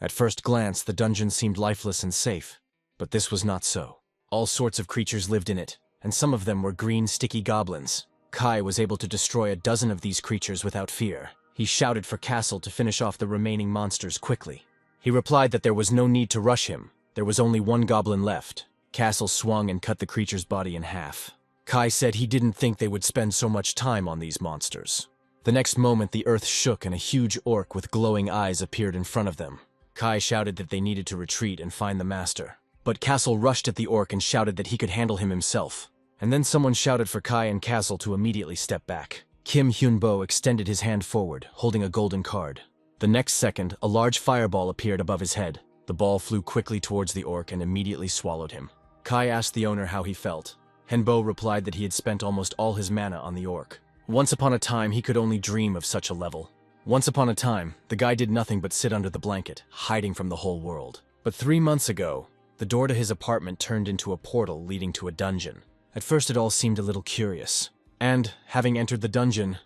At first glance, the dungeon seemed lifeless and safe, but this was not so. All sorts of creatures lived in it, and some of them were green, sticky goblins. Kai was able to destroy a dozen of these creatures without fear. He shouted for Castle to finish off the remaining monsters quickly. He replied that there was no need to rush him. There was only one goblin left. Castle swung and cut the creature's body in half. Kai said he didn't think they would spend so much time on these monsters. The next moment, the earth shook and a huge orc with glowing eyes appeared in front of them. Kai shouted that they needed to retreat and find the master. But Castle rushed at the orc and shouted that he could handle him himself. And then someone shouted for Kai and Castle to immediately step back. Kim Hyun-bo extended his hand forward, holding a golden card. The next second, a large fireball appeared above his head. The ball flew quickly towards the orc and immediately swallowed him. Kai asked the owner how he felt. Hyun-bo replied that he had spent almost all his mana on the orc. Once upon a time, he could only dream of such a level. Once upon a time, the guy did nothing but sit under the blanket, hiding from the whole world. But 3 months ago, the door to his apartment turned into a portal leading to a dungeon. At first it all seemed a little curious. And, having entered the dungeon,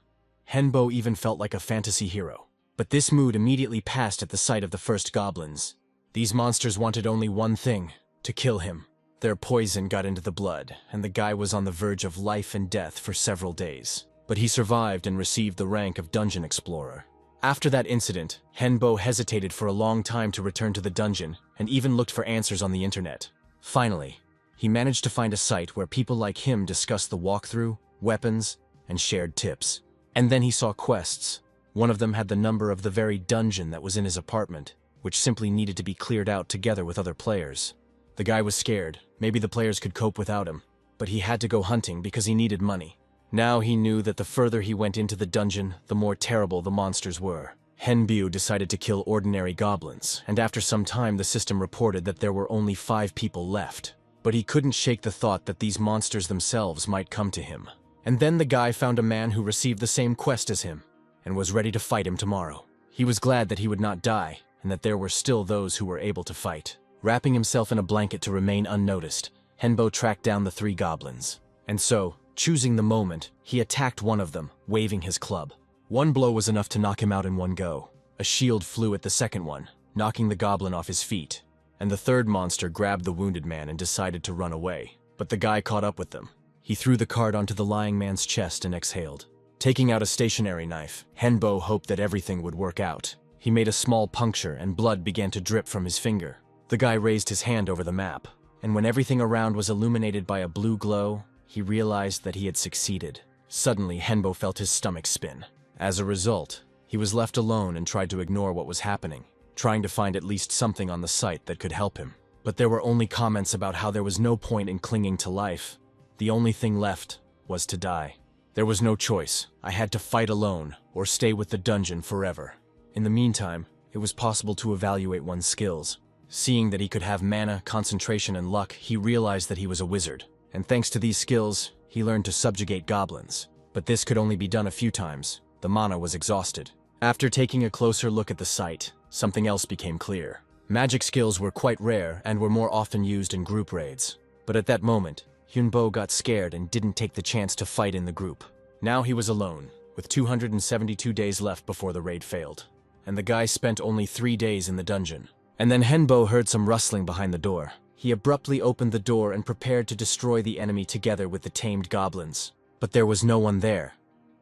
Hyun-bo even felt like a fantasy hero. But this mood immediately passed at the sight of the first goblins. These monsters wanted only one thing: to kill him. Their poison got into the blood, and the guy was on the verge of life and death for several days. But he survived and received the rank of Dungeon Explorer. After that incident, Hyun-bo hesitated for a long time to return to the dungeon and even looked for answers on the internet. Finally, he managed to find a site where people like him discussed the walkthrough, weapons, and shared tips. And then he saw quests. One of them had the number of the very dungeon that was in his apartment, which simply needed to be cleared out together with other players. The guy was scared. Maybe the players could cope without him, but he had to go hunting because he needed money. Now he knew that the further he went into the dungeon, the more terrible the monsters were. Hyun-bo decided to kill ordinary goblins, and after some time the system reported that there were only 5 people left. But he couldn't shake the thought that these monsters themselves might come to him. And then the guy found a man who received the same quest as him, and was ready to fight him tomorrow. He was glad that he would not die, and that there were still those who were able to fight. Wrapping himself in a blanket to remain unnoticed, Hyun-bo tracked down the 3 goblins. And so, choosing the moment, he attacked one of them, waving his club. One blow was enough to knock him out in one go. A shield flew at the second one, knocking the goblin off his feet. And the third monster grabbed the wounded man and decided to run away. But the guy caught up with them. He threw the card onto the lying man's chest and exhaled. Taking out a stationary knife, Hyun-bo hoped that everything would work out. He made a small puncture and blood began to drip from his finger. The guy raised his hand over the map, and when everything around was illuminated by a blue glow, he realized that he had succeeded. Suddenly, Hyun-bo felt his stomach spin. As a result, he was left alone and tried to ignore what was happening, trying to find at least something on the site that could help him. But there were only comments about how there was no point in clinging to life. The only thing left was to die. There was no choice. I had to fight alone or stay with the dungeon forever. In the meantime, it was possible to evaluate one's skills. Seeing that he could have mana, concentration, and luck, he realized that he was a wizard. And thanks to these skills, he learned to subjugate goblins. But this could only be done a few times. The mana was exhausted. After taking a closer look at the site, something else became clear. Magic skills were quite rare and were more often used in group raids. But at that moment, Hyun-bo got scared and didn't take the chance to fight in the group. Now he was alone, with 272 days left before the raid failed. And the guy spent only 3 days in the dungeon. And then Hyun-bo heard some rustling behind the door. He abruptly opened the door and prepared to destroy the enemy together with the tamed goblins. But there was no one there.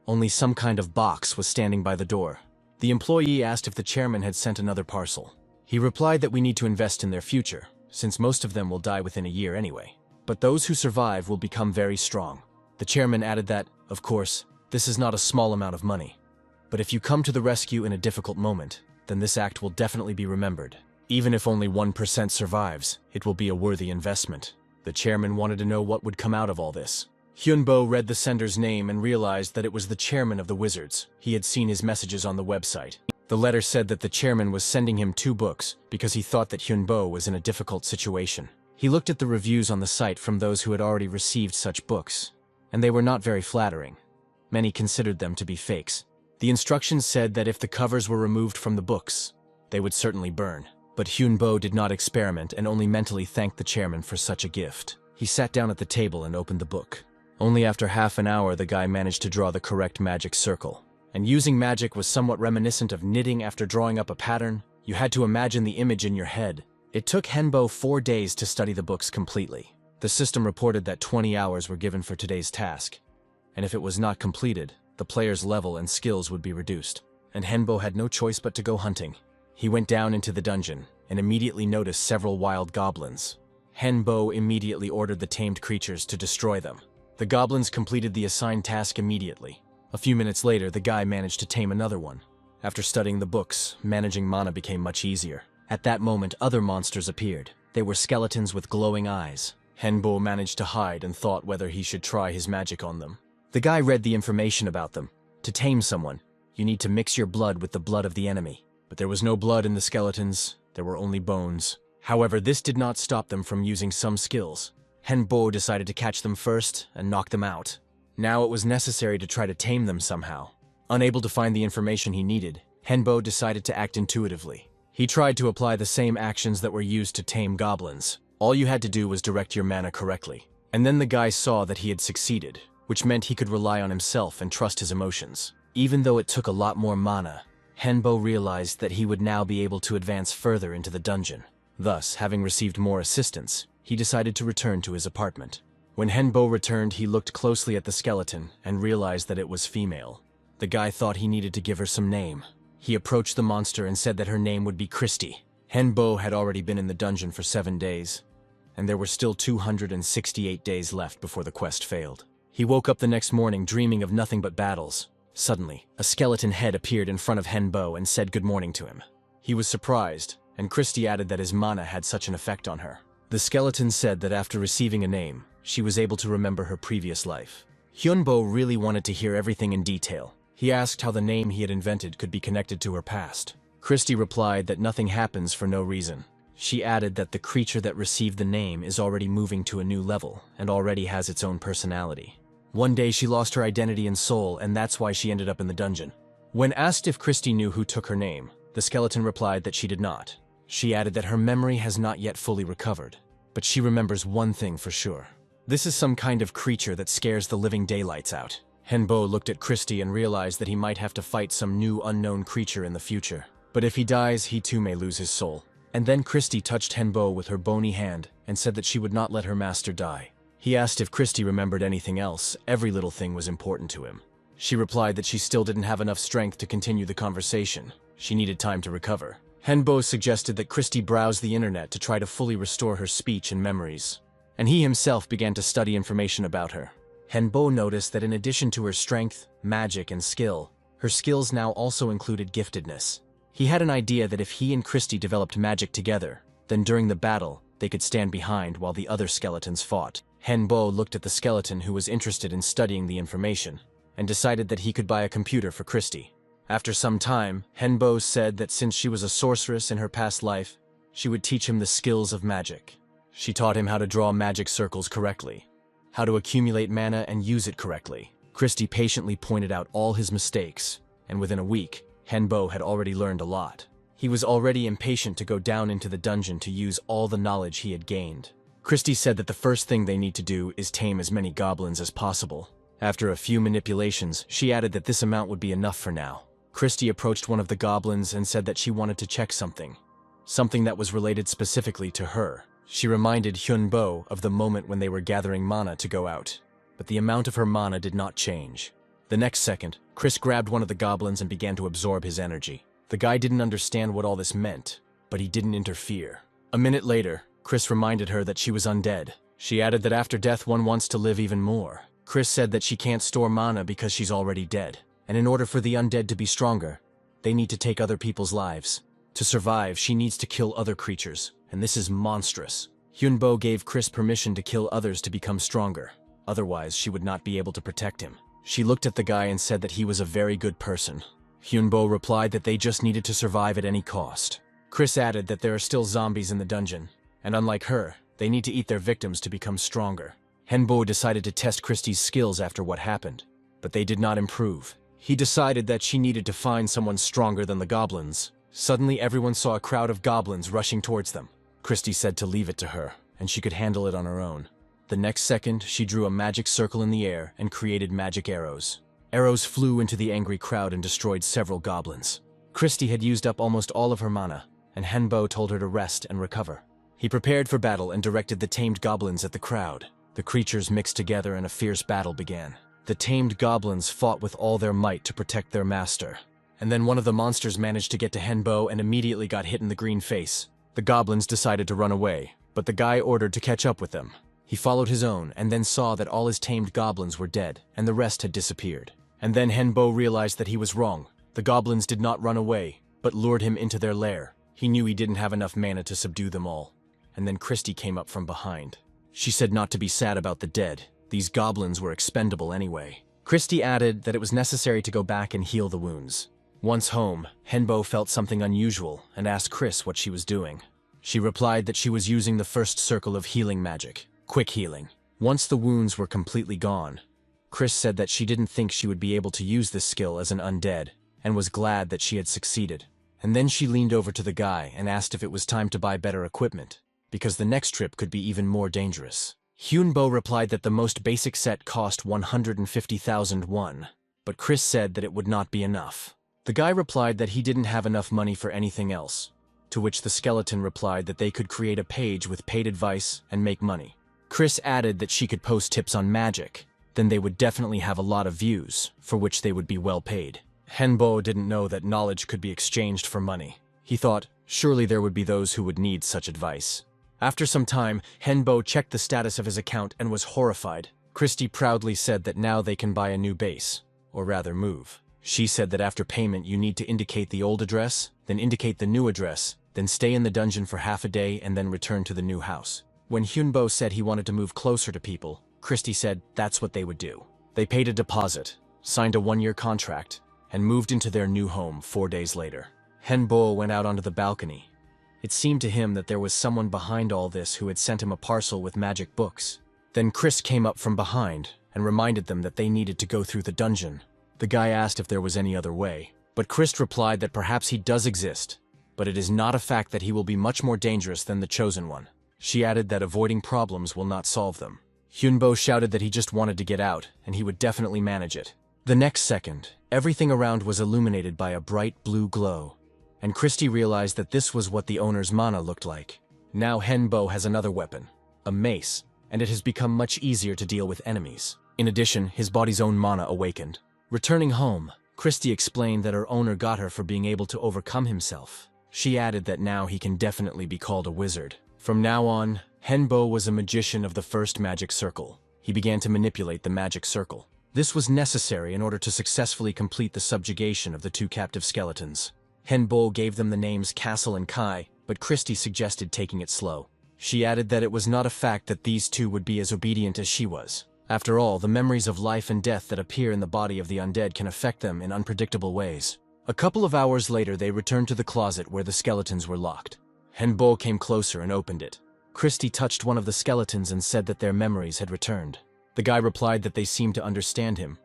Only some kind of box was standing by the door. The employee asked if the chairman had sent another parcel. He replied that we need to invest in their future, since most of them will die within a year anyway. But those who survive will become very strong. The chairman added that, of course, this is not a small amount of money. But if you come to the rescue in a difficult moment, then this act will definitely be remembered. Even if only 1% survives, it will be a worthy investment. The chairman wanted to know what would come out of all this. Hyun-bo read the sender's name and realized that it was the chairman of the Wizards. He had seen his messages on the website. The letter said that the chairman was sending him 2 books because he thought that Hyun-bo was in a difficult situation. He looked at the reviews on the site from those who had already received such books, and they were not very flattering. Many considered them to be fakes. The instructions said that if the covers were removed from the books, they would certainly burn. But Hyun-bo did not experiment and only mentally thanked the chairman for such a gift. He sat down at the table and opened the book. Only after half an hour the guy managed to draw the correct magic circle. And using magic was somewhat reminiscent of knitting after drawing up a pattern. You had to imagine the image in your head. It took Henbo 4 days to study the books completely. The system reported that 20 hours were given for today's task, and if it was not completed, the player's level and skills would be reduced. And Henbo had no choice but to go hunting. He went down into the dungeon and immediately noticed several wild goblins. Henbo immediately ordered the tamed creatures to destroy them. The goblins completed the assigned task immediately. A few minutes later, the guy managed to tame another one. After studying the books, managing mana became much easier. At that moment, other monsters appeared. They were skeletons with glowing eyes. Henbo managed to hide and thought whether he should try his magic on them. The guy read the information about them. To tame someone, you need to mix your blood with the blood of the enemy. But there was no blood in the skeletons, there were only bones. However, this did not stop them from using some skills. Henbo decided to catch them first and knock them out. Now it was necessary to try to tame them somehow. Unable to find the information he needed, Henbo decided to act intuitively. He tried to apply the same actions that were used to tame goblins. All you had to do was direct your mana correctly. And then the guy saw that he had succeeded, which meant he could rely on himself and trust his emotions. Even though it took a lot more mana, Henbo realized that he would now be able to advance further into the dungeon. Thus, having received more assistance, he decided to return to his apartment. When Henbo returned, he looked closely at the skeleton and realized that it was female. The guy thought he needed to give her some name. He approached the monster and said that her name would be Christy. Henbo had already been in the dungeon for 7 days, and there were still 268 days left before the quest failed. He woke up the next morning dreaming of nothing but battles. Suddenly, a skeleton head appeared in front of Henbo and said good morning to him. He was surprised, and Christy added that his mana had such an effect on her. The skeleton said that after receiving a name, she was able to remember her previous life. Hyunbo really wanted to hear everything in detail. He asked how the name he had invented could be connected to her past. Christy replied that nothing happens for no reason. She added that the creature that received the name is already moving to a new level and already has its own personality. One day she lost her identity and soul, and that's why she ended up in the dungeon. When asked if Christy knew who took her name, the skeleton replied that she did not. She added that her memory has not yet fully recovered, but she remembers one thing for sure. This is some kind of creature that scares the living daylights out. Henbo looked at Christy and realized that he might have to fight some new unknown creature in the future. But if he dies, he too may lose his soul. And then Christy touched Henbo with her bony hand and said that she would not let her master die. He asked if Christy remembered anything else. Every little thing was important to him. She replied that she still didn't have enough strength to continue the conversation. She needed time to recover. Henbo suggested that Christy browse the internet to try to fully restore her speech and memories. And he himself began to study information about her. Henbo noticed that in addition to her strength, magic, and skill, her skills now also included giftedness. He had an idea that if he and Christy developed magic together, then during the battle, they could stand behind while the other skeletons fought. Henbo looked at the skeleton who was interested in studying the information, and decided that he could buy a computer for Christy. After some time, Henbo said that since she was a sorceress in her past life, she would teach him the skills of magic. She taught him how to draw magic circles correctly, how to accumulate mana and use it correctly. Christy patiently pointed out all his mistakes, and within a week, Henbo had already learned a lot. He was already impatient to go down into the dungeon to use all the knowledge he had gained. Christy said that the first thing they need to do is tame as many goblins as possible. After a few manipulations, she added that this amount would be enough for now. Christy approached one of the goblins and said that she wanted to check something that was related specifically to her. She reminded Hyunbo of the moment when they were gathering mana to go out, but the amount of her mana did not change. The next second, Chris grabbed one of the goblins and began to absorb his energy. The guy didn't understand what all this meant, but he didn't interfere. A minute later, Chris reminded her that she was undead. She added that after death one wants to live even more. Chris said that she can't store mana because she's already dead, and in order for the undead to be stronger, they need to take other people's lives. To survive, she needs to kill other creatures, and this is monstrous. Hyunbo gave Chris permission to kill others to become stronger. Otherwise, she would not be able to protect him. She looked at the guy and said that he was a very good person. Hyunbo replied that they just needed to survive at any cost. Chris added that there are still zombies in the dungeon, and unlike her, they need to eat their victims to become stronger. Henbo decided to test Christy's skills after what happened, but they did not improve. He decided that she needed to find someone stronger than the goblins. Suddenly, everyone saw a crowd of goblins rushing towards them. Christy said to leave it to her, and she could handle it on her own. The next second, she drew a magic circle in the air and created magic arrows. Arrows flew into the angry crowd and destroyed several goblins. Christy had used up almost all of her mana, and Henbo told her to rest and recover. He prepared for battle and directed the tamed goblins at the crowd. The creatures mixed together and a fierce battle began. The tamed goblins fought with all their might to protect their master. And then one of the monsters managed to get to Henbo and immediately got hit in the green face. The goblins decided to run away, but the guy ordered to catch up with them. He followed his own and then saw that all his tamed goblins were dead and the rest had disappeared. And then Henbo realized that he was wrong. The goblins did not run away, but lured him into their lair. He knew he didn't have enough mana to subdue them all. And then Christy came up from behind. She said not to be sad about the dead. These goblins were expendable anyway. Christy added that it was necessary to go back and heal the wounds. Once home, Henbo felt something unusual and asked Chris what she was doing. She replied that she was using the first circle of healing magic, quick healing. Once the wounds were completely gone, Chris said that she didn't think she would be able to use this skill as an undead, and was glad that she had succeeded. And then she leaned over to the guy and asked if it was time to buy better equipment, because the next trip could be even more dangerous. Hyunbo replied that the most basic set cost 150,000 won, but Chris said that it would not be enough. The guy replied that he didn't have enough money for anything else, to which the skeleton replied that they could create a page with paid advice and make money. Chris added that she could post tips on magic, then they would definitely have a lot of views, for which they would be well paid. Henbo didn't know that knowledge could be exchanged for money. He thought, surely there would be those who would need such advice. After some time, Henbo checked the status of his account and was horrified. Christy proudly said that now they can buy a new base, or rather move. She said that after payment you need to indicate the old address, then indicate the new address, then stay in the dungeon for half a day and then return to the new house. When Hyunbo said he wanted to move closer to people, Christy said that's what they would do. They paid a deposit, signed a 1-year contract, and moved into their new home 4 days later. Henbo went out onto the balcony. It seemed to him that there was someone behind all this who had sent him a parcel with magic books. Then Chris came up from behind and reminded them that they needed to go through the dungeon. The guy asked if there was any other way, but Chris replied that perhaps he does exist, but it is not a fact that he will be much more dangerous than the chosen one. She added that avoiding problems will not solve them. Hyunbo shouted that he just wanted to get out, and he would definitely manage it. The next second, everything around was illuminated by a bright blue glow, and Christy realized that this was what the owner's mana looked like. Now Henbo has another weapon, a mace, and it has become much easier to deal with enemies. In addition, his body's own mana awakened. Returning home, Christy explained that her owner got her for being able to overcome himself. She added that now he can definitely be called a wizard. From now on, Henbo was a magician of the first magic circle. He began to manipulate the magic circle. This was necessary in order to successfully complete the subjugation of the 2 captive skeletons. Henbo gave them the names Castle and Kai, but Christy suggested taking it slow. She added that it was not a fact that these 2 would be as obedient as she was. After all, the memories of life and death that appear in the body of the undead can affect them in unpredictable ways. A couple of hours later, they returned to the closet where the skeletons were locked. Henbo came closer and opened it. Christy touched one of the skeletons and said that their memories had returned. The guy replied that they seemed to understand him,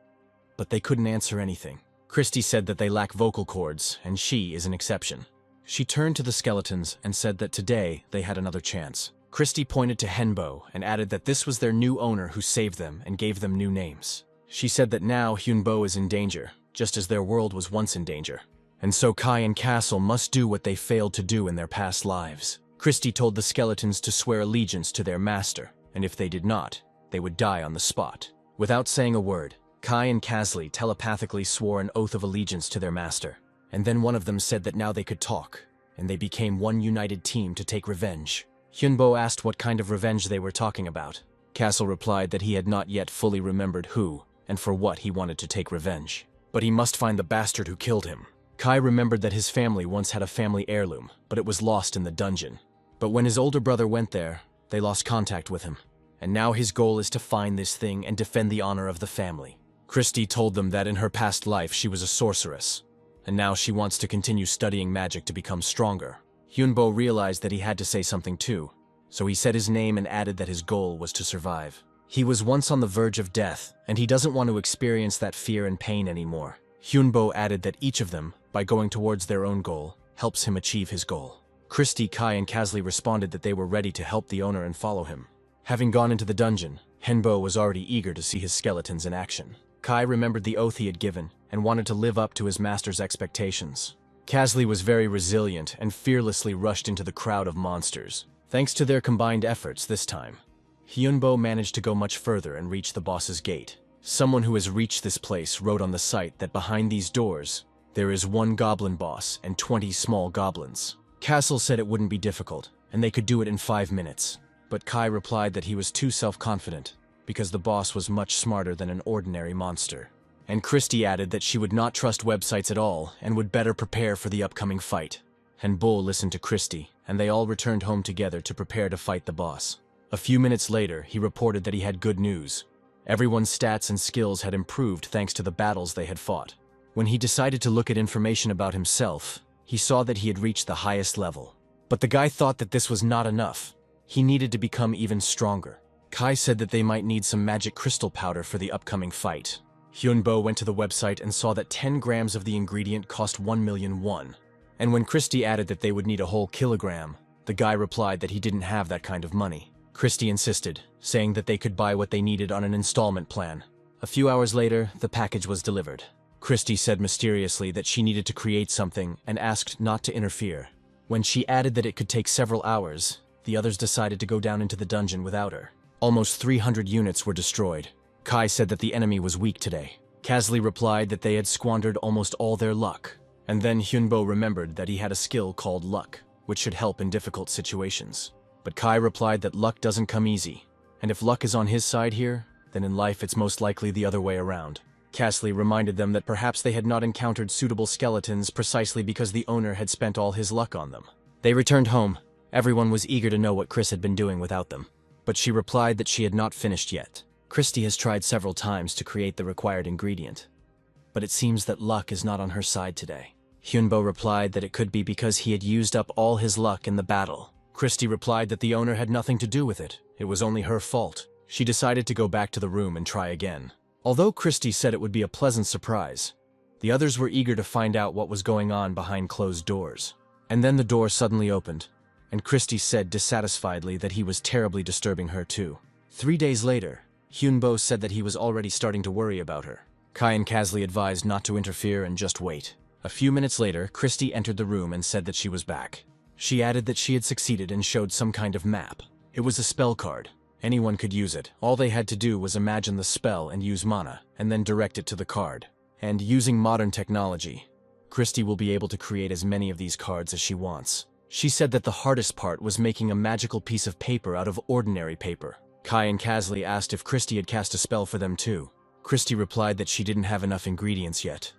but they couldn't answer anything. Christy said that they lack vocal cords, and she is an exception. She turned to the skeletons and said that today they had another chance. Christy pointed to Henbo and added that this was their new owner who saved them and gave them new names. She said that now Hyunbo is in danger, just as their world was once in danger. And so Kai and Castle must do what they failed to do in their past lives. Christy told the skeletons to swear allegiance to their master, and if they did not, they would die on the spot. Without saying a word, Kai and Casly telepathically swore an oath of allegiance to their master. And then one of them said that now they could talk, and they became one united team to take revenge. Hyunbo asked what kind of revenge they were talking about. Castle replied that he had not yet fully remembered who and for what he wanted to take revenge. But he must find the bastard who killed him. Kai remembered that his family once had a family heirloom, but it was lost in the dungeon. But when his older brother went there, they lost contact with him. And now his goal is to find this thing and defend the honor of the family. Christy told them that in her past life she was a sorceress, and now she wants to continue studying magic to become stronger. Hyunbo realized that he had to say something too, so he said his name and added that his goal was to survive. He was once on the verge of death, and he doesn't want to experience that fear and pain anymore. Hyunbo added that each of them, by going towards their own goal, helps him achieve his goal. Christy, Kai, and Casly responded that they were ready to help the owner and follow him. Having gone into the dungeon, Henbo was already eager to see his skeletons in action. Kai remembered the oath he had given and wanted to live up to his master's expectations. Casley was very resilient and fearlessly rushed into the crowd of monsters. Thanks to their combined efforts this time, Hyunbo managed to go much further and reach the boss's gate. Someone who has reached this place wrote on the site that behind these doors, there is one goblin boss and 20 small goblins. Castle said it wouldn't be difficult, and they could do it in 5 minutes. But Kai replied that he was too self-confident, because the boss was much smarter than an ordinary monster. And Christy added that she would not trust websites at all and would better prepare for the upcoming fight. Henbo listened to Christy, and they all returned home together to prepare to fight the boss. A few minutes later, he reported that he had good news. Everyone's stats and skills had improved thanks to the battles they had fought. When he decided to look at information about himself, he saw that he had reached the highest level. But the guy thought that this was not enough. He needed to become even stronger. Kai said that they might need some magic crystal powder for the upcoming fight. Hyunbo went to the website and saw that 10 grams of the ingredient cost 1 million won. And when Christy added that they would need a whole kilogram, the guy replied that he didn't have that kind of money. Christy insisted, saying that they could buy what they needed on an installment plan. A few hours later, the package was delivered. Christy said mysteriously that she needed to create something and asked not to interfere. When she added that it could take several hours, the others decided to go down into the dungeon without her. Almost 300 units were destroyed. Kai said that the enemy was weak today. Casley replied that they had squandered almost all their luck. And then Hyunbo remembered that he had a skill called luck, which should help in difficult situations. But Kai replied that luck doesn't come easy, and if luck is on his side here, then in life it's most likely the other way around. Casley reminded them that perhaps they had not encountered suitable skeletons precisely because the owner had spent all his luck on them. They returned home. Everyone was eager to know what Chris had been doing without them. But she replied that she had not finished yet. Christy has tried several times to create the required ingredient, but it seems that luck is not on her side today. Hyunbo replied that it could be because he had used up all his luck in the battle. Christy replied that the owner had nothing to do with it. It was only her fault. She decided to go back to the room and try again. Although Christy said it would be a pleasant surprise, the others were eager to find out what was going on behind closed doors. And then the door suddenly opened, and Christy said dissatisfiedly that he was terribly disturbing her too. 3 days later, Hyunbo said that he was already starting to worry about her. Kai and Casley advised not to interfere and just wait. A few minutes later, Christy entered the room and said that she was back. She added that she had succeeded and showed some kind of map. It was a spell card. Anyone could use it. All they had to do was imagine the spell and use mana, and then direct it to the card. And using modern technology, Christy will be able to create as many of these cards as she wants. She said that the hardest part was making a magical piece of paper out of ordinary paper. Kai and Casley asked if Christy had cast a spell for them too. Christy replied that she didn't have enough ingredients yet,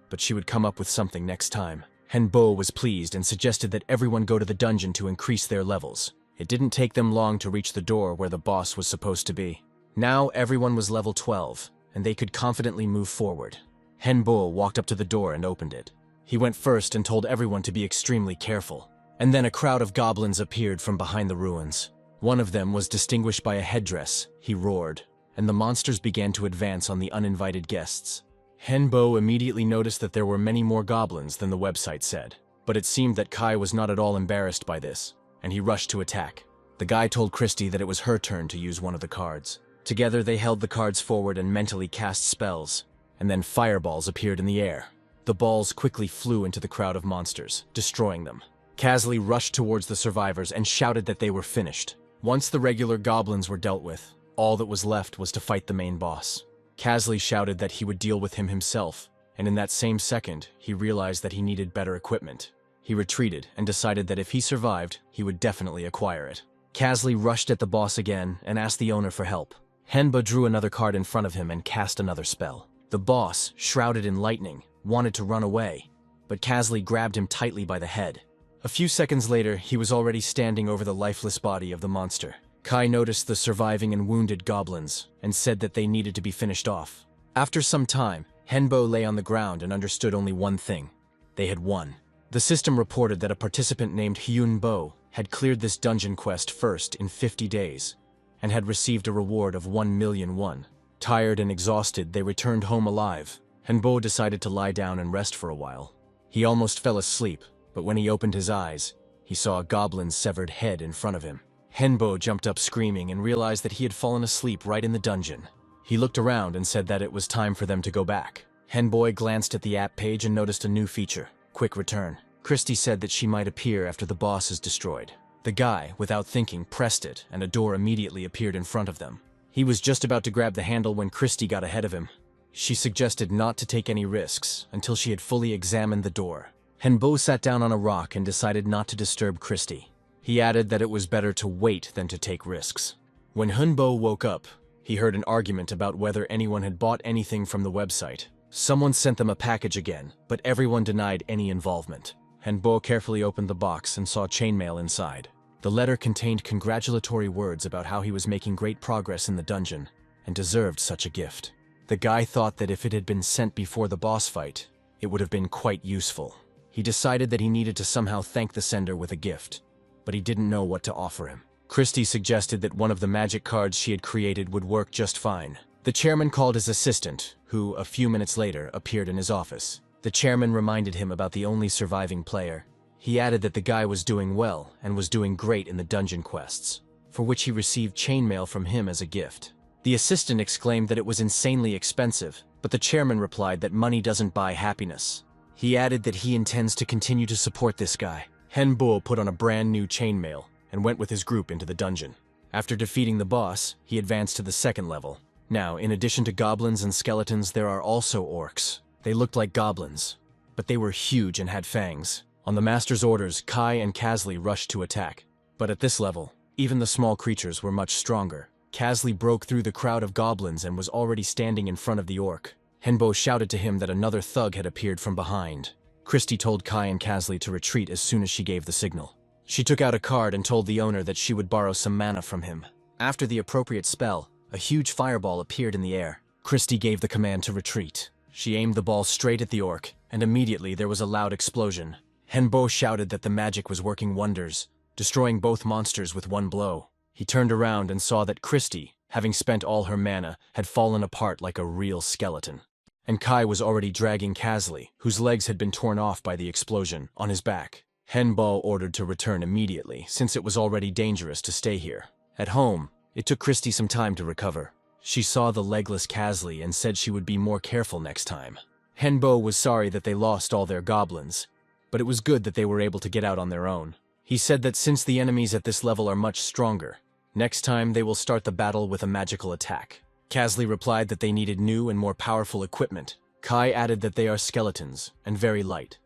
but she would come up with something next time. Henbo was pleased and suggested that everyone go to the dungeon to increase their levels. It didn't take them long to reach the door where the boss was supposed to be. Now everyone was level 12, and they could confidently move forward. Henbo walked up to the door and opened it. He went first and told everyone to be extremely careful. And then a crowd of goblins appeared from behind the ruins. One of them was distinguished by a headdress. He roared, and the monsters began to advance on the uninvited guests. Henbo immediately noticed that there were many more goblins than the website said. But it seemed that Kai was not at all embarrassed by this, and he rushed to attack. The guy told Christy that it was her turn to use one of the cards. Together they held the cards forward and mentally cast spells, and then fireballs appeared in the air. The balls quickly flew into the crowd of monsters, destroying them. Casley rushed towards the survivors and shouted that they were finished. Once the regular goblins were dealt with, all that was left was to fight the main boss. Casley shouted that he would deal with him himself, and in that same second, he realized that he needed better equipment. He retreated and decided that if he survived, he would definitely acquire it. Casley rushed at the boss again and asked the owner for help. Henba drew another card in front of him and cast another spell. The boss, shrouded in lightning, wanted to run away, but Casley grabbed him tightly by the head. A few seconds later, he was already standing over the lifeless body of the monster. Kai noticed the surviving and wounded goblins and said that they needed to be finished off. After some time, Henbo lay on the ground and understood only one thing. They had won. The system reported that a participant named Hyunbo had cleared this dungeon quest first in 50 days and had received a reward of 1 million won. Tired and exhausted, they returned home alive. Henbo decided to lie down and rest for a while. He almost fell asleep, but when he opened his eyes, he saw a goblin's severed head in front of him. Henbo jumped up screaming and realized that he had fallen asleep right in the dungeon. He looked around and said that it was time for them to go back. Henboy glanced at the app page and noticed a new feature. Quick return. Christy said that she might appear after the boss is destroyed. The guy, without thinking, pressed it, and a door immediately appeared in front of them. He was just about to grab the handle when Christy got ahead of him. She suggested not to take any risks until she had fully examined the door. Henbo sat down on a rock and decided not to disturb Christy. He added that it was better to wait than to take risks. When Henbo woke up, he heard an argument about whether anyone had bought anything from the website. Someone sent them a package again, but everyone denied any involvement. Henbo carefully opened the box and saw chainmail inside. The letter contained congratulatory words about how he was making great progress in the dungeon and deserved such a gift. The guy thought that if it had been sent before the boss fight, it would have been quite useful. He decided that he needed to somehow thank the sender with a gift, but he didn't know what to offer him. Christy suggested that one of the magic cards she had created would work just fine. The chairman called his assistant, who, a few minutes later, appeared in his office. The chairman reminded him about the only surviving player. He added that the guy was doing well and was doing great in the dungeon quests, for which he received chainmail from him as a gift. The assistant exclaimed that it was insanely expensive, but the chairman replied that money doesn't buy happiness. He added that he intends to continue to support this guy. Henbo put on a brand new chainmail and went with his group into the dungeon. After defeating the boss, he advanced to the second level. Now, in addition to goblins and skeletons, there are also orcs. They looked like goblins, but they were huge and had fangs. On the master's orders, Kai and Kazli rushed to attack. But at this level, even the small creatures were much stronger. Kazli broke through the crowd of goblins and was already standing in front of the orc. Henbo shouted to him that another thug had appeared from behind. Christy told Kai and Kazli to retreat as soon as she gave the signal. She took out a card and told the owner that she would borrow some mana from him. After the appropriate spell, a huge fireball appeared in the air. Christy gave the command to retreat. She aimed the ball straight at the orc, and immediately there was a loud explosion. Henbo shouted that the magic was working wonders, destroying both monsters with one blow. He turned around and saw that Christy, having spent all her mana, had fallen apart like a real skeleton. And Kai was already dragging Kazli, whose legs had been torn off by the explosion, on his back. Henbo ordered to return immediately, since it was already dangerous to stay here. At home, it took Christy some time to recover. She saw the legless Kazli and said she would be more careful next time. Henbo was sorry that they lost all their goblins, but it was good that they were able to get out on their own. He said that since the enemies at this level are much stronger, next time they will start the battle with a magical attack. Kazli replied that they needed new and more powerful equipment. Kai added that they are skeletons and very light.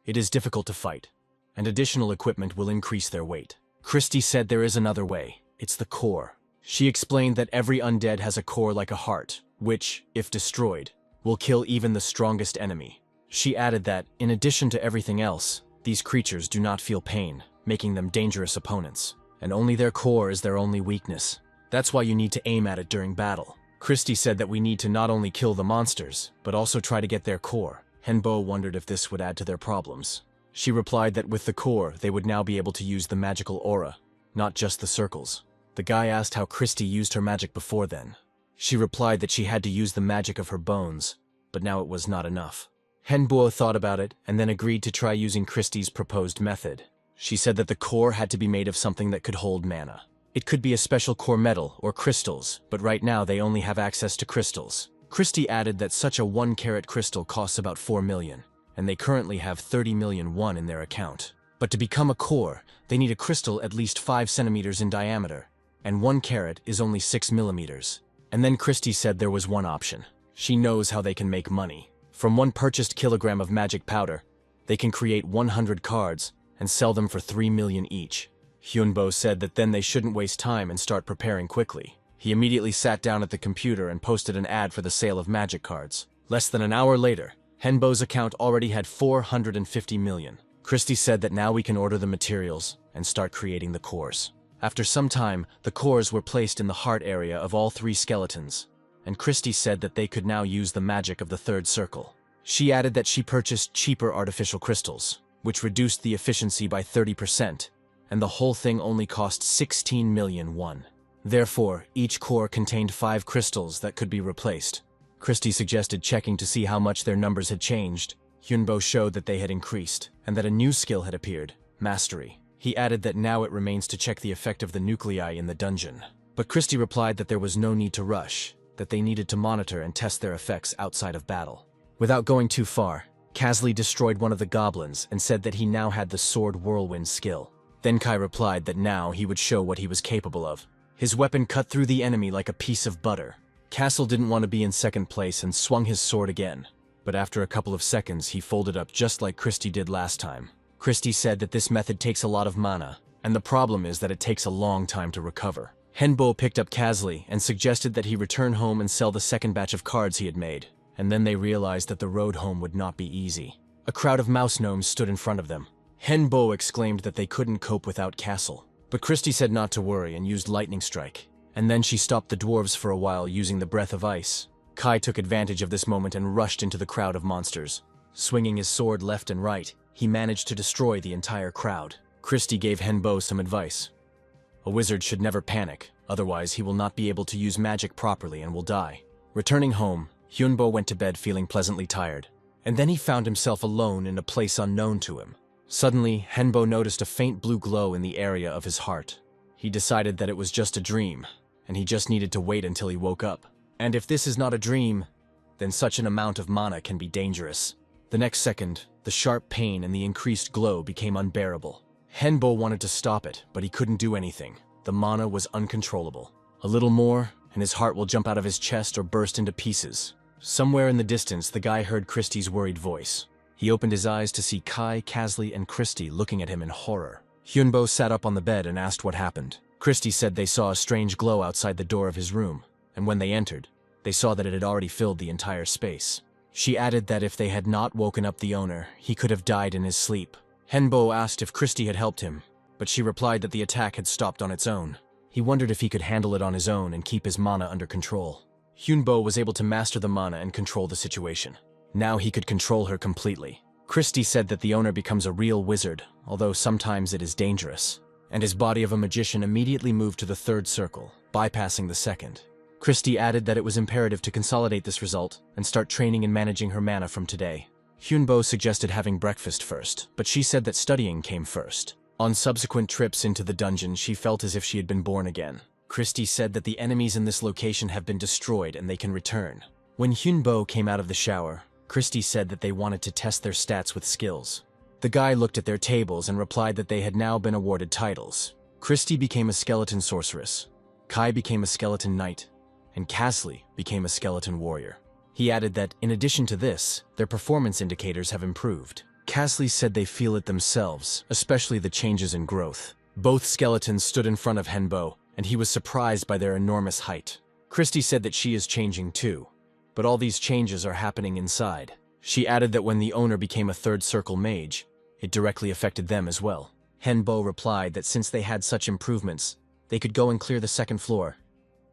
It is difficult to fight, and additional equipment will increase their weight. Christy said there is another way. It's the core. She explained that every undead has a core like a heart, which, if destroyed, will kill even the strongest enemy. She added that, in addition to everything else, these creatures do not feel pain, making them dangerous opponents, and only their core is their only weakness. That's why you need to aim at it during battle. Christy said that we need to not only kill the monsters, but also try to get their core. Henbo wondered if this would add to their problems. She replied that with the core, they would now be able to use the magical aura, not just the circles. The guy asked how Christy used her magic before then. She replied that she had to use the magic of her bones, but now it was not enough. Henbo thought about it and then agreed to try using Christy's proposed method. She said that the core had to be made of something that could hold mana. It could be a special core metal or crystals, but right now they only have access to crystals. Christy added that such a 1-carat crystal costs about 4 million, and they currently have 30 million won in their account. But to become a core, they need a crystal at least 5 centimeters in diameter, and 1 carat is only 6 millimeters. And then Christy said there was one option. She knows how they can make money. From 1 purchased kilogram of magic powder, they can create 100 cards and sell them for 3 million each. Hyunbo said that then they shouldn't waste time and start preparing quickly. He immediately sat down at the computer and posted an ad for the sale of magic cards. Less than an hour later, Henbo's account already had 450 million. Christy said that now we can order the materials and start creating the cores. After some time, the cores were placed in the heart area of all 3 skeletons, and Christy said that they could now use the magic of the 3rd circle. She added that she purchased cheaper artificial crystals, which reduced the efficiency by 30%, and the whole thing only cost 16 million won. Therefore, each core contained 5 crystals that could be replaced. Christy suggested checking to see how much their numbers had changed. Hyunbo showed that they had increased, and that a new skill had appeared, Mastery. He added that now it remains to check the effect of the nuclei in the dungeon. But Christy replied that there was no need to rush, that they needed to monitor and test their effects outside of battle. Without going too far, Casley destroyed one of the goblins and said that he now had the sword whirlwind skill. Then Kai replied that now he would show what he was capable of. His weapon cut through the enemy like a piece of butter. Castle didn't want to be in second place and swung his sword again. But after a couple of seconds, he folded up just like Christy did last time. Christy said that this method takes a lot of mana, and the problem is that it takes a long time to recover. Henbo picked up Casley and suggested that he return home and sell the second batch of cards he had made, and then they realized that the road home would not be easy. A crowd of mouse gnomes stood in front of them. Henbo exclaimed that they couldn't cope without Castle, but Christy said not to worry and used Lightning Strike, and then she stopped the dwarves for a while using the Breath of Ice. Kai took advantage of this moment and rushed into the crowd of monsters. Swinging his sword left and right, he managed to destroy the entire crowd. Christy gave Henbo some advice. A wizard should never panic, otherwise he will not be able to use magic properly and will die. Returning home, Hyunbo went to bed feeling pleasantly tired, and then he found himself alone in a place unknown to him. Suddenly, Henbo noticed a faint blue glow in the area of his heart. He decided that it was just a dream, and he just needed to wait until he woke up. And if this is not a dream, then such an amount of mana can be dangerous. The next second, the sharp pain and the increased glow became unbearable. Henbo wanted to stop it, but he couldn't do anything. The mana was uncontrollable. A little more, and his heart will jump out of his chest or burst into pieces. Somewhere in the distance, the guy heard Christy's worried voice. He opened his eyes to see Kai, Casley, and Christy looking at him in horror. Hyunbo sat up on the bed and asked what happened. Christy said they saw a strange glow outside the door of his room, and when they entered, they saw that it had already filled the entire space. She added that if they had not woken up the owner, he could have died in his sleep. Henbo asked if Christy had helped him, but she replied that the attack had stopped on its own. He wondered if he could handle it on his own and keep his mana under control. Hyunbo was able to master the mana and control the situation. Now he could control her completely. Christy said that the owner becomes a real wizard, although sometimes it is dangerous, and his body of a magician immediately moved to the third circle, bypassing the second. Christy added that it was imperative to consolidate this result and start training and managing her mana from today. Hyunbo suggested having breakfast first, but she said that studying came first. On subsequent trips into the dungeon, she felt as if she had been born again. Christy said that the enemies in this location have been destroyed and they can return. When Hyunbo came out of the shower, Christy said that they wanted to test their stats with skills. The guy looked at their tables and replied that they had now been awarded titles. Christy became a skeleton sorceress, Kai became a skeleton knight, and Casley became a skeleton warrior. He added that, in addition to this, their performance indicators have improved. Casley said they feel it themselves, especially the changes in growth. Both skeletons stood in front of Henbo, and he was surprised by their enormous height. Christy said that she is changing too, but all these changes are happening inside. She added that when the owner became a third circle mage, it directly affected them as well. Henbo replied that since they had such improvements, they could go and clear the second floor,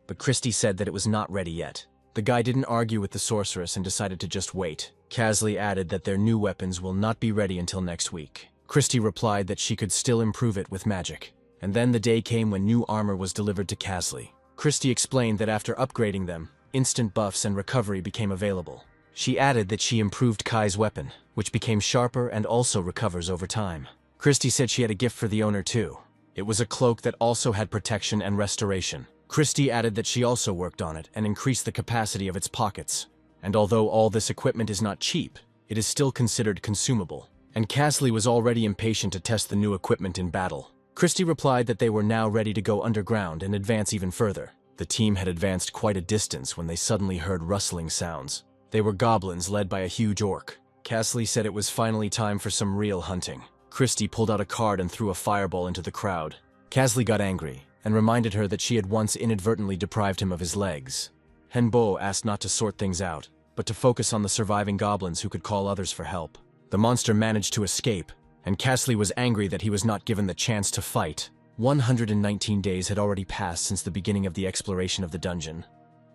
but Christy said that it was not ready yet. The guy didn't argue with the sorceress and decided to just wait. Casley added that their new weapons will not be ready until next week. Christy replied that she could still improve it with magic. And then the day came when new armor was delivered to Casley. Christy explained that after upgrading them, instant buffs and recovery became available. She added that she improved Kai's weapon, which became sharper and also recovers over time. Christy said she had a gift for the owner too. It was a cloak that also had protection and restoration. Christy added that she also worked on it and increased the capacity of its pockets. And although all this equipment is not cheap, it is still considered consumable. And Casley was already impatient to test the new equipment in battle. Christy replied that they were now ready to go underground and advance even further. The team had advanced quite a distance when they suddenly heard rustling sounds. They were goblins led by a huge orc. Casley said it was finally time for some real hunting. Christy pulled out a card and threw a fireball into the crowd. Casley got angry and reminded her that she had once inadvertently deprived him of his legs. Henbo asked not to sort things out, but to focus on the surviving goblins who could call others for help. The monster managed to escape, and Casley was angry that he was not given the chance to fight. 119 days had already passed since the beginning of the exploration of the dungeon,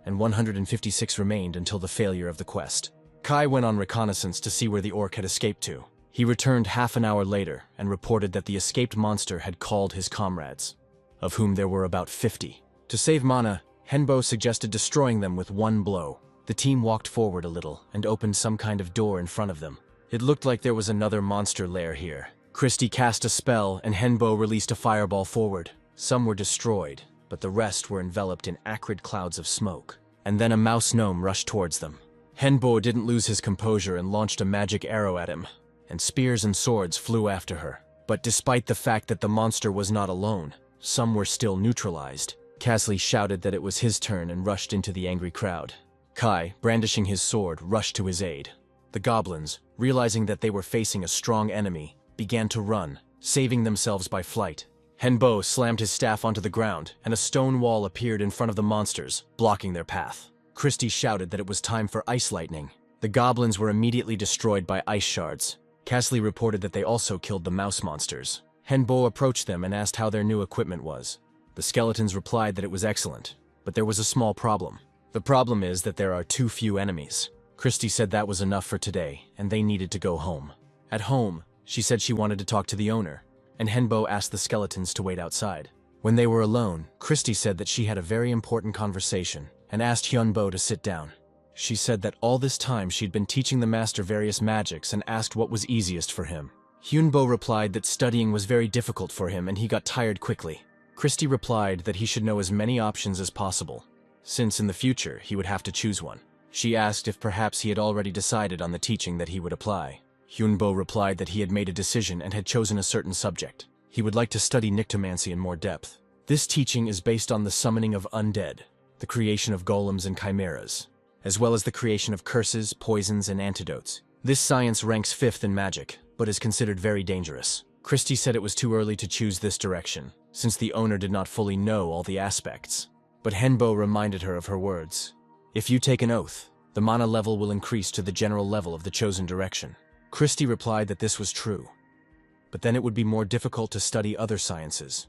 and 156 remained until the failure of the quest. Kai went on reconnaissance to see where the orc had escaped to. He returned half an hour later and reported that the escaped monster had called his comrades, of whom there were about 50. To save mana, Henbo suggested destroying them with one blow. The team walked forward a little and opened some kind of door in front of them. It looked like there was another monster lair here. Christy cast a spell and Henbo released a fireball forward. Some were destroyed, but the rest were enveloped in acrid clouds of smoke. And then a mouse gnome rushed towards them. Henbo didn't lose his composure and launched a magic arrow at him, and spears and swords flew after her. But despite the fact that the monster was not alone, some were still neutralized. Casley shouted that it was his turn and rushed into the angry crowd. Kai, brandishing his sword, rushed to his aid. The goblins, realizing that they were facing a strong enemy, began to run, saving themselves by flight. Henbo slammed his staff onto the ground, and a stone wall appeared in front of the monsters, blocking their path. Christie shouted that it was time for ice lightning. The goblins were immediately destroyed by ice shards. Casley reported that they also killed the mouse monsters. Henbo approached them and asked how their new equipment was. The skeletons replied that it was excellent, but there was a small problem. The problem is that there are too few enemies. Christie said that was enough for today, and they needed to go home. At home, she said she wanted to talk to the owner, and Henbo asked the skeletons to wait outside. When they were alone, Christie said that she had a very important conversation and asked Hyunbo to sit down. She said that all this time she'd been teaching the master various magics and asked what was easiest for him. Hyunbo replied that studying was very difficult for him and he got tired quickly. Christie replied that he should know as many options as possible, since in the future he would have to choose one. She asked if perhaps he had already decided on the teaching that he would apply. Hyunbo replied that he had made a decision and had chosen a certain subject. He would like to study Nyctomancy in more depth. This teaching is based on the summoning of undead, the creation of golems and chimeras, as well as the creation of curses, poisons, and antidotes. This science ranks 5th in magic, but is considered very dangerous. Christie said it was too early to choose this direction, since the owner did not fully know all the aspects. But Henbo reminded her of her words. If you take an oath, the mana level will increase to the general level of the chosen direction. Christie replied that this was true, but then it would be more difficult to study other sciences,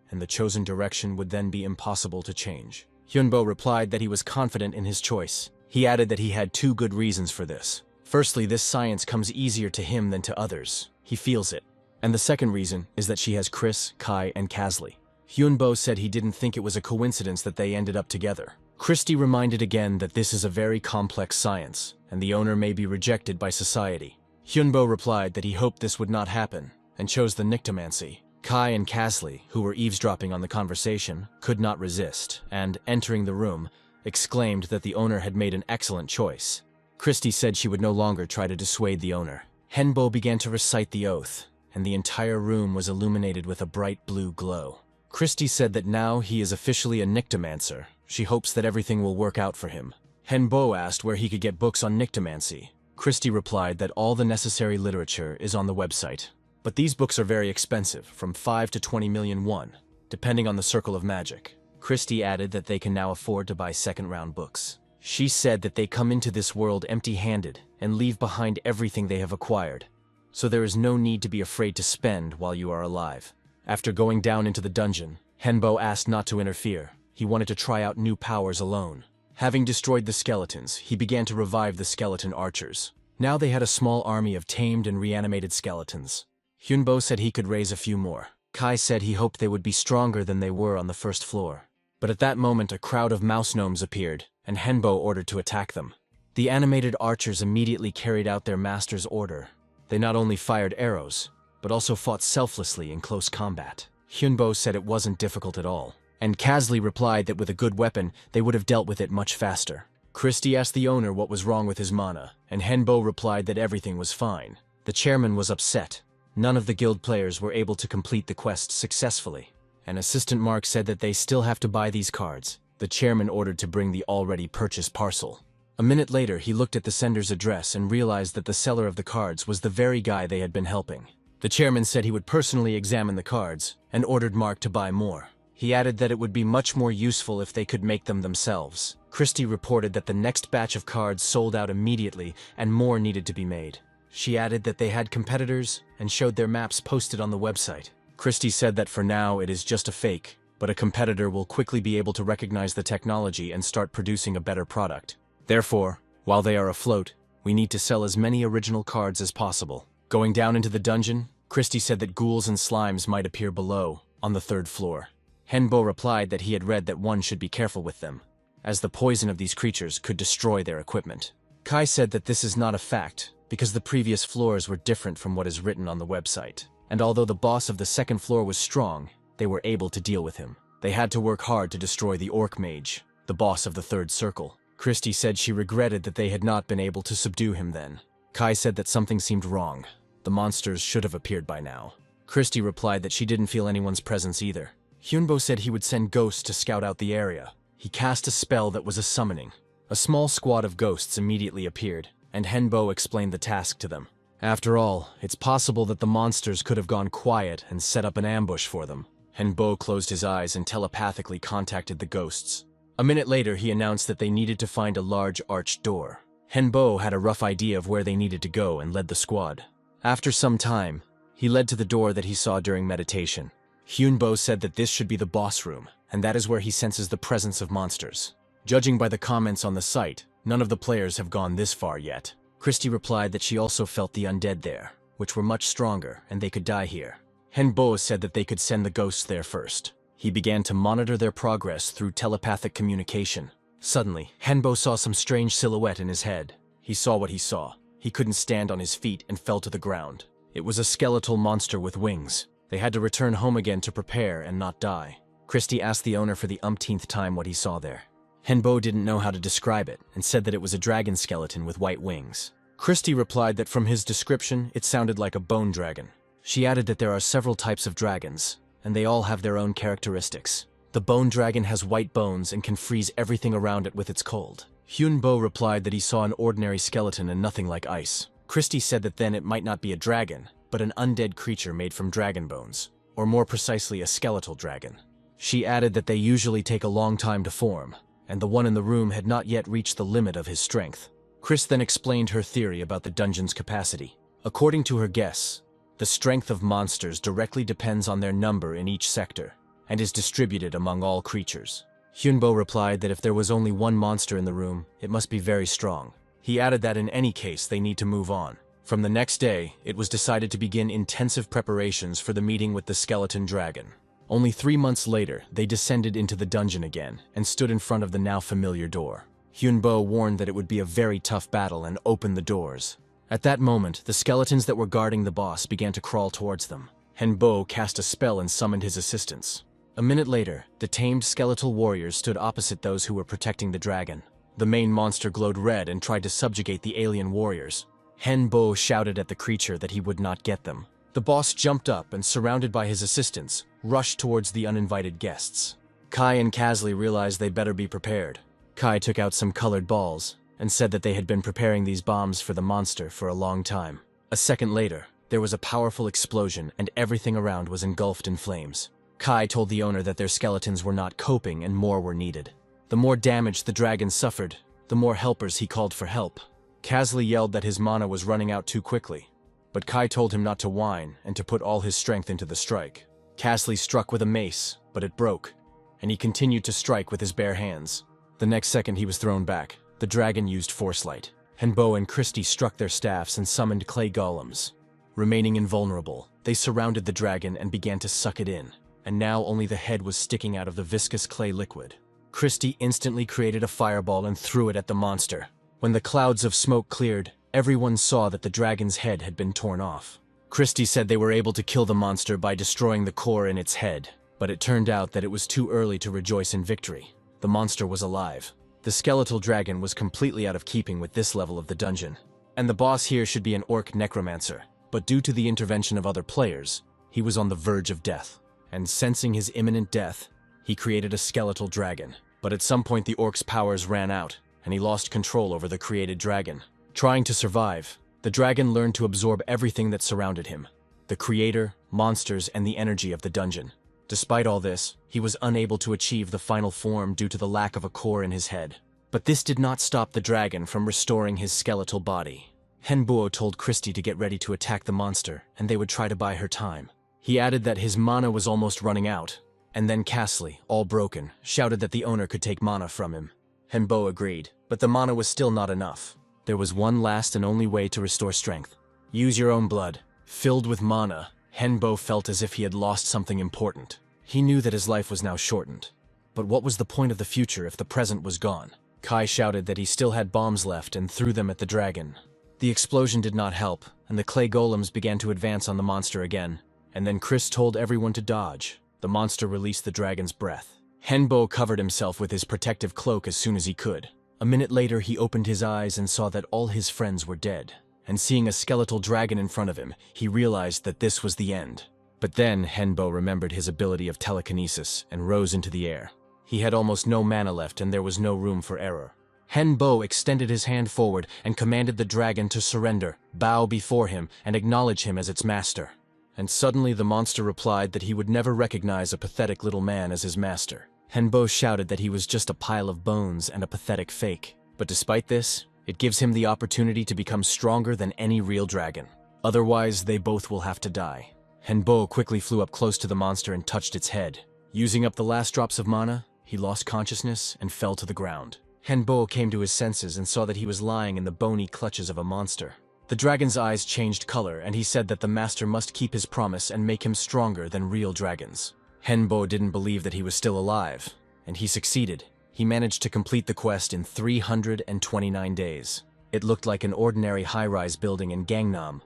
and the chosen direction would then be impossible to change. Hyunbo replied that he was confident in his choice. He added that he had 2 good reasons for this. Firstly, this science comes easier to him than to others. He feels it. And the second reason is that she has Chris, Kai, and Casley. Hyunbo said he didn't think it was a coincidence that they ended up together. Christie reminded again that this is a very complex science, and the owner may be rejected by society. Hyunbo replied that he hoped this would not happen, and chose the Nyctomancy. Kai and Casley, who were eavesdropping on the conversation, could not resist, and, entering the room, exclaimed that the owner had made an excellent choice. Christie said she would no longer try to dissuade the owner. Henbo began to recite the oath, and the entire room was illuminated with a bright blue glow. Christie said that now he is officially a Nyctomancer. She hopes that everything will work out for him. Henbo asked where he could get books on Nyctomancy. Christie replied that all the necessary literature is on the website. But these books are very expensive, from 5 to 20 million won, depending on the circle of magic. Christie added that they can now afford to buy second-round books. She said that they come into this world empty-handed and leave behind everything they have acquired, so there is no need to be afraid to spend while you are alive. After going down into the dungeon, Henbo asked not to interfere. He wanted to try out new powers alone. Having destroyed the skeletons, he began to revive the skeleton archers. Now they had a small army of tamed and reanimated skeletons. Hyunbo said he could raise a few more. Kai said he hoped they would be stronger than they were on the first floor. But at that moment a crowd of mouse gnomes appeared, and Henbo ordered to attack them. The animated archers immediately carried out their master's order. They not only fired arrows, but also fought selflessly in close combat. Hyunbo said it wasn't difficult at all, and Casley replied that with a good weapon they would have dealt with it much faster. Christie asked the owner what was wrong with his mana, and Henbo replied that everything was fine. The chairman was upset. None of the guild players were able to complete the quest successfully, and Assistant Mark said that they still have to buy these cards. The chairman ordered to bring the already purchased parcel. A minute later, he looked at the sender's address and realized that the seller of the cards was the very guy they had been helping. The chairman said he would personally examine the cards and ordered Mark to buy more. He added that it would be much more useful if they could make them themselves. Christie reported that the next batch of cards sold out immediately and more needed to be made. She added that they had competitors and showed their maps posted on the website. Christie said that for now it is just a fake, but a competitor will quickly be able to recognize the technology and start producing a better product. Therefore, while they are afloat, we need to sell as many original cards as possible. Going down into the dungeon, Christie said that ghouls and slimes might appear below, on the 3rd floor. Henbo replied that he had read that one should be careful with them, as the poison of these creatures could destroy their equipment. Kai said that this is not a fact, because the previous floors were different from what is written on the website. And although the boss of the 2nd floor was strong, they were able to deal with him. They had to work hard to destroy the Orc Mage, the boss of the 3rd circle. Christy said she regretted that they had not been able to subdue him then. Kai said that something seemed wrong. The monsters should have appeared by now. Christy replied that she didn't feel anyone's presence either. Hyunbo said he would send ghosts to scout out the area. He cast a spell that was a summoning. A small squad of ghosts immediately appeared, and Henbo explained the task to them. After all, it's possible that the monsters could have gone quiet and set up an ambush for them. Henbo closed his eyes and telepathically contacted the ghosts. A minute later, he announced that they needed to find a large arched door. Henbo had a rough idea of where they needed to go and led the squad. After some time, he led to the door that he saw during meditation. Hyunbo said that this should be the boss room, and that is where he senses the presence of monsters. Judging by the comments on the site, none of the players have gone this far yet. Christy replied that she also felt the undead there, which were much stronger, and they could die here. Henbo said that they could send the ghosts there first. He began to monitor their progress through telepathic communication. Suddenly, Henbo saw some strange silhouette in his head. He saw what he saw. He couldn't stand on his feet and fell to the ground. It was a skeletal monster with wings. They had to return home again to prepare and not die. Christy asked the owner for the umpteenth time what he saw there. Henbo didn't know how to describe it and said that it was a dragon skeleton with white wings. Christy replied that from his description, it sounded like a bone dragon. She added that there are several types of dragons, and they all have their own characteristics. The bone dragon has white bones and can freeze everything around it with its cold. Hyunbo replied that he saw an ordinary skeleton and nothing like ice. Christy said that then it might not be a dragon, but an undead creature made from dragon bones, or more precisely a skeletal dragon. She added that they usually take a long time to form, and the one in the room had not yet reached the limit of his strength. Chris then explained her theory about the dungeon's capacity. According to her guess, the strength of monsters directly depends on their number in each sector, and is distributed among all creatures. Hyunbo replied that if there was only one monster in the room, it must be very strong. He added that in any case they need to move on. From the next day, it was decided to begin intensive preparations for the meeting with the skeleton dragon. Only 3 months later, they descended into the dungeon again and stood in front of the now familiar door. Hyunbo warned that it would be a very tough battle and opened the doors. At that moment, the skeletons that were guarding the boss began to crawl towards them. Henbo cast a spell and summoned his assistants. A minute later, the tamed skeletal warriors stood opposite those who were protecting the dragon. The main monster glowed red and tried to subjugate the alien warriors. Henbo shouted at the creature that he would not get them. The boss jumped up and, surrounded by his assistants, rushed towards the uninvited guests. Kai and Kazli realized they better be prepared. Kai took out some colored balls and said that they had been preparing these bombs for the monster for a long time. A second later, there was a powerful explosion and everything around was engulfed in flames. Kai told the owner that their skeletons were not coping and more were needed. The more damage the dragon suffered, the more helpers he called for help. Kazli yelled that his mana was running out too quickly, but Kai told him not to whine and to put all his strength into the strike. Kazli struck with a mace, but it broke, and he continued to strike with his bare hands. The next second he was thrown back. The dragon used force light. Henbo and Christy struck their staffs and summoned clay golems. Remaining invulnerable, they surrounded the dragon and began to suck it in, and now only the head was sticking out of the viscous clay liquid. Christy instantly created a fireball and threw it at the monster. When the clouds of smoke cleared, everyone saw that the dragon's head had been torn off. Christy said they were able to kill the monster by destroying the core in its head, but it turned out that it was too early to rejoice in victory. The monster was alive. The skeletal dragon was completely out of keeping with this level of the dungeon, and the boss here should be an orc necromancer, but due to the intervention of other players, he was on the verge of death. And sensing his imminent death, he created a skeletal dragon. But at some point the orc's powers ran out, and he lost control over the created dragon. Trying to survive, the dragon learned to absorb everything that surrounded him: the creator, monsters, and the energy of the dungeon. Despite all this, he was unable to achieve the final form due to the lack of a core in his head. But this did not stop the dragon from restoring his skeletal body. Henbuo told Christy to get ready to attack the monster, and they would try to buy her time. He added that his mana was almost running out, and then Kazli, all broken, shouted that the owner could take mana from him. Henbo agreed, but the mana was still not enough. There was one last and only way to restore strength: use your own blood. Filled with mana, Henbo felt as if he had lost something important. He knew that his life was now shortened. But what was the point of the future if the present was gone? Kai shouted that he still had bombs left and threw them at the dragon. The explosion did not help, and the clay golems began to advance on the monster again. And then Chris told everyone to dodge. The monster released the dragon's breath. Henbo covered himself with his protective cloak as soon as he could. A minute later, he opened his eyes and saw that all his friends were dead. And seeing a skeletal dragon in front of him, he realized that this was the end. But then, Henbo remembered his ability of telekinesis and rose into the air. He had almost no mana left and there was no room for error. Henbo extended his hand forward and commanded the dragon to surrender, bow before him, and acknowledge him as its master. And suddenly the monster replied that he would never recognize a pathetic little man as his master. Henbo shouted that he was just a pile of bones and a pathetic fake. But despite this, it gives him the opportunity to become stronger than any real dragon. Otherwise, they both will have to die. Henbo quickly flew up close to the monster and touched its head. Using up the last drops of mana, he lost consciousness and fell to the ground. Henbo came to his senses and saw that he was lying in the bony clutches of a monster. The dragon's eyes changed color, and he said that the master must keep his promise and make him stronger than real dragons. Henbo didn't believe that he was still alive, and he succeeded. He managed to complete the quest in 329 days. It looked like an ordinary high-rise building in Gangnam,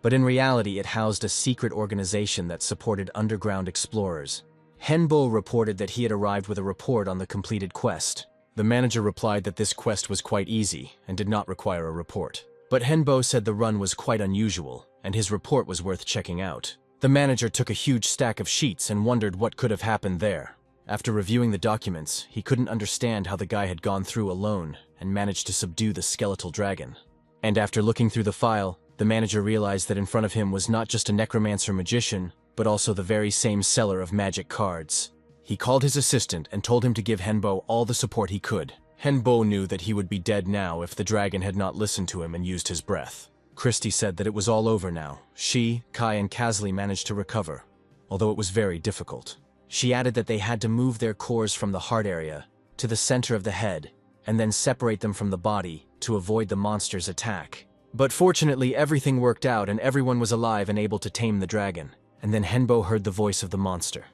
but in reality it housed a secret organization that supported underground explorers. Henbo reported that he had arrived with a report on the completed quest. The manager replied that this quest was quite easy and did not require a report. But Henbo said the run was quite unusual, and his report was worth checking out. The manager took a huge stack of sheets and wondered what could have happened there. After reviewing the documents, he couldn't understand how the guy had gone through alone and managed to subdue the skeletal dragon. And after looking through the file, the manager realized that in front of him was not just a necromancer magician, but also the very same seller of magic cards. He called his assistant and told him to give Henbo all the support he could. Henbo knew that he would be dead now if the dragon had not listened to him and used his breath. Christy said that it was all over now. She, Kai, and Kazli managed to recover, although it was very difficult. She added that they had to move their cores from the heart area to the center of the head, and then separate them from the body to avoid the monster's attack. But fortunately, everything worked out and everyone was alive and able to tame the dragon. And then Henbo heard the voice of the monster,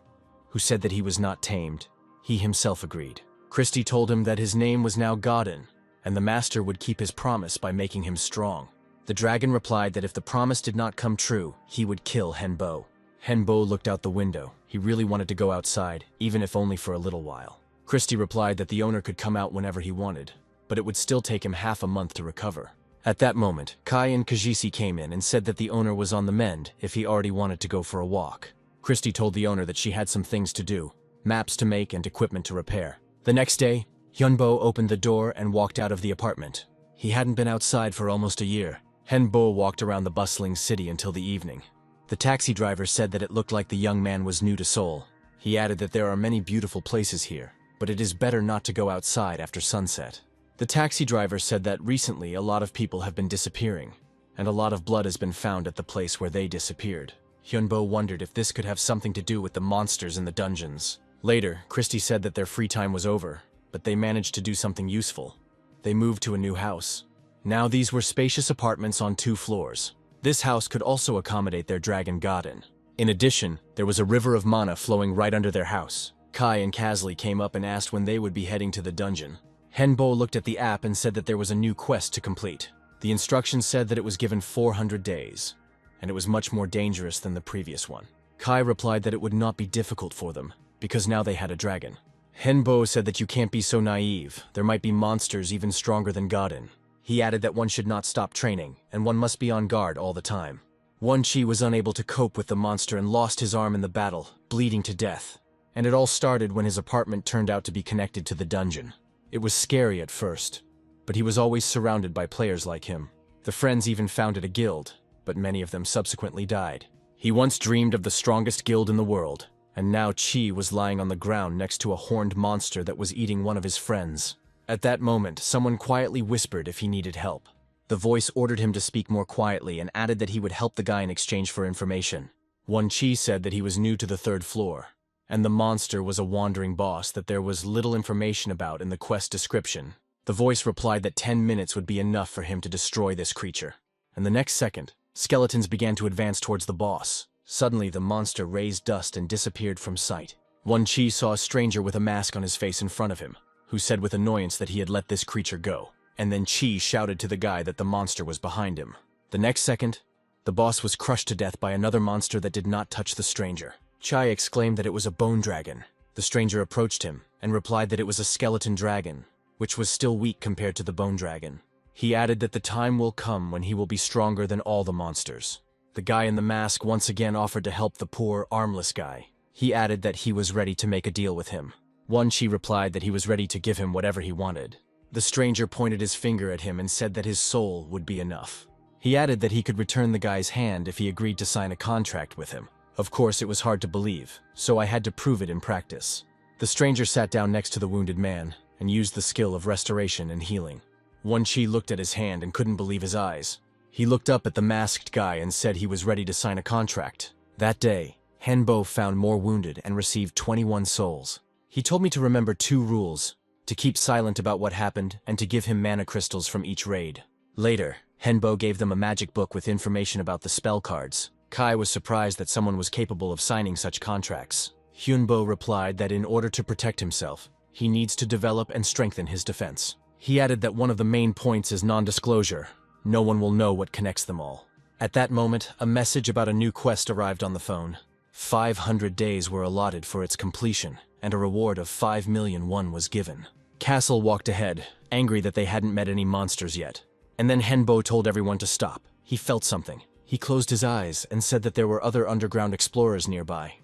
who said that he was not tamed. He himself agreed. Christy told him that his name was now Godin, and the master would keep his promise by making him strong. The dragon replied that if the promise did not come true, he would kill Henbo. Henbo looked out the window. He really wanted to go outside, even if only for a little while. Christy replied that the owner could come out whenever he wanted, but it would still take him half a month to recover. At that moment, Kai and Kajisi came in and said that the owner was on the mend if he already wanted to go for a walk. Christy told the owner that she had some things to do, maps to make and equipment to repair. The next day, Hyunbo opened the door and walked out of the apartment. He hadn't been outside for almost a year. Henbo walked around the bustling city until the evening. The taxi driver said that it looked like the young man was new to Seoul. He added that there are many beautiful places here, but it is better not to go outside after sunset. The taxi driver said that recently a lot of people have been disappearing, and a lot of blood has been found at the place where they disappeared. Hyunbo wondered if this could have something to do with the monsters in the dungeons. Later, Christy said that their free time was over, but they managed to do something useful. They moved to a new house. Now these were spacious apartments on 2 floors. This house could also accommodate their dragon Godin. In addition, there was a river of mana flowing right under their house. Kai and Kazli came up and asked when they would be heading to the dungeon. Henbo looked at the app and said that there was a new quest to complete. The instructions said that it was given 400 days, and it was much more dangerous than the previous one. Kai replied that it would not be difficult for them, because now they had a dragon. Henbo said that you can't be so naive. There might be monsters even stronger than Godin. He added that one should not stop training, and one must be on guard all the time. Wan Chi was unable to cope with the monster and lost his arm in the battle, bleeding to death. And it all started when his apartment turned out to be connected to the dungeon. It was scary at first, but he was always surrounded by players like him. The friends even founded a guild, but many of them subsequently died. He once dreamed of the strongest guild in the world, and now Chi was lying on the ground next to a horned monster that was eating one of his friends. At that moment, someone quietly whispered if he needed help. The voice ordered him to speak more quietly and added that he would help the guy in exchange for information. Wan Chi said that he was new to the 3rd floor, and the monster was a wandering boss that there was little information about in the quest description. The voice replied that 10 minutes would be enough for him to destroy this creature. And the next second, skeletons began to advance towards the boss. Suddenly, the monster raised dust and disappeared from sight. Wan Chi saw a stranger with a mask on his face in front of him, who said with annoyance that he had let this creature go. And then Chi shouted to the guy that the monster was behind him. The next second, the boss was crushed to death by another monster that did not touch the stranger. Chai exclaimed that it was a bone dragon. The stranger approached him and replied that it was a skeleton dragon, which was still weak compared to the bone dragon. He added that the time will come when he will be stronger than all the monsters. The guy in the mask once again offered to help the poor, armless guy. He added that he was ready to make a deal with him. Wan Chi replied that he was ready to give him whatever he wanted. The stranger pointed his finger at him and said that his soul would be enough. He added that he could return the guy's hand if he agreed to sign a contract with him. Of course, it was hard to believe, so I had to prove it in practice. The stranger sat down next to the wounded man and used the skill of restoration and healing. Wan Chi looked at his hand and couldn't believe his eyes. He looked up at the masked guy and said he was ready to sign a contract. That day, Henbo found more wounded and received 21 souls. He told me to remember 2 rules: to keep silent about what happened and to give him mana crystals from each raid. Later, Henbo gave them a magic book with information about the spell cards. Kai was surprised that someone was capable of signing such contracts. Hyunbo replied that in order to protect himself, he needs to develop and strengthen his defense. He added that one of the main points is non-disclosure. No one will know what connects them all. At that moment, a message about a new quest arrived on the phone. 500 days were allotted for its completion, and a reward of 5 million won was given. Castle walked ahead, angry that they hadn't met any monsters yet. And then Henbo told everyone to stop. He felt something. He closed his eyes and said that there were other underground explorers nearby.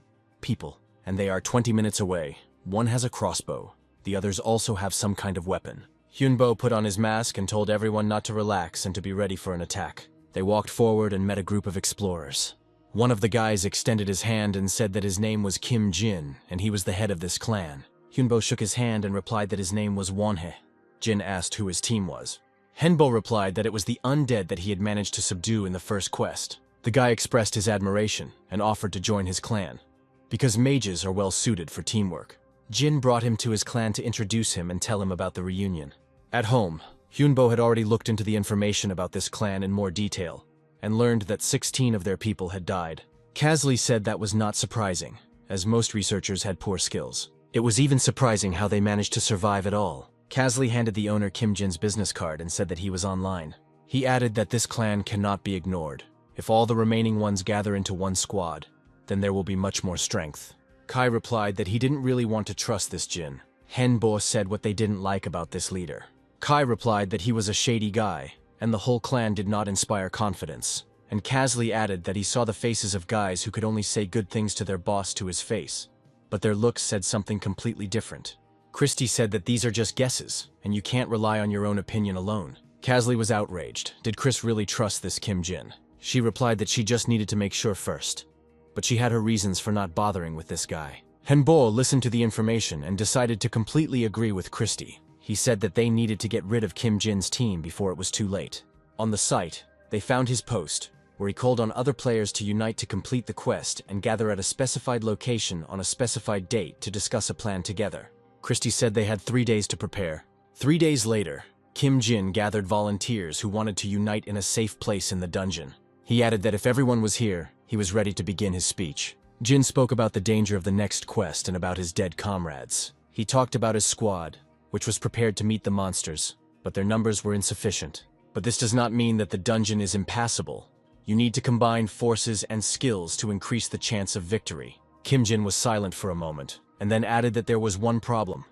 People, and they are 20 minutes away. One has a crossbow. The others also have some kind of weapon. Hyunbo put on his mask and told everyone not to relax and to be ready for an attack. They walked forward and met a group of explorers. One of the guys extended his hand and said that his name was Kim Jin, and he was the head of this clan. Hyunbo shook his hand and replied that his name was Wonhye. Jin asked who his team was. Henbo replied that it was the undead that he had managed to subdue in the first quest. The guy expressed his admiration and offered to join his clan, because mages are well suited for teamwork. Jin brought him to his clan to introduce him and tell him about the reunion. At home, Hyunbo had already looked into the information about this clan in more detail, and learned that 16 of their people had died. Kasley said that was not surprising, as most researchers had poor skills. It was even surprising how they managed to survive at all. Kasley handed the owner Kim Jin's business card and said that he was online. He added that this clan cannot be ignored. If all the remaining ones gather into one squad, then there will be much more strength. Kai replied that he didn't really want to trust this Jin. Henbo said what they didn't like about this leader. Kai replied that he was a shady guy, and the whole clan did not inspire confidence. And Kasley added that he saw the faces of guys who could only say good things to their boss to his face, but their looks said something completely different. Christie said that these are just guesses, and you can't rely on your own opinion alone. Kasley was outraged. Did Chris really trust this Kim Jin? She replied that she just needed to make sure first, but she had her reasons for not bothering with this guy. Henbo listened to the information and decided to completely agree with Christie. He said that they needed to get rid of Kim Jin's team before it was too late. On the site, they found his post, where he called on other players to unite to complete the quest and gather at a specified location on a specified date to discuss a plan together. Christie said they had 3 days to prepare. 3 days later, Kim Jin gathered volunteers who wanted to unite in a safe place in the dungeon. He added that if everyone was here, he was ready to begin his speech. Jin spoke about the danger of the next quest and about his dead comrades. He talked about his squad, which was prepared to meet the monsters, but their numbers were insufficient. But this does not mean that the dungeon is impassable. You need to combine forces and skills to increase the chance of victory. Kim Jin was silent for a moment, and then added that there was one problem: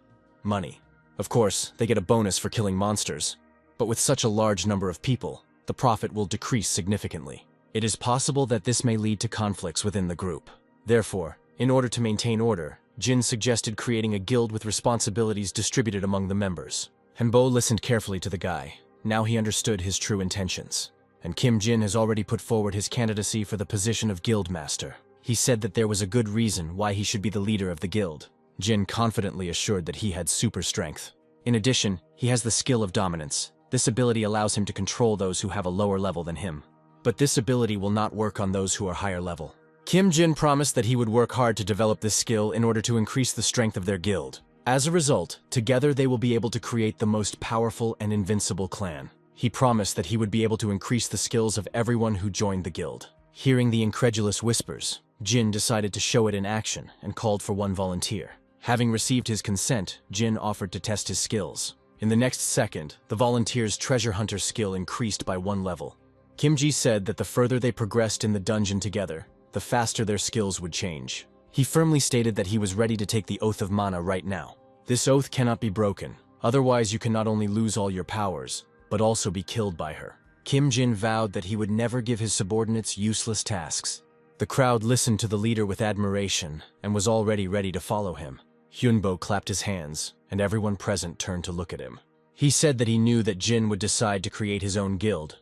money. Of course, they get a bonus for killing monsters, but with such a large number of people, the profit will decrease significantly. It is possible that this may lead to conflicts within the group. Therefore, in order to maintain order, Jin suggested creating a guild with responsibilities distributed among the members. Henbo listened carefully to the guy. Now he understood his true intentions. And Kim Jin has already put forward his candidacy for the position of guild master. He said that there was a good reason why he should be the leader of the guild. Jin confidently assured that he had super strength. In addition, he has the skill of dominance. This ability allows him to control those who have a lower level than him. But this ability will not work on those who are higher level. Kim Jin promised that he would work hard to develop this skill in order to increase the strength of their guild. As a result, together they will be able to create the most powerful and invincible clan. He promised that he would be able to increase the skills of everyone who joined the guild. Hearing the incredulous whispers, Jin decided to show it in action and called for one volunteer. Having received his consent, Jin offered to test his skills. In the next second, the volunteer's treasure hunter skill increased by 1 level. Kim Ji said that the further they progressed in the dungeon together, the faster their skills would change. He firmly stated that he was ready to take the Oath of Mana right now. This oath cannot be broken. Otherwise, you can not only lose all your powers, but also be killed by her. Kim Jin vowed that he would never give his subordinates useless tasks. The crowd listened to the leader with admiration and was already ready to follow him. Hyunbo clapped his hands, and everyone present turned to look at him. He said that he knew that Jin would decide to create his own guild,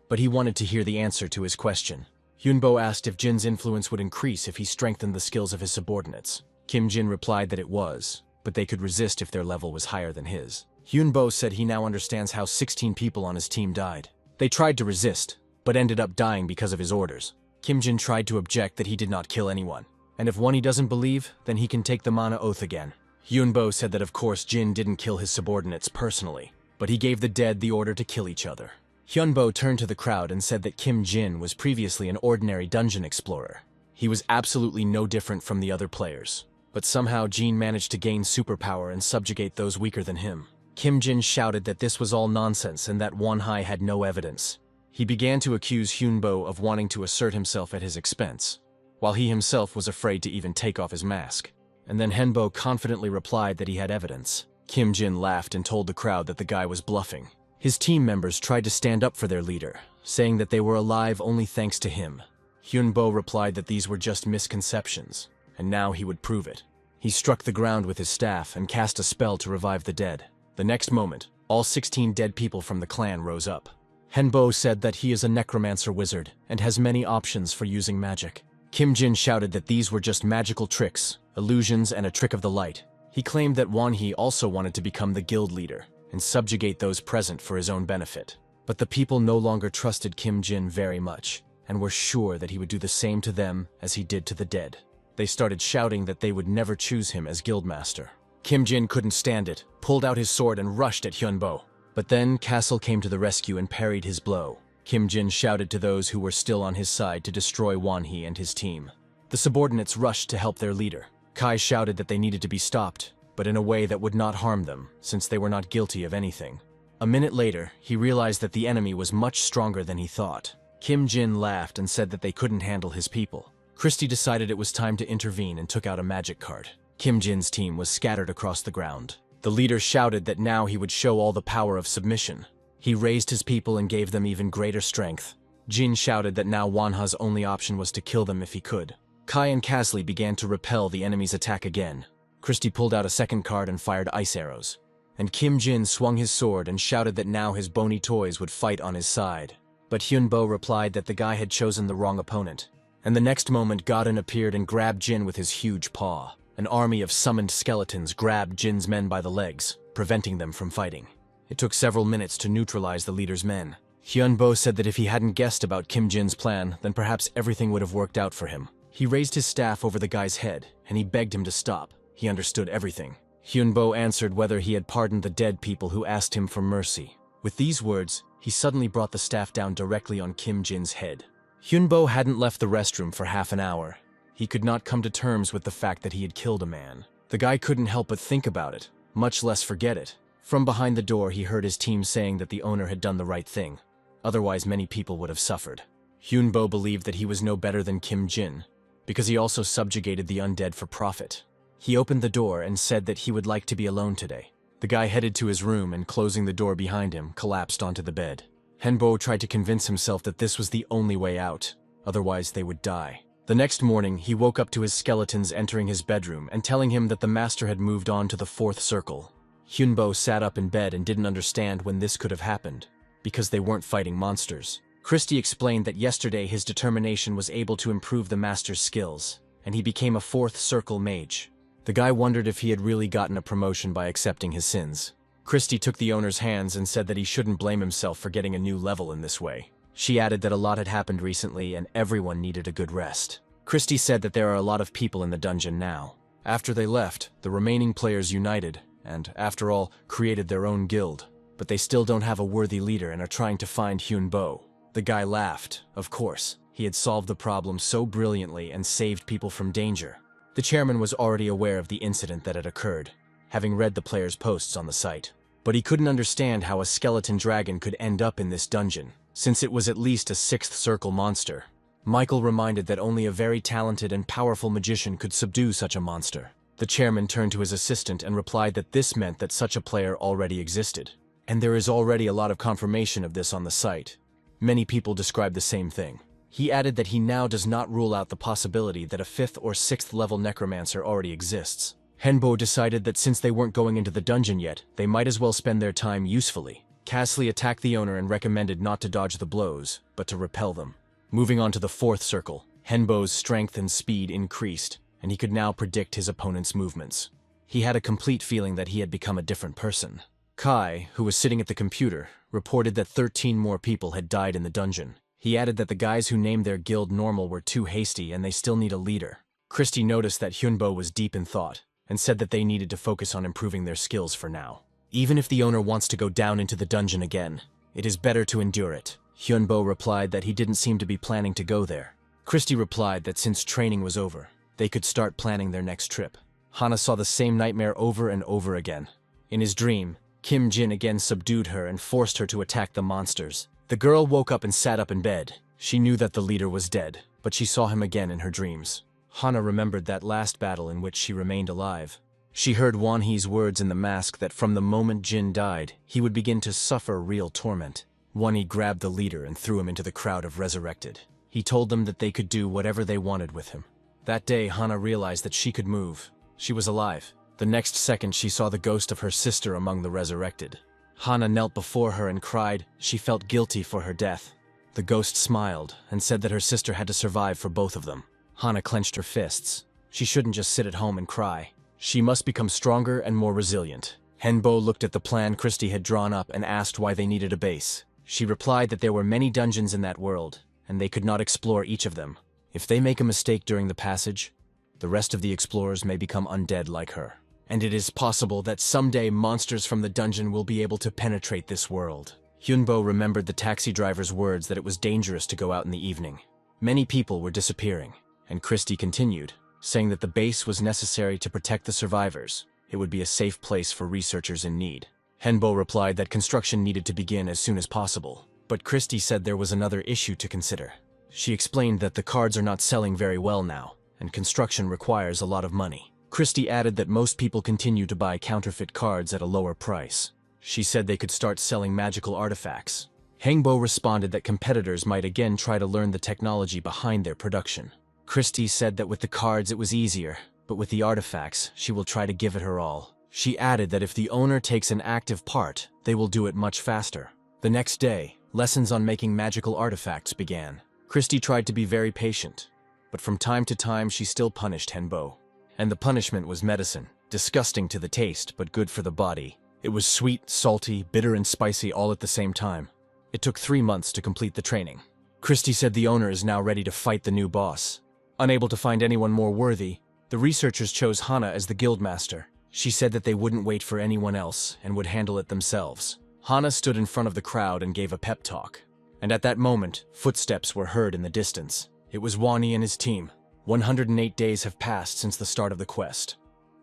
but he wanted to hear the answer to his question. Hyunbo asked if Jin's influence would increase if he strengthened the skills of his subordinates. Kim Jin replied that it was, but they could resist if their level was higher than his. Hyunbo said he now understands how 16 people on his team died. They tried to resist, but ended up dying because of his orders. Kim Jin tried to object that he did not kill anyone, and if one he doesn't believe, then he can take the mana oath again. Hyunbo said that of course Jin didn't kill his subordinates personally, but he gave the dead the order to kill each other. Hyunbo turned to the crowd and said that Kim Jin was previously an ordinary dungeon explorer. He was absolutely no different from the other players, but somehow Jin managed to gain superpower and subjugate those weaker than him. Kim Jin shouted that this was all nonsense and that Wonhai had no evidence. He began to accuse Hyunbo of wanting to assert himself at his expense, while he himself was afraid to even take off his mask. And then Hyunbo confidently replied that he had evidence. Kim Jin laughed and told the crowd that the guy was bluffing. His team members tried to stand up for their leader, saying that they were alive only thanks to him. Hyunbo replied that these were just misconceptions, and now he would prove it. He struck the ground with his staff and cast a spell to revive the dead. The next moment, all 16 dead people from the clan rose up. Hyunbo said that he is a necromancer wizard and has many options for using magic. Kim Jin shouted that these were just magical tricks, illusions, and a trick of the light. He claimed that Wonhee also wanted to become the guild leader and subjugate those present for his own benefit. But the people no longer trusted Kim Jin very much and were sure that he would do the same to them as he did to the dead. They started shouting that they would never choose him as guildmaster. Kim Jin couldn't stand it, pulled out his sword and rushed at Hyunbo. But then Castle came to the rescue and parried his blow. Kim Jin shouted to those who were still on his side to destroy Wonhee and his team. The subordinates rushed to help their leader. Kai shouted that they needed to be stopped, but in a way that would not harm them, since they were not guilty of anything. A minute later, he realized that the enemy was much stronger than he thought. Kim Jin laughed and said that they couldn't handle his people. Christie decided it was time to intervene and took out a magic card. Kim Jin's team was scattered across the ground. The leader shouted that now he would show all the power of submission. He raised his people and gave them even greater strength. Jin shouted that now Wonha's only option was to kill them if he could. Kai and Kasley began to repel the enemy's attack again. Christie pulled out a second card and fired ice arrows. And Kim Jin swung his sword and shouted that now his bony toys would fight on his side. But Hyunbo replied that the guy had chosen the wrong opponent. And the next moment Godin appeared and grabbed Jin with his huge paw. An army of summoned skeletons grabbed Jin's men by the legs, preventing them from fighting. It took several minutes to neutralize the leader's men. Hyunbo said that if he hadn't guessed about Kim Jin's plan, then perhaps everything would have worked out for him. He raised his staff over the guy's head, and he begged him to stop. He understood everything. Hyunbo answered whether he had pardoned the dead people who asked him for mercy. With these words, he suddenly brought the staff down directly on Kim Jin's head. Hyunbo hadn't left the restroom for half an hour. He could not come to terms with the fact that he had killed a man. The guy couldn't help but think about it, much less forget it. From behind the door, he heard his team saying that the owner had done the right thing. Otherwise, many people would have suffered. Hyunbo believed that he was no better than Kim Jin, because he also subjugated the undead for profit. He opened the door and said that he would like to be alone today. The guy headed to his room and, closing the door behind him, collapsed onto the bed. Hyunbo tried to convince himself that this was the only way out, otherwise they would die. The next morning, he woke up to his skeletons entering his bedroom and telling him that the master had moved on to the fourth circle. Hyunbo sat up in bed and didn't understand when this could have happened, because they weren't fighting monsters. Christie explained that yesterday his determination was able to improve the master's skills, and he became a fourth circle mage. The guy wondered if he had really gotten a promotion by accepting his sins. Christie took the owner's hands and said that he shouldn't blame himself for getting a new level in this way. She added that a lot had happened recently and everyone needed a good rest. Christie said that there are a lot of people in the dungeon now. After they left, the remaining players united and, after all, created their own guild. But they still don't have a worthy leader and are trying to find Hyunbo. The guy laughed. Of course, he had solved the problem so brilliantly and saved people from danger. The chairman was already aware of the incident that had occurred, having read the players' posts on the site. But he couldn't understand how a skeleton dragon could end up in this dungeon, since it was at least a sixth circle monster. Michael reminded that only a very talented and powerful magician could subdue such a monster. The chairman turned to his assistant and replied that this meant that such a player already existed. And there is already a lot of confirmation of this on the site. Many people describe the same thing. He added that he now does not rule out the possibility that a 5th or 6th level necromancer already exists. Henbo decided that since they weren't going into the dungeon yet, they might as well spend their time usefully. Casley attacked the owner and recommended not to dodge the blows, but to repel them. Moving on to the 4th circle, Henbo's strength and speed increased, and he could now predict his opponent's movements. He had a complete feeling that he had become a different person. Kai, who was sitting at the computer, reported that 13 more people had died in the dungeon. He added that the guys who named their guild normal were too hasty and they still need a leader. Christie noticed that Hyunbo was deep in thought, and said that they needed to focus on improving their skills for now. Even if the owner wants to go down into the dungeon again, it is better to endure it. Hyunbo replied that he didn't seem to be planning to go there. Christie replied that since training was over, they could start planning their next trip. Hana saw the same nightmare over and over again. In his dream, Kim Jin again subdued her and forced her to attack the monsters. The girl woke up and sat up in bed. She knew that the leader was dead, but she saw him again in her dreams. Hana remembered that last battle in which she remained alive. She heard Wonhee's words in the mask that from the moment Jin died, he would begin to suffer real torment. Wonhee grabbed the leader and threw him into the crowd of resurrected. He told them that they could do whatever they wanted with him. That day, Hana realized that she could move. She was alive. The next second, she saw the ghost of her sister among the resurrected. Hana knelt before her and cried. She felt guilty for her death. The ghost smiled and said that her sister had to survive for both of them. Hana clenched her fists. She shouldn't just sit at home and cry. She must become stronger and more resilient. Henbo looked at the plan Christie had drawn up and asked why they needed a base. She replied that there were many dungeons in that world, and they could not explore each of them. If they make a mistake during the passage, the rest of the explorers may become undead like her. And it is possible that someday monsters from the dungeon will be able to penetrate this world. Hyunbo remembered the taxi driver's words that it was dangerous to go out in the evening. Many people were disappearing, and Christie continued, saying that the base was necessary to protect the survivors. It would be a safe place for researchers in need. Henbo replied that construction needed to begin as soon as possible, but Christie said there was another issue to consider. She explained that the cards are not selling very well now, and construction requires a lot of money. Christie added that most people continue to buy counterfeit cards at a lower price. She said they could start selling magical artifacts. Hengbo responded that competitors might again try to learn the technology behind their production. Christie said that with the cards it was easier, but with the artifacts, she will try to give it her all. She added that if the owner takes an active part, they will do it much faster. The next day, lessons on making magical artifacts began. Christie tried to be very patient, but from time to time she still punished Henbo. And the punishment was medicine, disgusting to the taste, but good for the body. It was sweet, salty, bitter, and spicy all at the same time. It took 3 months to complete the training. Christie said the owner is now ready to fight the new boss. Unable to find anyone more worthy, the researchers chose Hana as the guildmaster. She said that they wouldn't wait for anyone else and would handle it themselves. Hana stood in front of the crowd and gave a pep talk. And at that moment, footsteps were heard in the distance. It was Wonhee and his team. 108 days have passed since the start of the quest.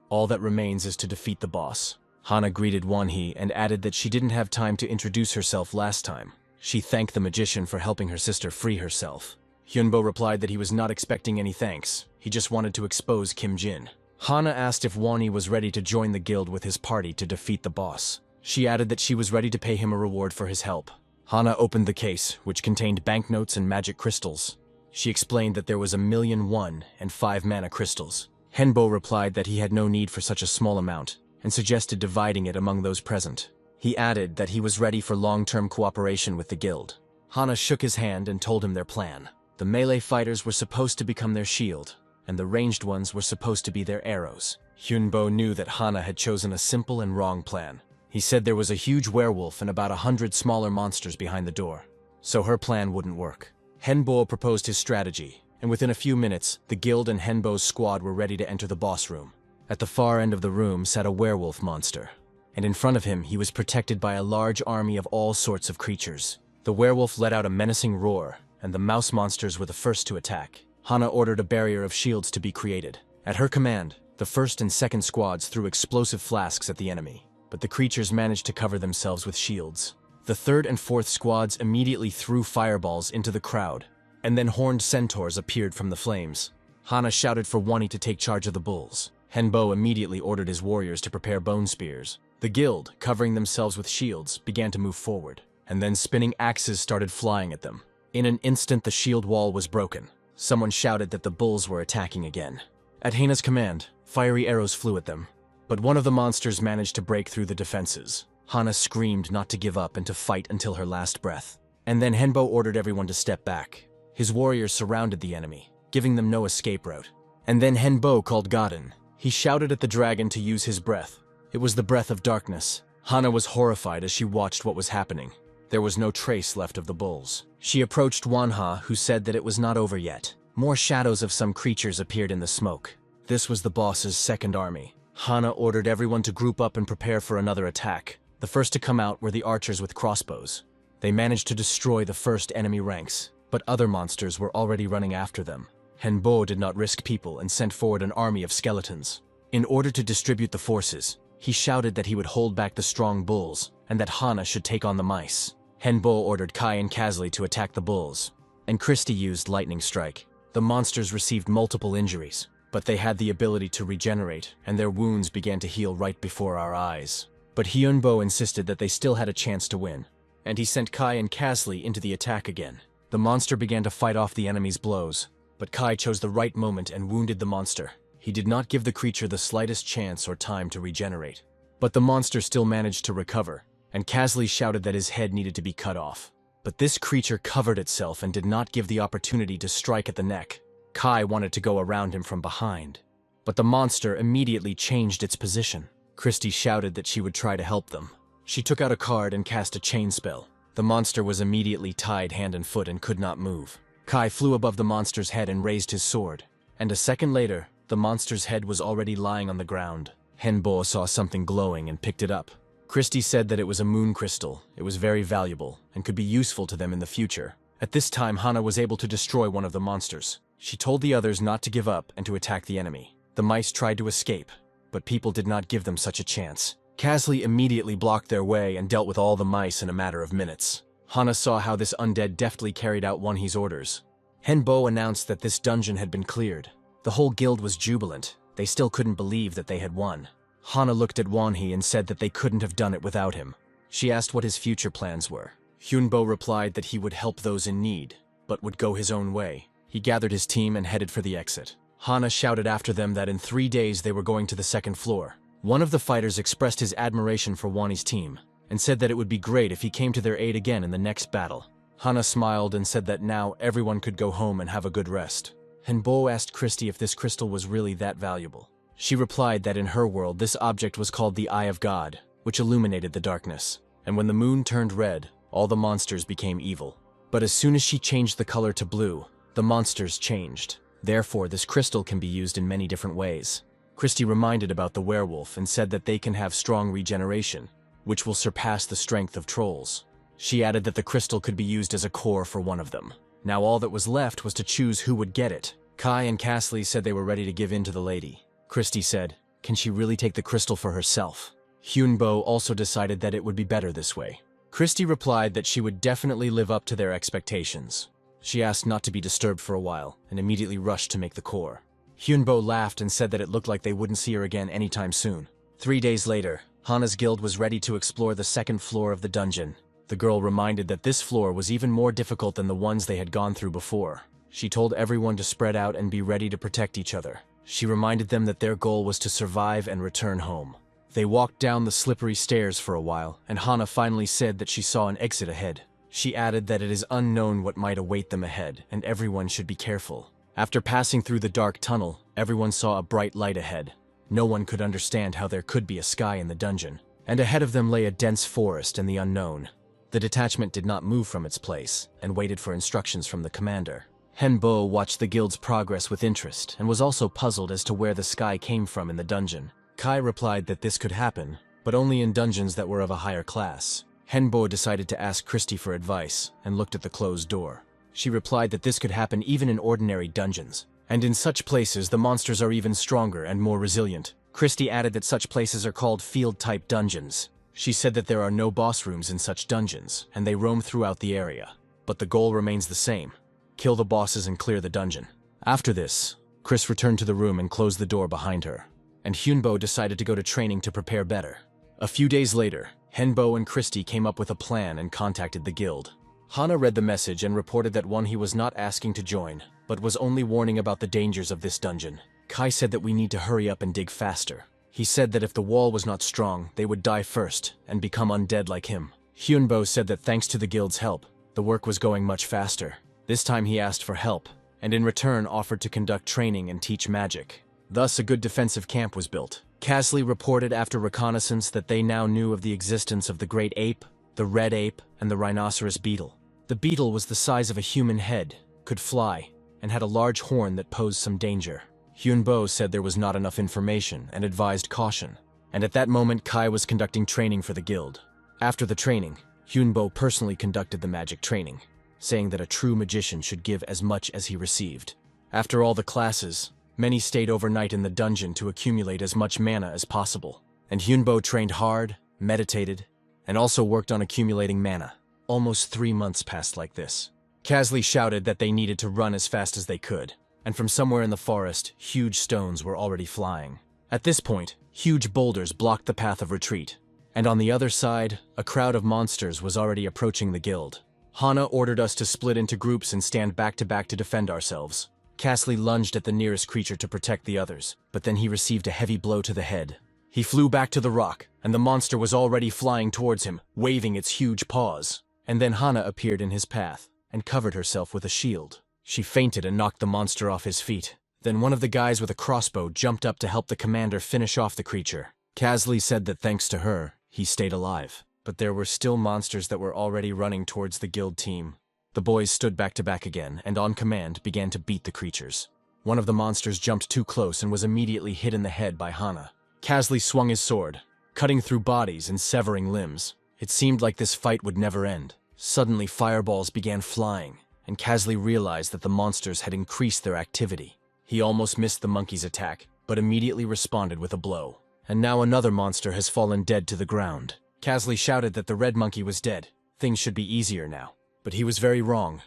All that remains is to defeat the boss. Hana greeted Wonhee and added that she didn't have time to introduce herself last time. She thanked the magician for helping her sister free herself. Hyunbo replied that he was not expecting any thanks. He just wanted to expose Kim Jin. Hana asked if Wonhee was ready to join the guild with his party to defeat the boss. She added that she was ready to pay him a reward for his help. Hana opened the case, which contained banknotes and magic crystals. She explained that there was 1,000,001 and 5 mana crystals. Henbo replied that he had no need for such a small amount, and suggested dividing it among those present. He added that he was ready for long-term cooperation with the guild. Hana shook his hand and told him their plan. The melee fighters were supposed to become their shield, and the ranged ones were supposed to be their arrows. Hyunbo knew that Hana had chosen a simple and wrong plan. He said there was a huge werewolf and about 100 smaller monsters behind the door, so her plan wouldn't work. Henbo proposed his strategy, and within a few minutes, the guild and Henbo's squad were ready to enter the boss room. At the far end of the room sat a werewolf monster, and in front of him he was protected by a large army of all sorts of creatures. The werewolf let out a menacing roar, and the mouse monsters were the first to attack. Hana ordered a barrier of shields to be created. At her command, the first and second squads threw explosive flasks at the enemy, but the creatures managed to cover themselves with shields. The third and fourth squads immediately threw fireballs into the crowd, and then horned centaurs appeared from the flames. Hana shouted for Wonhee to take charge of the bulls. Henbo immediately ordered his warriors to prepare bone spears. The guild, covering themselves with shields, began to move forward, and then spinning axes started flying at them. In an instant, the shield wall was broken. Someone shouted that the bulls were attacking again. At Hana's command, fiery arrows flew at them, but one of the monsters managed to break through the defenses. Hana screamed not to give up and to fight until her last breath. And then Henbo ordered everyone to step back. His warriors surrounded the enemy, giving them no escape route. And then Henbo called Godin. He shouted at the dragon to use his breath. It was the breath of darkness. Hana was horrified as she watched what was happening. There was no trace left of the bulls. She approached Manhwa, who said that it was not over yet. More shadows of some creatures appeared in the smoke. This was the boss's second army. Hana ordered everyone to group up and prepare for another attack. The first to come out were the archers with crossbows. They managed to destroy the first enemy ranks, but other monsters were already running after them. Henbo did not risk people and sent forward an army of skeletons. In order to distribute the forces, he shouted that he would hold back the strong bulls and that Hana should take on the mice. Henbo ordered Kai and Kazli to attack the bulls, and Christie used lightning strike. The monsters received multiple injuries, but they had the ability to regenerate, and their wounds began to heal right before our eyes. But Hyunbo insisted that they still had a chance to win, and he sent Kai and Kazli into the attack again. The monster began to fight off the enemy's blows, but Kai chose the right moment and wounded the monster. He did not give the creature the slightest chance or time to regenerate. But the monster still managed to recover, and Kazli shouted that his head needed to be cut off. But this creature covered itself and did not give the opportunity to strike at the neck. Kai wanted to go around him from behind, but the monster immediately changed its position. Christie shouted that she would try to help them. She took out a card and cast a chain spell. The monster was immediately tied hand and foot and could not move. Kai flew above the monster's head and raised his sword, and a second later, the monster's head was already lying on the ground. Henbo saw something glowing and picked it up. Christie said that it was a moon crystal. It was very valuable and could be useful to them in the future. At this time, Hana was able to destroy one of the monsters. She told the others not to give up and to attack the enemy. The mice tried to escape, but people did not give them such a chance. Kazli immediately blocked their way and dealt with all the mice in a matter of minutes. Hana saw how this undead deftly carried out Wonhee's orders. Henbo announced that this dungeon had been cleared. The whole guild was jubilant. They still couldn't believe that they had won. Hana looked at Wonhee and said that they couldn't have done it without him. She asked what his future plans were. Hyunbo replied that he would help those in need, but would go his own way. He gathered his team and headed for the exit. Hana shouted after them that in 3 days they were going to the second floor. One of the fighters expressed his admiration for Wonhee's team, and said that it would be great if he came to their aid again in the next battle. Hana smiled and said that now everyone could go home and have a good rest. Henbo asked Christie if this crystal was really that valuable. She replied that in her world this object was called the Eye of God, which illuminated the darkness, and when the moon turned red, all the monsters became evil. But as soon as she changed the color to blue, the monsters changed. Therefore, this crystal can be used in many different ways. Christie reminded about the werewolf and said that they can have strong regeneration, which will surpass the strength of trolls. She added that the crystal could be used as a core for one of them. Now all that was left was to choose who would get it. Kai and Kazli said they were ready to give in to the lady. Christie said, can she really take the crystal for herself? Hyunbo also decided that it would be better this way. Christie replied that she would definitely live up to their expectations. She asked not to be disturbed for a while, and immediately rushed to make the core. Hyunbo laughed and said that it looked like they wouldn't see her again anytime soon. 3 days later, Hana's guild was ready to explore the second floor of the dungeon. The girl reminded that this floor was even more difficult than the ones they had gone through before. She told everyone to spread out and be ready to protect each other. She reminded them that their goal was to survive and return home. They walked down the slippery stairs for a while, and Hana finally said that she saw an exit ahead. She added that it is unknown what might await them ahead, and everyone should be careful. After passing through the dark tunnel, everyone saw a bright light ahead. No one could understand how there could be a sky in the dungeon, and ahead of them lay a dense forest and the unknown. The detachment did not move from its place, and waited for instructions from the commander. Henbo watched the guild's progress with interest, and was also puzzled as to where the sky came from in the dungeon. Kai replied that this could happen, but only in dungeons that were of a higher class. Henbo decided to ask Christie for advice, and looked at the closed door. She replied that this could happen even in ordinary dungeons, and in such places the monsters are even stronger and more resilient. Christie added that such places are called field-type dungeons. She said that there are no boss rooms in such dungeons, and they roam throughout the area. But the goal remains the same: kill the bosses and clear the dungeon. After this, Chris returned to the room and closed the door behind her. and Hyunbo decided to go to training to prepare better. A few days later, Henbo and Christy came up with a plan and contacted the guild. Hana read the message and reported that he was not asking to join, but was only warning about the dangers of this dungeon. Kai said that we need to hurry up and dig faster. He said that if the wall was not strong, they would die first and become undead like him. Hyunbo said that thanks to the guild's help, the work was going much faster. This time he asked for help, and in return offered to conduct training and teach magic. Thus, a good defensive camp was built. Casley reported after reconnaissance that they now knew of the existence of the great ape, the red ape, and the rhinoceros beetle. The beetle was the size of a human head, could fly, and had a large horn that posed some danger. Hyunbo said there was not enough information and advised caution. And at that moment, Kai was conducting training for the guild. After the training, Hyunbo personally conducted the magic training, saying that a true magician should give as much as he received. After all the classes, many stayed overnight in the dungeon to accumulate as much mana as possible. And Hyunbo trained hard, meditated, and also worked on accumulating mana. Almost 3 months passed like this. Casley shouted that they needed to run as fast as they could, and from somewhere in the forest, huge stones were already flying. At this point, huge boulders blocked the path of retreat, and on the other side, a crowd of monsters was already approaching the guild. Hana ordered us to split into groups and stand back to back to defend ourselves. Casley lunged at the nearest creature to protect the others, but then he received a heavy blow to the head. He flew back to the rock, and the monster was already flying towards him, waving its huge paws. And then Hana appeared in his path, and covered herself with a shield. She fainted and knocked the monster off his feet. Then one of the guys with a crossbow jumped up to help the commander finish off the creature. Casley said that thanks to her, he stayed alive. But there were still monsters that were already running towards the guild team. The boys stood back to back again, and on command began to beat the creatures. One of the monsters jumped too close and was immediately hit in the head by Hana. Casley swung his sword, cutting through bodies and severing limbs. It seemed like this fight would never end. Suddenly fireballs began flying, and Casley realized that the monsters had increased their activity. He almost missed the monkey's attack, but immediately responded with a blow. And now another monster has fallen dead to the ground. Casley shouted that the red monkey was dead. Things should be easier now. But he was very wrong.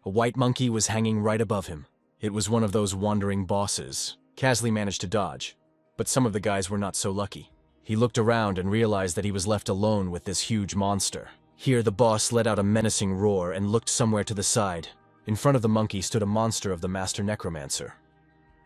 A white monkey was hanging right above him. It was one of those wandering bosses. Casley managed to dodge, but some of the guys were not so lucky. He looked around and realized that he was left alone with this huge monster. Here the boss let out a menacing roar and looked somewhere to the side. In front of the monkey stood a monster of the master necromancer.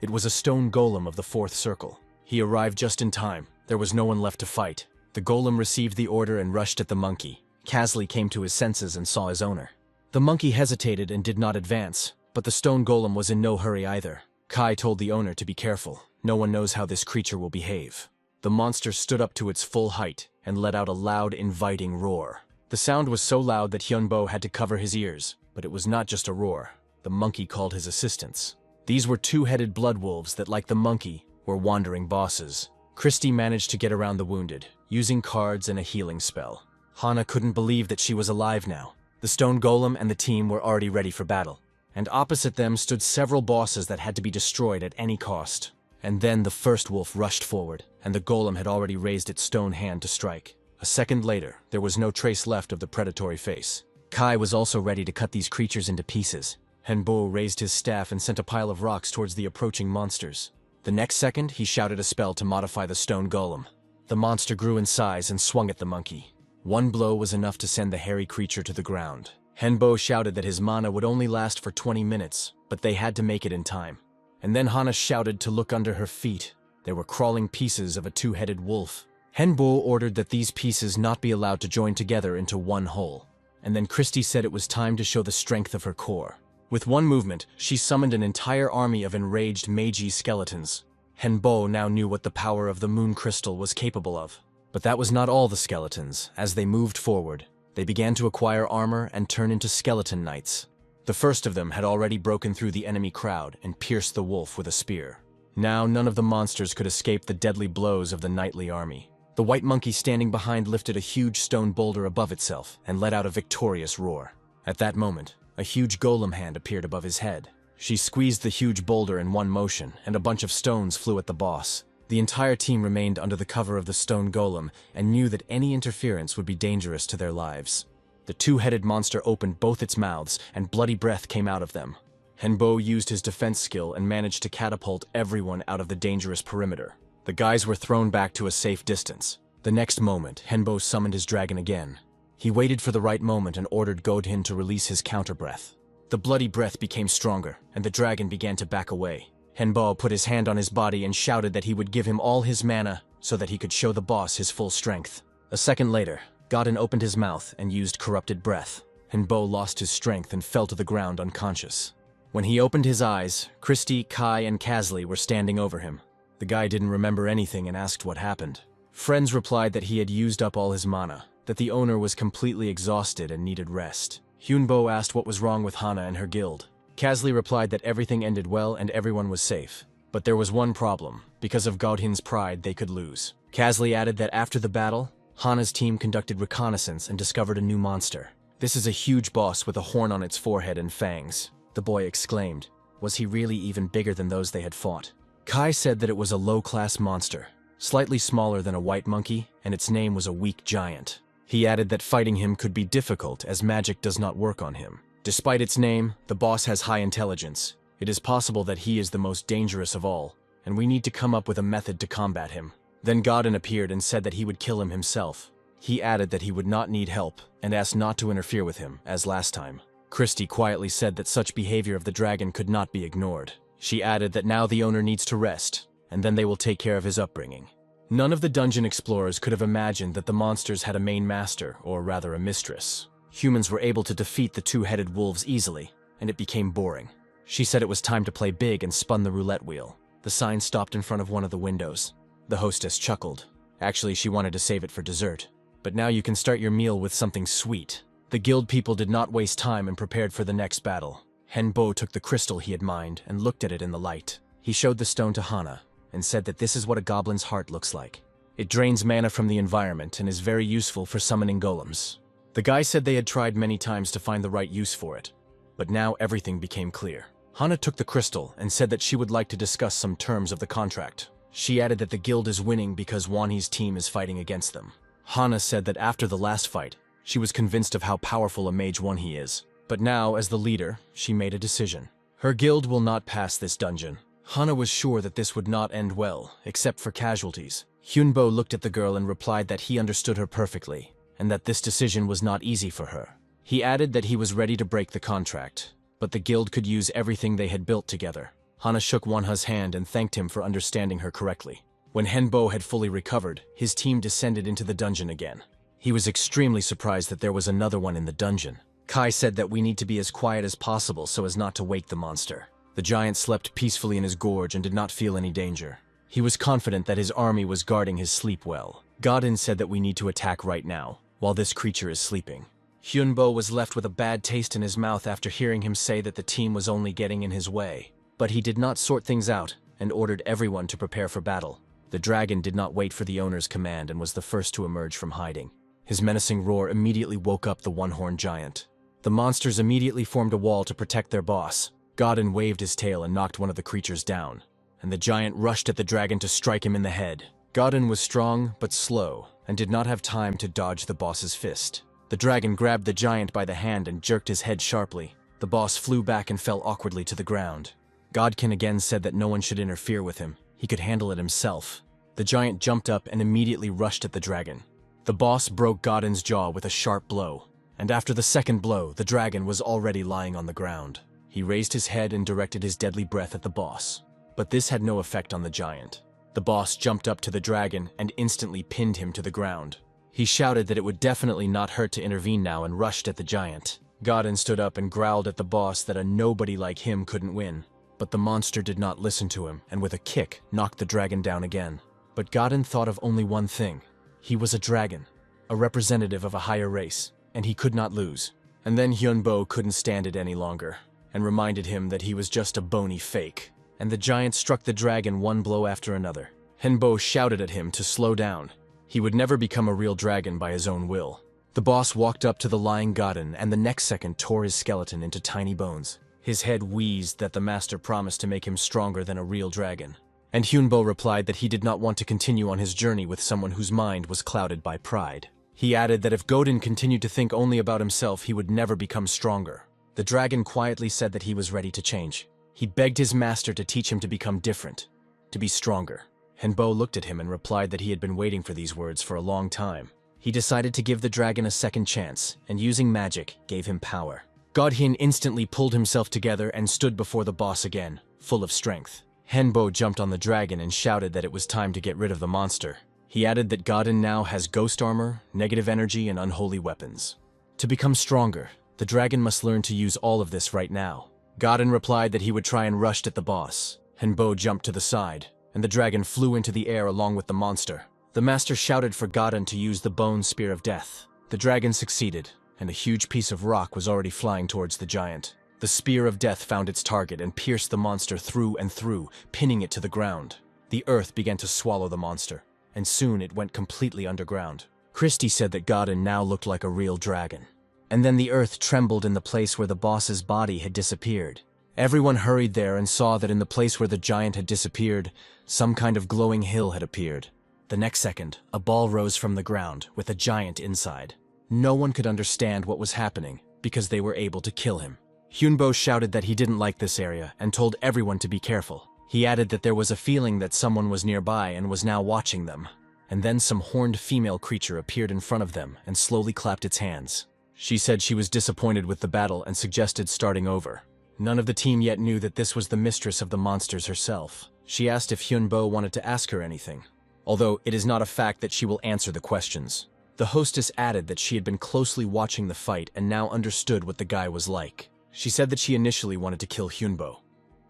It was a stone golem of the 4th circle. He arrived just in time. There was no one left to fight. The golem received the order and rushed at the monkey. Casley came to his senses and saw his owner. The monkey hesitated and did not advance, but the stone golem was in no hurry either. Kai told the owner to be careful. No one knows how this creature will behave. The monster stood up to its full height and let out a loud, inviting roar. The sound was so loud that Hyunbo had to cover his ears, but it was not just a roar. The monkey called his assistants. These were 2-headed blood wolves that, like the monkey, were wandering bosses. Christy managed to get around the wounded, using cards and a healing spell. Hana couldn't believe that she was alive now. The stone golem and the team were already ready for battle, and opposite them stood several bosses that had to be destroyed at any cost. And then the first wolf rushed forward, and the golem had already raised its stone hand to strike. A second later, there was no trace left of the predatory face. Kai was also ready to cut these creatures into pieces. Henbo raised his staff and sent a pile of rocks towards the approaching monsters. The next second, he shouted a spell to modify the stone golem. The monster grew in size and swung at the monkey. One blow was enough to send the hairy creature to the ground. Henbo shouted that his mana would only last for 20 minutes, but they had to make it in time. And then Hana shouted to look under her feet. There were crawling pieces of a 2-headed wolf. Henbo ordered that these pieces not be allowed to join together into one whole. And then Christy said it was time to show the strength of her core. With one movement, she summoned an entire army of enraged Meiji skeletons. Henbo now knew what the power of the moon crystal was capable of. But that was not all the skeletons. As they moved forward, they began to acquire armor and turn into skeleton knights. The first of them had already broken through the enemy crowd and pierced the wolf with a spear. Now none of the monsters could escape the deadly blows of the knightly army. The white monkey standing behind lifted a huge stone boulder above itself and let out a victorious roar. At that moment, a huge golem hand appeared above his head. She squeezed the huge boulder in one motion, and a bunch of stones flew at the boss. The entire team remained under the cover of the stone golem and knew that any interference would be dangerous to their lives. The 2-headed monster opened both its mouths, and bloody breath came out of them. Henbo used his defense skill and managed to catapult everyone out of the dangerous perimeter. The guys were thrown back to a safe distance. The next moment, Henbo summoned his dragon again. He waited for the right moment and ordered Godin to release his counter-breath. The bloody breath became stronger, and the dragon began to back away. Henbo put his hand on his body and shouted that he would give him all his mana so that he could show the boss his full strength. A second later, Godin opened his mouth and used corrupted breath. Henbo lost his strength and fell to the ground unconscious. When he opened his eyes, Christy, Kai, and Kasley were standing over him. The guy didn't remember anything and asked what happened. Friends replied that he had used up all his mana, that the owner was completely exhausted and needed rest. Hyunbo asked what was wrong with Hana and her guild. Kasley replied that everything ended well and everyone was safe. But there was one problem. Because of Godhin's pride, they could lose. Kasley added that after the battle, Hana's team conducted reconnaissance and discovered a new monster. "This is a huge boss with a horn on its forehead and fangs," the boy exclaimed. Was he really even bigger than those they had fought? Kai said that it was a low-class monster, slightly smaller than a white monkey, and its name was a weak giant. He added that fighting him could be difficult as magic does not work on him. Despite its name, the boss has high intelligence. It is possible that he is the most dangerous of all, and we need to come up with a method to combat him. Then Godin appeared and said that he would kill him himself. He added that he would not need help and asked not to interfere with him, as last time. Christy quietly said that such behavior of the dragon could not be ignored. She added that now the owner needs to rest, and then they will take care of his upbringing. None of the dungeon explorers could have imagined that the monsters had a main master, or rather a mistress. Humans were able to defeat the two-headed wolves easily, and it became boring. She said it was time to play big and spun the roulette wheel. The sign stopped in front of one of the windows. The hostess chuckled. Actually, she wanted to save it for dessert. But now you can start your meal with something sweet. The guild people did not waste time and prepared for the next battle. Henbo took the crystal he had mined and looked at it in the light. He showed the stone to Hana and said that this is what a goblin's heart looks like. It drains mana from the environment and is very useful for summoning golems. The guy said they had tried many times to find the right use for it, but now everything became clear. Hana took the crystal and said that she would like to discuss some terms of the contract. She added that the guild is winning because Wanhee's team is fighting against them. Hana said that after the last fight, she was convinced of how powerful a mage Wanhee is. But now, as the leader, she made a decision. Her guild will not pass this dungeon. Hana was sure that this would not end well, except for casualties. Hyunbo looked at the girl and replied that he understood her perfectly, and that this decision was not easy for her. He added that he was ready to break the contract, but the guild could use everything they had built together. Hana shook Wanha's hand and thanked him for understanding her correctly. When Henbo had fully recovered, his team descended into the dungeon again. He was extremely surprised that there was another one in the dungeon. Kai said that we need to be as quiet as possible so as not to wake the monster. The giant slept peacefully in his gorge and did not feel any danger. He was confident that his army was guarding his sleep well. Godin said that we need to attack right now, while this creature is sleeping. Hyunbo was left with a bad taste in his mouth after hearing him say that the team was only getting in his way. But he did not sort things out and ordered everyone to prepare for battle. The dragon did not wait for the owner's command and was the first to emerge from hiding. His menacing roar immediately woke up the one-horned giant. The monsters immediately formed a wall to protect their boss. Godin waved his tail and knocked one of the creatures down, and the giant rushed at the dragon to strike him in the head. Godin was strong but slow and did not have time to dodge the boss's fist. The dragon grabbed the giant by the hand and jerked his head sharply. The boss flew back and fell awkwardly to the ground. Godkin again said that no one should interfere with him. He could handle it himself. The giant jumped up and immediately rushed at the dragon. The boss broke Godin's jaw with a sharp blow, and after the second blow, the dragon was already lying on the ground. He raised his head and directed his deadly breath at the boss, but this had no effect on the giant. The boss jumped up to the dragon and instantly pinned him to the ground. He shouted that it would definitely not hurt to intervene now and rushed at the giant. Godin stood up and growled at the boss that a nobody like him couldn't win. But the monster did not listen to him and with a kick knocked the dragon down again. But Godin thought of only one thing. He was a dragon, a representative of a higher race, and he could not lose. And then Hyunbo couldn't stand it any longer and reminded him that he was just a bony fake. And the giant struck the dragon one blow after another. Henbo shouted at him to slow down. He would never become a real dragon by his own will. The boss walked up to the lying Godin and the next second tore his skeleton into tiny bones. His head wheezed that the master promised to make him stronger than a real dragon. And Hyunbo replied that he did not want to continue on his journey with someone whose mind was clouded by pride. He added that if Godin continued to think only about himself, he would never become stronger. The dragon quietly said that he was ready to change. He begged his master to teach him to become different, to be stronger. Henbo looked at him and replied that he had been waiting for these words for a long time. He decided to give the dragon a second chance, and using magic, gave him power. Godhyun instantly pulled himself together and stood before the boss again, full of strength. Henbo jumped on the dragon and shouted that it was time to get rid of the monster. He added that Godin now has ghost armor, negative energy, and unholy weapons. To become stronger, the dragon must learn to use all of this right now. Godin replied that he would try and rush at the boss. Henbo jumped to the side, and the dragon flew into the air along with the monster. The master shouted for Godin to use the bone spear of death. The dragon succeeded, and a huge piece of rock was already flying towards the giant. The spear of death found its target and pierced the monster through and through, pinning it to the ground. The earth began to swallow the monster, and soon it went completely underground. Christie said that Godin now looked like a real dragon. And then the earth trembled in the place where the boss's body had disappeared. Everyone hurried there and saw that in the place where the giant had disappeared, some kind of glowing hill had appeared. The next second, a ball rose from the ground, with a giant inside. No one could understand what was happening, because they were able to kill him. Hyunbo shouted that he didn't like this area, and told everyone to be careful. He added that there was a feeling that someone was nearby and was now watching them. And then some horned female creature appeared in front of them and slowly clapped its hands. She said she was disappointed with the battle and suggested starting over. None of the team yet knew that this was the mistress of the monsters herself. She asked if Hyunbo wanted to ask her anything, although it is not a fact that she will answer the questions. The hostess added that she had been closely watching the fight and now understood what the guy was like. She said that she initially wanted to kill Hyunbo,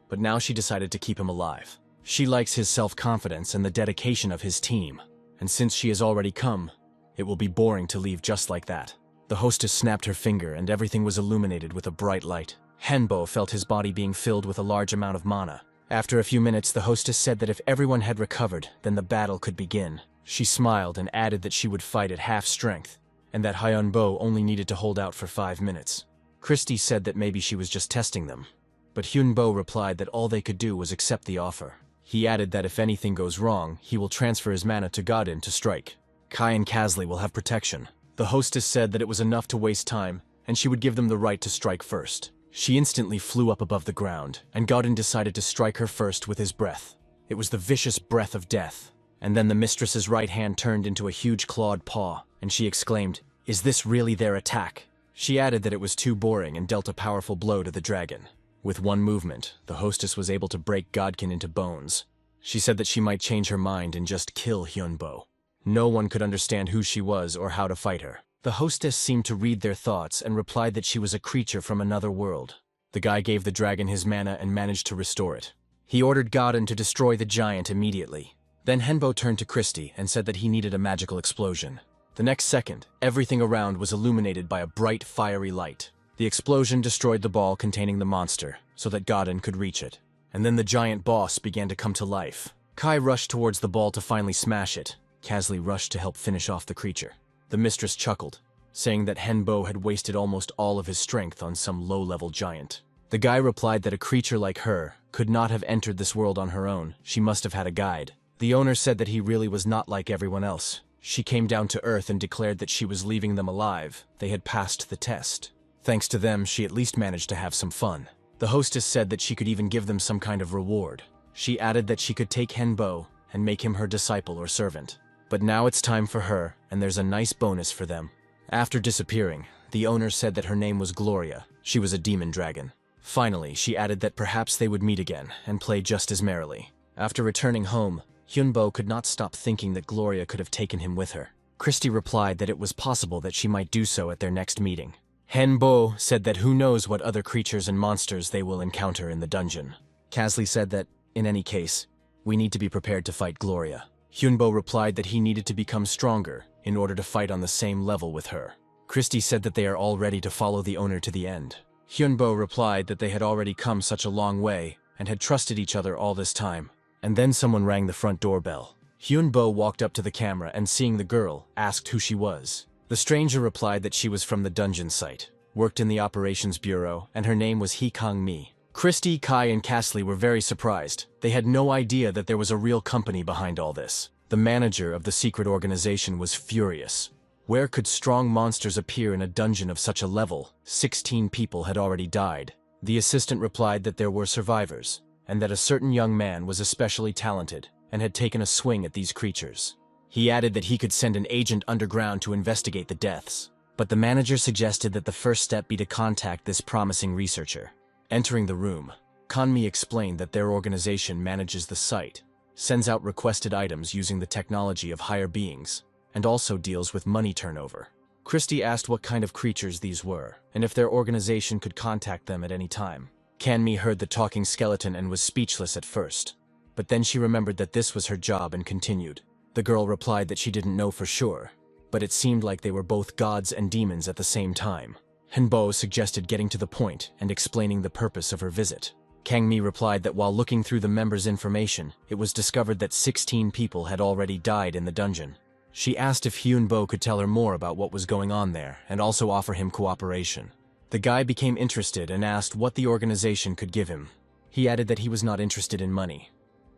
but now she decided to keep him alive. She likes his self-confidence and the dedication of his team, and since she has already come, it will be boring to leave just like that. The hostess snapped her finger and everything was illuminated with a bright light. Henbo felt his body being filled with a large amount of mana. After a few minutes, the hostess said that if everyone had recovered, then the battle could begin. She smiled and added that she would fight at half strength, and that Hyunbo only needed to hold out for 5 minutes. Christie said that maybe she was just testing them, but Hyunbo replied that all they could do was accept the offer. He added that if anything goes wrong, he will transfer his mana to Godin to strike. Kai and Kasley will have protection. The hostess said that it was enough to waste time, and she would give them the right to strike first. She instantly flew up above the ground, and Godin decided to strike her first with his breath. It was the vicious breath of death. And then the mistress's right hand turned into a huge clawed paw, and she exclaimed, "Is this really their attack?" She added that it was too boring and dealt a powerful blow to the dragon. With one movement, the hostess was able to break Godkin into bones. She said that she might change her mind and just kill Hyunbo. No one could understand who she was or how to fight her. The hostess seemed to read their thoughts and replied that she was a creature from another world. The guy gave the dragon his mana and managed to restore it. He ordered Godin to destroy the giant immediately. Then Henbo turned to Christie and said that he needed a magical explosion. The next second, everything around was illuminated by a bright, fiery light. The explosion destroyed the ball containing the monster, so that Godin could reach it. And then the giant boss began to come to life. Kai rushed towards the ball to finally smash it. Kasley rushed to help finish off the creature. The mistress chuckled, saying that Henbo had wasted almost all of his strength on some low-level giant. The guy replied that a creature like her could not have entered this world on her own. She must have had a guide. The owner said that he really was not like everyone else. She came down to earth and declared that she was leaving them alive. They had passed the test. Thanks to them, she at least managed to have some fun. The hostess said that she could even give them some kind of reward. She added that she could take Henbo and make him her disciple or servant. But now it's time for her, and there's a nice bonus for them. After disappearing, the owner said that her name was Gloria. She was a demon dragon. Finally, she added that perhaps they would meet again and play just as merrily. After returning home, Hyunbo could not stop thinking that Gloria could have taken him with her. Christie replied that it was possible that she might do so at their next meeting. Henbo said that who knows what other creatures and monsters they will encounter in the dungeon. Kasley said that, in any case, we need to be prepared to fight Gloria. Hyunbo replied that he needed to become stronger in order to fight on the same level with her. Christie said that they are all ready to follow the owner to the end. Hyunbo replied that they had already come such a long way and had trusted each other all this time. And then someone rang the front doorbell. Hyunbo walked up to the camera and seeing the girl, asked who she was. The stranger replied that she was from the dungeon site, worked in the operations bureau, and her name was Hee Kang-mi. Christie, Kai, and Kasley were very surprised. They had no idea that there was a real company behind all this. The manager of the secret organization was furious. Where could strong monsters appear in a dungeon of such a level? 16 people had already died. The assistant replied that there were survivors, and that a certain young man was especially talented. and had taken a swing at these creatures. He added that he could send an agent underground to investigate the deaths, but the manager suggested that the first step be to contact this promising researcher. Entering the room, Kanmi explained that their organization manages the site, sends out requested items using the technology of higher beings, and also deals with money turnover. Christie asked what kind of creatures these were, and if their organization could contact them at any time. Kanmi heard the talking skeleton and was speechless at first, but then she remembered that this was her job and continued. The girl replied that she didn't know for sure, but it seemed like they were both gods and demons at the same time. Henbo suggested getting to the point and explaining the purpose of her visit. Kangmi replied that while looking through the members' information, it was discovered that 16 people had already died in the dungeon. She asked if Hyunbo could tell her more about what was going on there and also offer him cooperation. The guy became interested and asked what the organization could give him. He added that he was not interested in money.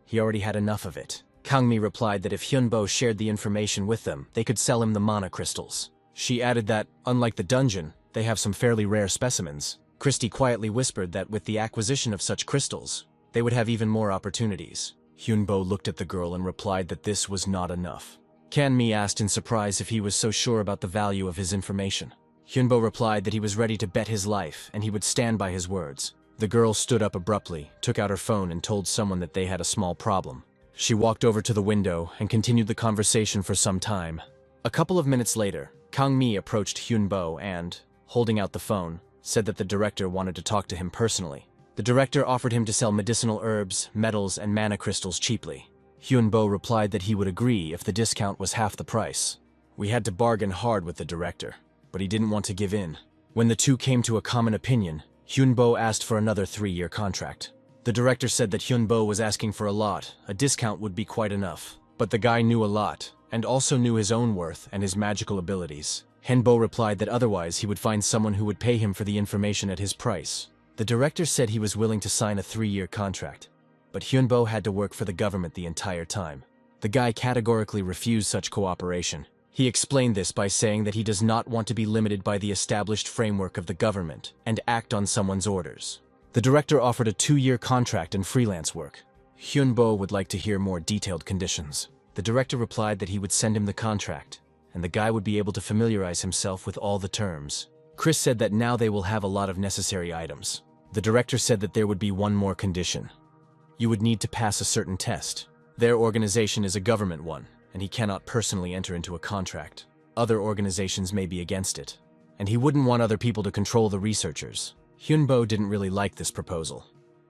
He already had enough of it. Kangmi replied that if Hyunbo shared the information with them, they could sell him the mana crystals. She added that, unlike the dungeon, they have some fairly rare specimens. Christie quietly whispered that with the acquisition of such crystals, they would have even more opportunities. Hyunbo looked at the girl and replied that this was not enough. Kanmi asked in surprise if he was so sure about the value of his information. Hyunbo replied that he was ready to bet his life and he would stand by his words. The girl stood up abruptly, took out her phone and told someone that they had a small problem. She walked over to the window and continued the conversation for some time. A couple of minutes later, Kangmi approached Hyunbo and, holding out the phone, said that the director wanted to talk to him personally. The director offered him to sell medicinal herbs, metals, and mana crystals cheaply. Hyunbo replied that he would agree if the discount was half the price. We had to bargain hard with the director, but he didn't want to give in. When the two came to a common opinion, Hyunbo asked for another 3-year contract. The director said that Hyunbo was asking for a lot, a discount would be quite enough. But the guy knew a lot, and also knew his own worth and his magical abilities. Henbo replied that otherwise he would find someone who would pay him for the information at his price. The director said he was willing to sign a 3-year contract, but Hyunbo had to work for the government the entire time. The guy categorically refused such cooperation. He explained this by saying that he does not want to be limited by the established framework of the government and act on someone's orders. The director offered a 2-year contract and freelance work. Hyunbo would like to hear more detailed conditions. The director replied that he would send him the contract, and the guy would be able to familiarize himself with all the terms. Chris said that now they will have a lot of necessary items. The director said that there would be one more condition. You would need to pass a certain test. Their organization is a government one, and he cannot personally enter into a contract. Other organizations may be against it, and he wouldn't want other people to control the researchers. Hyunbo didn't really like this proposal,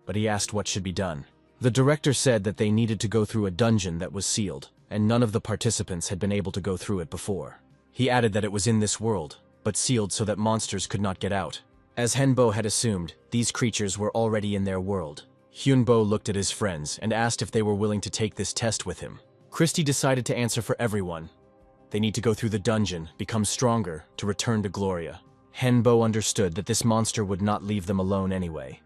but he asked what should be done. The director said that they needed to go through a dungeon that was sealed, and none of the participants had been able to go through it before. He added that it was in this world, but sealed so that monsters could not get out. As Henbo had assumed, these creatures were already in their world. Hyunbo looked at his friends and asked if they were willing to take this test with him. Christie decided to answer for everyone. They need to go through the dungeon, become stronger, to return to Gloria. Henbo understood that this monster would not leave them alone anyway,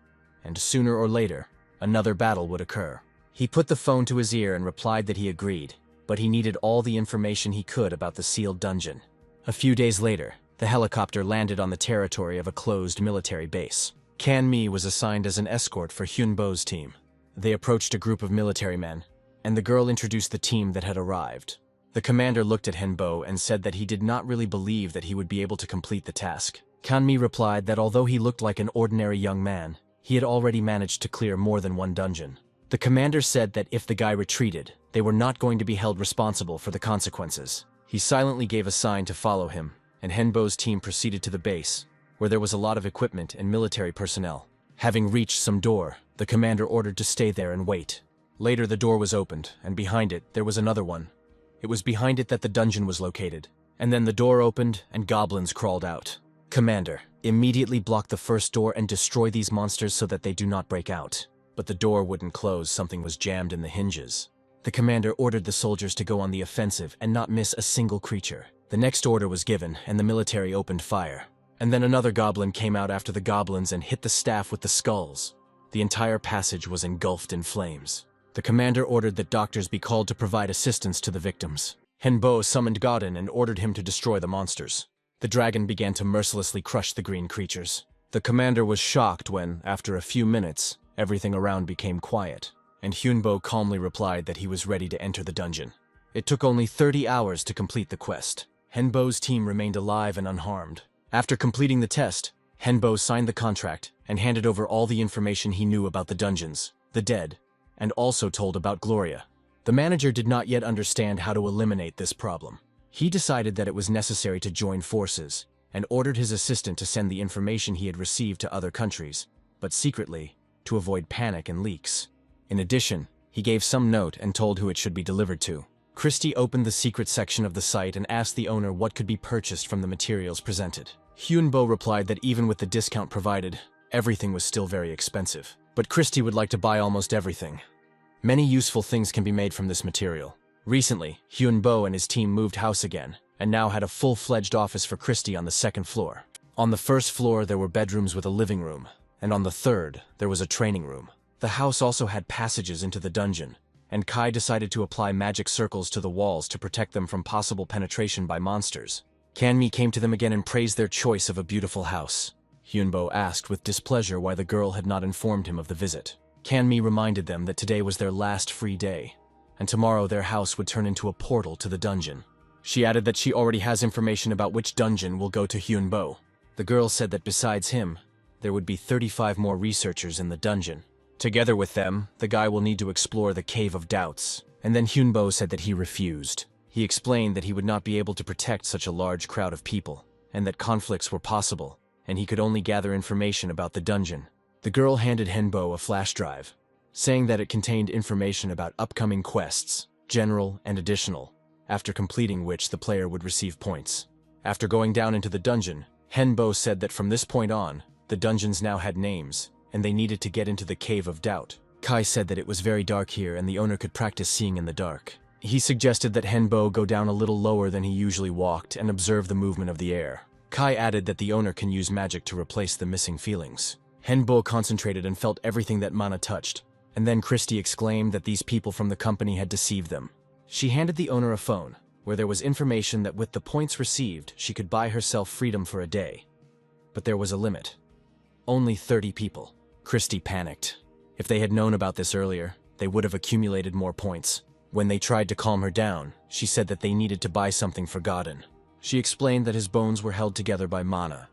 and sooner or later, another battle would occur. He put the phone to his ear and replied that he agreed, but he needed all the information he could about the sealed dungeon. A few days later, the helicopter landed on the territory of a closed military base. Kanmi was assigned as an escort for Hyunbo's team. They approached a group of military men, and the girl introduced the team that had arrived. The commander looked at Henbo and said that he did not really believe that he would be able to complete the task. Kanmi replied that although he looked like an ordinary young man, he had already managed to clear more than one dungeon. The commander said that if the guy retreated, they were not going to be held responsible for the consequences. He silently gave a sign to follow him, and Henbo's team proceeded to the base, where there was a lot of equipment and military personnel. Having reached some door, the commander ordered to stay there and wait. Later the door was opened, and behind it there was another one. It was behind it that the dungeon was located. And then the door opened, and goblins crawled out. Commander, immediately block the first door and destroy these monsters so that they do not break out. But the door wouldn't close, something was jammed in the hinges. The commander ordered the soldiers to go on the offensive and not miss a single creature. The next order was given, and the military opened fire. And then another goblin came out after the goblins and hit the staff with the skulls. The entire passage was engulfed in flames. The commander ordered that doctors be called to provide assistance to the victims. Henbo summoned Godin and ordered him to destroy the monsters. The dragon began to mercilessly crush the green creatures. The commander was shocked when, after a few minutes, everything around became quiet, and Hyunbo calmly replied that he was ready to enter the dungeon. It took only 30 hours to complete the quest. Henbo's team remained alive and unharmed. After completing the test, Henbo signed the contract and handed over all the information he knew about the dungeons, the dead, and also told about Gloria. The manager did not yet understand how to eliminate this problem. He decided that it was necessary to join forces and ordered his assistant to send the information he had received to other countries, but secretly, to avoid panic and leaks. In addition, he gave some note and told who it should be delivered to. Christie opened the secret section of the site and asked the owner what could be purchased from the materials presented. Hyunbo replied that even with the discount provided, everything was still very expensive. But Christie would like to buy almost everything. Many useful things can be made from this material. Recently, Hyunbo and his team moved house again, and now had a full-fledged office for Christie on the second floor. On the first floor there were bedrooms with a living room, and on the third there was a training room. The house also had passages into the dungeon, and Kai decided to apply magic circles to the walls to protect them from possible penetration by monsters. Kanmi came to them again and praised their choice of a beautiful house. Hyunbo asked with displeasure why the girl had not informed him of the visit. Kanmi reminded them that today was their last free day, and tomorrow their house would turn into a portal to the dungeon. She added that she already has information about which dungeon will go to Hyunbo. The girl said that besides him, there would be 35 more researchers in the dungeon. Together with them, the guy will need to explore the Cave of Doubts. And then Hyunbo said that he refused. He explained that he would not be able to protect such a large crowd of people, and that conflicts were possible, and he could only gather information about the dungeon. The girl handed Henbo a flash drive, saying that it contained information about upcoming quests, general and additional, after completing which the player would receive points. After going down into the dungeon, Henbo said that from this point on, the dungeons now had names, and they needed to get into the Cave of Doubt. Kai said that it was very dark here and the owner could practice seeing in the dark. He suggested that Henbo go down a little lower than he usually walked and observe the movement of the air. Kai added that the owner can use magic to replace the missing feelings. Henbo concentrated and felt everything that Mana touched, and then Christie exclaimed that these people from the company had deceived them. She handed the owner a phone, where there was information that with the points received, she could buy herself freedom for a day. But there was a limit. Only 30 people. Christie panicked. If they had known about this earlier, they would have accumulated more points. When they tried to calm her down, she said that they needed to buy something for Godin. She explained that his bones were held together by mana,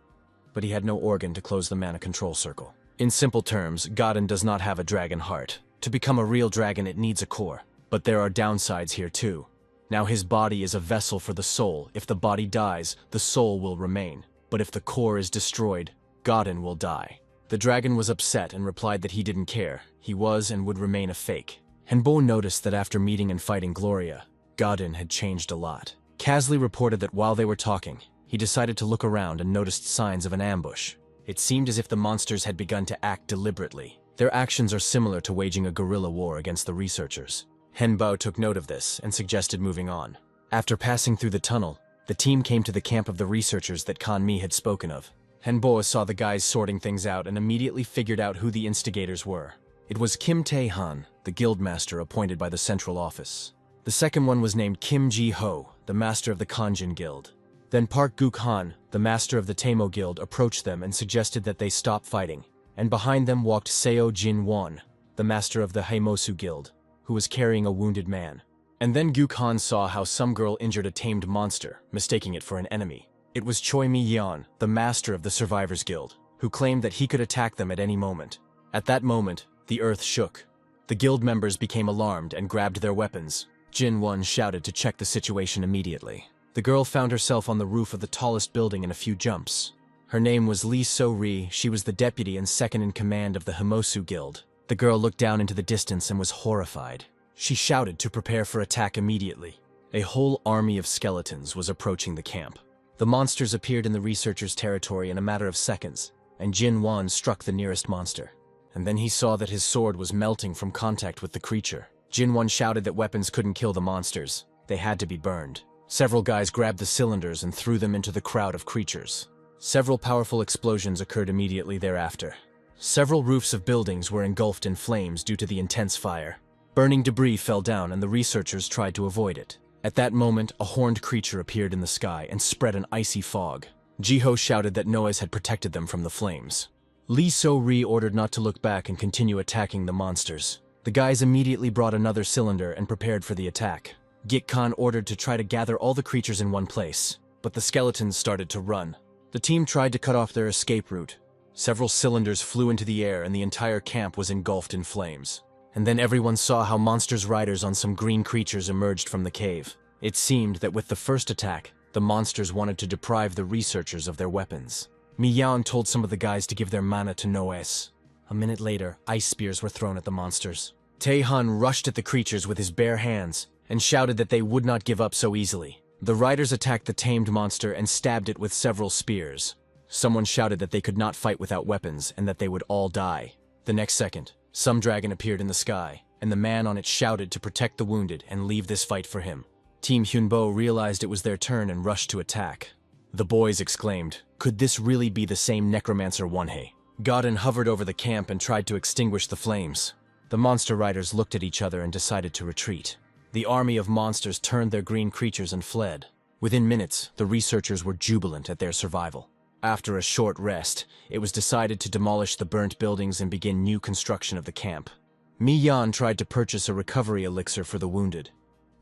but he had no organ to close the mana control circle. In simple terms, Godin does not have a dragon heart. To become a real dragon, it needs a core. But there are downsides here too. Now his body is a vessel for the soul. If the body dies, the soul will remain. But if the core is destroyed, Godin will die. The dragon was upset and replied that he didn't care. He was and would remain a fake. Henbo noticed that after meeting and fighting Gloria, Godin had changed a lot. Kasley reported that while they were talking, he decided to look around and noticed signs of an ambush. It seemed as if the monsters had begun to act deliberately. Their actions are similar to waging a guerrilla war against the researchers. Henbo took note of this and suggested moving on. After passing through the tunnel, the team came to the camp of the researchers that Kanmi had spoken of. Henbo saw the guys sorting things out and immediately figured out who the instigators were. It was Kim Tae-han, the guildmaster appointed by the central office. The second one was named Kim Ji-ho, the master of the Kanjin Guild. Then Park Guk-han, the master of the Taemo Guild, approached them and suggested that they stop fighting. And behind them walked Seo Jin-won, the master of the Haimosu Guild, who was carrying a wounded man. And then Guk-han saw how some girl injured a tamed monster, mistaking it for an enemy. It was Choi Mi-yeon, the master of the Survivors Guild, who claimed that he could attack them at any moment. At that moment, the earth shook. The guild members became alarmed and grabbed their weapons. Jin-won shouted to check the situation immediately. The girl found herself on the roof of the tallest building in a few jumps. Her name was Lee So-ri. She was the deputy and second in command of the Himosu Guild. The girl looked down into the distance and was horrified. She shouted to prepare for attack immediately. A whole army of skeletons was approaching the camp. The monsters appeared in the researchers' territory in a matter of seconds, and Jin-won struck the nearest monster. And then he saw that his sword was melting from contact with the creature. Jin-won shouted that weapons couldn't kill the monsters. They had to be burned. Several guys grabbed the cylinders and threw them into the crowd of creatures. Several powerful explosions occurred immediately thereafter. Several roofs of buildings were engulfed in flames due to the intense fire. Burning debris fell down and the researchers tried to avoid it. At that moment, a horned creature appeared in the sky and spread an icy fog. Ji-ho shouted that noise had protected them from the flames. Lee So-ri ordered not to look back and continue attacking the monsters. The guys immediately brought another cylinder and prepared for the attack. Git Khan ordered to try to gather all the creatures in one place, but the skeletons started to run. The team tried to cut off their escape route. Several cylinders flew into the air and the entire camp was engulfed in flames. And then everyone saw how monsters' riders on some green creatures emerged from the cave. It seemed that with the first attack, the monsters wanted to deprive the researchers of their weapons. Miyaon told some of the guys to give their mana to Noes. A minute later, ice spears were thrown at the monsters. Taehan rushed at the creatures with his bare hands and shouted that they would not give up so easily. The riders attacked the tamed monster and stabbed it with several spears. Someone shouted that they could not fight without weapons and that they would all die. The next second, some dragon appeared in the sky, and the man on it shouted to protect the wounded and leave this fight for him. Team Hyunbo realized it was their turn and rushed to attack. The boys exclaimed, "Could this really be the same necromancer Wonhei?" Godin hovered over the camp and tried to extinguish the flames. The monster riders looked at each other and decided to retreat. The army of monsters turned their green creatures and fled. Within minutes, the researchers were jubilant at their survival. After a short rest, it was decided to demolish the burnt buildings and begin new construction of the camp. Mi Yan tried to purchase a recovery elixir for the wounded,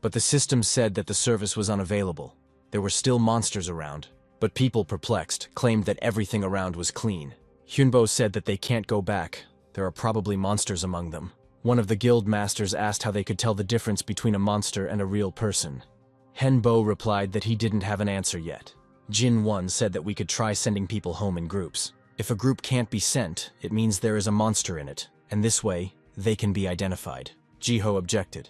but the system said that the service was unavailable. There were still monsters around, but people, perplexed, claimed that everything around was clean. Hyunbo said that they can't go back. There are probably monsters among them. One of the guild masters asked how they could tell the difference between a monster and a real person. Henbo replied that he didn't have an answer yet. Jin 1 said that we could try sending people home in groups. If a group can't be sent, it means there is a monster in it, and this way, they can be identified. Jiho objected.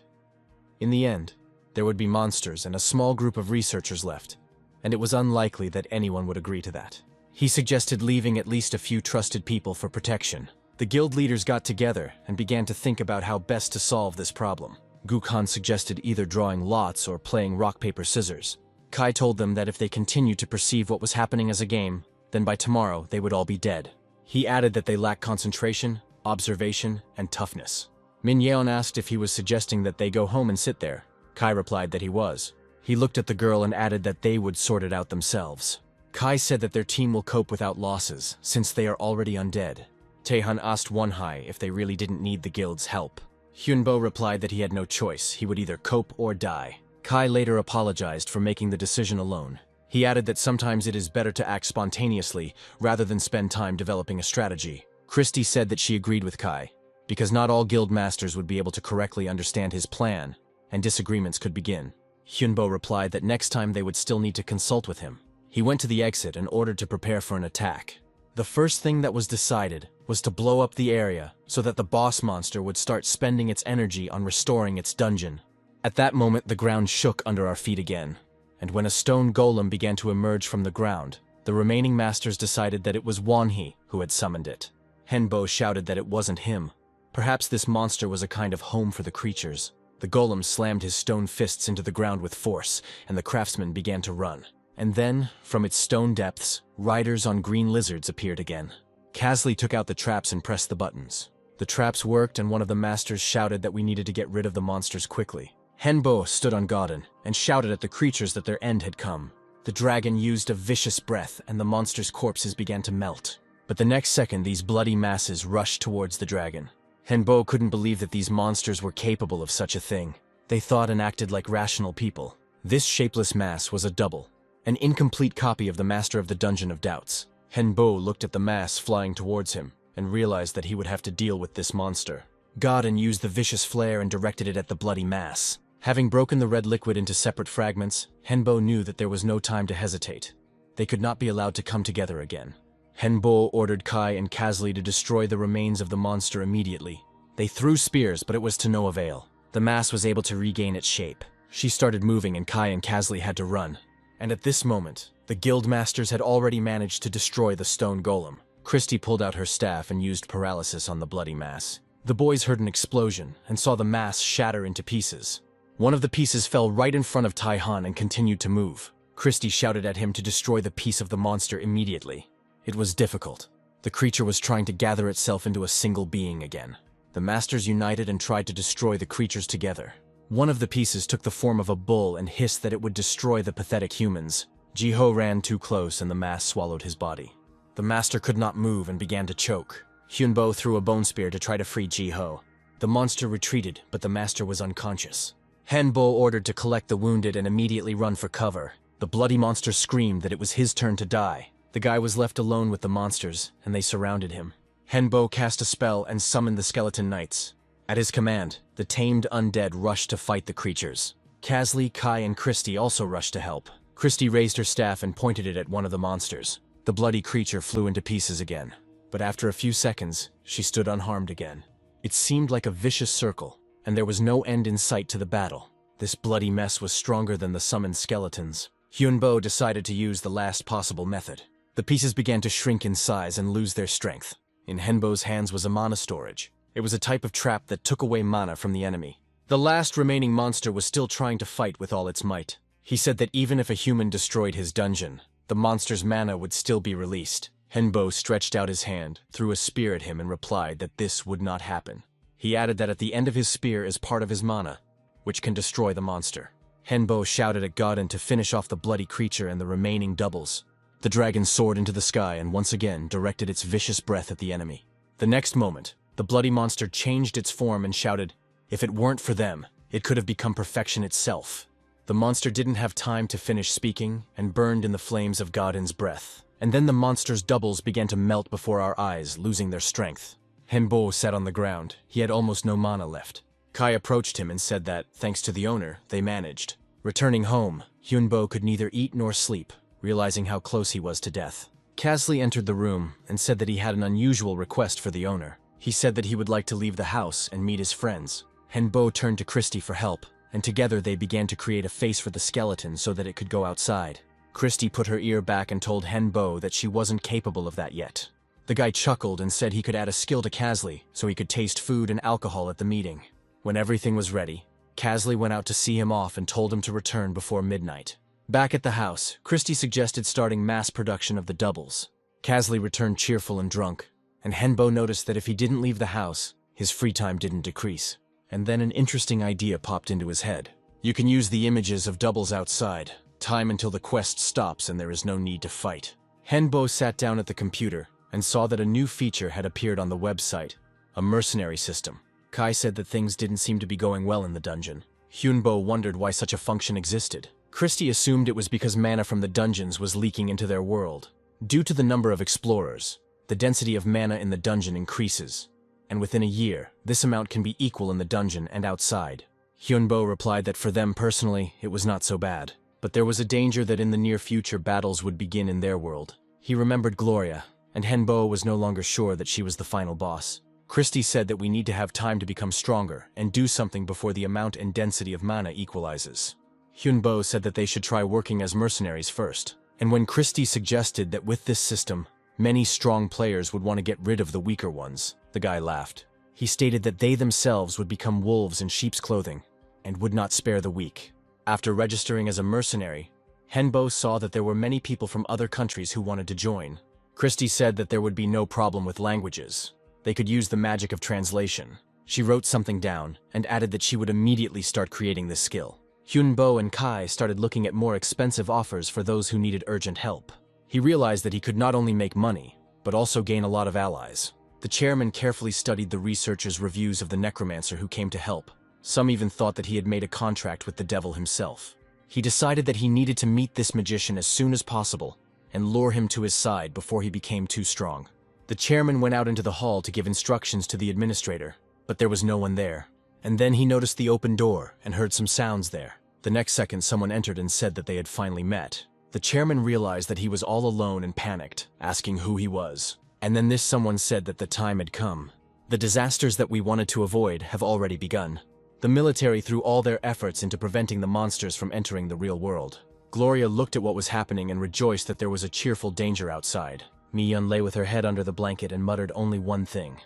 In the end, there would be monsters and a small group of researchers left, and it was unlikely that anyone would agree to that. He suggested leaving at least a few trusted people for protection. The guild leaders got together and began to think about how best to solve this problem. Gukhan suggested either drawing lots or playing rock, paper, scissors. Kai told them that if they continued to perceive what was happening as a game, then by tomorrow they would all be dead. He added that they lacked concentration, observation, and toughness. Min Yeon asked if he was suggesting that they go home and sit there. Kai replied that he was. He looked at the girl and added that they would sort it out themselves. Kai said that their team will cope without losses, since they are already undead. Taehan asked Wonhai if they really didn't need the guild's help. Hyunbo replied that he had no choice, he would either cope or die. Kai later apologized for making the decision alone. He added that sometimes it is better to act spontaneously rather than spend time developing a strategy. Christy said that she agreed with Kai, because not all guild masters would be able to correctly understand his plan, and disagreements could begin. Hyunbo replied that next time they would still need to consult with him. He went to the exit and ordered to prepare for an attack. The first thing that was decided was to blow up the area so that the boss monster would start spending its energy on restoring its dungeon. At that moment, the ground shook under our feet again, and when a stone golem began to emerge from the ground, the remaining masters decided that it was Wonhei who had summoned it. Henbo shouted that it wasn't him. Perhaps this monster was a kind of home for the creatures. The golem slammed his stone fists into the ground with force, and the craftsman began to run. And then, from its stone depths, riders on green lizards appeared again. Kasley took out the traps and pressed the buttons. The traps worked, and one of the masters shouted that we needed to get rid of the monsters quickly. Henbo stood on Godin and shouted at the creatures that their end had come. The dragon used a vicious breath, and the monsters' corpses began to melt. But the next second, these bloody masses rushed towards the dragon. Henbo couldn't believe that these monsters were capable of such a thing. They thought and acted like rational people. This shapeless mass was a double, an incomplete copy of the Master of the Dungeon of Doubts. Henbo looked at the mass flying towards him and realized that he would have to deal with this monster. Godin used the vicious flare and directed it at the bloody mass. Having broken the red liquid into separate fragments, Henbo knew that there was no time to hesitate. They could not be allowed to come together again. Henbo ordered Kai and Kasley to destroy the remains of the monster immediately. They threw spears, but it was to no avail. The mass was able to regain its shape. She started moving and Kai and Kasley had to run. And at this moment, the guild masters had already managed to destroy the stone golem. Christy pulled out her staff and used paralysis on the bloody mass. The boys heard an explosion and saw the mass shatter into pieces. One of the pieces fell right in front of Taehan and continued to move. Christy shouted at him to destroy the piece of the monster immediately. It was difficult. The creature was trying to gather itself into a single being again. The masters united and tried to destroy the creatures together. One of the pieces took the form of a bull and hissed that it would destroy the pathetic humans. Jiho ran too close and the mass swallowed his body. The master could not move and began to choke. Hyunbo threw a bone spear to try to free Jiho. The monster retreated, but the master was unconscious. Henbo ordered to collect the wounded and immediately run for cover. The bloody monster screamed that it was his turn to die. The guy was left alone with the monsters, and they surrounded him. Henbo cast a spell and summoned the skeleton knights. At his command, the tamed undead rushed to fight the creatures. Kasley, Kai, and Christy also rushed to help. Christy raised her staff and pointed it at one of the monsters. The bloody creature flew into pieces again. But after a few seconds, she stood unharmed again. It seemed like a vicious circle, and there was no end in sight to the battle. This bloody mess was stronger than the summoned skeletons. Hyunbo decided to use the last possible method. The pieces began to shrink in size and lose their strength. In Henbo's hands was a mana storage. It was a type of trap that took away mana from the enemy. The last remaining monster was still trying to fight with all its might. He said that even if a human destroyed his dungeon, the monster's mana would still be released. Henbo stretched out his hand, threw a spear at him, and replied that this would not happen. He added that at the end of his spear is part of his mana, which can destroy the monster. Henbo shouted at Godin to finish off the bloody creature and the remaining doubles. The dragon soared into the sky and once again directed its vicious breath at the enemy. The next moment, the bloody monster changed its form and shouted, "If it weren't for them, it could have become perfection itself." The monster didn't have time to finish speaking and burned in the flames of Godin's breath. And then the monster's doubles began to melt before our eyes, losing their strength. Henbo sat on the ground. He had almost no mana left. Kai approached him and said that, thanks to the owner, they managed. Returning home, Hyunbo could neither eat nor sleep, realizing how close he was to death. Kasley entered the room and said that he had an unusual request for the owner. He said that he would like to leave the house and meet his friends. Henbo turned to Christy for help, and together they began to create a face for the skeleton so that it could go outside. Christy put her ear back and told Henbo that she wasn't capable of that yet. The guy chuckled and said he could add a skill to Kasley so he could taste food and alcohol at the meeting. When everything was ready, Kasley went out to see him off and told him to return before midnight. Back at the house, Christy suggested starting mass production of the doubles. Kasley returned cheerful and drunk, and Henbo noticed that if he didn't leave the house, his free time didn't decrease. And then an interesting idea popped into his head. You can use the images of doubles outside. Time until the quest stops and there is no need to fight. Henbo sat down at the computer and saw that a new feature had appeared on the website, a mercenary system. Kai said that things didn't seem to be going well in the dungeon. Hyunbo wondered why such a function existed. Christy assumed it was because mana from the dungeons was leaking into their world. Due to the number of explorers, the density of mana in the dungeon increases, and within a year, this amount can be equal in the dungeon and outside. Hyunbo replied that for them personally, it was not so bad. But there was a danger that in the near future battles would begin in their world. He remembered Gloria, and Henbo was no longer sure that she was the final boss. Christy said that we need to have time to become stronger and do something before the amount and density of mana equalizes. Hyunbo said that they should try working as mercenaries first. And when Christy suggested that with this system, many strong players would want to get rid of the weaker ones, the guy laughed. He stated that they themselves would become wolves in sheep's clothing and would not spare the weak. After registering as a mercenary, Henbo saw that there were many people from other countries who wanted to join. Christy said that there would be no problem with languages. They could use the magic of translation. She wrote something down and added that she would immediately start creating this skill. Hyunbo and Kai started looking at more expensive offers for those who needed urgent help. He realized that he could not only make money, but also gain a lot of allies. The chairman carefully studied the researchers' reviews of the necromancer who came to help. Some even thought that he had made a contract with the devil himself. He decided that he needed to meet this magician as soon as possible and lure him to his side before he became too strong. The chairman went out into the hall to give instructions to the administrator, but there was no one there. And then he noticed the open door and heard some sounds there. The next second, someone entered and said that they had finally met. The chairman realized that he was all alone and panicked, asking who he was. And then this someone said that the time had come. The disasters that we wanted to avoid have already begun. The military threw all their efforts into preventing the monsters from entering the real world. Gloria looked at what was happening and rejoiced that there was a cheerful danger outside. Mi-yun lay with her head under the blanket and muttered only one thing.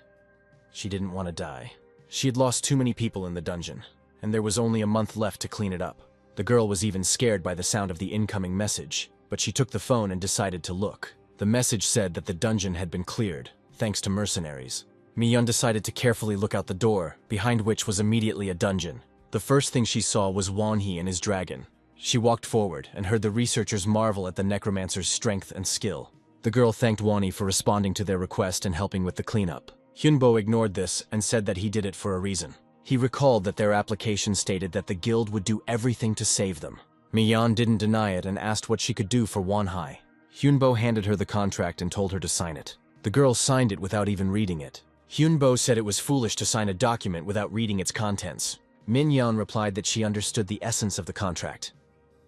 She didn't want to die. She had lost too many people in the dungeon, and there was only a month left to clean it up. The girl was even scared by the sound of the incoming message, but she took the phone and decided to look. The message said that the dungeon had been cleared, thanks to mercenaries. Mi-yun decided to carefully look out the door, behind which was immediately a dungeon. The first thing she saw was Won-hee and his dragon. She walked forward and heard the researchers marvel at the necromancer's strength and skill. The girl thanked Won-hee for responding to their request and helping with the cleanup. Hyunbo ignored this and said that he did it for a reason. He recalled that their application stated that the guild would do everything to save them. Mi-yeon didn't deny it and asked what she could do for Won-hai. Hyunbo handed her the contract and told her to sign it. The girl signed it without even reading it. Hyunbo said it was foolish to sign a document without reading its contents. Min-yeon replied that she understood the essence of the contract.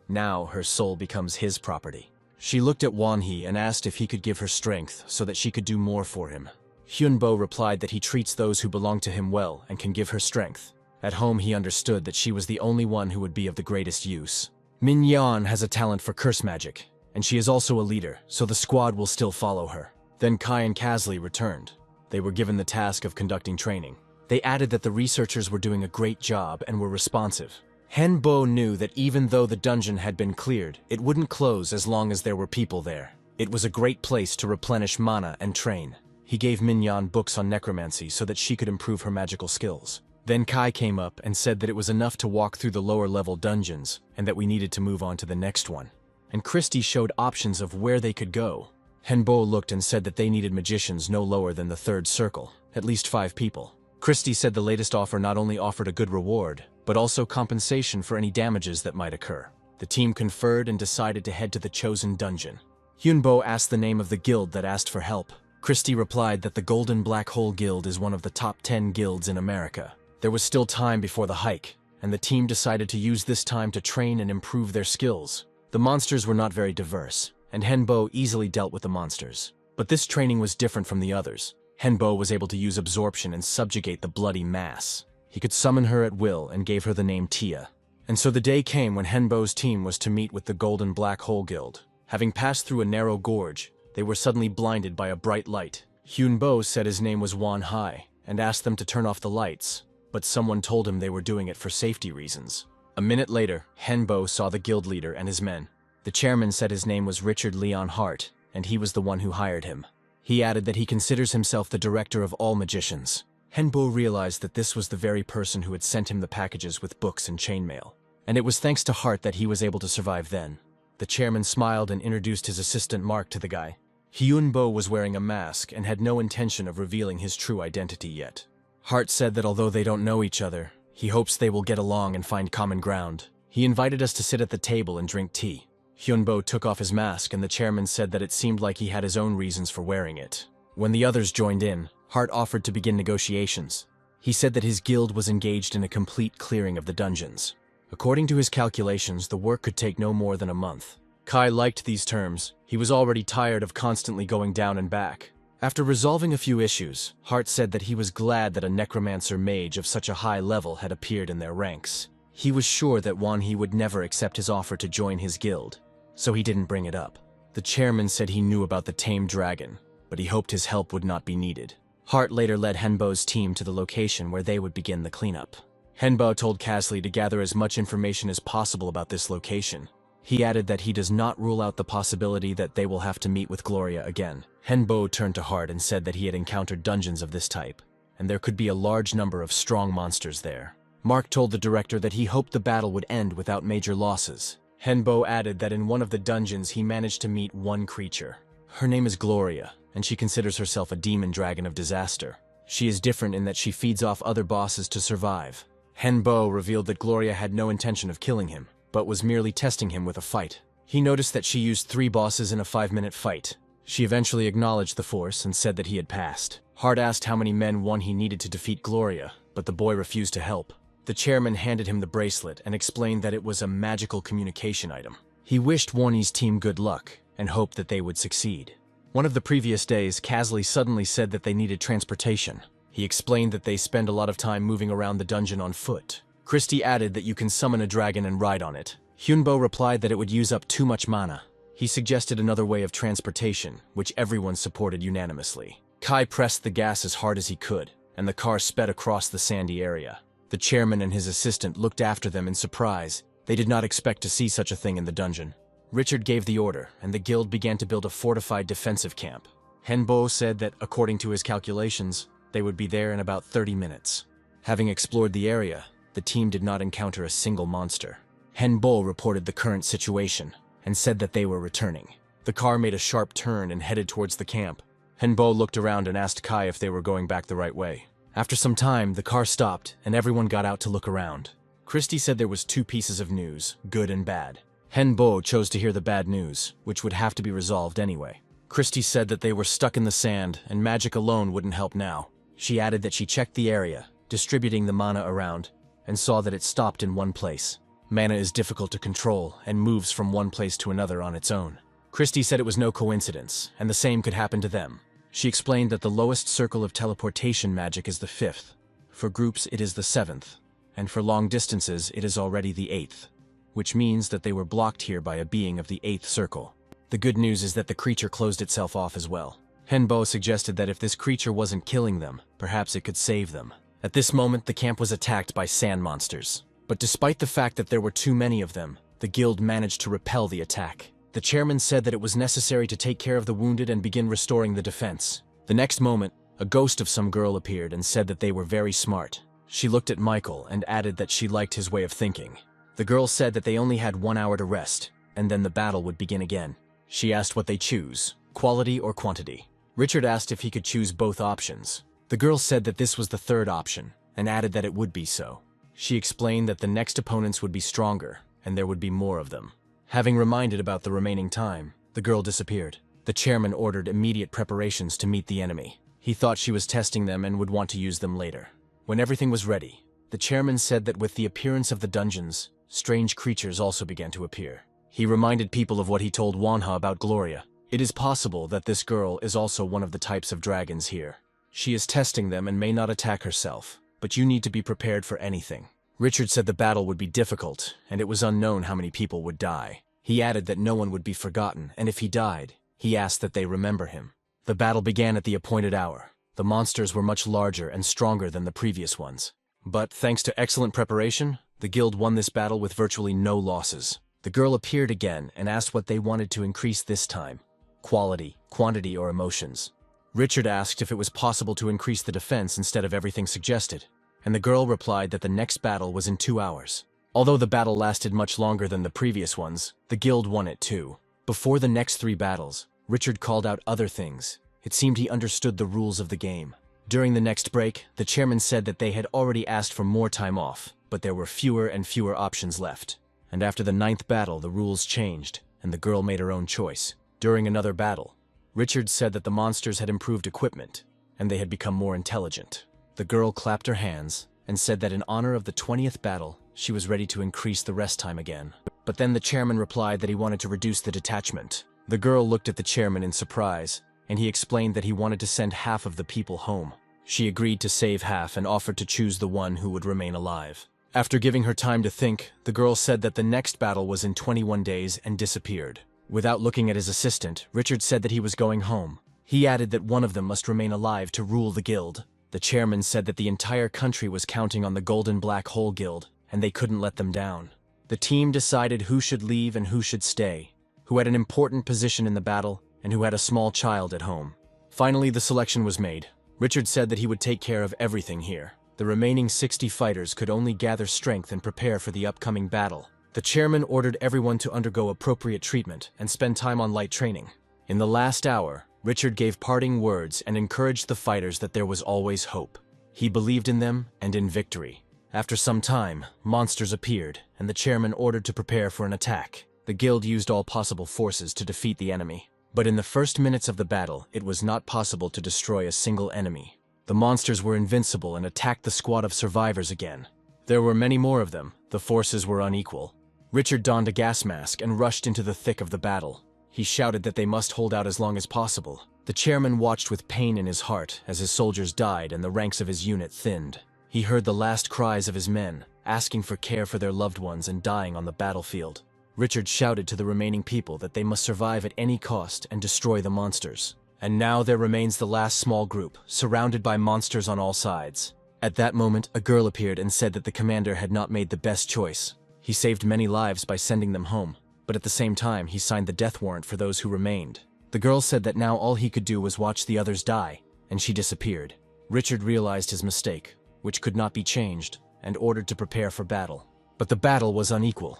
Now her soul becomes his property. She looked at Won-hee and asked if he could give her strength so that she could do more for him. Hyunbo replied that he treats those who belong to him well and can give her strength. At home he understood that she was the only one who would be of the greatest use. Min-yeon has a talent for curse magic, and she is also a leader, so the squad will still follow her. Then Kai and Kasley returned. They were given the task of conducting training. They added that the researchers were doing a great job and were responsive. Hyunbo knew that even though the dungeon had been cleared, it wouldn't close as long as there were people there. It was a great place to replenish mana and train. He gave Min-yeon books on necromancy so that she could improve her magical skills. Then Kai came up and said that it was enough to walk through the lower-level dungeons and that we needed to move on to the next one. And Christy showed options of where they could go. Hyunbo looked and said that they needed magicians no lower than the third circle, at least 5 people. Christy said the latest offer not only offered a good reward, but also compensation for any damages that might occur. The team conferred and decided to head to the chosen dungeon. Hyunbo asked the name of the guild that asked for help. Christy replied that the Golden Black Hole Guild is one of the top 10 guilds in America. There was still time before the hike, and the team decided to use this time to train and improve their skills. The monsters were not very diverse, and Hyunbo easily dealt with the monsters. But this training was different from the others. Hyunbo was able to use absorption and subjugate the bloody mass. He could summon her at will and gave her the name Tia. And so the day came when Hyunbo's team was to meet with the Golden Black Hole Guild. Having passed through a narrow gorge, they were suddenly blinded by a bright light. Hyunbo said his name was Won-hai and asked them to turn off the lights, but someone told him they were doing it for safety reasons. A minute later, Hyunbo saw the guild leader and his men. The chairman said his name was Richard Leon Hart, and he was the one who hired him. He added that he considers himself the director of all magicians. Hyunbo realized that this was the very person who had sent him the packages with books and chainmail. And it was thanks to Hart that he was able to survive then. The chairman smiled and introduced his assistant Mark to the guy. Hyunbo was wearing a mask and had no intention of revealing his true identity yet. Hart said that although they don't know each other, he hopes they will get along and find common ground. He invited us to sit at the table and drink tea. Hyunbo took off his mask and the chairman said that it seemed like he had his own reasons for wearing it. When the others joined in, Hart offered to begin negotiations. He said that his guild was engaged in a complete clearing of the dungeons. According to his calculations, the work could take no more than a month. Kai liked these terms. He was already tired of constantly going down and back. After resolving a few issues, Hart said that he was glad that a necromancer mage of such a high level had appeared in their ranks. He was sure that Won-hee would never accept his offer to join his guild, so he didn't bring it up. The chairman said he knew about the tamed dragon, but he hoped his help would not be needed. Hart later led Hyunbo's team to the location where they would begin the cleanup. Hyunbo told Kasley to gather as much information as possible about this location. He added that he does not rule out the possibility that they will have to meet with Gloria again. Hyunbo turned to Hart and said that he had encountered dungeons of this type, and there could be a large number of strong monsters there. Mark told the director that he hoped the battle would end without major losses. Hyunbo added that in one of the dungeons he managed to meet one creature. Her name is Gloria, and she considers herself a demon dragon of disaster. She is different in that she feeds off other bosses to survive. Hyunbo revealed that Gloria had no intention of killing him, but was merely testing him with a fight. He noticed that she used 3 bosses in a 5-minute fight. She eventually acknowledged the force and said that he had passed. Hart asked how many men he needed to defeat Gloria, but the boy refused to help. The chairman handed him the bracelet and explained that it was a magical communication item. He wished Won-hee's team good luck and hoped that they would succeed. One of the previous days, Kasley suddenly said that they needed transportation. He explained that they spend a lot of time moving around the dungeon on foot. Christy added that you can summon a dragon and ride on it. Hyunbo replied that it would use up too much mana. He suggested another way of transportation, which everyone supported unanimously. Kai pressed the gas as hard as he could, and the car sped across the sandy area. The chairman and his assistant looked after them in surprise. They did not expect to see such a thing in the dungeon. Richard gave the order, and the guild began to build a fortified defensive camp. Hyunbo said that, according to his calculations, they would be there in about 30 minutes. Having explored the area, the team did not encounter a single monster. Hyunbo reported the current situation and said that they were returning. The car made a sharp turn and headed towards the camp. Henbo looked around and asked Kai if they were going back the right way. After some time, the car stopped and everyone got out to look around. Christy said there was two pieces of news, good and bad. Henbo chose to hear the bad news, which would have to be resolved anyway. Christy said that they were stuck in the sand and magic alone wouldn't help now. She added that she checked the area, distributing the mana around, and saw that it stopped in one place. Mana is difficult to control and moves from one place to another on its own. Christy said it was no coincidence, and the same could happen to them. She explained that the lowest circle of teleportation magic is the 5th. For groups, it is the 7th, and for long distances, it is already the 8th, which means that they were blocked here by a being of the 8th circle. The good news is that the creature closed itself off as well. Henbo suggested that if this creature wasn't killing them, perhaps it could save them. At this moment, the camp was attacked by sand monsters. But despite the fact that there were too many of them, the guild managed to repel the attack. The chairman said that it was necessary to take care of the wounded and begin restoring the defense. The next moment, a ghost of some girl appeared and said that they were very smart. She looked at Michael and added that she liked his way of thinking. The girl said that they only had 1 hour to rest, and then the battle would begin again. She asked what they choose, quality or quantity. Richard asked if he could choose both options. The girl said that this was the third option, and added that it would be so. She explained that the next opponents would be stronger, and there would be more of them. Having reminded about the remaining time, the girl disappeared. The chairman ordered immediate preparations to meet the enemy. He thought she was testing them and would want to use them later. When everything was ready, the chairman said that with the appearance of the dungeons, strange creatures also began to appear. He reminded people of what he told Manhwa about Gloria. It is possible that this girl is also one of the types of dragons here. She is testing them and may not attack herself, but you need to be prepared for anything. Richard said the battle would be difficult, and it was unknown how many people would die. He added that no one would be forgotten, and if he died, he asked that they remember him. The battle began at the appointed hour. The monsters were much larger and stronger than the previous ones. But thanks to excellent preparation, the guild won this battle with virtually no losses. The girl appeared again and asked what they wanted to increase this time. Quality, quantity, or emotions. Richard asked if it was possible to increase the defense instead of everything suggested, and the girl replied that the next battle was in 2 hours. Although the battle lasted much longer than the previous ones, the guild won it too. Before the next 3 battles, Richard called out other things. It seemed he understood the rules of the game. During the next break, the chairman said that they had already asked for more time off, but there were fewer and fewer options left. And after the 9th battle, the rules changed, and the girl made her own choice. During another battle, Richard said that the monsters had improved equipment, and they had become more intelligent. The girl clapped her hands and said that in honor of the 20th battle, she was ready to increase the rest time again. But then the chairman replied that he wanted to reduce the detachment. The girl looked at the chairman in surprise, and he explained that he wanted to send half of the people home. She agreed to save half and offered to choose the one who would remain alive. After giving her time to think, the girl said that the next battle was in 21 days and disappeared. Without looking at his assistant, Richard said that he was going home. He added that one of them must remain alive to rule the guild. The chairman said that the entire country was counting on the Golden Black Hole Guild, and they couldn't let them down. The team decided who should leave and who should stay, who had an important position in the battle, and who had a small child at home. Finally, the selection was made. Richard said that he would take care of everything here. The remaining 60 fighters could only gather strength and prepare for the upcoming battle. The chairman ordered everyone to undergo appropriate treatment and spend time on light training. In the last hour, Richard gave parting words and encouraged the fighters that there was always hope. He believed in them and in victory. After some time, monsters appeared, and the chairman ordered to prepare for an attack. The guild used all possible forces to defeat the enemy. But in the first minutes of the battle, it was not possible to destroy a single enemy. The monsters were invincible and attacked the squad of survivors again. There were many more of them. The forces were unequal. Richard donned a gas mask and rushed into the thick of the battle. He shouted that they must hold out as long as possible. The chairman watched with pain in his heart as his soldiers died and the ranks of his unit thinned. He heard the last cries of his men, asking for care for their loved ones and dying on the battlefield. Richard shouted to the remaining people that they must survive at any cost and destroy the monsters. And now there remains the last small group, surrounded by monsters on all sides. At that moment, a girl appeared and said that the commander had not made the best choice. He saved many lives by sending them home, but at the same time, he signed the death warrant for those who remained. The girl said that now all he could do was watch the others die, and she disappeared. Richard realized his mistake, which could not be changed, and ordered to prepare for battle. But the battle was unequal.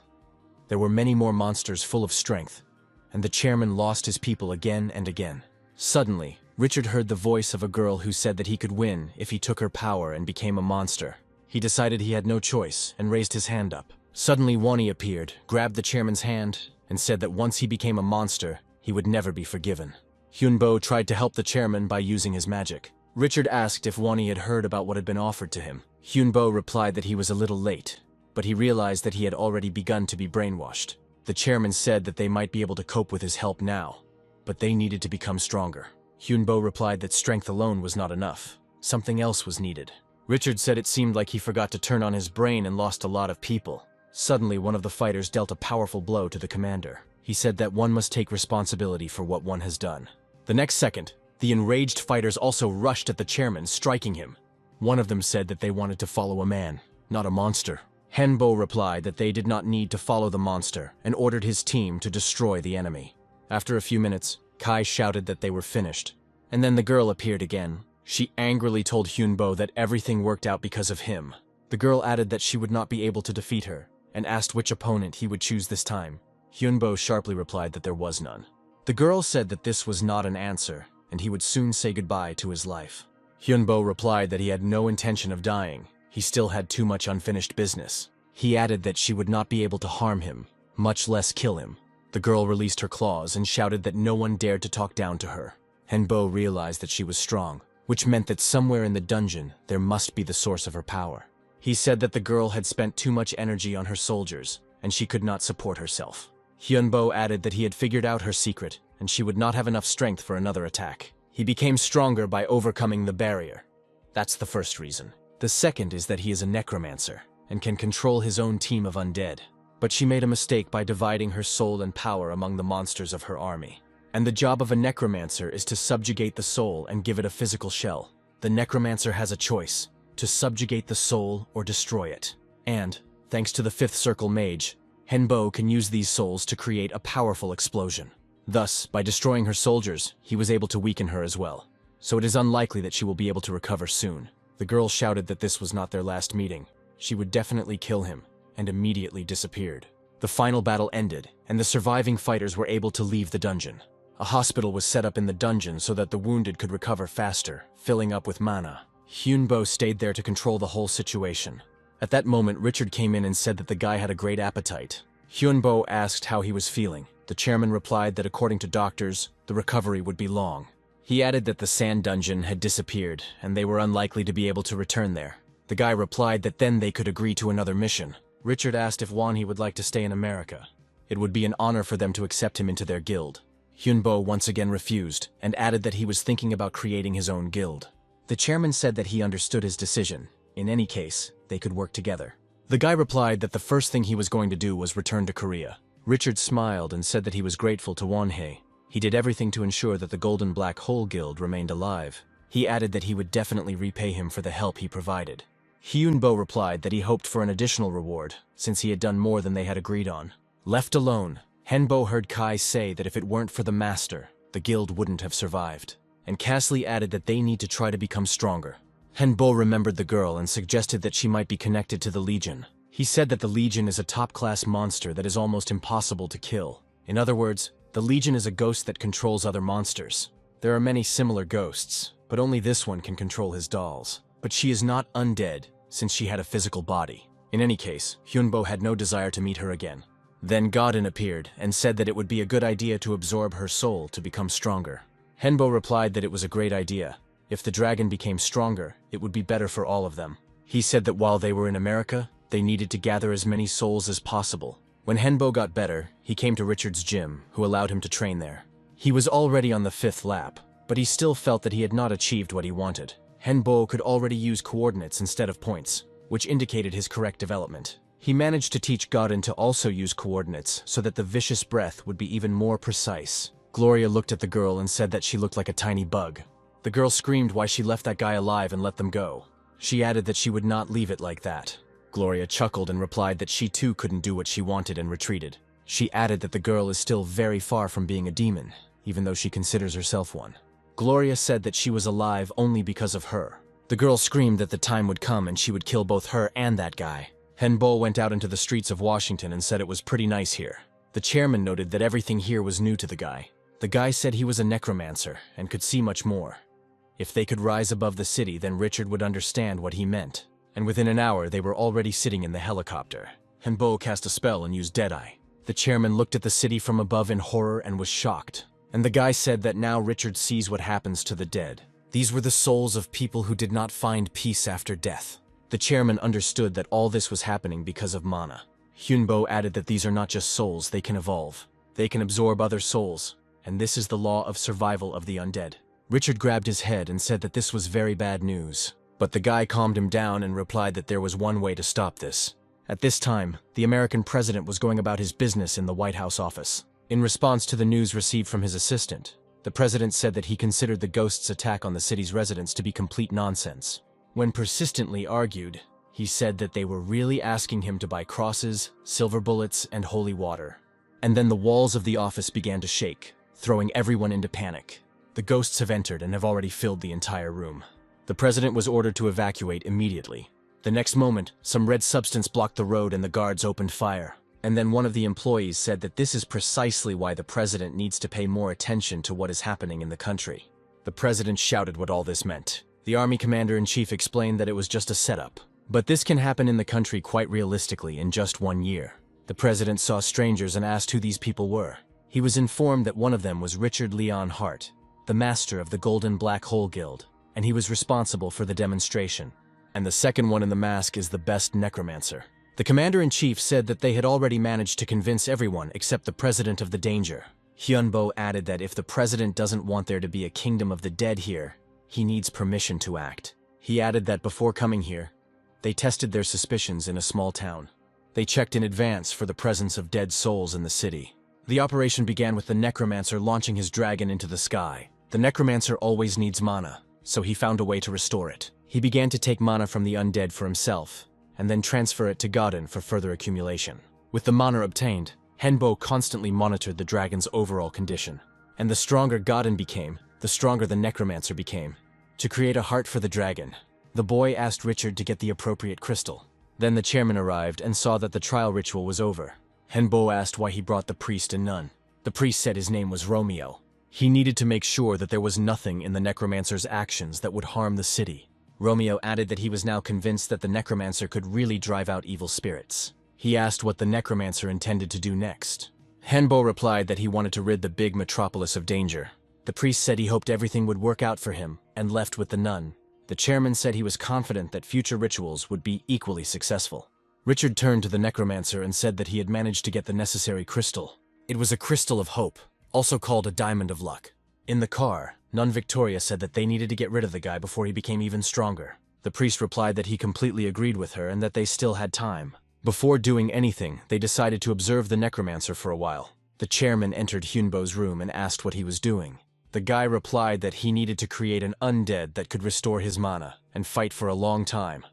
There were many more monsters full of strength, and the chairman lost his people again and again. Suddenly, Richard heard the voice of a girl who said that he could win if he took her power and became a monster. He decided he had no choice and raised his hand up. Suddenly Wani appeared, grabbed the chairman's hand, and said that once he became a monster, he would never be forgiven. Hyunbo tried to help the chairman by using his magic. Richard asked if Wani had heard about what had been offered to him. Hyunbo replied that he was a little late, but he realized that he had already begun to be brainwashed. The chairman said that they might be able to cope with his help now, but they needed to become stronger. Hyunbo replied that strength alone was not enough. Something else was needed. Richard said it seemed like he forgot to turn on his brain and lost a lot of people. Suddenly, one of the fighters dealt a powerful blow to the commander. He said that one must take responsibility for what one has done. The next second, the enraged fighters also rushed at the chairman, striking him. One of them said that they wanted to follow a man, not a monster. Henbo replied that they did not need to follow the monster and ordered his team to destroy the enemy. After a few minutes, Kai shouted that they were finished, and then the girl appeared again. She angrily told Hyunbo that everything worked out because of him. The girl added that she would not be able to defeat her, and asked which opponent he would choose this time. Hyunbo sharply replied that there was none. The girl said that this was not an answer, and he would soon say goodbye to his life. Hyunbo replied that he had no intention of dying. He still had too much unfinished business. He added that she would not be able to harm him, much less kill him. The girl released her claws and shouted that no one dared to talk down to her. Henbo realized that she was strong, which meant that somewhere in the dungeon there must be the source of her power. He said that the girl had spent too much energy on her soldiers, and she could not support herself. Hyunbo added that he had figured out her secret, and she would not have enough strength for another attack. He became stronger by overcoming the barrier. That's the first reason. The second is that he is a necromancer, and can control his own team of undead. But she made a mistake by dividing her soul and power among the monsters of her army. And the job of a necromancer is to subjugate the soul and give it a physical shell. The necromancer has a choice, to subjugate the soul or destroy it. And, thanks to the fifth circle mage, Henbo can use these souls to create a powerful explosion. Thus, by destroying her soldiers, he was able to weaken her as well. So it is unlikely that she will be able to recover soon. The girl shouted that this was not their last meeting. She would definitely kill him, and immediately disappeared. The final battle ended, and the surviving fighters were able to leave the dungeon. A hospital was set up in the dungeon so that the wounded could recover faster, filling up with mana. Hyunbo stayed there to control the whole situation. At that moment, Richard came in and said that the guy had a great appetite. Hyunbo asked how he was feeling. The chairman replied that according to doctors, the recovery would be long. He added that the sand dungeon had disappeared, and they were unlikely to be able to return there. The guy replied that then they could agree to another mission. Richard asked if Wanhee would like to stay in America. It would be an honor for them to accept him into their guild. Hyunbo once again refused, and added that he was thinking about creating his own guild. The chairman said that he understood his decision. In any case, they could work together. The guy replied that the first thing he was going to do was return to Korea. Richard smiled and said that he was grateful to Wanhee. He did everything to ensure that the Golden Black Hole Guild remained alive. He added that he would definitely repay him for the help he provided. Hyunbo replied that he hoped for an additional reward, since he had done more than they had agreed on. Left alone, Henbo heard Kai say that if it weren't for the master, the guild wouldn't have survived. And Casley added that they need to try to become stronger. Henbo remembered the girl and suggested that she might be connected to the Legion. He said that the Legion is a top-class monster that is almost impossible to kill. In other words, the Legion is a ghost that controls other monsters. There are many similar ghosts, but only this one can control his dolls. But she is not undead, since she had a physical body. In any case, Hyunbo had no desire to meet her again. Then Godin appeared and said that it would be a good idea to absorb her soul to become stronger. Henbo replied that it was a great idea. If the dragon became stronger, it would be better for all of them. He said that while they were in America, they needed to gather as many souls as possible. When Henbo got better, he came to Richard's gym, who allowed him to train there. He was already on the 5th lap, but he still felt that he had not achieved what he wanted. Henbo could already use coordinates instead of points, which indicated his correct development. He managed to teach Godin to also use coordinates so that the vicious breath would be even more precise. Gloria looked at the girl and said that she looked like a tiny bug. The girl screamed why she left that guy alive and let them go. She added that she would not leave it like that. Gloria chuckled and replied that she too couldn't do what she wanted and retreated. She added that the girl is still very far from being a demon, even though she considers herself one. Gloria said that she was alive only because of her. The girl screamed that the time would come and she would kill both her and that guy. Henbo went out into the streets of Washington and said it was pretty nice here. The chairman noted that everything here was new to the guy. The guy said he was a necromancer and could see much more. If they could rise above the city, then Richard would understand what he meant. And within an hour, they were already sitting in the helicopter. Henbo cast a spell and used Deadeye. The chairman looked at the city from above in horror and was shocked. And the guy said that now Richard sees what happens to the dead. These were the souls of people who did not find peace after death. The chairman understood that all this was happening because of mana. Hyunbo added that these are not just souls, they can evolve. They can absorb other souls, and this is the law of survival of the undead. Richard grabbed his head and said that this was very bad news. But the guy calmed him down and replied that there was one way to stop this. At this time, the American president was going about his business in the White House office. In response to the news received from his assistant, the president said that he considered the ghosts' attack on the city's residents to be complete nonsense. When persistently argued, he said that they were really asking him to buy crosses, silver bullets, and holy water. And then the walls of the office began to shake, throwing everyone into panic. The ghosts have entered and have already filled the entire room. The president was ordered to evacuate immediately. The next moment, some red substance blocked the road and the guards opened fire. And then one of the employees said that this is precisely why the president needs to pay more attention to what is happening in the country. The president shouted what all this meant. The army commander-in-chief explained that it was just a setup. But this can happen in the country quite realistically in just 1 year. The president saw strangers and asked who these people were. He was informed that one of them was Richard Leon Hart, the master of the Golden Black Hole Guild, and he was responsible for the demonstration. And the second one in the mask is the best necromancer. The commander-in-chief said that they had already managed to convince everyone except the president of the danger. Hyunbo added that if the president doesn't want there to be a kingdom of the dead here, he needs permission to act. He added that before coming here, they tested their suspicions in a small town. They checked in advance for the presence of dead souls in the city. The operation began with the necromancer launching his dragon into the sky. The necromancer always needs mana, so he found a way to restore it. He began to take mana from the undead for himself, and then transfer it to Godin for further accumulation. With the mana obtained, Henbo constantly monitored the dragon's overall condition. And the stronger Godin became, the stronger the necromancer became. To create a heart for the dragon, the boy asked Richard to get the appropriate crystal. Then the chairman arrived and saw that the trial ritual was over. Henbo asked why he brought the priest and nun. The priest said his name was Romeo. He needed to make sure that there was nothing in the necromancer's actions that would harm the city. Romeo added that he was now convinced that the necromancer could really drive out evil spirits. He asked what the necromancer intended to do next. Henbo replied that he wanted to rid the big metropolis of danger. The priest said he hoped everything would work out for him and left with the nun. The chairman said he was confident that future rituals would be equally successful. Richard turned to the necromancer and said that he had managed to get the necessary crystal. It was a crystal of hope, also called a diamond of luck. In the car, Nun Victoria said that they needed to get rid of the guy before he became even stronger. The priest replied that he completely agreed with her and that they still had time. Before doing anything, they decided to observe the necromancer for a while. The chairman entered Hyunbo's room and asked what he was doing. The guy replied that he needed to create an undead that could restore his mana and fight for a long time,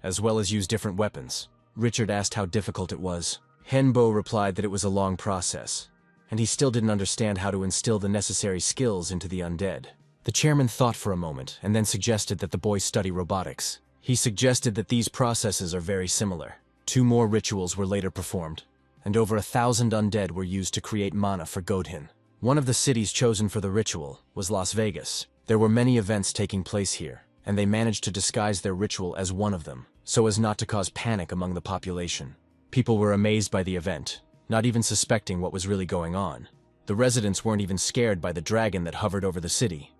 as well as use different weapons. Richard asked how difficult it was. Henbo replied that it was a long process, and he still didn't understand how to instill the necessary skills into the undead. The chairman thought for a moment and then suggested that the boys study robotics. He suggested that these processes are very similar. 2 more rituals were later performed, and over 1,000 undead were used to create mana for Godhin. One of the cities chosen for the ritual was Las Vegas. There were many events taking place here, and they managed to disguise their ritual as one of them, so as not to cause panic among the population. People were amazed by the event, not even suspecting what was really going on. The residents weren't even scared by the dragon that hovered over the city.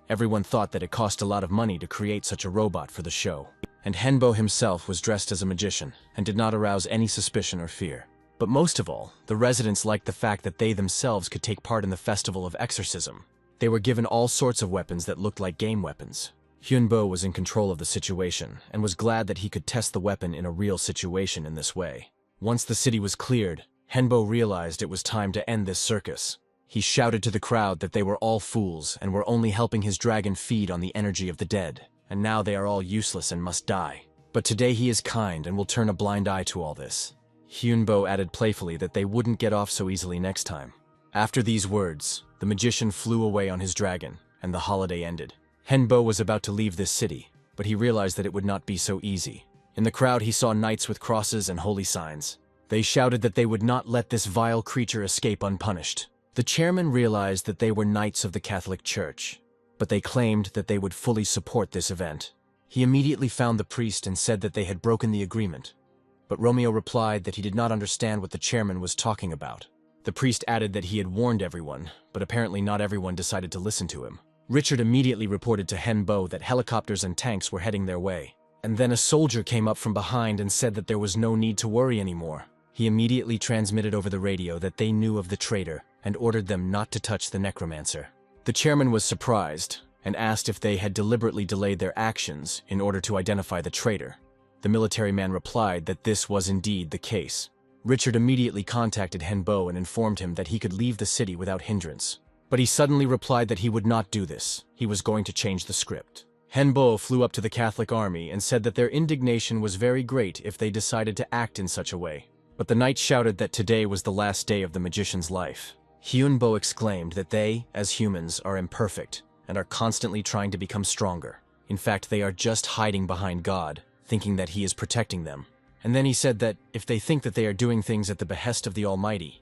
Everyone thought that it cost a lot of money to create such a robot for the show. And Henbo himself was dressed as a magician, and did not arouse any suspicion or fear. But most of all, the residents liked the fact that they themselves could take part in the festival of exorcism. They were given all sorts of weapons that looked like game weapons. Hyunbo was in control of the situation, and was glad that he could test the weapon in a real situation in this way. Once the city was cleared, Henbo realized it was time to end this circus. He shouted to the crowd that they were all fools and were only helping his dragon feed on the energy of the dead, and now they are all useless and must die. But today he is kind and will turn a blind eye to all this. Hyunbo added playfully that they wouldn't get off so easily next time. After these words, the magician flew away on his dragon, and the holiday ended. Henbo was about to leave this city, but he realized that it would not be so easy. In the crowd he saw knights with crosses and holy signs. They shouted that they would not let this vile creature escape unpunished. The chairman realized that they were Knights of the Catholic Church, but they claimed that they would fully support this event. He immediately found the priest and said that they had broken the agreement, but Romeo replied that he did not understand what the chairman was talking about. The priest added that he had warned everyone, but apparently not everyone decided to listen to him. Richard immediately reported to Henbo that helicopters and tanks were heading their way, and then a soldier came up from behind and said that there was no need to worry anymore. He immediately transmitted over the radio that they knew of the traitor and ordered them not to touch the necromancer. The chairman was surprised and asked if they had deliberately delayed their actions in order to identify the traitor. The military man replied that this was indeed the case. Richard immediately contacted Henbo and informed him that he could leave the city without hindrance. But he suddenly replied that he would not do this. He was going to change the script. Henbo flew up to the Catholic army and said that their indignation was very great if they decided to act in such a way. But the knights shouted that today was the last day of the magician's life. Hyunbo exclaimed that they, as humans, are imperfect and are constantly trying to become stronger. In fact, they are just hiding behind God, thinking that He is protecting them. And then he said that if they think that they are doing things at the behest of the Almighty,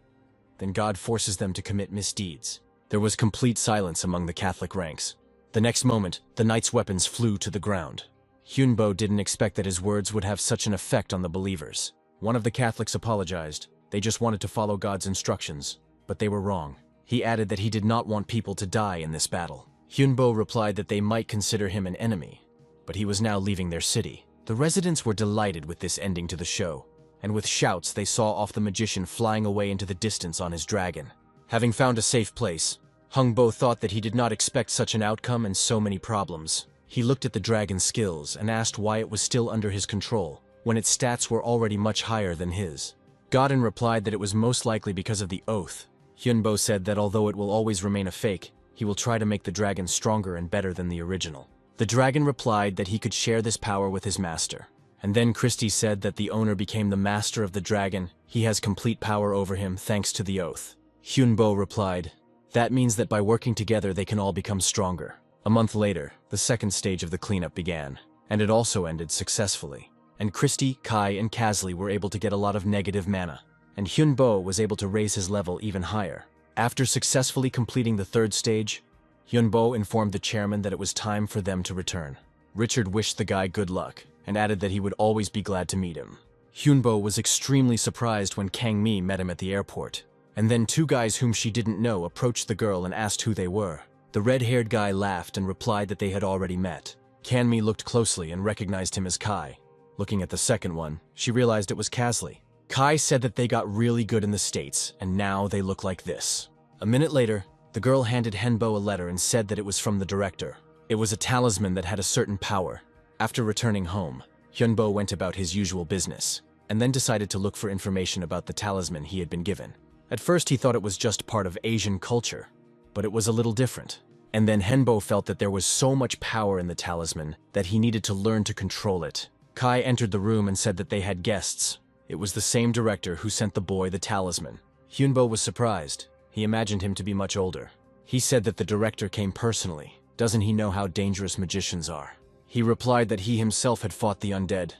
then God forces them to commit misdeeds. There was complete silence among the Catholic ranks. The next moment, the knights' weapons flew to the ground. Hyunbo didn't expect that his words would have such an effect on the believers. One of the Catholics apologized. They just wanted to follow God's instructions, but they were wrong. He added that he did not want people to die in this battle. Hyunbo replied that they might consider him an enemy, but he was now leaving their city. The residents were delighted with this ending to the show, and with shouts they saw off the magician flying away into the distance on his dragon. Having found a safe place, Hungbo thought that he did not expect such an outcome and so many problems. He looked at the dragon's skills and asked why it was still under his control, when its stats were already much higher than his. Godin replied that it was most likely because of the oath. Hyunbo said that although it will always remain a fake, he will try to make the dragon stronger and better than the original. The dragon replied that he could share this power with his master. And then Christie said that the owner became the master of the dragon. He has complete power over him thanks to the oath. Hyunbo replied, that means that by working together they can all become stronger. A month later, the second stage of the cleanup began, and it also ended successfully. And Christie, Kai, and Kazli were able to get a lot of negative mana, and Hyunbo was able to raise his level even higher. After successfully completing the third stage, Hyunbo informed the chairman that it was time for them to return. Richard wished the guy good luck, and added that he would always be glad to meet him. Hyunbo was extremely surprised when Kang Mi met him at the airport, and then two guys whom she didn't know approached the girl and asked who they were. The red-haired guy laughed and replied that they had already met. Kang Mi looked closely and recognized him as Kai. Looking at the second one, she realized it was Kazli. Kai said that they got really good in the States, and now they look like this. A minute later, the girl handed Henbo a letter and said that it was from the director. It was a talisman that had a certain power. After returning home, Hyunbo went about his usual business, and then decided to look for information about the talisman he had been given. At first he thought it was just part of Asian culture, but it was a little different. And then Henbo felt that there was so much power in the talisman that he needed to learn to control it. Kai entered the room and said that they had guests. It was the same director who sent the boy the talisman. Hyunbo was surprised. He imagined him to be much older. He said that the director came personally. Doesn't he know how dangerous magicians are? He replied that he himself had fought the undead.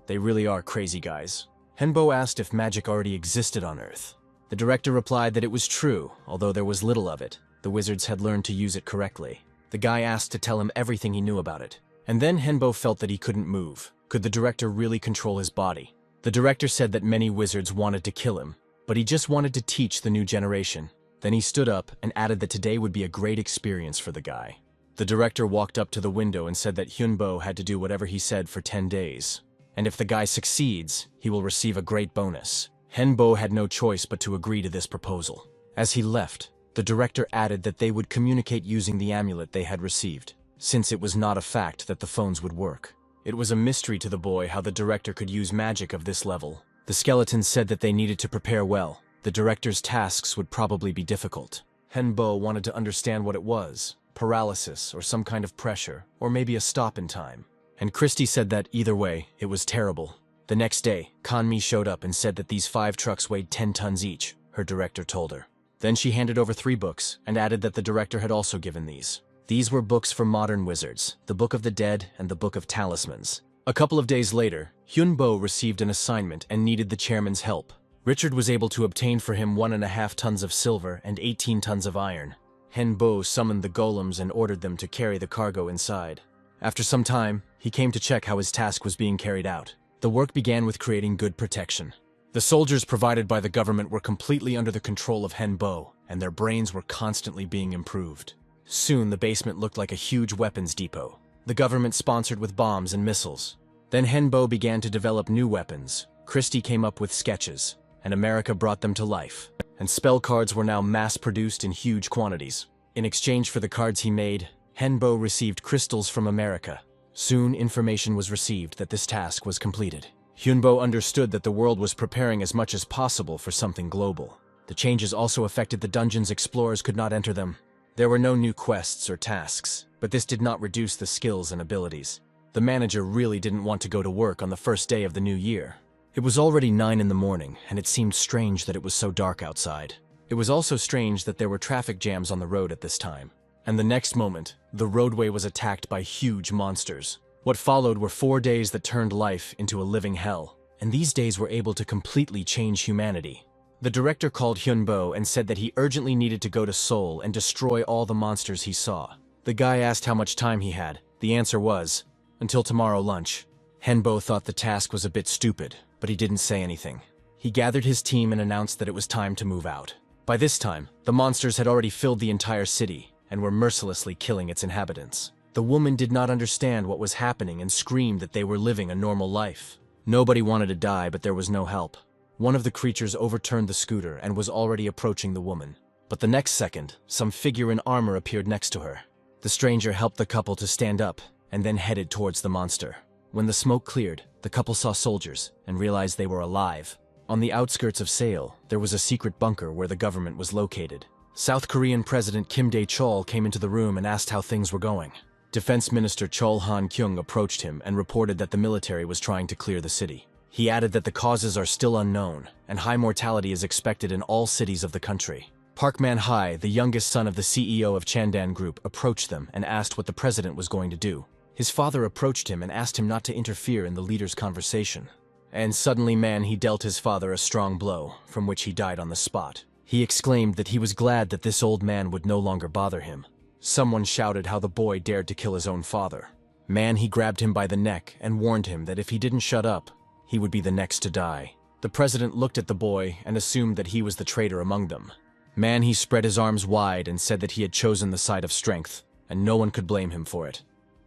They really are crazy guys. Henbo asked if magic already existed on Earth. The director replied that it was true, although there was little of it. The wizards had learned to use it correctly. The guy asked to tell him everything he knew about it. And then Henbo felt that he couldn't move. Could the director really control his body? The director said that many wizards wanted to kill him, but he just wanted to teach the new generation. Then he stood up and added that today would be a great experience for the guy. The director walked up to the window and said that Hyunbo had to do whatever he said for 10 days. And if the guy succeeds, he will receive a great bonus. Henbo had no choice but to agree to this proposal. As he left, the director added that they would communicate using the amulet they had received, since it was not a fact that the phones would work. It was a mystery to the boy how the director could use magic of this level. The skeletons said that they needed to prepare well. The director's tasks would probably be difficult. Henbo wanted to understand what it was, paralysis or some kind of pressure, or maybe a stop in time. And Christie said that either way, it was terrible. The next day, Kanmi showed up and said that these 5 trucks weighed 10 tons each, her director told her. Then she handed over 3 books and added that the director had also given these. These were books for modern wizards, the Book of the Dead and the Book of Talismans. A couple of days later, Hyunbo received an assignment and needed the chairman's help. Richard was able to obtain for him 1.5 tons of silver and 18 tons of iron. Henbo summoned the golems and ordered them to carry the cargo inside. After some time, he came to check how his task was being carried out. The work began with creating good protection. The soldiers provided by the government were completely under the control of Henbo, and their brains were constantly being improved. Soon, the basement looked like a huge weapons depot. The government sponsored with bombs and missiles. Then Henbo began to develop new weapons. Christie came up with sketches, and America brought them to life. And spell cards were now mass-produced in huge quantities. In exchange for the cards he made, Henbo received crystals from America. Soon, information was received that this task was completed. Hyunbo understood that the world was preparing as much as possible for something global. The changes also affected the dungeons. Explorers could not enter them. There were no new quests or tasks, but this did not reduce the skills and abilities. The manager really didn't want to go to work on the first day of the new year. It was already 9 in the morning, and it seemed strange that it was so dark outside. It was also strange that there were traffic jams on the road at this time. And the next moment, the roadway was attacked by huge monsters. What followed were 4 days that turned life into a living hell, and these days were able to completely change humanity. The director called Hyunbo and said that he urgently needed to go to Seoul and destroy all the monsters he saw. The guy asked how much time he had. The answer was, until tomorrow lunch. Henbo thought the task was a bit stupid, but he didn't say anything. He gathered his team and announced that it was time to move out. By this time, the monsters had already filled the entire city and were mercilessly killing its inhabitants. The woman did not understand what was happening and screamed that they were living a normal life. Nobody wanted to die, but there was no help. One of the creatures overturned the scooter and was already approaching the woman. But the next second, some figure in armor appeared next to her. The stranger helped the couple to stand up and then headed towards the monster. When the smoke cleared, the couple saw soldiers and realized they were alive. On the outskirts of Seoul, there was a secret bunker where the government was located. South Korean President Kim Dae-chol came into the room and asked how things were going. Defense Minister Chol Han-kyung approached him and reported that the military was trying to clear the city. He added that the causes are still unknown, and high mortality is expected in all cities of the country. Park Man-hae, the youngest son of the CEO of Chandan Group, approached them and asked what the president was going to do. His father approached him and asked him not to interfere in the leader's conversation. And suddenly he dealt his father a strong blow, from which he died on the spot. He exclaimed that he was glad that this old man would no longer bother him. Someone shouted how the boy dared to kill his own father. He grabbed him by the neck and warned him that if he didn't shut up, he would be the next to die. The president looked at the boy and assumed that he was the traitor among them. He spread his arms wide and said that he had chosen the side of strength, and no one could blame him for it.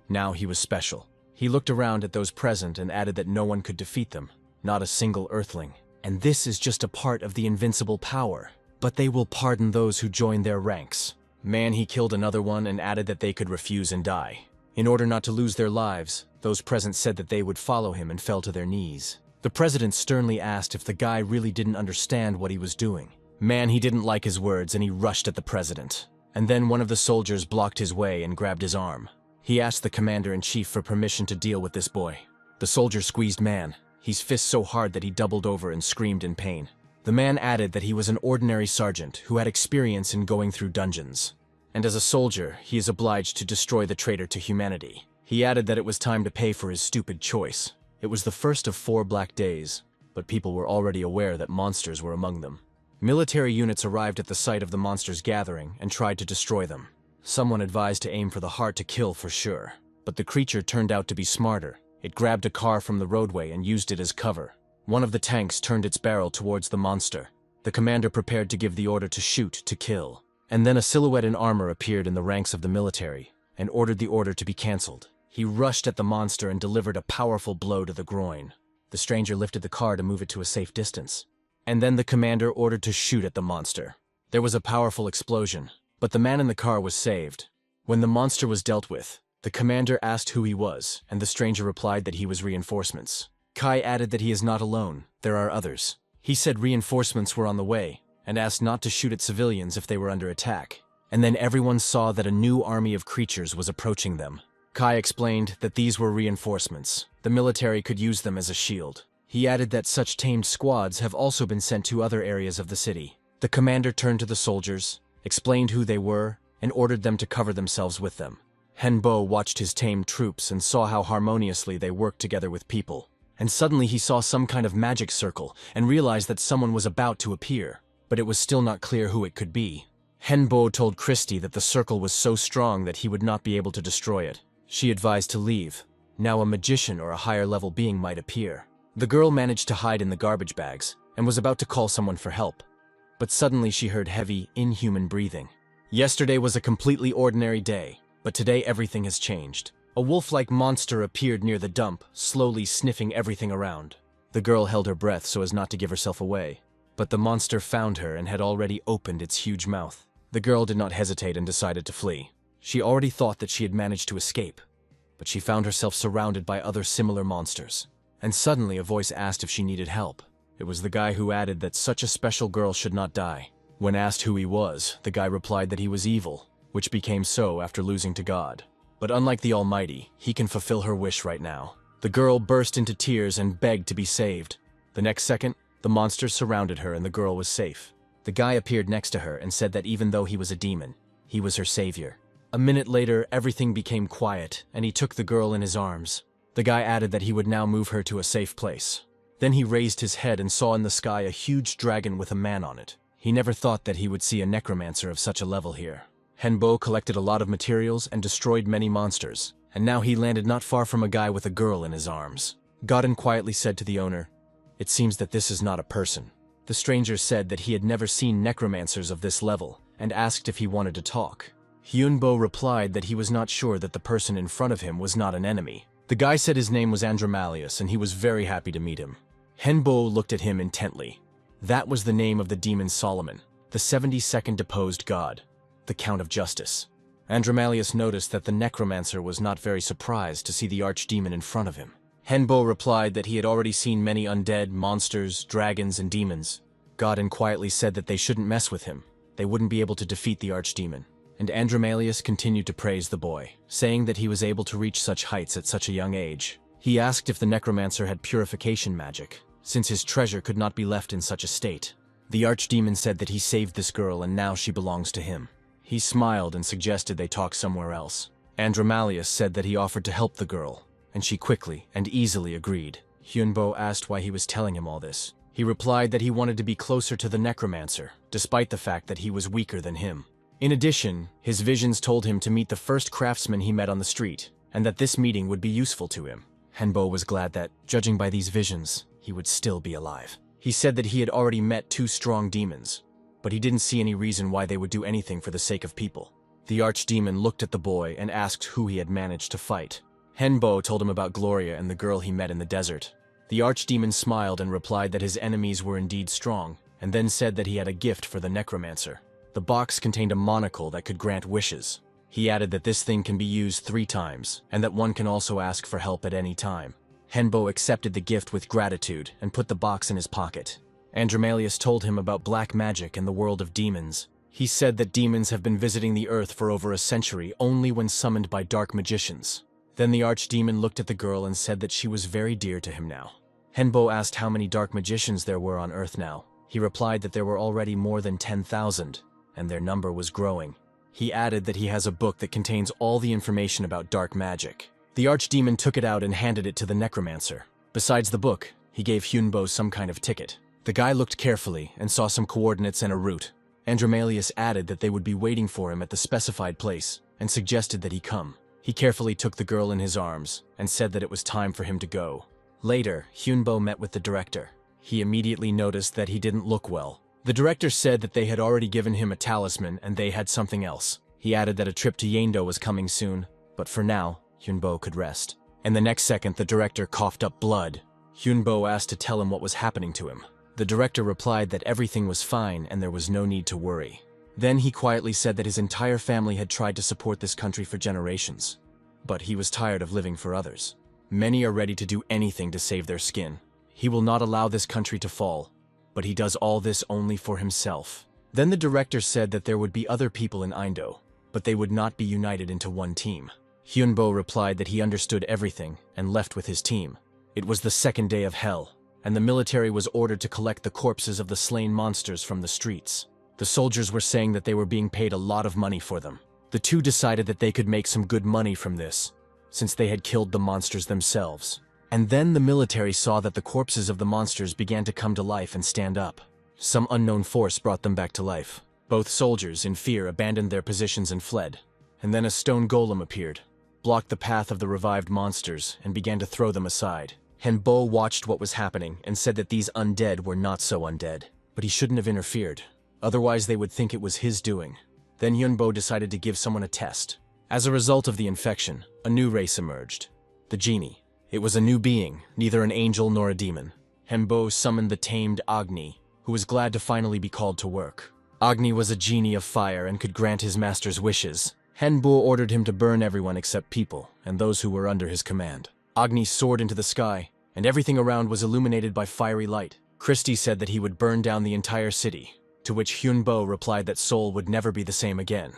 Now he was special. He looked around at those present and added that no one could defeat them, not a single earthling. And this is just a part of the invincible power, but they will pardon those who join their ranks. He killed another one and added that they could refuse and die. In order not to lose their lives, those present said that they would follow him and fell to their knees. The president sternly asked if the guy really didn't understand what he was doing. He didn't like his words and he rushed at the president. And then one of the soldiers blocked his way and grabbed his arm. He asked the commander-in-chief for permission to deal with this boy. The soldier squeezed his fist so hard that he doubled over and screamed in pain. The man added that he was an ordinary sergeant who had experience in going through dungeons. And as a soldier, he is obliged to destroy the traitor to humanity. He added that it was time to pay for his stupid choice. It was the first of 4 black days, but people were already aware that monsters were among them. Military units arrived at the site of the monsters' gathering and tried to destroy them. Someone advised to aim for the heart to kill for sure, but the creature turned out to be smarter. It grabbed a car from the roadway and used it as cover. One of the tanks turned its barrel towards the monster. The commander prepared to give the order to shoot to kill. And then a silhouette in armor appeared in the ranks of the military and ordered the order to be cancelled. He rushed at the monster and delivered a powerful blow to the groin. The stranger lifted the car to move it to a safe distance. And then the commander ordered to shoot at the monster. There was a powerful explosion, but the man in the car was saved. When the monster was dealt with, the commander asked who he was, and the stranger replied that he was reinforcements. Kai added that he is not alone, there are others. He said reinforcements were on the way, and asked not to shoot at civilians if they were under attack. And then everyone saw that a new army of creatures was approaching them. Kai explained that these were reinforcements. The military could use them as a shield. He added that such tamed squads have also been sent to other areas of the city. The commander turned to the soldiers, explained who they were, and ordered them to cover themselves with them. Henbo watched his tamed troops and saw how harmoniously they worked together with people, and suddenly he saw some kind of magic circle and realized that someone was about to appear, but it was still not clear who it could be. Henbo told Christy that the circle was so strong that he would not be able to destroy it. She advised to leave. Now a magician or a higher-level being might appear. The girl managed to hide in the garbage bags and was about to call someone for help. But suddenly she heard heavy, inhuman breathing. Yesterday was a completely ordinary day, but today everything has changed. A wolf-like monster appeared near the dump, slowly sniffing everything around. The girl held her breath so as not to give herself away. But the monster found her and had already opened its huge mouth. The girl did not hesitate and decided to flee. She already thought that she had managed to escape, but she found herself surrounded by other similar monsters. And suddenly a voice asked if she needed help. It was the guy who added that such a special girl should not die. When asked who he was, the guy replied that he was evil, which became so after losing to God. But unlike the Almighty, he can fulfill her wish right now. The girl burst into tears and begged to be saved. The next second, the monsters surrounded her and the girl was safe. The guy appeared next to her and said that even though he was a demon, he was her savior. A minute later, everything became quiet, and he took the girl in his arms. The guy added that he would now move her to a safe place. Then he raised his head and saw in the sky a huge dragon with a man on it. He never thought that he would see a necromancer of such a level here. Henbo collected a lot of materials and destroyed many monsters, and now he landed not far from a guy with a girl in his arms. Godin quietly said to the owner, "It seems that this is not a person." The stranger said that he had never seen necromancers of this level, and asked if he wanted to talk. Hyunbo replied that he was not sure that the person in front of him was not an enemy. The guy said his name was Andromalius, and he was very happy to meet him. Henbo looked at him intently. That was the name of the demon Solomon, the 72nd deposed god, the Count of Justice. Andromalius noticed that the necromancer was not very surprised to see the archdemon in front of him. Henbo replied that he had already seen many undead, monsters, dragons, and demons. Godin quietly said that they shouldn't mess with him. They wouldn't be able to defeat the archdemon. And Andromalius continued to praise the boy, saying that he was able to reach such heights at such a young age. He asked if the necromancer had purification magic, since his treasure could not be left in such a state. The archdemon said that he saved this girl and now she belongs to him. He smiled and suggested they talk somewhere else. Andromalius said that he offered to help the girl, and she quickly and easily agreed. Hyunbo asked why he was telling him all this. He replied that he wanted to be closer to the necromancer, despite the fact that he was weaker than him. In addition, his visions told him to meet the first craftsman he met on the street, and that this meeting would be useful to him. Henbo was glad that, judging by these visions, he would still be alive. He said that he had already met 2 strong demons, but he didn't see any reason why they would do anything for the sake of people. The archdemon looked at the boy and asked who he had managed to fight. Henbo told him about Gloria and the girl he met in the desert. The archdemon smiled and replied that his enemies were indeed strong, and then said that he had a gift for the necromancer. The box contained a monocle that could grant wishes. He added that this thing can be used 3 times, and that one can also ask for help at any time. Henbo accepted the gift with gratitude and put the box in his pocket. Andromalius told him about black magic and the world of demons. He said that demons have been visiting the earth for over a century only when summoned by dark magicians. Then the archdemon looked at the girl and said that she was very dear to him now. Henbo asked how many dark magicians there were on Earth now. He replied that there were already more than 10,000, and their number was growing. He added that he has a book that contains all the information about dark magic. The archdemon took it out and handed it to the necromancer. Besides the book, he gave Hyunbo some kind of ticket. The guy looked carefully and saw some coordinates and a route. Andromalius added that they would be waiting for him at the specified place and suggested that he come. He carefully took the girl in his arms and said that it was time for him to go. Later, Hyunbo met with the director. He immediately noticed that he didn't look well. The director said that they had already given him a talisman and they had something else. He added that a trip to Yendo was coming soon, but for now, Hyunbo could rest. And the next second, the director coughed up blood. Hyunbo asked to tell him what was happening to him. The director replied that everything was fine and there was no need to worry. Then he quietly said that his entire family had tried to support this country for generations, but he was tired of living for others. Many are ready to do anything to save their skin. He will not allow this country to fall, but he does all this only for himself. Then the director said that there would be other people in Indo, but they would not be united into one team. Hyunbo replied that he understood everything and left with his team. It was the second day of hell, and the military was ordered to collect the corpses of the slain monsters from the streets. The soldiers were saying that they were being paid a lot of money for them. The two decided that they could make some good money from this, since they had killed the monsters themselves. And then the military saw that the corpses of the monsters began to come to life and stand up. Some unknown force brought them back to life. Both soldiers, in fear, abandoned their positions and fled. And then a stone golem appeared, blocked the path of the revived monsters, and began to throw them aside. Henbo watched what was happening and said that these undead were not so undead. But he shouldn't have interfered. Otherwise they would think it was his doing. Then Hyunbo decided to give someone a test. As a result of the infection, a new race emerged. The genie. It was a new being, neither an angel nor a demon. Henbo summoned the tamed Agni, who was glad to finally be called to work. Agni was a genie of fire and could grant his master's wishes. Henbo ordered him to burn everyone except people and those who were under his command. Agni soared into the sky, and everything around was illuminated by fiery light. Christie said that he would burn down the entire city, to which Hyunbo replied that Seoul would never be the same again.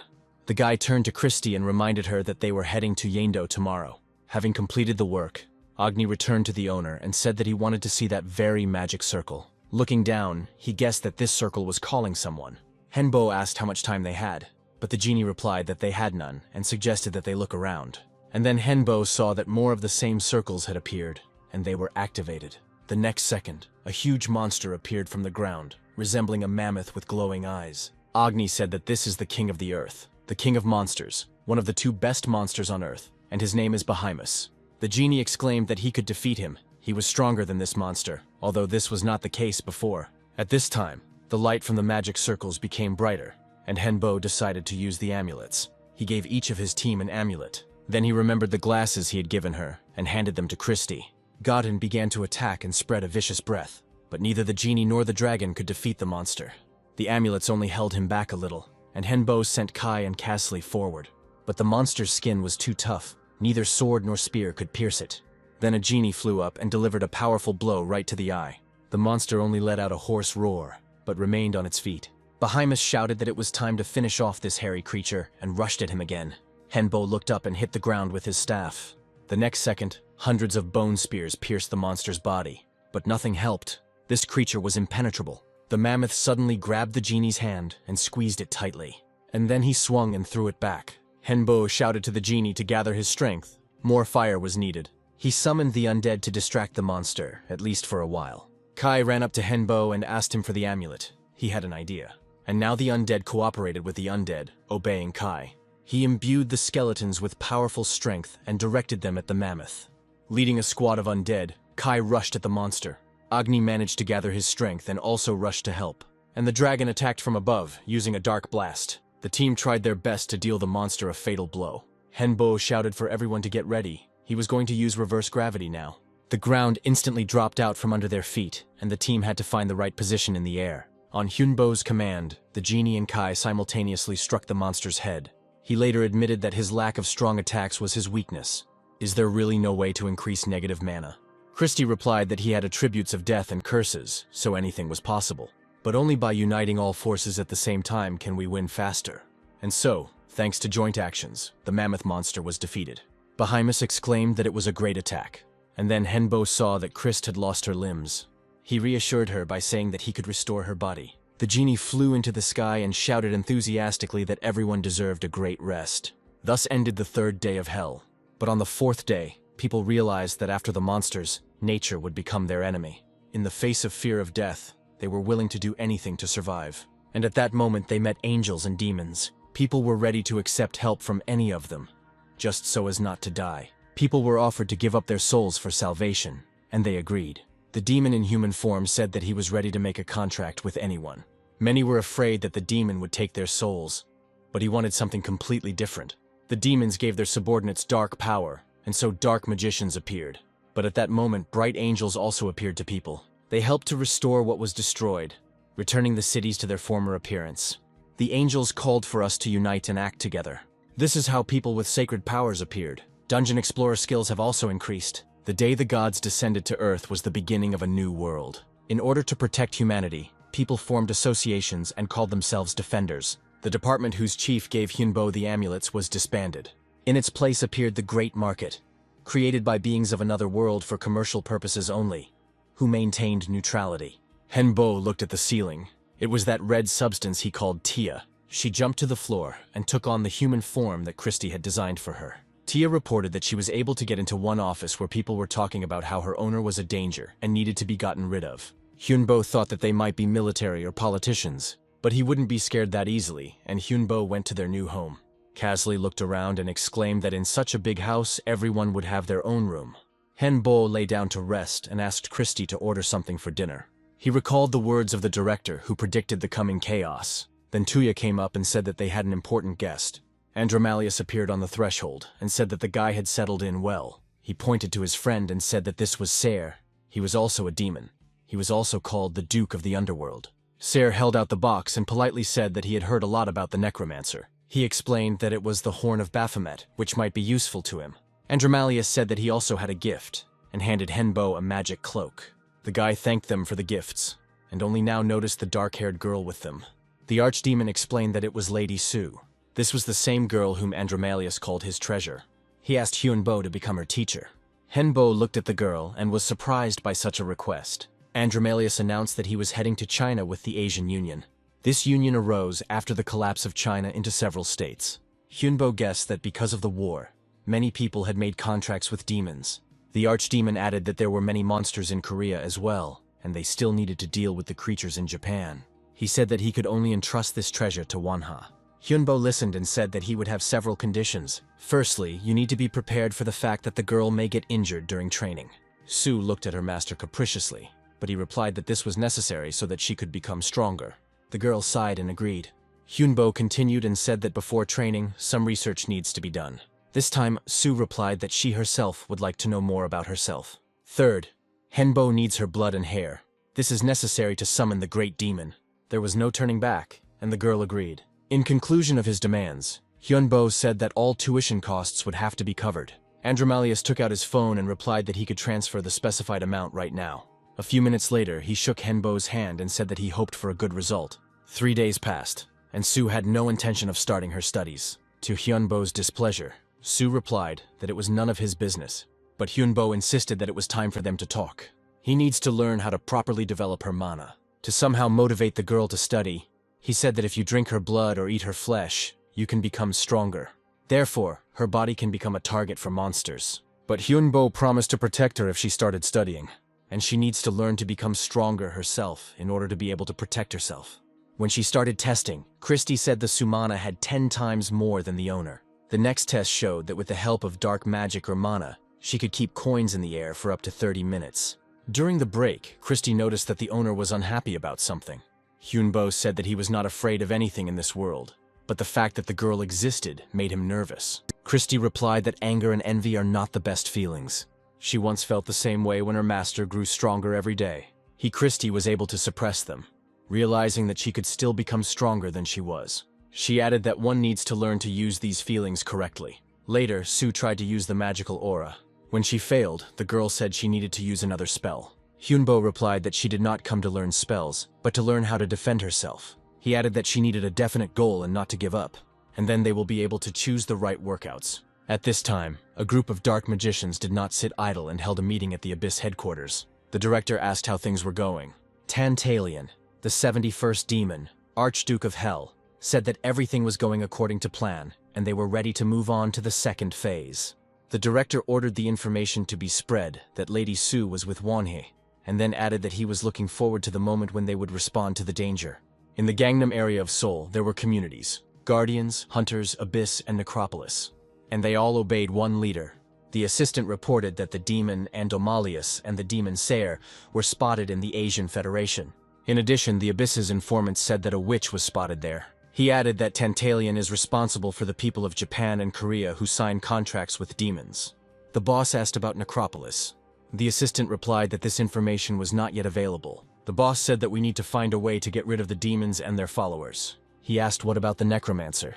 The guy turned to Christie and reminded her that they were heading to Yeongdo tomorrow. Having completed the work, Agni returned to the owner and said that he wanted to see that very magic circle. Looking down, he guessed that this circle was calling someone. Henbo asked how much time they had, but the genie replied that they had none and suggested that they look around. And then Henbo saw that more of the same circles had appeared, and they were activated. The next second, a huge monster appeared from the ground, resembling a mammoth with glowing eyes. Agni said that this is the king of the earth, the king of monsters, one of the two best monsters on earth, and his name is Behemoth. The genie exclaimed that he could defeat him. He was stronger than this monster, although this was not the case before. At this time, the light from the magic circles became brighter, and Henbo decided to use the amulets. He gave each of his team an amulet. Then he remembered the glasses he had given her and handed them to Christie. Godin began to attack and spread a vicious breath, but neither the genie nor the dragon could defeat the monster. The amulets only held him back a little, and Henbo sent Kai and Castley forward. But the monster's skin was too tough. Neither sword nor spear could pierce it. Then a genie flew up and delivered a powerful blow right to the eye. The monster only let out a hoarse roar, but remained on its feet. Behemoth shouted that it was time to finish off this hairy creature and rushed at him again. Henbo looked up and hit the ground with his staff. The next second, hundreds of bone spears pierced the monster's body. But nothing helped. This creature was impenetrable. The mammoth suddenly grabbed the genie's hand and squeezed it tightly. And then he swung and threw it back. Henbo shouted to the genie to gather his strength. More fire was needed. He summoned the undead to distract the monster, at least for a while. Kai ran up to Henbo and asked him for the amulet. He had an idea. And now the undead cooperated with the undead, obeying Kai. He imbued the skeletons with powerful strength and directed them at the mammoth. Leading a squad of undead, Kai rushed at the monster. Agni managed to gather his strength and also rushed to help. And the dragon attacked from above, using a dark blast. The team tried their best to deal the monster a fatal blow. Henbo shouted for everyone to get ready. He was going to use reverse gravity now. The ground instantly dropped out from under their feet, and the team had to find the right position in the air. On Hyunbo's command, the genie and Kai simultaneously struck the monster's head. He later admitted that his lack of strong attacks was his weakness. Is there really no way to increase negative mana? Christie replied that he had attributes of death and curses, so anything was possible. But only by uniting all forces at the same time can we win faster. And so, thanks to joint actions, the mammoth monster was defeated. Behemoth exclaimed that it was a great attack. And then Henbo saw that Christ had lost her limbs. He reassured her by saying that he could restore her body. The genie flew into the sky and shouted enthusiastically that everyone deserved a great rest. Thus ended the third day of hell. But on the fourth day, people realized that after the monsters, nature would become their enemy. In the face of fear of death, they were willing to do anything to survive. And at that moment they met angels and demons. People were ready to accept help from any of them, just so as not to die. People were offered to give up their souls for salvation, and they agreed. The demon in human form said that he was ready to make a contract with anyone. Many were afraid that the demon would take their souls, but he wanted something completely different. The demons gave their subordinates dark power, and so dark magicians appeared. But at that moment, bright angels also appeared to people. They helped to restore what was destroyed, returning the cities to their former appearance. The angels called for us to unite and act together. This is how people with sacred powers appeared. Dungeon explorer skills have also increased. The day the gods descended to Earth was the beginning of a new world. In order to protect humanity, people formed associations and called themselves defenders. The department whose chief gave Hyunbo the amulets was disbanded. In its place appeared the Great Market, created by beings of another world for commercial purposes only, who maintained neutrality. Henbo looked at the ceiling. It was that red substance he called Tia. She jumped to the floor and took on the human form that Christie had designed for her. Tia reported that she was able to get into one office where people were talking about how her owner was a danger and needed to be gotten rid of. Hyunbo thought that they might be military or politicians, but he wouldn't be scared that easily, and Hyunbo went to their new home. Kasley looked around and exclaimed that in such a big house, everyone would have their own room. Hyunbo lay down to rest and asked Christy to order something for dinner. He recalled the words of the director who predicted the coming chaos. Then Tuya came up and said that they had an important guest. Andromalius appeared on the threshold and said that the guy had settled in well. He pointed to his friend and said that this was Ser. He was also a demon. He was also called the Duke of the Underworld. Ser held out the box and politely said that he had heard a lot about the necromancer. He explained that it was the horn of Baphomet, which might be useful to him. Andromalius said that he also had a gift, and handed Hyunbo a magic cloak. The guy thanked them for the gifts, and only now noticed the dark-haired girl with them. The archdemon explained that it was Lady Su. This was the same girl whom Andromalius called his treasure. He asked Hyunbo to become her teacher. Hyunbo looked at the girl and was surprised by such a request. Andromalius announced that he was heading to China with the Asian Union. This union arose after the collapse of China into several states. Hyunbo guessed that because of the war, many people had made contracts with demons. The archdemon added that there were many monsters in Korea as well, and they still needed to deal with the creatures in Japan. He said that he could only entrust this treasure to Manhwa. Hyunbo listened and said that he would have several conditions. Firstly, you need to be prepared for the fact that the girl may get injured during training. Su looked at her master capriciously, but he replied that this was necessary so that she could become stronger. The girl sighed and agreed. Hyunbo continued and said that before training, some research needs to be done. This time, Su replied that she herself would like to know more about herself. Third, Hyunbo needs her blood and hair. This is necessary to summon the great demon. There was no turning back, and the girl agreed. In conclusion of his demands, Hyunbo said that all tuition costs would have to be covered. Andromalius took out his phone and replied that he could transfer the specified amount right now. A few minutes later, he shook Hyunbo's hand and said that he hoped for a good result. 3 days passed, and Su had no intention of starting her studies. To Hyunbo's displeasure, Su replied that it was none of his business, but Hyunbo insisted that it was time for them to talk. He needs to learn how to properly develop her mana. To somehow motivate the girl to study, he said that if you drink her blood or eat her flesh, you can become stronger. Therefore, her body can become a target for monsters. But Hyunbo promised to protect her if she started studying, and she needs to learn to become stronger herself in order to be able to protect herself. When she started testing, Christy said the Sumana had 10 times more than the owner. The next test showed that with the help of dark magic or mana, she could keep coins in the air for up to 30 minutes. During the break, Christy noticed that the owner was unhappy about something. Hyunbo said that he was not afraid of anything in this world, but the fact that the girl existed made him nervous. Christy replied that anger and envy are not the best feelings. She once felt the same way when her master grew stronger every day. Christy was able to suppress them, realizing that she could still become stronger than she was. She added that one needs to learn to use these feelings correctly. Later, Su tried to use the magical aura. When she failed, the girl said she needed to use another spell. Hyunbo replied that she did not come to learn spells, but to learn how to defend herself. He added that she needed a definite goal and not to give up, and then they will be able to choose the right workouts. At this time, a group of dark magicians did not sit idle and held a meeting at the Abyss headquarters. The director asked how things were going. Tantalion, the 71st demon, Archduke of Hell, said that everything was going according to plan, and they were ready to move on to the second phase. The director ordered the information to be spread that Lady Su was with Wonhee, and then added that he was looking forward to the moment when they would respond to the danger. In the Gangnam area of Seoul, there were communities: Guardians, Hunters, Abyss, and Necropolis. And they all obeyed one leader. The assistant reported that the demon Andromalius and the demon Ser were spotted in the Asian Federation. In addition, the Abyss's informants said that a witch was spotted there. He added that Tantalion is responsible for the people of Japan and Korea who sign contracts with demons. The boss asked about Necropolis. The assistant replied that this information was not yet available. The boss said that we need to find a way to get rid of the demons and their followers. He asked what about the necromancer.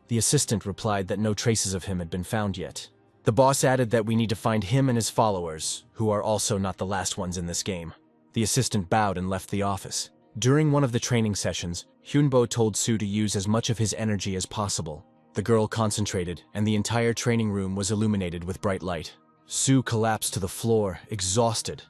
The assistant replied that no traces of him had been found yet. The boss added that we need to find him and his followers, who are also not the last ones in this game. The assistant bowed and left the office. During one of the training sessions, Hyunbo told Su to use as much of his energy as possible. The girl concentrated, and the entire training room was illuminated with bright light. Su collapsed to the floor, exhausted,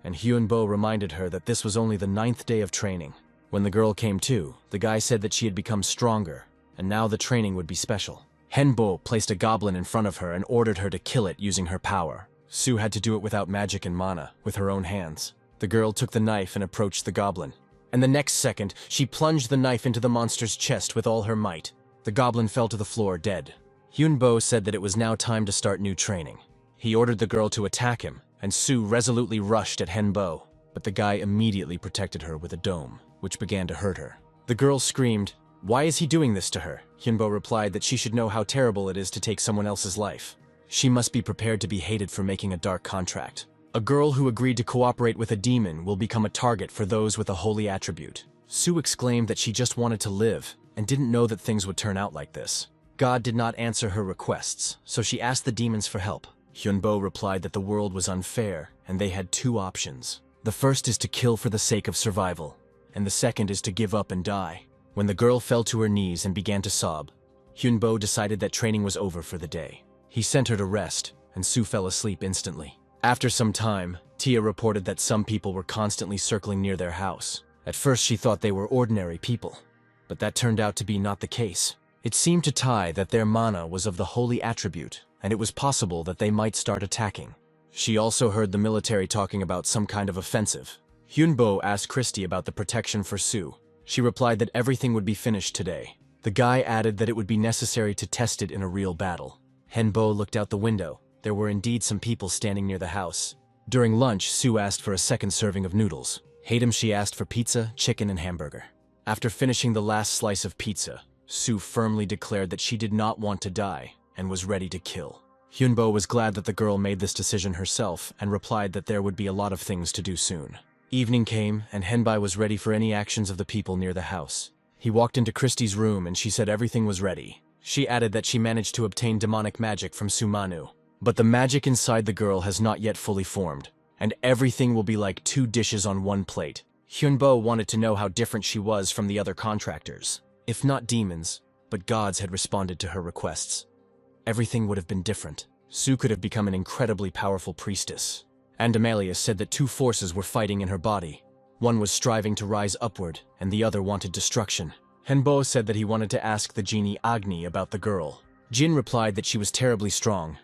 and Hyunbo reminded her that this was only the 9th day of training. When the girl came to, the guy said that she had become stronger, and now the training would be special. Henbo placed a goblin in front of her and ordered her to kill it using her power. Sue had to do it without magic and mana, with her own hands. The girl took the knife and approached the goblin. And the next second, she plunged the knife into the monster's chest with all her might. The goblin fell to the floor dead. Hyunbo said that it was now time to start new training. He ordered the girl to attack him, and Sue resolutely rushed at Henbo, but the guy immediately protected her with a dome, which began to hurt her. The girl screamed, "Why is he doing this to her?" Hyunbo replied that she should know how terrible it is to take someone else's life. She must be prepared to be hated for making a dark contract. A girl who agreed to cooperate with a demon will become a target for those with a holy attribute. Sue exclaimed that she just wanted to live and didn't know that things would turn out like this. God did not answer her requests, so she asked the demons for help. Hyunbo replied that the world was unfair and they had two options. The first is to kill for the sake of survival, and the second is to give up and die. When the girl fell to her knees and began to sob, Hyunbo decided that training was over for the day. He sent her to rest, and Sue fell asleep instantly. After some time, Tia reported that some people were constantly circling near their house. At first she thought they were ordinary people, but that turned out to be not the case. It seemed to Tai that their mana was of the holy attribute, and it was possible that they might start attacking. She also heard the military talking about some kind of offensive. Hyunbo asked Christy about the protection for Sue. She replied that everything would be finished today. The guy added that it would be necessary to test it in a real battle. Henbo looked out the window. There were indeed some people standing near the house. During lunch, Sue asked for a second serving of noodles. Hatem she asked for pizza, chicken, and hamburger. After finishing the last slice of pizza, Sue firmly declared that she did not want to die and was ready to kill. Hyunbo was glad that the girl made this decision herself and replied that there would be a lot of things to do soon. Evening came, and Henbai was ready for any actions of the people near the house. He walked into Christie's room and she said everything was ready. She added that she managed to obtain demonic magic from Sumanu. But the magic inside the girl has not yet fully formed, and everything will be like two dishes on one plate. Hyunbo wanted to know how different she was from the other contractors. If not demons, but gods had responded to her requests. Everything would have been different. Sue could have become an incredibly powerful priestess. And Amalia said that two forces were fighting in her body. One was striving to rise upward, and the other wanted destruction. Henbo said that he wanted to ask the genie Agni about the girl. Jin replied that she was terribly strong.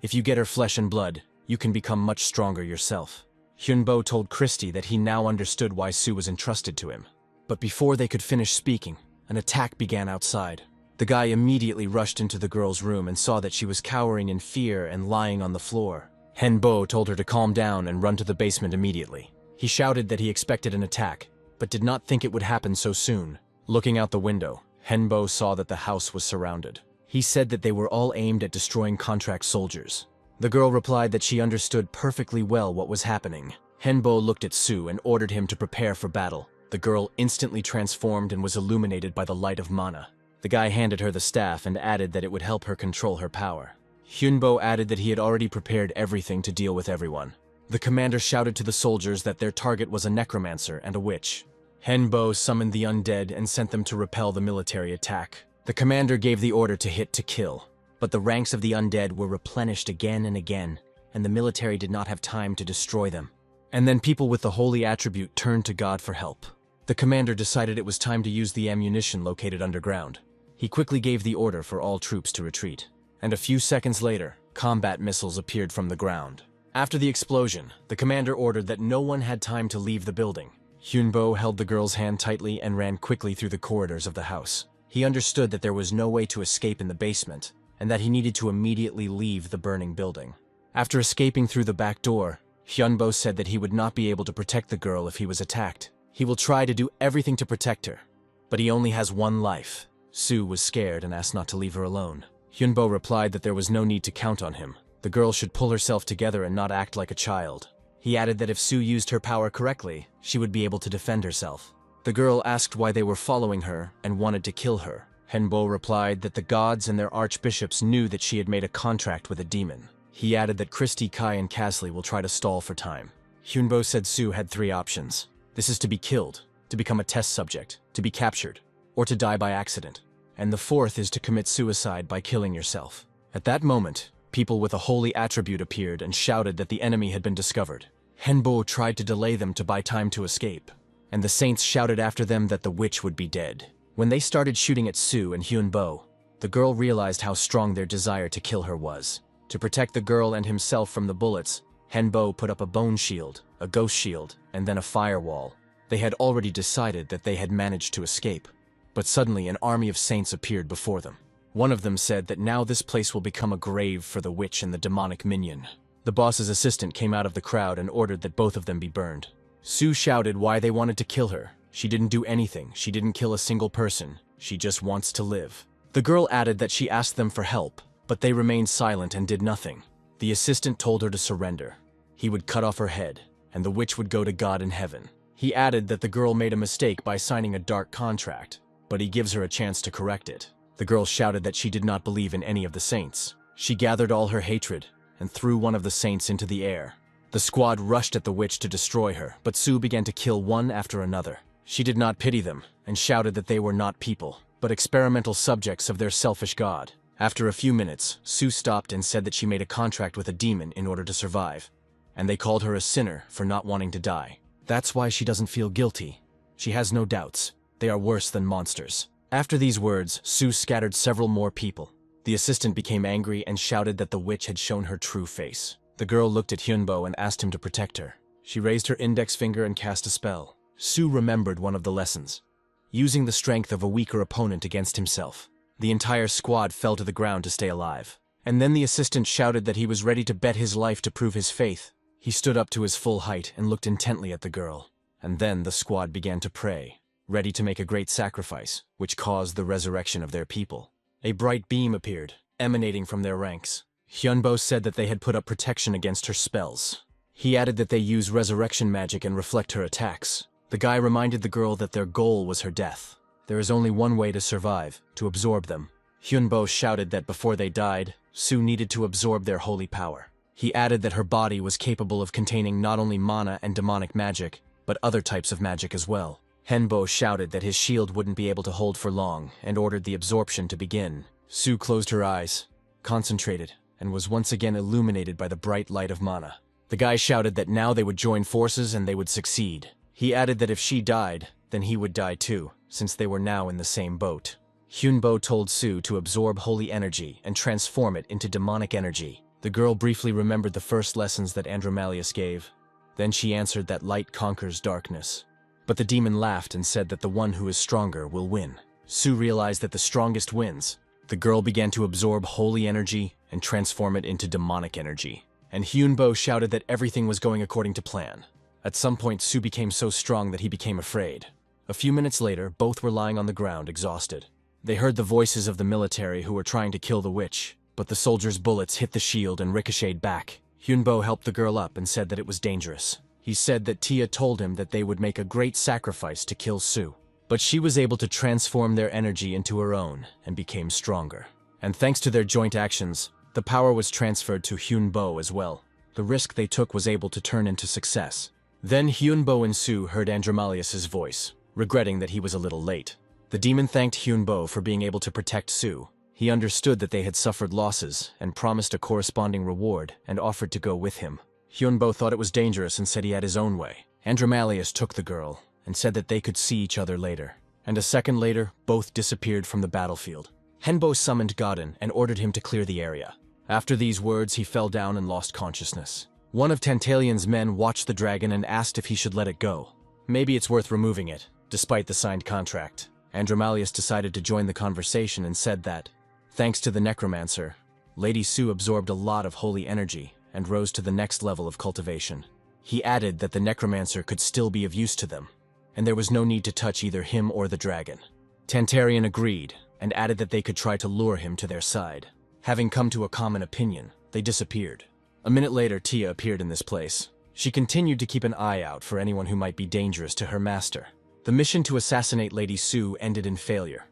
If you get her flesh and blood, you can become much stronger yourself. Hyunbo told Christy that he now understood why Sue was entrusted to him. But before they could finish speaking, an attack began outside. The guy immediately rushed into the girl's room and saw that she was cowering in fear and lying on the floor. Henbo told her to calm down and run to the basement immediately. He shouted that he expected an attack, but did not think it would happen so soon. Looking out the window, Henbo saw that the house was surrounded. He said that they were all aimed at destroying contract soldiers. The girl replied that she understood perfectly well what was happening. Henbo looked at Sue and ordered him to prepare for battle. The girl instantly transformed and was illuminated by the light of mana. The guy handed her the staff and added that it would help her control her power. Hyunbo added that he had already prepared everything to deal with everyone. The commander shouted to the soldiers that their target was a necromancer and a witch. Henbo summoned the undead and sent them to repel the military attack. The commander gave the order to hit to kill, but the ranks of the undead were replenished again and again, and the military did not have time to destroy them. And then people with the holy attribute turned to God for help. The commander decided it was time to use the ammunition located underground. He quickly gave the order for all troops to retreat. And a few seconds later, combat missiles appeared from the ground. After the explosion, the commander ordered that no one had time to leave the building. Hyunbo held the girl's hand tightly and ran quickly through the corridors of the house. He understood that there was no way to escape in the basement, and that he needed to immediately leave the burning building. After escaping through the back door, Hyunbo said that he would not be able to protect the girl if he was attacked. He will try to do everything to protect her, but he only has one life. Sue was scared and asked not to leave her alone. Hyunbo replied that there was no need to count on him. The girl should pull herself together and not act like a child. He added that if Sue used her power correctly, she would be able to defend herself. The girl asked why they were following her and wanted to kill her. Henbo replied that the gods and their archbishops knew that she had made a contract with a demon. He added that Christy, Kai, and Casley will try to stall for time. Hyunbo said Sue had three options. This is to be killed, to become a test subject, to be captured, or to die by accident. And the fourth is to commit suicide by killing yourself. At that moment, people with a holy attribute appeared and shouted that the enemy had been discovered. Henbo tried to delay them to buy time to escape, and the saints shouted after them that the witch would be dead. When they started shooting at Sue and Hyunbo, The girl realized how strong their desire to kill her was. To protect the girl and himself from the bullets, Henbo put up a bone shield, a ghost shield, and then a firewall. They had already decided that they had managed to escape. But suddenly an army of saints appeared before them. One of them said that now this place will become a grave for the witch and the demonic minion. The boss's assistant came out of the crowd and ordered that both of them be burned. Sue shouted why they wanted to kill her. She didn't do anything. She didn't kill a single person. She just wants to live. The girl added that she asked them for help, but they remained silent and did nothing. The assistant told her to surrender. He would cut off her head, and the witch would go to God in heaven. He added that the girl made a mistake by signing a dark contract, but he gives her a chance to correct it. The girl shouted that she did not believe in any of the saints. She gathered all her hatred and threw one of the saints into the air. The squad rushed at the witch to destroy her, but Sue began to kill one after another. She did not pity them and shouted that they were not people, but experimental subjects of their selfish god. After a few minutes, Sue stopped and said that she made a contract with a demon in order to survive, and they called her a sinner for not wanting to die. That's why she doesn't feel guilty. She has no doubts. They are worse than monsters. After these words, Sue scattered several more people. The assistant became angry and shouted that the witch had shown her true face. The girl looked at Hyunbo and asked him to protect her. She raised her index finger and cast a spell. Sue remembered one of the lessons, using the strength of a weaker opponent against himself. The entire squad fell to the ground to stay alive. And then the assistant shouted that he was ready to bet his life to prove his faith. He stood up to his full height and looked intently at the girl. And then the squad began to pray, ready to make a great sacrifice, which caused the resurrection of their people. A bright beam appeared, emanating from their ranks. Hyunbo said that they had put up protection against her spells. He added that they use resurrection magic and reflect her attacks. The guy reminded the girl that their goal was her death. There is only one way to survive, to absorb them. Hyunbo shouted that before they died, Sue needed to absorb their holy power. He added that her body was capable of containing not only mana and demonic magic, but other types of magic as well. Henbo shouted that his shield wouldn't be able to hold for long and ordered the absorption to begin. Sue closed her eyes, concentrated, and was once again illuminated by the bright light of mana. The guy shouted that now they would join forces and they would succeed. He added that if she died, then he would die too, since they were now in the same boat. Hyunbo told Sue to absorb holy energy and transform it into demonic energy. The girl briefly remembered the first lessons that Andromalius gave. Then she answered that light conquers darkness. But the demon laughed and said that the one who is stronger will win. Sue realized that the strongest wins. The girl began to absorb holy energy and transform it into demonic energy. And Hyunbo shouted that everything was going according to plan. At some point, Sue became so strong that he became afraid. A few minutes later, both were lying on the ground, exhausted. They heard the voices of the military who were trying to kill the witch, but the soldiers' bullets hit the shield and ricocheted back. Hyunbo helped the girl up and said that it was dangerous. He said that Tia told him that they would make a great sacrifice to kill Sue. But she was able to transform their energy into her own and became stronger. And thanks to their joint actions, the power was transferred to Hyunbo as well. The risk they took was able to turn into success. Then Hyunbo and Sue heard Andromalius's voice, regretting that he was a little late. The demon thanked Hyunbo for being able to protect Sue. He understood that they had suffered losses and promised a corresponding reward and offered to go with him. Hyunbo thought it was dangerous and said he had his own way. Andromalius took the girl and said that they could see each other later. And a second later, both disappeared from the battlefield. Henbo summoned Godin and ordered him to clear the area. After these words, he fell down and lost consciousness. One of Tantalion's men watched the dragon and asked if he should let it go. Maybe it's worth removing it, despite the signed contract. Andromalius decided to join the conversation and said that, thanks to the necromancer, Lady Sue absorbed a lot of holy energy and rose to the next level of cultivation. He added that the necromancer could still be of use to them, and there was no need to touch either him or the dragon. Tantarian agreed and added that they could try to lure him to their side. Having come to a common opinion, they disappeared. A minute later, Tia appeared in this place. She continued to keep an eye out for anyone who might be dangerous to her master. The mission to assassinate Lady Sue ended in failure.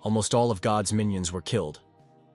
Almost all of God's minions were killed.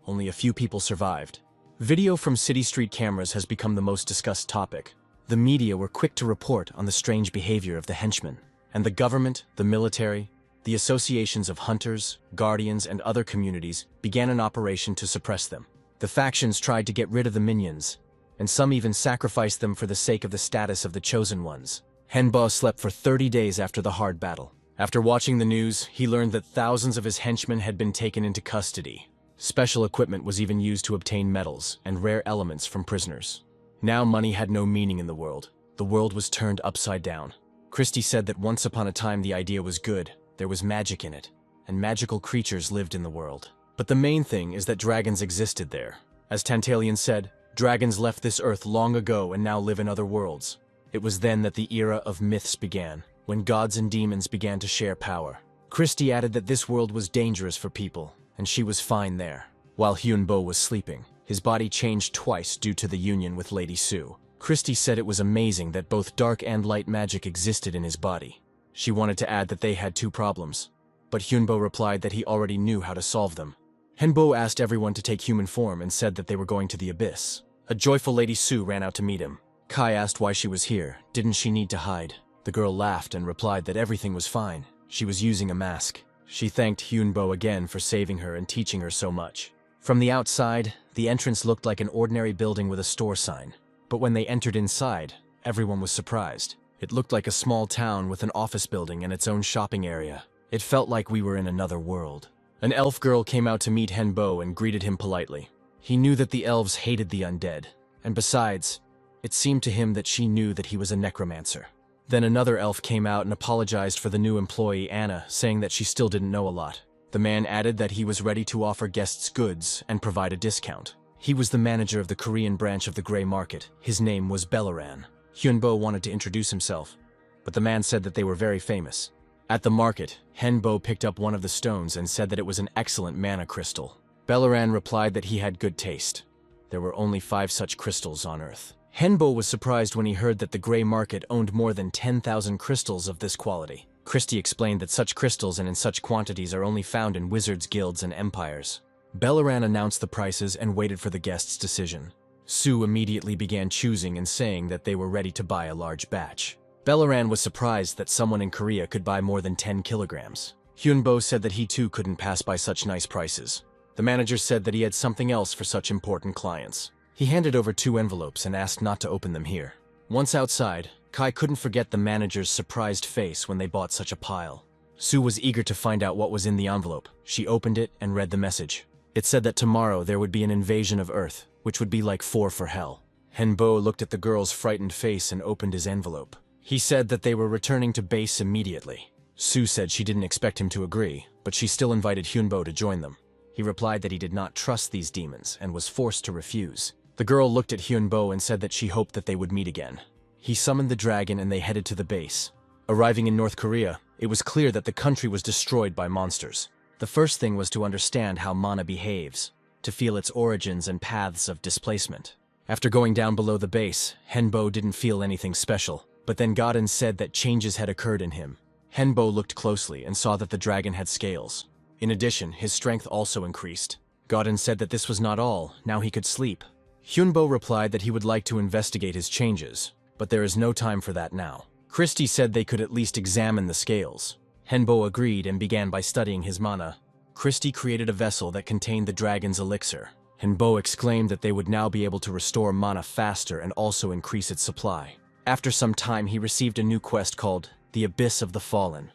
Only a few people survived. Video from city street cameras has become the most discussed topic. The media were quick to report on the strange behavior of the henchmen, and the government, the military, the associations of hunters, guardians, and other communities began an operation to suppress them. The factions tried to get rid of the minions, and some even sacrificed them for the sake of the status of the chosen ones. Henbo slept for 30 days after the hard battle. After watching the news, he learned that thousands of his henchmen had been taken into custody. Special equipment was even used to obtain metals and rare elements from prisoners. Now money had no meaning in the world. The world was turned upside down. Christie said that once upon a time the idea was good, there was magic in it, and magical creatures lived in the world. But the main thing is that dragons existed there. As Tantalian said, dragons left this earth long ago and now live in other worlds. It was then that the era of myths began, when gods and demons began to share power. Christie added that this world was dangerous for people, and she was fine there. While Hyunbo was sleeping, his body changed twice due to the union with Lady Sue. Christie said it was amazing that both dark and light magic existed in his body. She wanted to add that they had two problems, but Hyunbo replied that he already knew how to solve them. Hyunbo asked everyone to take human form and said that they were going to the abyss. A joyful Lady Sue ran out to meet him. Kai asked why she was here. Didn't she need to hide? The girl laughed and replied that everything was fine. She was using a mask. She thanked Hyunbo again for saving her and teaching her so much. From the outside, the entrance looked like an ordinary building with a store sign. But when they entered inside, everyone was surprised. It looked like a small town with an office building and its own shopping area. It felt like we were in another world. An elf girl came out to meet Hyunbo and greeted him politely. He knew that the elves hated the undead, and besides, it seemed to him that she knew that he was a necromancer. Then another elf came out and apologized for the new employee, Anna, saying that she still didn't know a lot. The man added that he was ready to offer guests goods and provide a discount. He was the manager of the Korean branch of the Grey Market. His name was Bellaran. Hyunbo wanted to introduce himself, but the man said that they were very famous. At the market, Hyunbo picked up one of the stones and said that it was an excellent mana crystal. Bellaran replied that he had good taste. There were only 5 such crystals on Earth. Hyunbo was surprised when he heard that the Grey Market owned more than 10,000 crystals of this quality. Christie explained that such crystals and in such quantities are only found in wizards' guilds and empires. Bellaran announced the prices and waited for the guest's decision. Sue immediately began choosing and saying that they were ready to buy a large batch. Bellaran was surprised that someone in Korea could buy more than 10 kilograms. Hyunbo said that he too couldn't pass by such nice prices. The manager said that he had something else for such important clients. He handed over 2 envelopes and asked not to open them here. Once outside, Kai couldn't forget the manager's surprised face when they bought such a pile. Sue was eager to find out what was in the envelope. She opened it and read the message. It said that tomorrow there would be an invasion of Earth, which would be like 4 for hell. Hyunbo looked at the girl's frightened face and opened his envelope. He said that they were returning to base immediately. Sue said she didn't expect him to agree, but she still invited Hyunbo to join them. He replied that he did not trust these demons and was forced to refuse. The girl looked at Hyunbo and said that she hoped that they would meet again. He summoned the dragon and they headed to the base. Arriving in North Korea, it was clear that the country was destroyed by monsters. The first thing was to understand how mana behaves, to feel its origins and paths of displacement. After going down below the base, Hyunbo didn't feel anything special, but then Godin said that changes had occurred in him. Hyunbo looked closely and saw that the dragon had scales. In addition, his strength also increased. Godin said that this was not all, now he could sleep. Hyunbo replied that he would like to investigate his changes, but there is no time for that now. Christie said they could at least examine the scales. Hyunbo agreed and began by studying his mana. Christie created a vessel that contained the dragon's elixir. Hyunbo exclaimed that they would now be able to restore mana faster and also increase its supply. After some time, he received a new quest called The Abyss of the Fallen,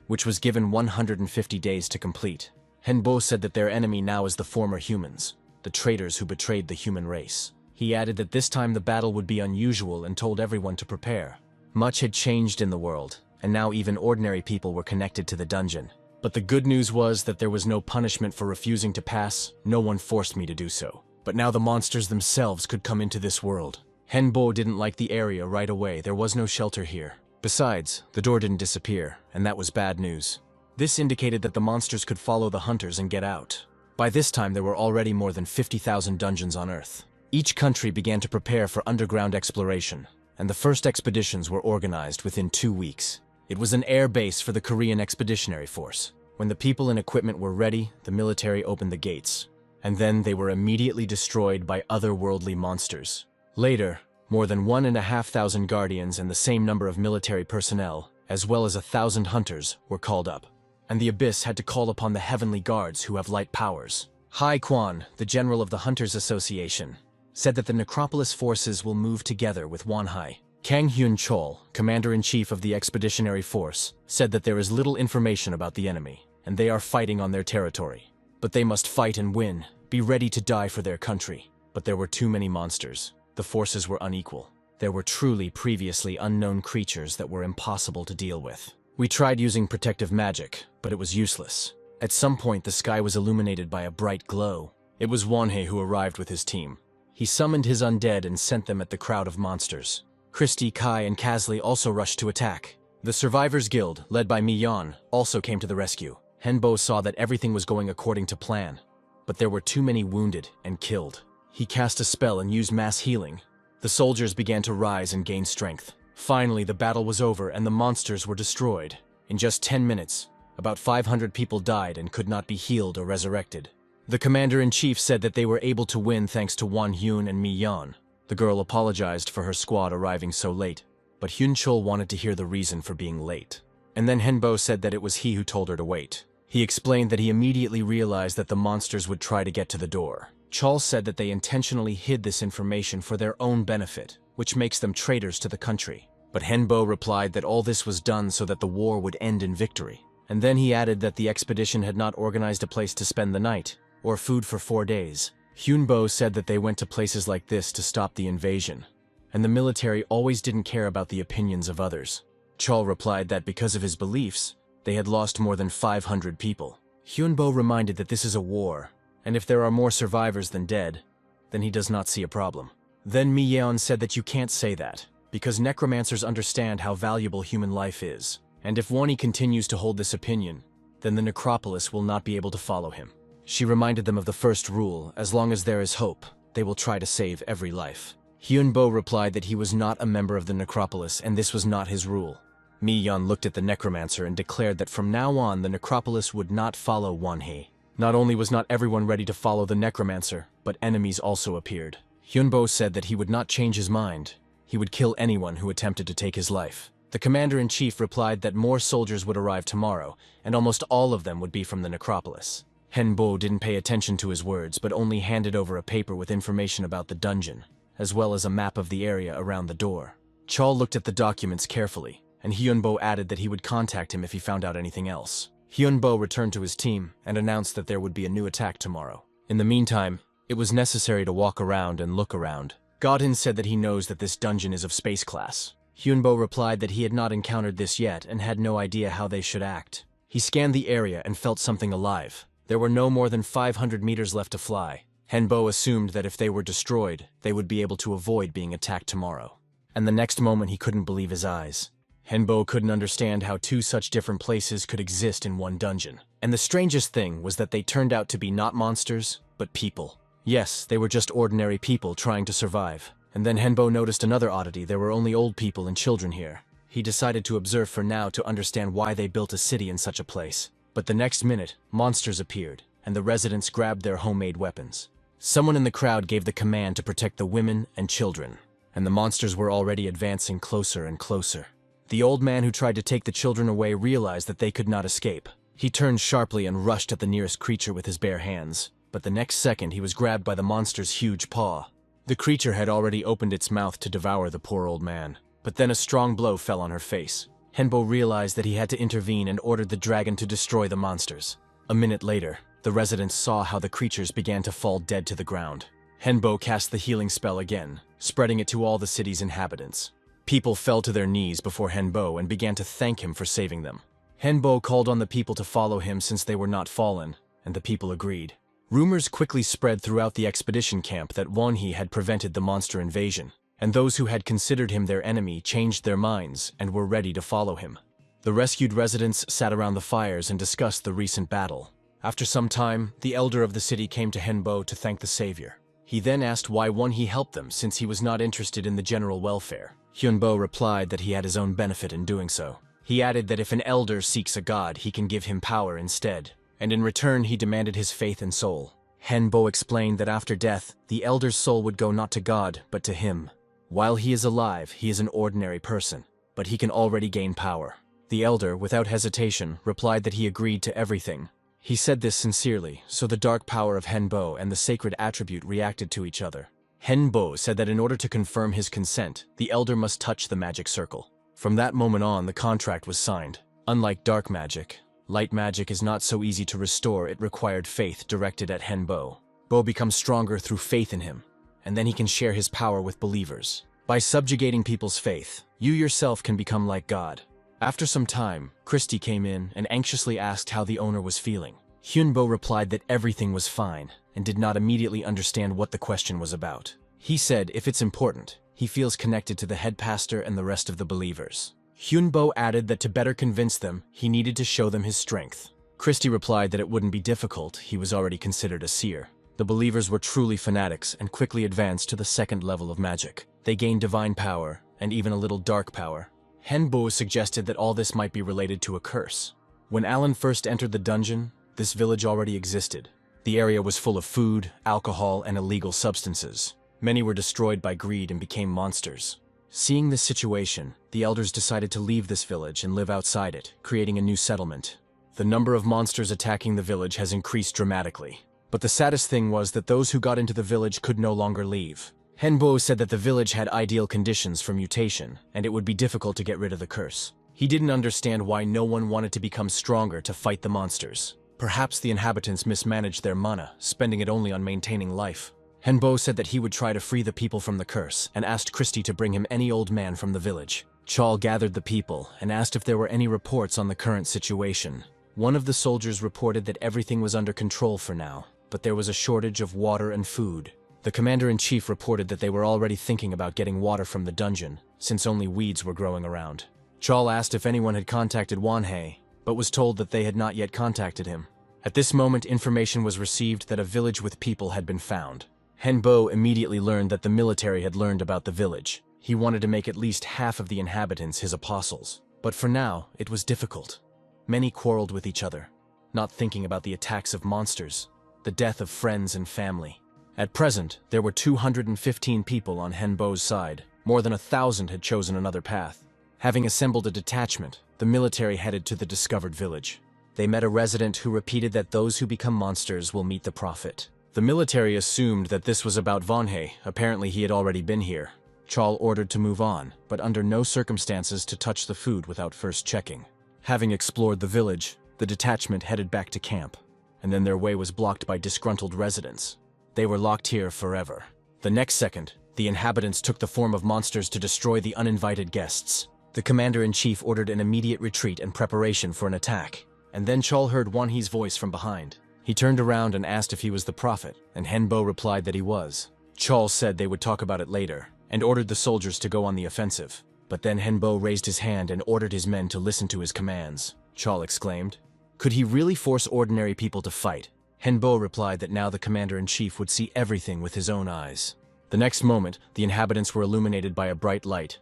which was given 150 days to complete. Hyunbo said that their enemy now is the former humans, the traitors who betrayed the human race. He added that this time the battle would be unusual and told everyone to prepare. Much had changed in the world, and now even ordinary people were connected to the dungeon. But the good news was that there was no punishment for refusing to pass. No one forced me to do so. But now the monsters themselves could come into this world. Hyunbo didn't like the area right away. There was no shelter here. Besides, the door didn't disappear, and that was bad news. This indicated that the monsters could follow the hunters and get out. By this time, there were already more than 50,000 dungeons on Earth. Each country began to prepare for underground exploration, and the first expeditions were organized within 2 weeks. It was an air base for the Korean Expeditionary Force. When the people and equipment were ready, the military opened the gates, and then they were immediately destroyed by otherworldly monsters. Later, more than 1,500 guardians and the same number of military personnel, as well as 1,000 hunters, were called up, and the Abyss had to call upon the heavenly guards who have light powers. Hai Kwan, the general of the Hunters Association, said that the Necropolis forces will move together with Wanhai. Kang Hyun Chol, commander-in-chief of the Expeditionary Force, said that there is little information about the enemy, and they are fighting on their territory. But they must fight and win, be ready to die for their country. But there were too many monsters. The forces were unequal. There were truly previously unknown creatures that were impossible to deal with. We tried using protective magic, but it was useless. At some point, the sky was illuminated by a bright glow. It was Wonhee who arrived with his team. He summoned his undead and sent them at the crowd of monsters. Christy, Kai, and Kasley also rushed to attack. The Survivors Guild, led by Mi-yeon, also came to the rescue. Henbo saw that everything was going according to plan, but there were too many wounded and killed. He cast a spell and used mass healing. The soldiers began to rise and gain strength. Finally, the battle was over and the monsters were destroyed. In just 10 minutes, about 500 people died and could not be healed or resurrected. The commander-in-chief said that they were able to win thanks to Won-hyun and Mi-yeon. The girl apologized for her squad arriving so late, but Hyun-chul wanted to hear the reason for being late. And then Henbo said that it was he who told her to wait. He explained that he immediately realized that the monsters would try to get to the door. Chul said that they intentionally hid this information for their own benefit, which makes them traitors to the country. But Henbo replied that all this was done so that the war would end in victory. And then he added that the expedition had not organized a place to spend the night, or food for 4 days. Hyunbo said that they went to places like this to stop the invasion, and the military always didn't care about the opinions of others. Chul replied that because of his beliefs, they had lost more than 500 people. Hyunbo reminded that this is a war, and if there are more survivors than dead, then he does not see a problem. Then Mi-yeon said that you can't say that, because necromancers understand how valuable human life is, and if Wonhee continues to hold this opinion, then the necropolis will not be able to follow him. She reminded them of the first rule: as long as there is hope, they will try to save every life. Hyunbo replied that he was not a member of the necropolis and this was not his rule. Mi-yeon looked at the necromancer and declared that from now on the necropolis would not follow Wonhee. Not only was not everyone ready to follow the necromancer, but enemies also appeared. Hyunbo said that he would not change his mind. He would kill anyone who attempted to take his life. The commander-in-chief replied that more soldiers would arrive tomorrow, and almost all of them would be from the necropolis. Henbo didn't pay attention to his words, but only handed over a paper with information about the dungeon, as well as a map of the area around the door. Chul looked at the documents carefully, and Hyunbo added that he would contact him if he found out anything else. Hyunbo returned to his team and announced that there would be a new attack tomorrow. In the meantime, it was necessary to walk around and look around. Godin said that he knows that this dungeon is of space class. Hyunbo replied that he had not encountered this yet and had no idea how they should act. He scanned the area and felt something alive. There were no more than 500 meters left to fly. Henbo assumed that if they were destroyed, they would be able to avoid being attacked tomorrow. And the next moment he couldn't believe his eyes. Henbo couldn't understand how two such different places could exist in one dungeon. And the strangest thing was that they turned out to be not monsters, but people. Yes, they were just ordinary people trying to survive. And then Henbo noticed another oddity: there were only old people and children here. He decided to observe for now to understand why they built a city in such a place. But the next minute, monsters appeared, and the residents grabbed their homemade weapons. Someone in the crowd gave the command to protect the women and children, and the monsters were already advancing closer and closer. The old man who tried to take the children away realized that they could not escape. He turned sharply and rushed at the nearest creature with his bare hands, but the next second he was grabbed by the monster's huge paw. The creature had already opened its mouth to devour the poor old man, but then a strong blow fell on her face. Henbo realized that he had to intervene and ordered the dragon to destroy the monsters. A minute later, the residents saw how the creatures began to fall dead to the ground. Henbo cast the healing spell again, spreading it to all the city's inhabitants. People fell to their knees before Henbo and began to thank him for saving them. Henbo called on the people to follow him since they were not fallen, and the people agreed. Rumors quickly spread throughout the expedition camp that Wonhee had prevented the monster invasion, and those who had considered him their enemy changed their minds and were ready to follow him. The rescued residents sat around the fires and discussed the recent battle. After some time, the elder of the city came to Henbo to thank the savior. He then asked why Wonhee helped them since he was not interested in the general welfare. Hyunbo replied that he had his own benefit in doing so. He added that if an elder seeks a god, he can give him power instead, and in return he demanded his faith and soul. Henbo explained that after death, the elder's soul would go not to God, but to him. While he is alive, he is an ordinary person, but he can already gain power. The elder, without hesitation, replied that he agreed to everything. He said this sincerely, so the dark power of Henbo and the sacred attribute reacted to each other. Henbo said that in order to confirm his consent, the elder must touch the magic circle. From that moment on, the contract was signed. Unlike dark magic, Light magic is not so easy to restore. It required faith directed at Henbo. Bo becomes stronger through faith in him, and then he can share his power with believers. By subjugating people's faith, you yourself can become like God. After some time, Christy came in and anxiously asked how the owner was feeling. Hyunbo replied that everything was fine and did not immediately understand what the question was about. He said if it's important, he feels connected to the head pastor and the rest of the believers. Hyunbo added that to better convince them, he needed to show them his strength. Christy replied that it wouldn't be difficult, he was already considered a seer. The believers were truly fanatics and quickly advanced to the second level of magic. They gained divine power, and even a little dark power. Henbo suggested that all this might be related to a curse. When Alan first entered the dungeon, this village already existed. The area was full of food, alcohol, and illegal substances. Many were destroyed by greed and became monsters. Seeing this situation, the elders decided to leave this village and live outside it, creating a new settlement. The number of monsters attacking the village has increased dramatically. But the saddest thing was that those who got into the village could no longer leave. Henbo said that the village had ideal conditions for mutation, and it would be difficult to get rid of the curse. He didn't understand why no one wanted to become stronger to fight the monsters. Perhaps the inhabitants mismanaged their mana, spending it only on maintaining life. Henbo said that he would try to free the people from the curse, and asked Christy to bring him any old man from the village. Chal gathered the people, and asked if there were any reports on the current situation. One of the soldiers reported that everything was under control for now, but there was a shortage of water and food. The commander-in-chief reported that they were already thinking about getting water from the dungeon, since only weeds were growing around. Chal asked if anyone had contacted Wanhei, but was told that they had not yet contacted him. At this moment, information was received that a village with people had been found. Henbo immediately learned that the military had learned about the village. He wanted to make at least half of the inhabitants his apostles. But for now, it was difficult. Many quarreled with each other, not thinking about the attacks of monsters, the death of friends and family. At present, there were 215 people on Henbo's side. More than 1,000 had chosen another path. Having assembled a detachment, the military headed to the discovered village. They met a resident who repeated that those who become monsters will meet the prophet. The military assumed that this was about Vanhe. Apparently he had already been here. Chal ordered to move on, but under no circumstances to touch the food without first checking. Having explored the village, the detachment headed back to camp, and then their way was blocked by disgruntled residents. They were locked here forever. The next second, the inhabitants took the form of monsters to destroy the uninvited guests. The commander-in-chief ordered an immediate retreat and preparation for an attack, and then Chal heard Wanhe's voice from behind. He turned around and asked if he was the prophet, and Henbo replied that he was. Chal said they would talk about it later, and ordered the soldiers to go on the offensive. But then Henbo raised his hand and ordered his men to listen to his commands. Chal exclaimed, "Could he really force ordinary people to fight?" Henbo replied that now the commander-in-chief would see everything with his own eyes. The next moment, the inhabitants were illuminated by a bright light.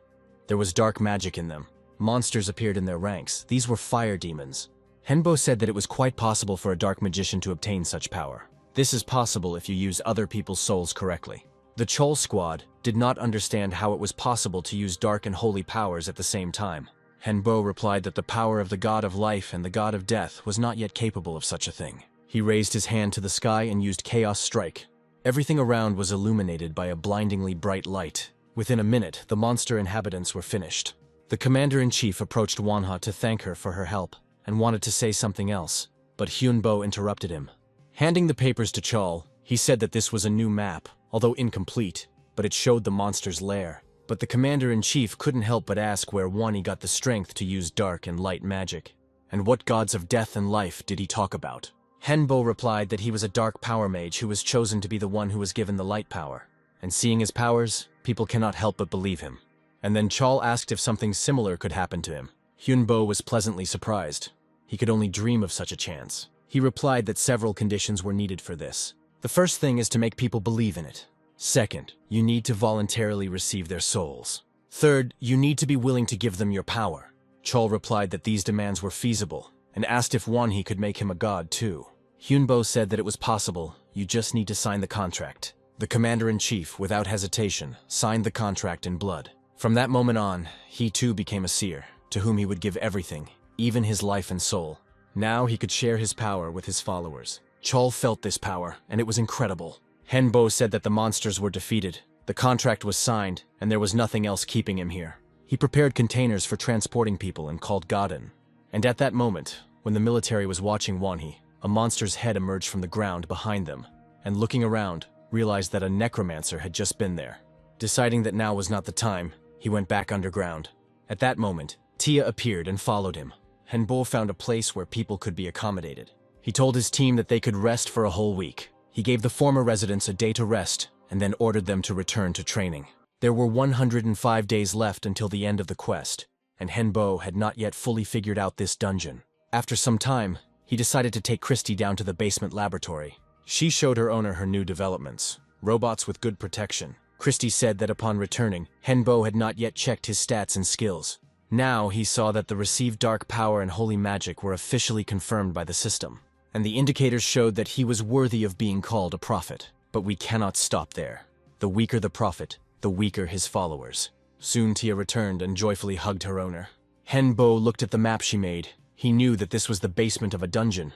There was dark magic in them. Monsters appeared in their ranks. These were fire demons. Henbo said that it was quite possible for a dark magician to obtain such power. This is possible if you use other people's souls correctly. The Chol squad did not understand how it was possible to use dark and holy powers at the same time. Henbo replied that the power of the god of life and the god of death was not yet capable of such a thing. He raised his hand to the sky and used Chaos Strike. Everything around was illuminated by a blindingly bright light. Within a minute, the monster inhabitants were finished. The commander-in-chief approached Wanha to thank her for her help, and wanted to say something else, but Hyunbo interrupted him. Handing the papers to Chal, he said that this was a new map, although incomplete, but it showed the monster's lair. But the commander-in-chief couldn't help but ask where Wani got the strength to use dark and light magic. And what gods of death and life did he talk about? Henbo replied that he was a dark power mage who was chosen to be the one who was given the light power. And seeing his powers, people cannot help but believe him. And then Chal asked if something similar could happen to him. Hyunbo was pleasantly surprised. He could only dream of such a chance. He replied that several conditions were needed for this. The first thing is to make people believe in it. Second, you need to voluntarily receive their souls. Third, you need to be willing to give them your power. Chol replied that these demands were feasible, and asked if Wanhee could make him a god too. Hyunbo said that it was possible, you just need to sign the contract. The commander-in-chief, without hesitation, signed the contract in blood. From that moment on, he too became a seer, to whom he would give everything, even his life and soul. Now he could share his power with his followers. Chol felt this power, and it was incredible. Henbo said that the monsters were defeated, the contract was signed, and there was nothing else keeping him here. He prepared containers for transporting people and called Godin. And at that moment, When the military was watching Wanhee, a monster's head emerged from the ground behind them, and looking around, realized that a necromancer had just been there. Deciding that now was not the time, he went back underground. At that moment, Tia appeared and followed him. Henbo found a place where people could be accommodated. He told his team that they could rest for a whole week. He gave the former residents a day to rest, and then ordered them to return to training. There were 105 days left until the end of the quest, and Henbo had not yet fully figured out this dungeon. After some time, he decided to take Christy down to the basement laboratory. She showed her owner her new developments, robots with good protection. Christy said that upon returning, Henbo had not yet checked his stats and skills. Now he saw that the received dark power and holy magic were officially confirmed by the system, and the indicators showed that he was worthy of being called a prophet. But we cannot stop there. The weaker the prophet, the weaker his followers. Soon Tia returned and joyfully hugged her owner. Henbo looked at the map she made. He knew that this was the basement of a dungeon.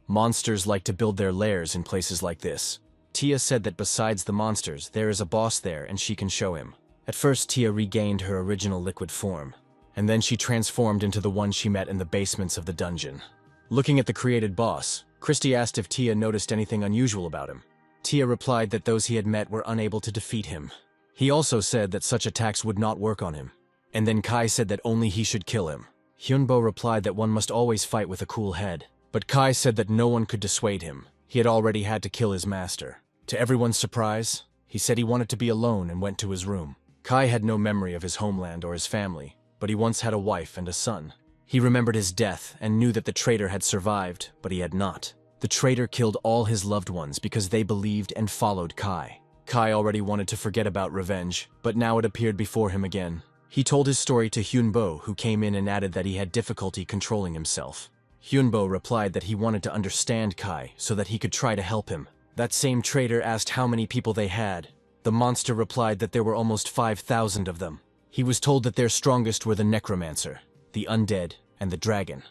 Monsters like to build their lairs in places like this. Tia said that besides the monsters, there is a boss there and she can show him. At first, Tia regained her original liquid form, and then she transformed into the one she met in the basements of the dungeon. Looking at the created boss, Christy asked if Tia noticed anything unusual about him. Tia replied that those he had met were unable to defeat him. He also said that such attacks would not work on him. And then Kai said that only he should kill him. Hyunbo replied that one must always fight with a cool head. But Kai said that no one could dissuade him. He had already had to kill his master. To everyone's surprise, he said he wanted to be alone and went to his room. Kai had no memory of his homeland or his family, but he once had a wife and a son. He remembered his death and knew that the traitor had survived, but he had not. The traitor killed all his loved ones because they believed and followed Kai. Kai already wanted to forget about revenge, but now it appeared before him again. He told his story to Hyunbo, who came in and added that he had difficulty controlling himself. Hyunbo replied that he wanted to understand Kai so that he could try to help him. That same traitor asked how many people they had. The monster replied that there were almost 5,000 of them. He was told that their strongest were the necromancer, the undead, and the dragon.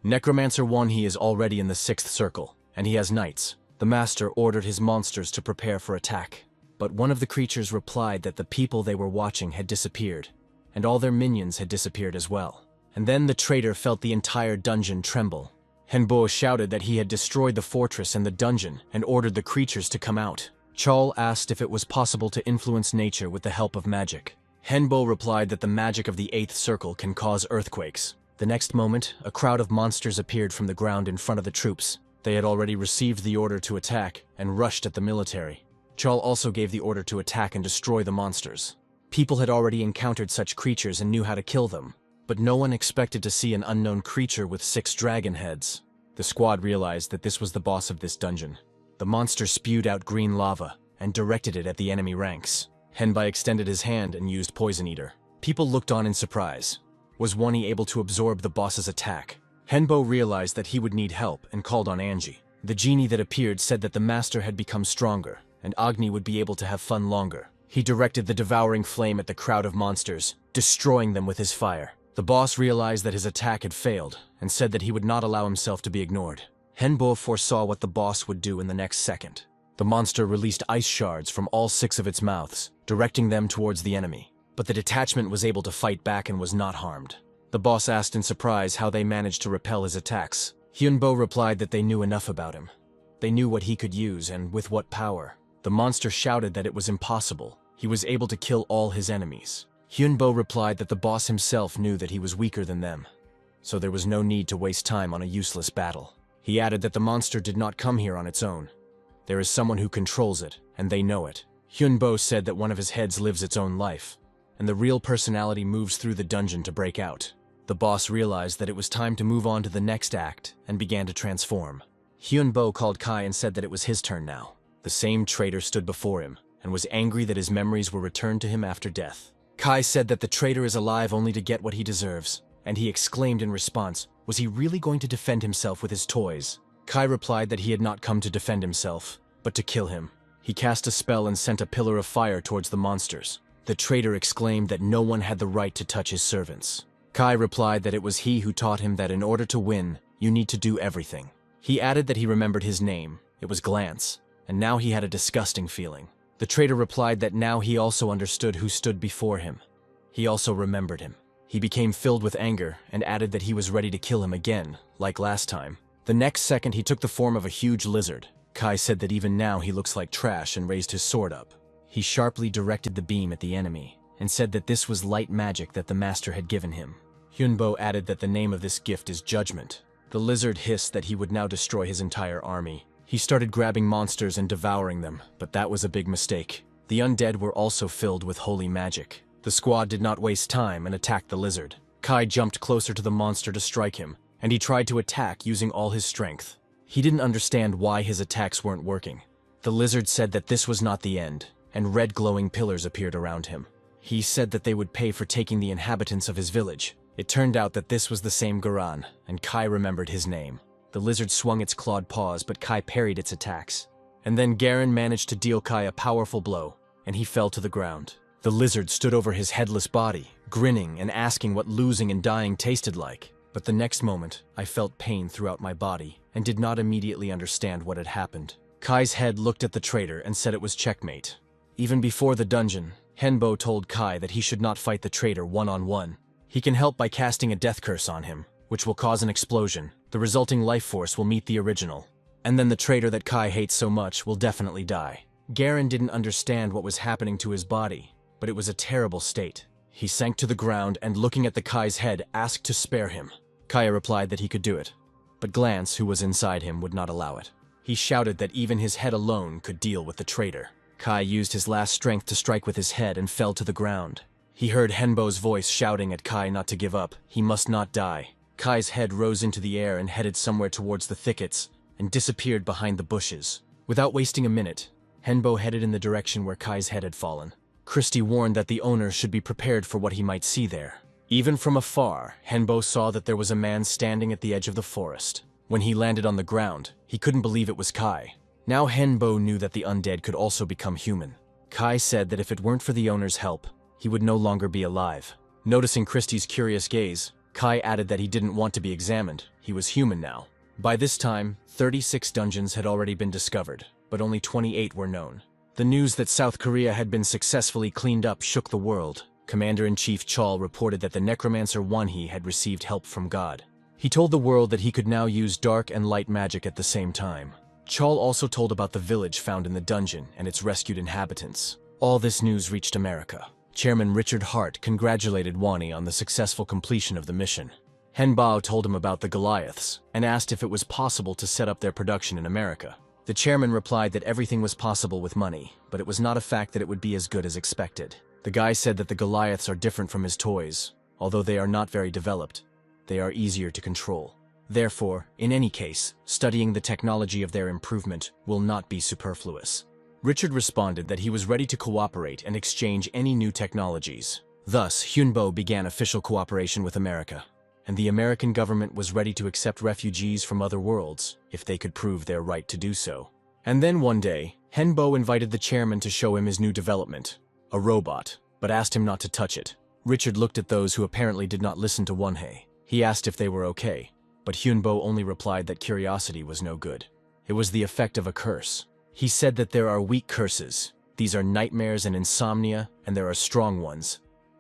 Necromancer Wanhee is already in the 6th circle, and he has knights. The master ordered his monsters to prepare for attack. But one of the creatures replied that the people they were watching had disappeared, and all their minions had disappeared as well. And then the traitor felt the entire dungeon tremble. Henbo shouted that he had destroyed the fortress and the dungeon and ordered the creatures to come out. Chol asked if it was possible to influence nature with the help of magic. Henbo replied that the magic of the 8th circle can cause earthquakes. The next moment, a crowd of monsters appeared from the ground in front of the troops. They had already received the order to attack and rushed at the military. Chol also gave the order to attack and destroy the monsters. People had already encountered such creatures and knew how to kill them, but no one expected to see an unknown creature with 6 dragon heads. The squad realized that this was the boss of this dungeon. The monster spewed out green lava and directed it at the enemy ranks. Henbai extended his hand and used Poison Eater. People looked on in surprise. Was Wanhee able to absorb the boss's attack? Henbo realized that he would need help and called on Angie. The genie that appeared said that the master had become stronger, and Agni would be able to have fun longer. He directed the devouring flame at the crowd of monsters, destroying them with his fire. The boss realized that his attack had failed, and said that he would not allow himself to be ignored. Henbo foresaw what the boss would do in the next second. The monster released ice shards from all 6 of its mouths, directing them towards the enemy. But the detachment was able to fight back and was not harmed. The boss asked in surprise how they managed to repel his attacks. Hyunbo replied that they knew enough about him. They knew what he could use and with what power. The monster shouted that it was impossible. He was able to kill all his enemies. Hyunbo replied that the boss himself knew that he was weaker than them, so there was no need to waste time on a useless battle. He added that the monster did not come here on its own. There is someone who controls it, and they know it. Hyunbo said that one of his heads lives its own life, and the real personality moves through the dungeon to break out. The boss realized that it was time to move on to the next act and began to transform. Hyunbo called Kai and said that it was his turn now. The same traitor stood before him and was angry that his memories were returned to him after death. Kai said that the traitor is alive only to get what he deserves, and he exclaimed in response, was he really going to defend himself with his toys? Kai replied that he had not come to defend himself, but to kill him. He cast a spell and sent a pillar of fire towards the monsters. The traitor exclaimed that no one had the right to touch his servants. Kai replied that it was he who taught him that in order to win, you need to do everything. He added that he remembered his name. It was Glance, and now he had a disgusting feeling. The traitor replied that now he also understood who stood before him. He also remembered him. He became filled with anger and added that he was ready to kill him again, like last time. The next second he took the form of a huge lizard. Kai said that even now he looks like trash and raised his sword up. He sharply directed the beam at the enemy and said that this was light magic that the master had given him. Hyunbo added that the name of this gift is Judgment. The lizard hissed that he would now destroy his entire army. He started grabbing monsters and devouring them, but that was a big mistake. The undead were also filled with holy magic. The squad did not waste time and attacked the lizard. Kai jumped closer to the monster to strike him, and he tried to attack using all his strength. He didn't understand why his attacks weren't working. The lizard said that this was not the end, and red glowing pillars appeared around him. He said that they would pay for taking the inhabitants of his village. It turned out that this was the same Garan, and Kai remembered his name. The lizard swung its clawed paws, but Kai parried its attacks. And then Garan managed to deal Kai a powerful blow, and he fell to the ground. The lizard stood over his headless body, grinning and asking what losing and dying tasted like. But the next moment, I felt pain throughout my body, and did not immediately understand what had happened. Kai's head looked at the traitor and said it was checkmate. Even before the dungeon, Henbo told Kai that he should not fight the traitor one-on-one. He can help by casting a death curse on him, which will cause an explosion. The resulting life force will meet the original. And then the traitor that Kai hates so much will definitely die. Garan didn't understand what was happening to his body, but it was a terrible state. He sank to the ground and, looking at the Kai's head, asked to spare him. Kai replied that he could do it, but Glance, who was inside him, would not allow it. He shouted that even his head alone could deal with the traitor. Kai used his last strength to strike with his head and fell to the ground. He heard Henbo's voice shouting at Kai not to give up. He must not die. Kai's head rose into the air and headed somewhere towards the thickets and disappeared behind the bushes. Without wasting a minute, Henbo headed in the direction where Kai's head had fallen. Christie warned that the owner should be prepared for what he might see there. Even from afar, Henbo saw that there was a man standing at the edge of the forest. When he landed on the ground, he couldn't believe it was Kai. Now Henbo knew that the undead could also become human. Kai said that if it weren't for the owner's help, he would no longer be alive. Noticing Christie's curious gaze, Kai added that he didn't want to be examined. He was human now. By this time, 36 dungeons had already been discovered, but only 28 were known. The news that South Korea had been successfully cleaned up shook the world. Commander-in-Chief Chol reported that the necromancer Wonhee had received help from God. He told the world that he could now use dark and light magic at the same time. Chol also told about the village found in the dungeon and its rescued inhabitants. All this news reached America. Chairman Richard Hart congratulated Wonhee on the successful completion of the mission. Henbao told him about the Goliaths and asked if it was possible to set up their production in America. The chairman replied that everything was possible with money, but it was not a fact that it would be as good as expected. The guy said that the Goliaths are different from his toys. Although they are not very developed, they are easier to control. Therefore, in any case, studying the technology of their improvement will not be superfluous. Richard responded that he was ready to cooperate and exchange any new technologies. Thus, Hyunbo began official cooperation with America, and the American government was ready to accept refugees from other worlds if they could prove their right to do so. And then one day, Henbo invited the chairman to show him his new development, a robot, but asked him not to touch it. Richard looked at those who apparently did not listen to Wonhee. He asked if they were okay, but Hyunbo only replied that curiosity was no good. It was the effect of a curse. He said that there are weak curses. These are nightmares and insomnia, and there are strong ones.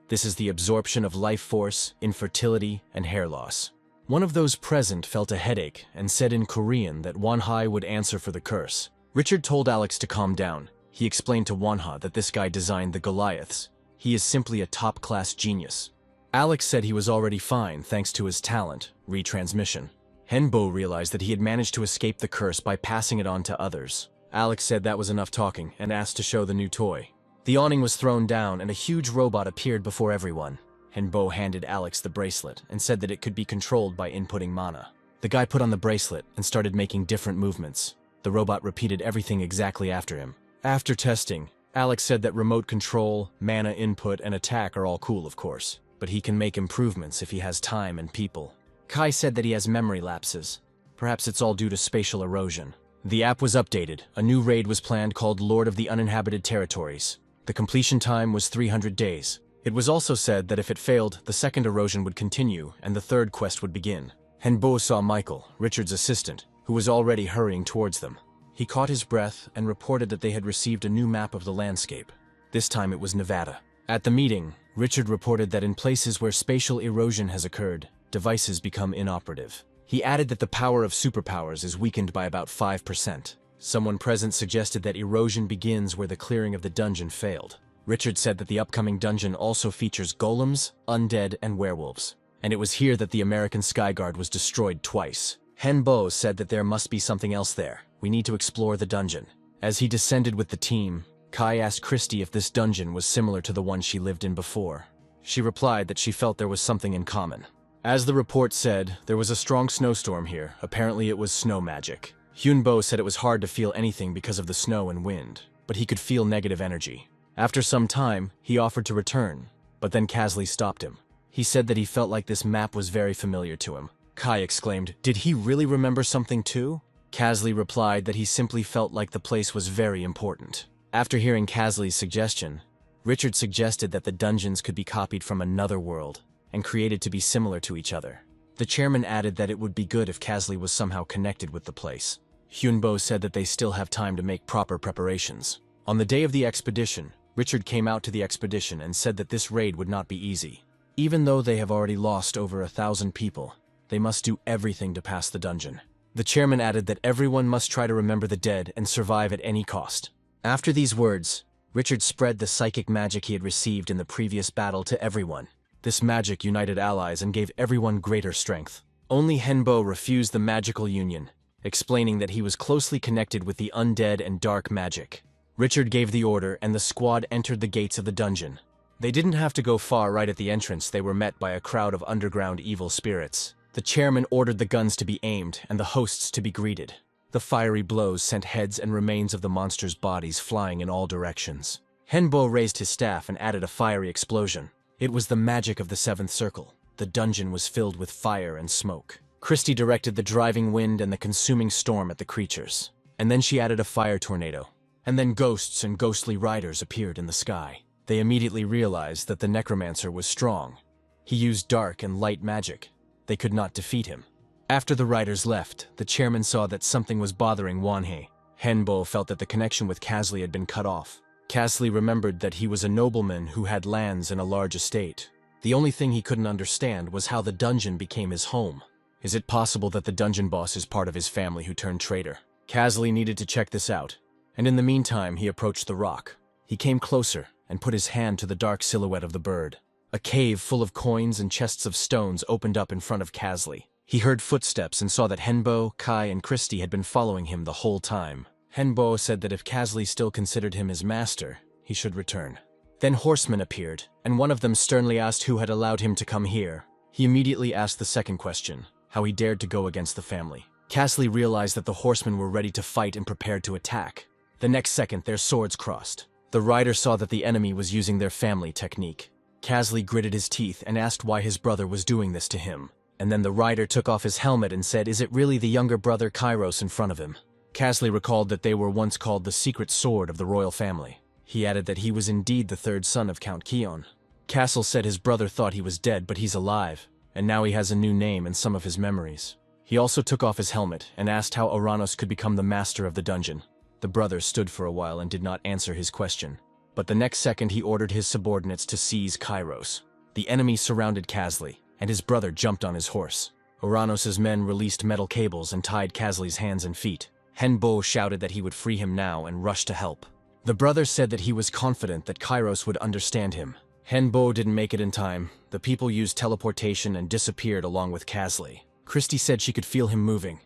This is the absorption of life force, infertility, and hair loss. One of those present felt a headache and said in Korean that Wonhee would answer for the curse. Richard told Alex to calm down. He explained to Wonhee that this guy designed the Goliaths. He is simply a top-class genius. Alex said he was already fine thanks to his talent, retransmission. Henbo realized that he had managed to escape the curse by passing it on to others. Alex said that was enough talking and asked to show the new toy. The awning was thrown down and a huge robot appeared before everyone. Henbo handed Alex the bracelet and said that it could be controlled by inputting mana. The guy put on the bracelet and started making different movements. The robot repeated everything exactly after him. After testing, Alex said that remote control, mana input, and attack are all cool, of course, but he can make improvements if he has time and people. Kai said that he has memory lapses. Perhaps it's all due to spatial erosion. The app was updated. A new raid was planned called Lord of the Uninhabited Territories. The completion time was 300 days. It was also said that if it failed, the second erosion would continue and the third quest would begin. Henbo saw Michael, Richard's assistant, who was already hurrying towards them. He caught his breath and reported that they had received a new map of the landscape. This time it was Nevada. At the meeting, Richard reported that in places where spatial erosion has occurred, devices become inoperative. He added that the power of superpowers is weakened by about 5%. Someone present suggested that erosion begins where the clearing of the dungeon failed. Richard said that the upcoming dungeon also features golems, undead, and werewolves. And it was here that the American Skyguard was destroyed twice. Henbo said that there must be something else there. We need to explore the dungeon. As he descended with the team, Kai asked Christy if this dungeon was similar to the one she lived in before. She replied that she felt there was something in common. As the report said, there was a strong snowstorm here. Apparently it was snow magic. Hyunbo said it was hard to feel anything because of the snow and wind, but he could feel negative energy. After some time, he offered to return, but then Kasley stopped him. He said that he felt like this map was very familiar to him. Kai exclaimed, "Did he really remember something too?" Kasley replied that he simply felt like the place was very important. After hearing Kasley's suggestion, Richard suggested that the dungeons could be copied from another world and created to be similar to each other. The chairman added that it would be good if Kasley was somehow connected with the place. Hyunbo said that they still have time to make proper preparations. On the day of the expedition, Richard came out to the expedition and said that this raid would not be easy. Even though they have already lost over 1,000 people, they must do everything to pass the dungeon. The chairman added that everyone must try to remember the dead and survive at any cost. After these words, Richard spread the psychic magic he had received in the previous battle to everyone. This magic united allies and gave everyone greater strength. Only Henbo refused the magical union, explaining that he was closely connected with the undead and dark magic. Richard gave the order and the squad entered the gates of the dungeon. They didn't have to go far. Right at the entrance, they were met by a crowd of underground evil spirits. The chairman ordered the guns to be aimed and the hosts to be greeted. The fiery blows sent heads and remains of the monsters' bodies flying in all directions. Henbo raised his staff and added a fiery explosion. It was the magic of the seventh circle. The dungeon was filled with fire and smoke. Christy directed the driving wind and the consuming storm at the creatures. And then she added a fire tornado. And then ghosts and ghostly riders appeared in the sky. They immediately realized that the necromancer was strong. He used dark and light magic. They could not defeat him. After the riders left, the chairman saw that something was bothering Wanhei. Henbo felt that the connection with Kasley had been cut off. Kasley remembered that he was a nobleman who had lands and a large estate. The only thing he couldn't understand was how the dungeon became his home. Is it possible that the dungeon boss is part of his family who turned traitor? Kasley needed to check this out, and in the meantime he approached the rock. He came closer and put his hand to the dark silhouette of the bird. A cave full of coins and chests of stones opened up in front of Kasley. He heard footsteps and saw that Henbo, Kai, and Christy had been following him the whole time. Henbo said that if Kasley still considered him his master, he should return. Then horsemen appeared, and one of them sternly asked who had allowed him to come here. He immediately asked the second question, how he dared to go against the family. Kasley realized that the horsemen were ready to fight and prepared to attack. The next second, their swords crossed. The rider saw that the enemy was using their family technique. Kasley gritted his teeth and asked why his brother was doing this to him. And then the rider took off his helmet and said, "Is it really the younger brother Kairos in front of him?" Kasley recalled that they were once called the secret sword of the royal family. He added that he was indeed the third son of Count Kion. Castle said his brother thought he was dead, but he's alive, and now he has a new name and some of his memories. He also took off his helmet and asked how Oranos could become the master of the dungeon. The brother stood for a while and did not answer his question. But the next second he ordered his subordinates to seize Kairos. The enemy surrounded Kasley, and his brother jumped on his horse. Oranos' men released metal cables and tied Kasley's hands and feet. Henbo shouted that he would free him now and rushed to help. The brother said that he was confident that Kairos would understand him. Henbo didn't make it in time. The people used teleportation and disappeared along with Kasley. Christy said she could feel him moving,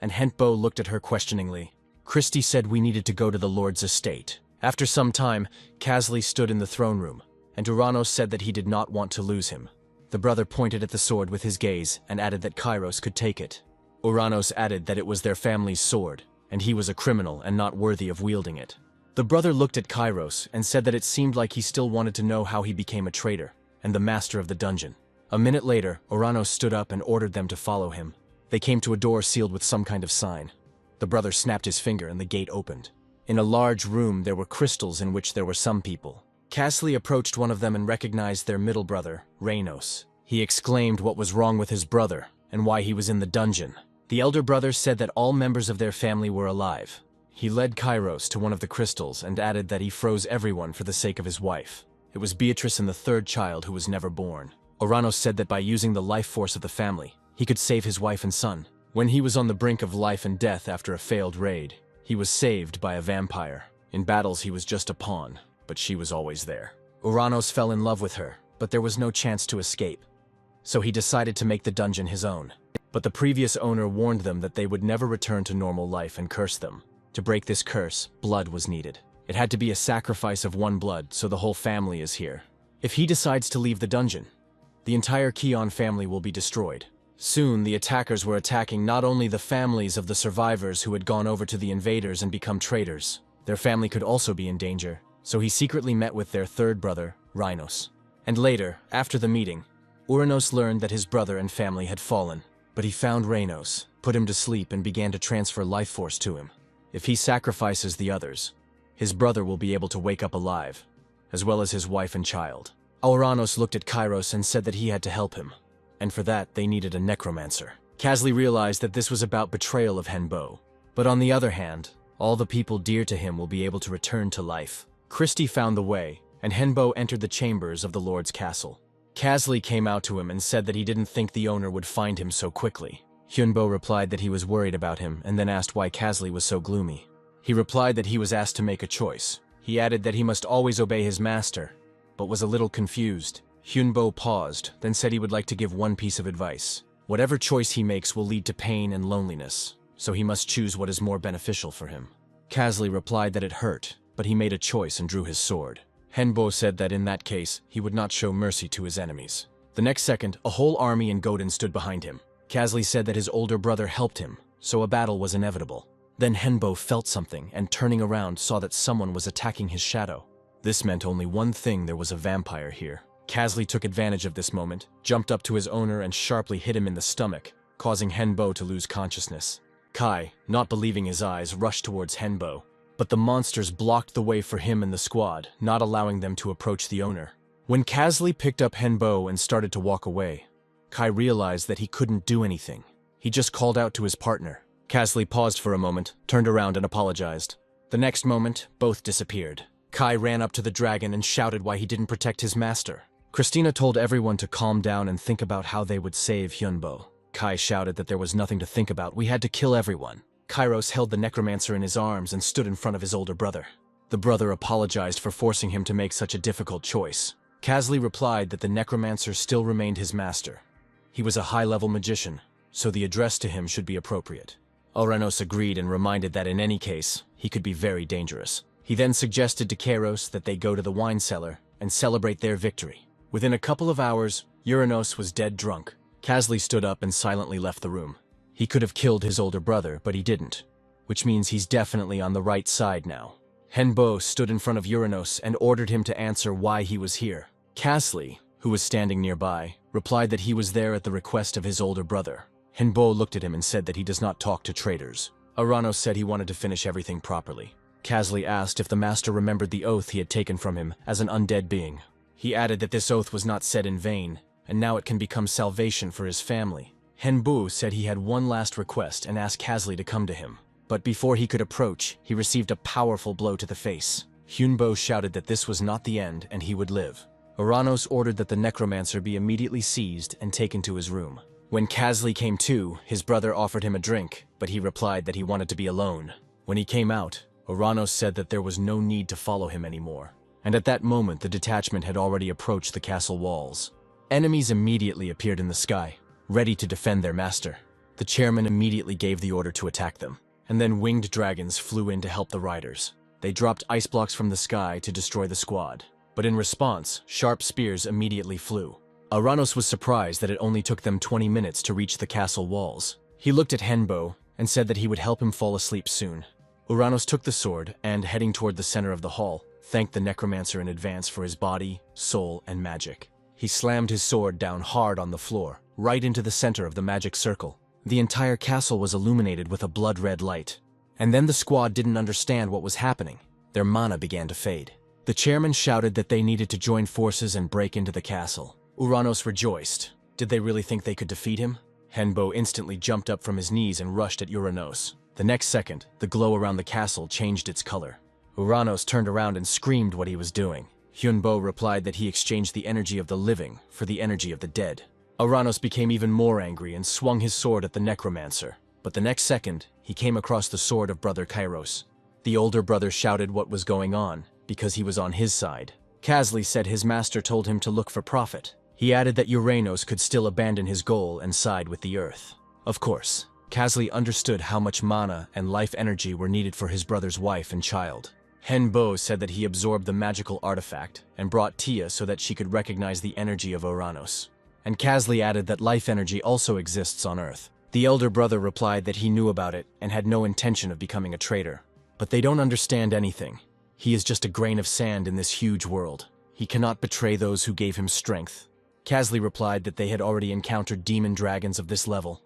and Henbo looked at her questioningly. Christy said we needed to go to the Lord's estate. After some time, Kasley stood in the throne room, and Oranos said that he did not want to lose him. The brother pointed at the sword with his gaze and added that Kairos could take it. Oranos added that it was their family's sword, and he was a criminal and not worthy of wielding it. The brother looked at Kairos and said that it seemed like he still wanted to know how he became a traitor and the master of the dungeon. A minute later, Oranos stood up and ordered them to follow him. They came to a door sealed with some kind of sign. The brother snapped his finger and the gate opened. In a large room there were crystals in which there were some people. Kasley approached one of them and recognized their middle brother, Reynos. He exclaimed what was wrong with his brother and why he was in the dungeon. The elder brother said that all members of their family were alive. He led Kairos to one of the crystals and added that he froze everyone for the sake of his wife. It was Beatrice and the third child who was never born. Uranos said that by using the life force of the family, he could save his wife and son. When he was on the brink of life and death after a failed raid, he was saved by a vampire. In battles he was just a pawn, but she was always there. Uranos fell in love with her, but there was no chance to escape. So he decided to make the dungeon his own. But the previous owner warned them that they would never return to normal life and cursed them. To break this curse, blood was needed. It had to be a sacrifice of one blood, so the whole family is here. If he decides to leave the dungeon, the entire Kion family will be destroyed. Soon, the attackers were attacking not only the families of the survivors who had gone over to the invaders and become traitors. Their family could also be in danger, so he secretly met with their third brother, Rhinos. And later, after the meeting, Uranos learned that his brother and family had fallen. But he found Rhinos, put him to sleep, and began to transfer life force to him. If he sacrifices the others, his brother will be able to wake up alive, as well as his wife and child. Uranos looked at Kairos and said that he had to help him, and for that they needed a necromancer. Kazli realized that this was about betrayal of Henbo. But on the other hand, all the people dear to him will be able to return to life. Christie found the way, and Henbo entered the chambers of the Lord's castle. Kazli came out to him and said that he didn't think the owner would find him so quickly. Hyunbo replied that he was worried about him and then asked why Kazli was so gloomy. He replied that he was asked to make a choice. He added that he must always obey his master, but was a little confused. Hyunbo paused, then said he would like to give one piece of advice. Whatever choice he makes will lead to pain and loneliness, so he must choose what is more beneficial for him. Kazli replied that it hurt, but he made a choice and drew his sword. Henbo said that in that case, he would not show mercy to his enemies. The next second, a whole army in Godin stood behind him. Kazli said that his older brother helped him, so a battle was inevitable. Then Henbo felt something and turning around saw that someone was attacking his shadow. This meant only one thing: there was a vampire here. Kazli took advantage of this moment, jumped up to his owner and sharply hit him in the stomach, causing Henbo to lose consciousness. Kai, not believing his eyes, rushed towards Henbo, but the monsters blocked the way for him and the squad, not allowing them to approach the owner. When Kazli picked up Henbo and started to walk away, Kai realized that he couldn't do anything. He just called out to his partner. Kazli paused for a moment, turned around and apologized. The next moment, both disappeared. Kai ran up to the dragon and shouted why he didn't protect his master. Christina told everyone to calm down and think about how they would save Hyunbo. Kai shouted that there was nothing to think about, we had to kill everyone. Kairos held the necromancer in his arms and stood in front of his older brother. The brother apologized for forcing him to make such a difficult choice. Kazli replied that the necromancer still remained his master. He was a high-level magician, so the address to him should be appropriate. Uranos agreed and reminded that in any case, he could be very dangerous. He then suggested to Kairos that they go to the wine cellar and celebrate their victory. Within a couple of hours, Uranos was dead drunk. Kazli stood up and silently left the room. He could have killed his older brother, but he didn't, which means he's definitely on the right side now. Henbo stood in front of Uranos and ordered him to answer why he was here. Kazli, who was standing nearby, replied that he was there at the request of his older brother. Henbo looked at him and said that he does not talk to traitors. Uranos said he wanted to finish everything properly. Kazli asked if the master remembered the oath he had taken from him as an undead being. He added that this oath was not said in vain, and now it can become salvation for his family. Henbo said he had one last request and asked Kazli to come to him. But before he could approach, he received a powerful blow to the face. Hyunbo shouted that this was not the end and he would live. Uranos ordered that the necromancer be immediately seized and taken to his room. When Kazli came to, his brother offered him a drink, but he replied that he wanted to be alone. When he came out, Uranos said that there was no need to follow him anymore. And at that moment, the detachment had already approached the castle walls. Enemies immediately appeared in the sky, ready to defend their master. The chairman immediately gave the order to attack them. And then winged dragons flew in to help the riders. They dropped ice blocks from the sky to destroy the squad. But in response, sharp spears immediately flew. Uranos was surprised that it only took them 20 minutes to reach the castle walls. He looked at Henbo and said that he would help him fall asleep soon. Uranos took the sword and, heading toward the center of the hall, thanked the necromancer in advance for his body, soul, and magic. He slammed his sword down hard on the floor, right into the center of the magic circle. The entire castle was illuminated with a blood-red light. And then the squad didn't understand what was happening. Their mana began to fade. The chairman shouted that they needed to join forces and break into the castle. Uranos rejoiced. Did they really think they could defeat him? Henbo instantly jumped up from his knees and rushed at Uranos. The next second, the glow around the castle changed its color. Uranos turned around and screamed what he was doing. Hyunbo replied that he exchanged the energy of the living for the energy of the dead. Uranos became even more angry and swung his sword at the necromancer. But the next second, he came across the sword of brother Kairos. The older brother shouted what was going on, because he was on his side. Kazli said his master told him to look for profit. He added that Uranos could still abandon his goal and side with the earth. Of course, Kazli understood how much mana and life energy were needed for his brother's wife and child. Henbo said that he absorbed the magical artifact and brought Tia so that she could recognize the energy of Uranos. And Kazli added that life energy also exists on Earth. The elder brother replied that he knew about it and had no intention of becoming a traitor. But they don't understand anything. He is just a grain of sand in this huge world. He cannot betray those who gave him strength. Kazli replied that they had already encountered demon dragons of this level.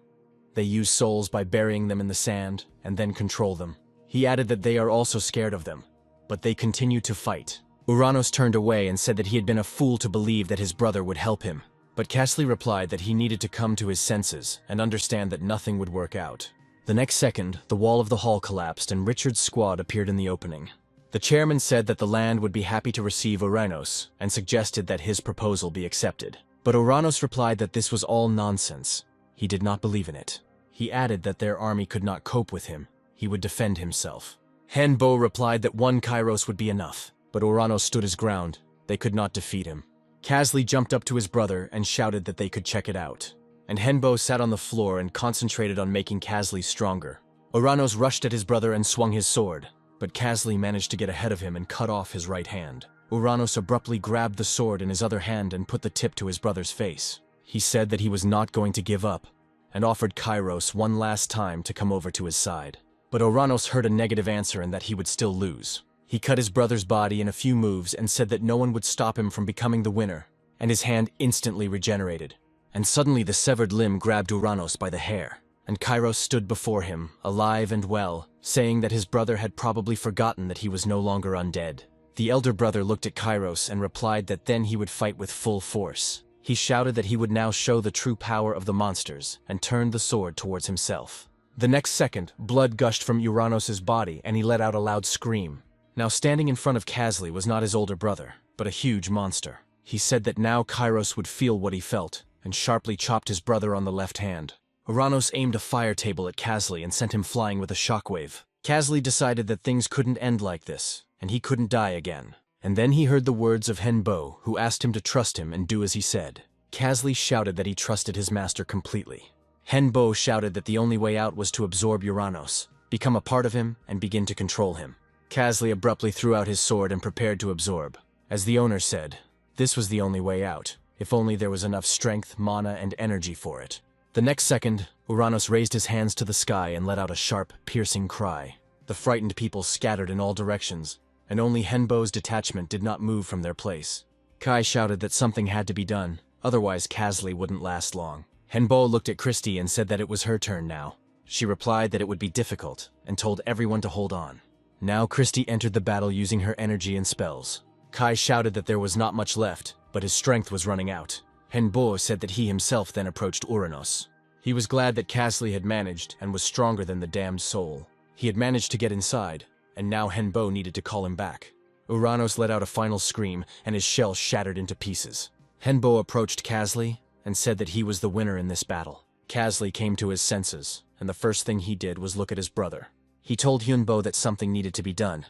They use souls by burying them in the sand and then control them. He added that they are also scared of them, but they continue to fight. Uranos turned away and said that he had been a fool to believe that his brother would help him. But Kazli replied that he needed to come to his senses and understand that nothing would work out. The next second, the wall of the hall collapsed and Richard's squad appeared in the opening. The chairman said that the land would be happy to receive Uranos and suggested that his proposal be accepted. But Uranos replied that this was all nonsense. He did not believe in it. He added that their army could not cope with him. He would defend himself. Henbo replied that one Kairos would be enough, but Uranos stood his ground. They could not defeat him. Kazli jumped up to his brother and shouted that they could check it out. And Henbo sat on the floor and concentrated on making Kazli stronger. Uranos rushed at his brother and swung his sword, but Kazli managed to get ahead of him and cut off his right hand. Uranos abruptly grabbed the sword in his other hand and put the tip to his brother's face. He said that he was not going to give up, and offered Kairos one last time to come over to his side. But Uranos heard a negative answer and that he would still lose. He cut his brother's body in a few moves and said that no one would stop him from becoming the winner, and his hand instantly regenerated. And suddenly the severed limb grabbed Uranos by the hair, and Kairos stood before him, alive and well, saying that his brother had probably forgotten that he was no longer undead. The elder brother looked at Kairos and replied that then he would fight with full force. He shouted that he would now show the true power of the monsters, and turned the sword towards himself. The next second, blood gushed from Uranos' body and he let out a loud scream. Now standing in front of Kazli was not his older brother, but a huge monster. He said that now Kairos would feel what he felt, and sharply chopped his brother on the left hand. Uranos aimed a fire table at Kazli and sent him flying with a shockwave. Kazli decided that things couldn't end like this, and he couldn't die again. And then he heard the words of Henbo, who asked him to trust him and do as he said. Kazli shouted that he trusted his master completely. Henbo shouted that the only way out was to absorb Uranos, become a part of him, and begin to control him. Kazli abruptly threw out his sword and prepared to absorb. As the owner said, this was the only way out, if only there was enough strength, mana, and energy for it. The next second, Uranos raised his hands to the sky and let out a sharp, piercing cry. The frightened people scattered in all directions, and only Henbo's detachment did not move from their place. Kai shouted that something had to be done, otherwise Kazli wouldn't last long. Henbo looked at Christy and said that it was her turn now. She replied that it would be difficult, and told everyone to hold on. Now Christy entered the battle using her energy and spells. Kai shouted that there was not much left, but his strength was running out. Henbo said that he himself then approached Uranos. He was glad that Kazli had managed and was stronger than the damned soul. He had managed to get inside, and now Henbo needed to call him back. Uranos let out a final scream, and his shell shattered into pieces. Henbo approached Kazli and said that he was the winner in this battle. Kazli came to his senses, and the first thing he did was look at his brother. He told Hyunbo that something needed to be done,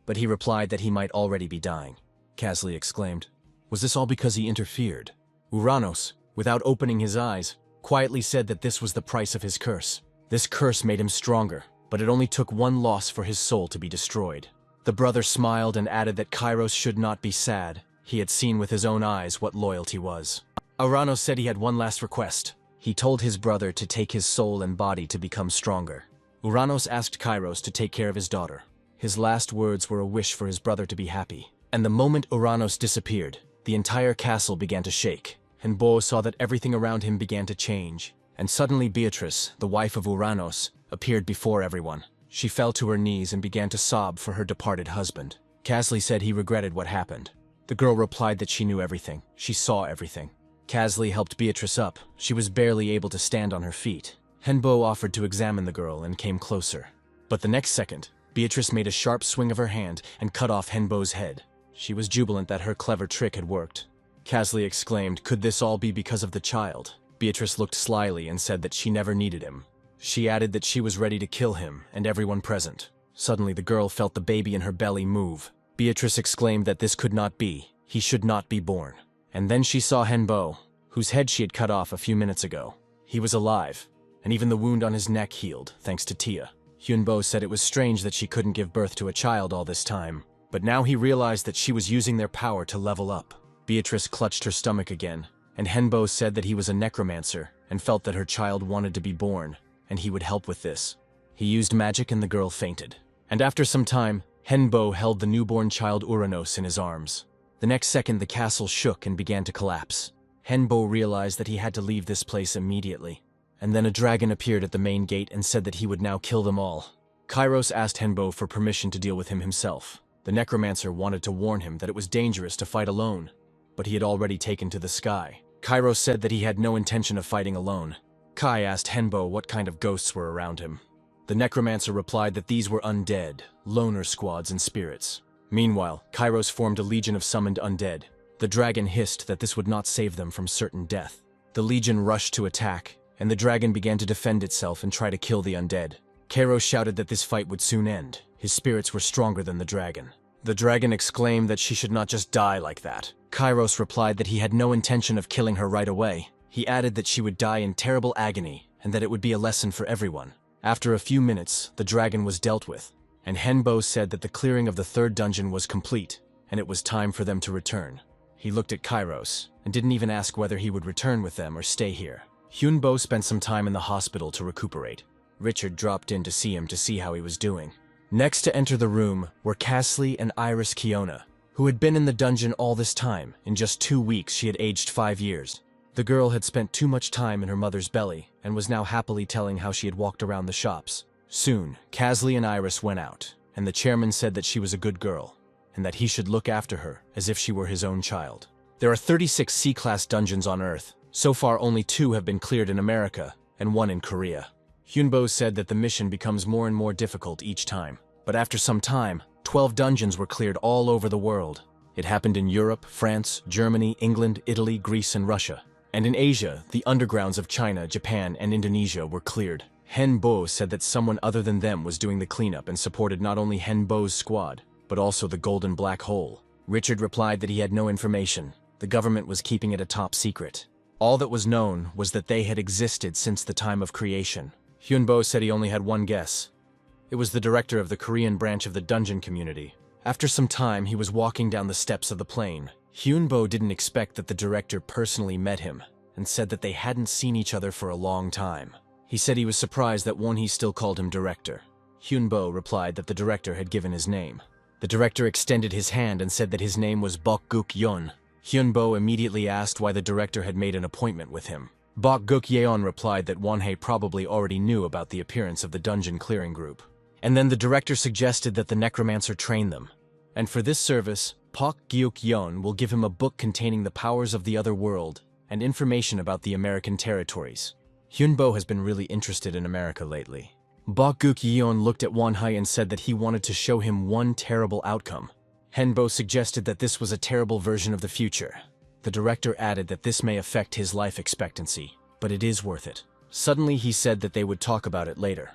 but he replied that he might already be dying. Kazli exclaimed, "Was this all because he interfered?" Uranos, without opening his eyes, quietly said that this was the price of his curse. This curse made him stronger, but it only took one loss for his soul to be destroyed. The brother smiled and added that Kairos should not be sad. He had seen with his own eyes what loyalty was. Uranos said he had one last request. He told his brother to take his soul and body to become stronger. Uranos asked Kairos to take care of his daughter. His last words were a wish for his brother to be happy. And the moment Uranos disappeared, the entire castle began to shake. Henbo saw that everything around him began to change. And suddenly Beatrice, the wife of Uranos, appeared before everyone. She fell to her knees and began to sob for her departed husband. Kazli said he regretted what happened. The girl replied that she knew everything. She saw everything. Kazli helped Beatrice up. She was barely able to stand on her feet. Henbo offered to examine the girl and came closer. But the next second, Beatrice made a sharp swing of her hand and cut off Henbo's head. She was jubilant that her clever trick had worked. Casley exclaimed, "Could this all be because of the child?" Beatrice looked slyly and said that she never needed him. She added that she was ready to kill him and everyone present. Suddenly the girl felt the baby in her belly move. Beatrice exclaimed that this could not be. He should not be born. And then she saw Henbo, whose head she had cut off a few minutes ago. He was alive, and even the wound on his neck healed, thanks to Tia. Hyunbo said it was strange that she couldn't give birth to a child all this time, but now he realized that she was using their power to level up. Beatrice clutched her stomach again, and Henbo said that he was a necromancer and felt that her child wanted to be born, and he would help with this. He used magic and the girl fainted. And after some time, Henbo held the newborn child Uranos in his arms. The next second the castle shook and began to collapse. Henbo realized that he had to leave this place immediately. And then a dragon appeared at the main gate and said that he would now kill them all. Kairos asked Henbo for permission to deal with him himself. The necromancer wanted to warn him that it was dangerous to fight alone, but he had already taken to the sky. Kairos said that he had no intention of fighting alone. Kai asked Henbo what kind of ghosts were around him. The necromancer replied that these were undead, loner squads and spirits. Meanwhile, Kairos formed a legion of summoned undead. The dragon hissed that this would not save them from certain death. The legion rushed to attack, and the dragon began to defend itself and try to kill the undead. Kairos shouted that this fight would soon end. His spirits were stronger than the dragon. The dragon exclaimed that she should not just die like that. Kairos replied that he had no intention of killing her right away. He added that she would die in terrible agony, and that it would be a lesson for everyone. After a few minutes, the dragon was dealt with, and Henbo said that the clearing of the third dungeon was complete, and it was time for them to return. He looked at Kairos, and didn't even ask whether he would return with them or stay here. Hyunbo spent some time in the hospital to recuperate. Richard dropped in to see him to see how he was doing. Next to enter the room were Casley and Iris Kiona, who had been in the dungeon all this time. In just 2 weeks, she had aged 5 years. The girl had spent too much time in her mother's belly and was now happily telling how she had walked around the shops. Soon, Casley and Iris went out, and the chairman said that she was a good girl, and that he should look after her as if she were his own child. There are 36 C-class dungeons on Earth. So far, only 2 have been cleared in America, and 1 in Korea. Hyunbo said that the mission becomes more and more difficult each time. But after some time, 12 dungeons were cleared all over the world. It happened in Europe, France, Germany, England, Italy, Greece, and Russia. And in Asia, the undergrounds of China, Japan, and Indonesia were cleared. Henbo said that someone other than them was doing the cleanup and supported not only Henbo's squad, but also the Golden Black Hole. Richard replied that he had no information. The government was keeping it a top secret. All that was known was that they had existed since the time of creation. Hyunbo said he only had one guess. It was the director of the Korean branch of the dungeon community. After some time, he was walking down the steps of the plane. Hyunbo didn't expect that the director personally met him, and said that they hadn't seen each other for a long time. He said he was surprised that Wonhee still called him director. Hyunbo replied that the director had given his name. The director extended his hand and said that his name was Bokguk Yeon. Hyunbo immediately asked why the director had made an appointment with him. Bokguk Yeon replied that Wonhee probably already knew about the appearance of the dungeon clearing group. And then the director suggested that the necromancer train them. And for this service, Pak Gyuk Yeon will give him a book containing the powers of the other world and information about the American territories. Hyunbo has been really interested in America lately. Bokguk Yeon looked at Wonhee and said that he wanted to show him one terrible outcome. Henbo suggested that this was a terrible version of the future. The director added that this may affect his life expectancy, but it is worth it. Suddenly he said that they would talk about it later.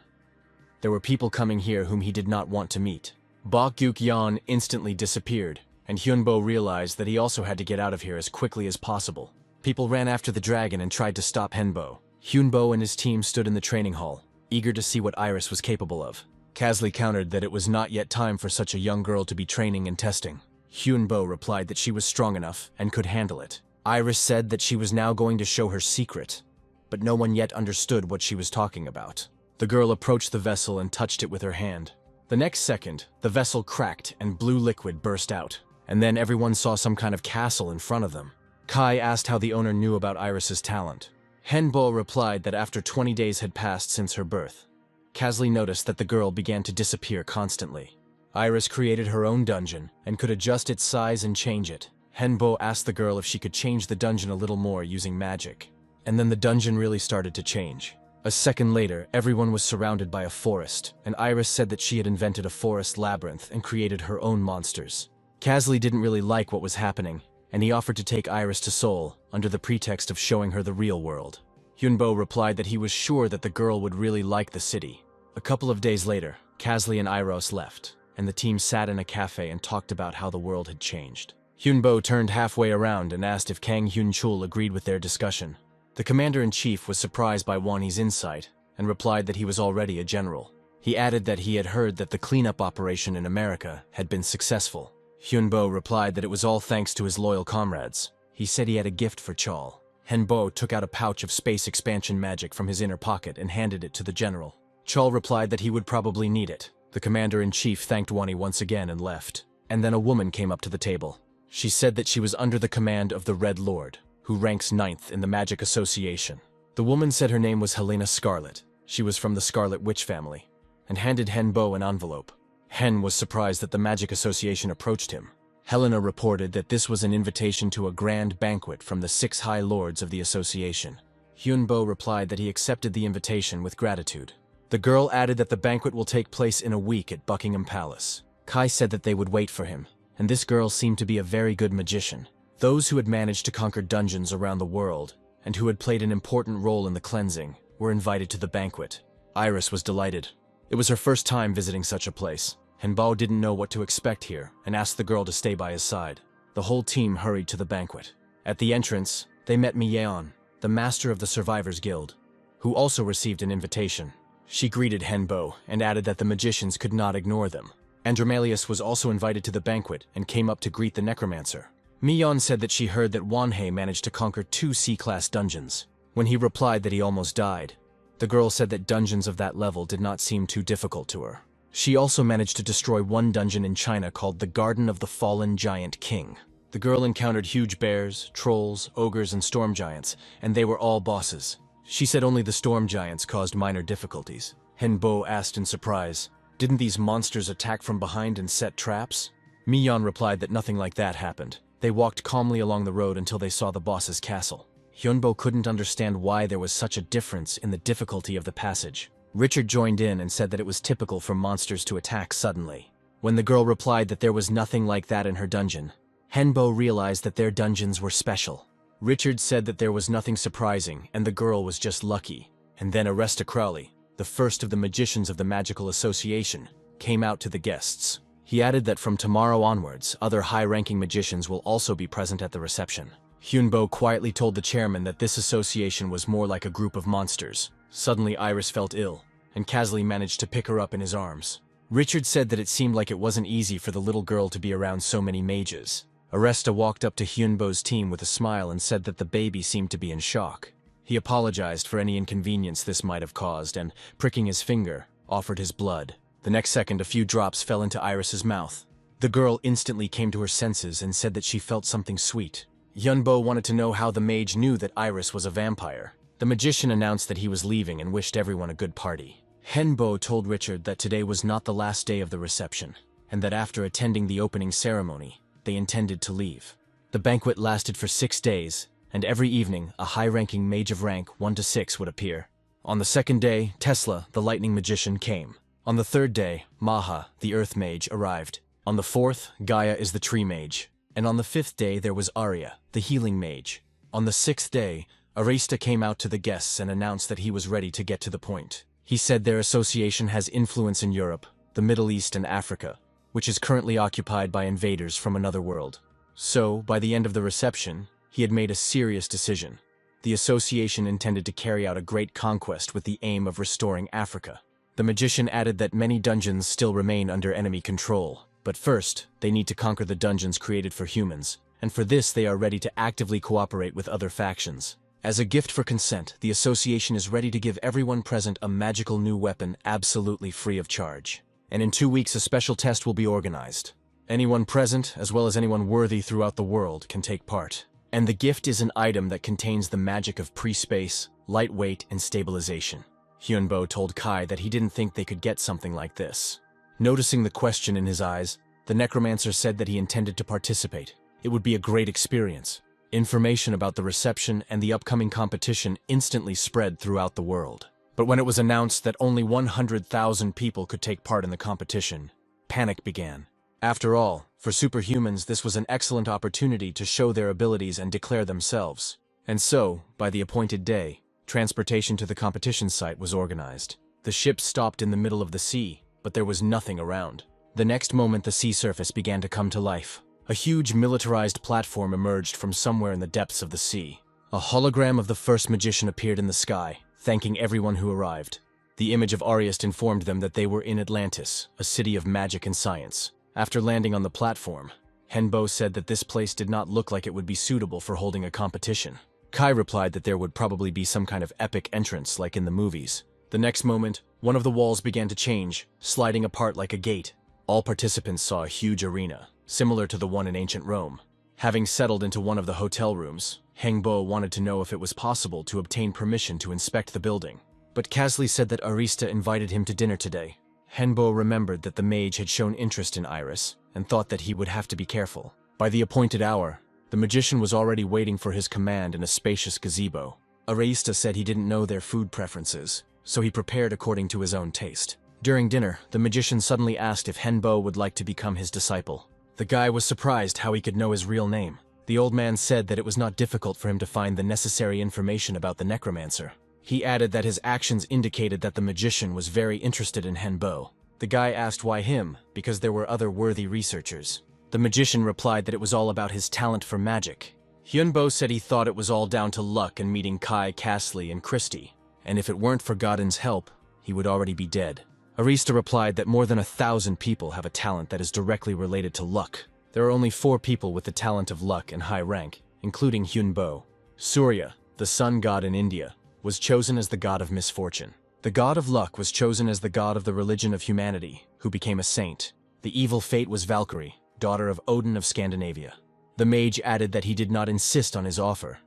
There were people coming here whom he did not want to meet. Bokguk Yeon instantly disappeared, and Hyunbo realized that he also had to get out of here as quickly as possible. People ran after the dragon and tried to stop Henbo. Hyunbo and his team stood in the training hall, eager to see what Iris was capable of. Casley countered that it was not yet time for such a young girl to be training and testing. Hyunbo replied that she was strong enough and could handle it. Iris said that she was now going to show her secret, but no one yet understood what she was talking about. The girl approached the vessel and touched it with her hand. The next second, the vessel cracked and blue liquid burst out, and then everyone saw some kind of castle in front of them. Kai asked how the owner knew about Iris's talent. Henbo replied that after 20 days had passed since her birth. Casley noticed that the girl began to disappear constantly. Iris created her own dungeon and could adjust its size and change it. Henbo asked the girl if she could change the dungeon a little more using magic. And then the dungeon really started to change. A second later, everyone was surrounded by a forest, and Iris said that she had invented a forest labyrinth and created her own monsters. Casley didn't really like what was happening, and he offered to take Iris to Seoul under the pretext of showing her the real world. Hyunbo replied that he was sure that the girl would really like the city. A couple of days later, Casley and Iris left, and the team sat in a cafe and talked about how the world had changed. Hyunbo turned halfway around and asked if Kang Hyun-chul agreed with their discussion. The commander-in-chief was surprised by Won-hee's insight and replied that he was already a general. He added that he had heard that the cleanup operation in America had been successful. Hyunbo replied that it was all thanks to his loyal comrades. He said he had a gift for Chol. Hyunbo took out a pouch of space expansion magic from his inner pocket and handed it to the general. Chol replied that he would probably need it. The commander-in-chief thanked Won-hee once again and left. And then a woman came up to the table. She said that she was under the command of the Red Lord, who ranks 9th in the Magic Association. The woman said her name was Helena Scarlet. She was from the Scarlet Witch family, and handed Hyunbo an envelope. Hen was surprised that the Magic Association approached him. Helena reported that this was an invitation to a grand banquet from the 6 High Lords of the association. Hyunbo replied that he accepted the invitation with gratitude. The girl added that the banquet will take place in a week at Buckingham Palace. Kai said that they would wait for him, and this girl seemed to be a very good magician. Those who had managed to conquer dungeons around the world, and who had played an important role in the cleansing, were invited to the banquet. Iris was delighted. It was her first time visiting such a place. Hyunbo didn't know what to expect here and asked the girl to stay by his side. The whole team hurried to the banquet. At the entrance, they met Mi Yeon, the master of the Survivors Guild, who also received an invitation. She greeted Hyunbo and added that the magicians could not ignore them. Andromalius was also invited to the banquet and came up to greet the necromancer. Mi Yeon said that she heard that Won-hee managed to conquer 2 C-class dungeons. When he replied that he almost died, the girl said that dungeons of that level did not seem too difficult to her. She also managed to destroy one dungeon in China called the Garden of the Fallen Giant King. The girl encountered huge bears, trolls, ogres, and storm giants, and they were all bosses. She said only the storm giants caused minor difficulties. Hyunbo asked in surprise, "Didn't these monsters attack from behind and set traps?" Mi Yeon replied that nothing like that happened. They walked calmly along the road until they saw the boss's castle. Hyunbo couldn't understand why there was such a difference in the difficulty of the passage. Richard joined in and said that it was typical for monsters to attack suddenly. When the girl replied that there was nothing like that in her dungeon, Hyunbo realized that their dungeons were special. Richard said that there was nothing surprising and the girl was just lucky. And then Aresta Crowley, the first of the magicians of the Magical Association, came out to the guests. He added that from tomorrow onwards, other high-ranking magicians will also be present at the reception. Hyunbo quietly told the chairman that this association was more like a group of monsters. Suddenly Iris felt ill, and Casley managed to pick her up in his arms. Richard said that it seemed like it wasn't easy for the little girl to be around so many mages. Aresta walked up to Hyunbo's team with a smile and said that the baby seemed to be in shock. He apologized for any inconvenience this might have caused and, pricking his finger, offered his blood. The next second, a few drops fell into Iris's mouth. The girl instantly came to her senses and said that she felt something sweet. Hyunbo wanted to know how the mage knew that Iris was a vampire. The magician announced that he was leaving and wished everyone a good party. Hyunbo told Richard that today was not the last day of the reception, and that after attending the opening ceremony, they intended to leave. The banquet lasted for 6 days, and every evening a high-ranking mage of rank 1 to 6 would appear. On the second day, Tesla, the lightning magician, came. On the third day, Maha, the earth mage, arrived. On the fourth, Gaia is the tree mage. And on the fifth day there was Arya, the healing mage. On the sixth day, Arista came out to the guests and announced that he was ready to get to the point. He said their association has influence in Europe, the Middle East and Africa, which is currently occupied by invaders from another world. So, by the end of the reception, he had made a serious decision. The association intended to carry out a great conquest with the aim of restoring Africa. The magician added that many dungeons still remain under enemy control, but first, they need to conquer the dungeons created for humans, and for this they are ready to actively cooperate with other factions. As a gift for consent, the association is ready to give everyone present a magical new weapon absolutely free of charge. And in 2 weeks a special test will be organized. Anyone present, as well as anyone worthy throughout the world, can take part. And the gift is an item that contains the magic of pre-space, lightweight, and stabilization. Hyunbo told Kai that he didn't think they could get something like this. Noticing the question in his eyes, the necromancer said that he intended to participate. It would be a great experience. Information about the reception and the upcoming competition instantly spread throughout the world. But when it was announced that only 100,000 people could take part in the competition, panic began. After all, for superhumans this was an excellent opportunity to show their abilities and declare themselves. And so, by the appointed day, transportation to the competition site was organized. The ship stopped in the middle of the sea, but there was nothing around. The next moment the sea surface began to come to life. A huge militarized platform emerged from somewhere in the depths of the sea. A hologram of the first magician appeared in the sky, thanking everyone who arrived. The image of Ariast informed them that they were in Atlantis, a city of magic and science. After landing on the platform, Henbo said that this place did not look like it would be suitable for holding a competition. Kai replied that there would probably be some kind of epic entrance like in the movies. The next moment, one of the walls began to change, sliding apart like a gate. All participants saw a huge arena, similar to the one in ancient Rome. Having settled into one of the hotel rooms, Hengbo wanted to know if it was possible to obtain permission to inspect the building. But Kasley said that Arista invited him to dinner today. Henbo remembered that the mage had shown interest in Iris, and thought that he would have to be careful. By the appointed hour, the magician was already waiting for his command in a spacious gazebo. Arista said he didn't know their food preferences, so he prepared according to his own taste. During dinner, the magician suddenly asked if Henbo would like to become his disciple. The guy was surprised how he could know his real name. The old man said that it was not difficult for him to find the necessary information about the necromancer. He added that his actions indicated that the magician was very interested in Henbo. The guy asked why him, because there were other worthy researchers. The magician replied that it was all about his talent for magic. Hyunbo said he thought it was all down to luck and meeting Kai, Kasley, and Christie, and if it weren't for Godin's help, he would already be dead. Arista replied that more than 1,000 people have a talent that is directly related to luck. There are only 4 people with the talent of luck and high rank, including Hyunbo. Surya, the sun god in India, was chosen as the god of misfortune. The god of luck was chosen as the god of the religion of humanity, who became a saint. The evil fate was Valkyrie, daughter of Odin of Scandinavia. The mage added that he did not insist on his offer,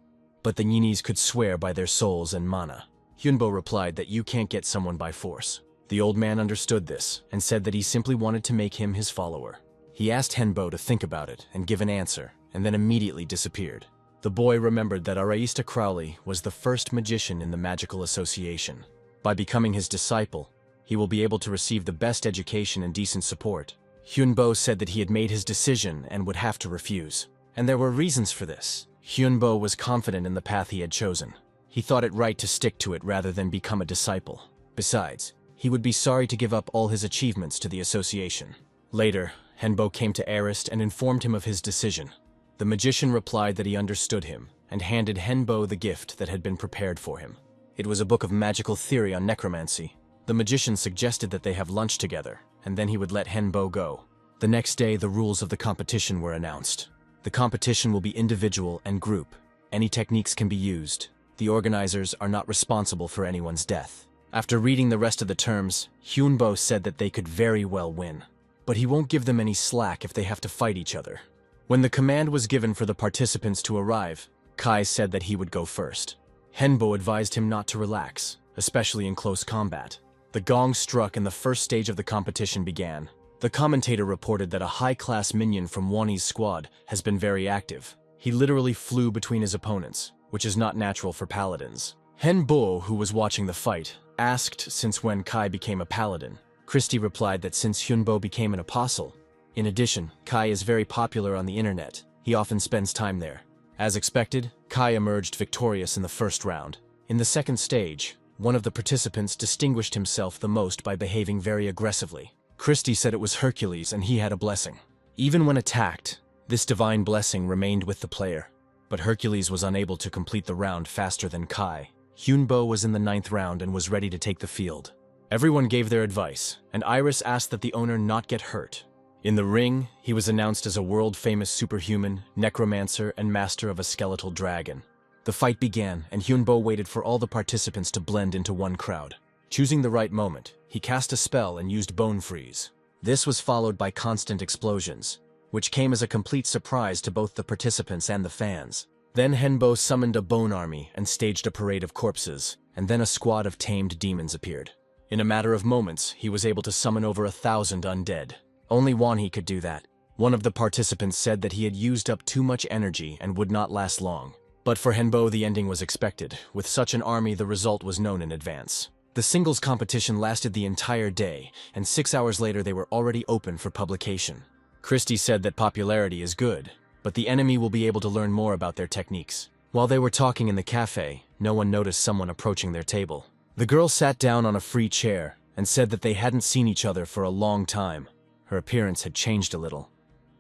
but the Yinis could swear by their souls and mana. Hyunbo replied that you can't get someone by force. The old man understood this, and said that he simply wanted to make him his follower. He asked Henbo to think about it and give an answer, and then immediately disappeared. The boy remembered that Araista Crowley was the first magician in the Magical Association. By becoming his disciple, he will be able to receive the best education and decent support. Hyunbo said that he had made his decision and would have to refuse. And there were reasons for this. Hyunbo was confident in the path he had chosen. He thought it right to stick to it rather than become a disciple. Besides, he would be sorry to give up all his achievements to the association. Later, Henbo came to Arist and informed him of his decision. The magician replied that he understood him, and handed Henbo the gift that had been prepared for him. It was a book of magical theory on necromancy. The magician suggested that they have lunch together, and then he would let Henbo go. The next day, the rules of the competition were announced. The competition will be individual and group. Any techniques can be used. The organizers are not responsible for anyone's death. After reading the rest of the terms, Hyunbo said that they could very well win. But he won't give them any slack if they have to fight each other. When the command was given for the participants to arrive, Kai said that he would go first. Henbo advised him not to relax, especially in close combat. The gong struck and the first stage of the competition began. The commentator reported that a high-class minion from Wani's squad has been very active. He literally flew between his opponents, which is not natural for paladins. Henbo, who was watching the fight, asked since when Kai became a paladin. Christie replied that since Hyunbo became an apostle. In addition, Kai is very popular on the internet. He often spends time there. As expected, Kai emerged victorious in the first round. In the second stage, one of the participants distinguished himself the most by behaving very aggressively. Christie said it was Hercules and he had a blessing. Even when attacked, this divine blessing remained with the player. But Hercules was unable to complete the round faster than Kai. Hyunbo was in the 9th round and was ready to take the field. Everyone gave their advice, and Iris asked that the owner not get hurt. In the ring, he was announced as a world-famous superhuman, necromancer, and master of a skeletal dragon. The fight began, and Hyunbo waited for all the participants to blend into one crowd. Choosing the right moment, he cast a spell and used Bone Freeze. This was followed by constant explosions, which came as a complete surprise to both the participants and the fans. Then Henbo summoned a bone army and staged a parade of corpses, and then a squad of tamed demons appeared. In a matter of moments, he was able to summon over 1,000 undead. Only Wani could do that. One of the participants said that he had used up too much energy and would not last long. But for Henbo, the ending was expected. With such an army, the result was known in advance. The singles competition lasted the entire day, and 6 hours later they were already open for publication. Christie said that popularity is good, but the enemy will be able to learn more about their techniques. While they were talking in the cafe, no one noticed someone approaching their table. The girl sat down on a free chair and said that they hadn't seen each other for a long time. Her appearance had changed a little,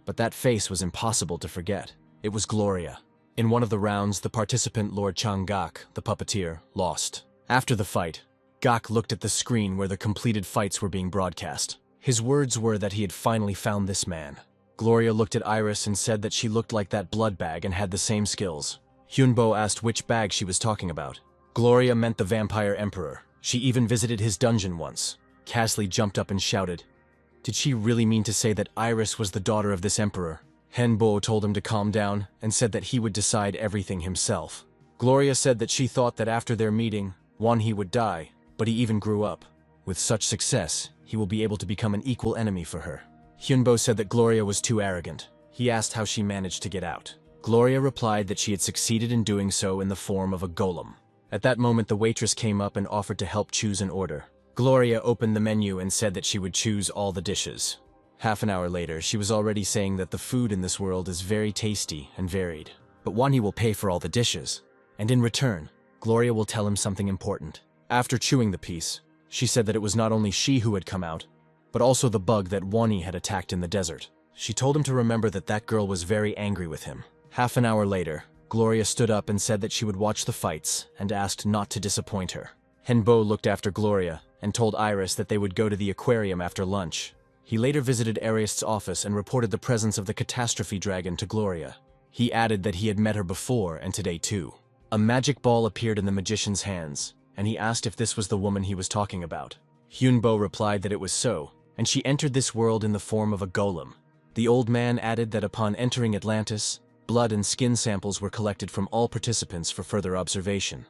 but that face was impossible to forget. It was Gloria. In one of the rounds, the participant Lord Chang-gak, the puppeteer, lost. After the fight, Gak looked at the screen where the completed fights were being broadcast. His words were that he had finally found this man. Gloria looked at Iris and said that she looked like that blood bag and had the same skills. Hyunbo asked which bag she was talking about. Gloria meant the Vampire Emperor. She even visited his dungeon once. Casley jumped up and shouted, "Did she really mean to say that Iris was the daughter of this emperor?" Henbo told him to calm down and said that he would decide everything himself. Gloria said that she thought that after their meeting, Wonhee would die, but he even grew up. With such success, he will be able to become an equal enemy for her. Hyunbo said that Gloria was too arrogant. He asked how she managed to get out. Gloria replied that she had succeeded in doing so in the form of a golem. At that moment, the waitress came up and offered to help choose an order. Gloria opened the menu and said that she would choose all the dishes. Half an hour later, she was already saying that the food in this world is very tasty and varied. But Wonhee will pay for all the dishes, and in return, Gloria will tell him something important. After chewing the piece, she said that it was not only she who had come out, but also the bug that Wonhee had attacked in the desert. She told him to remember that that girl was very angry with him. Half an hour later, Gloria stood up and said that she would watch the fights and asked not to disappoint her. Henbo looked after Gloria and told Iris that they would go to the aquarium after lunch. He later visited Ariest's office and reported the presence of the catastrophe dragon to Gloria. He added that he had met her before and today too. A magic ball appeared in the magician's hands, and he asked if this was the woman he was talking about. Hyunbo replied that it was so, and she entered this world in the form of a golem. The old man added that upon entering Atlantis, blood and skin samples were collected from all participants for further observation.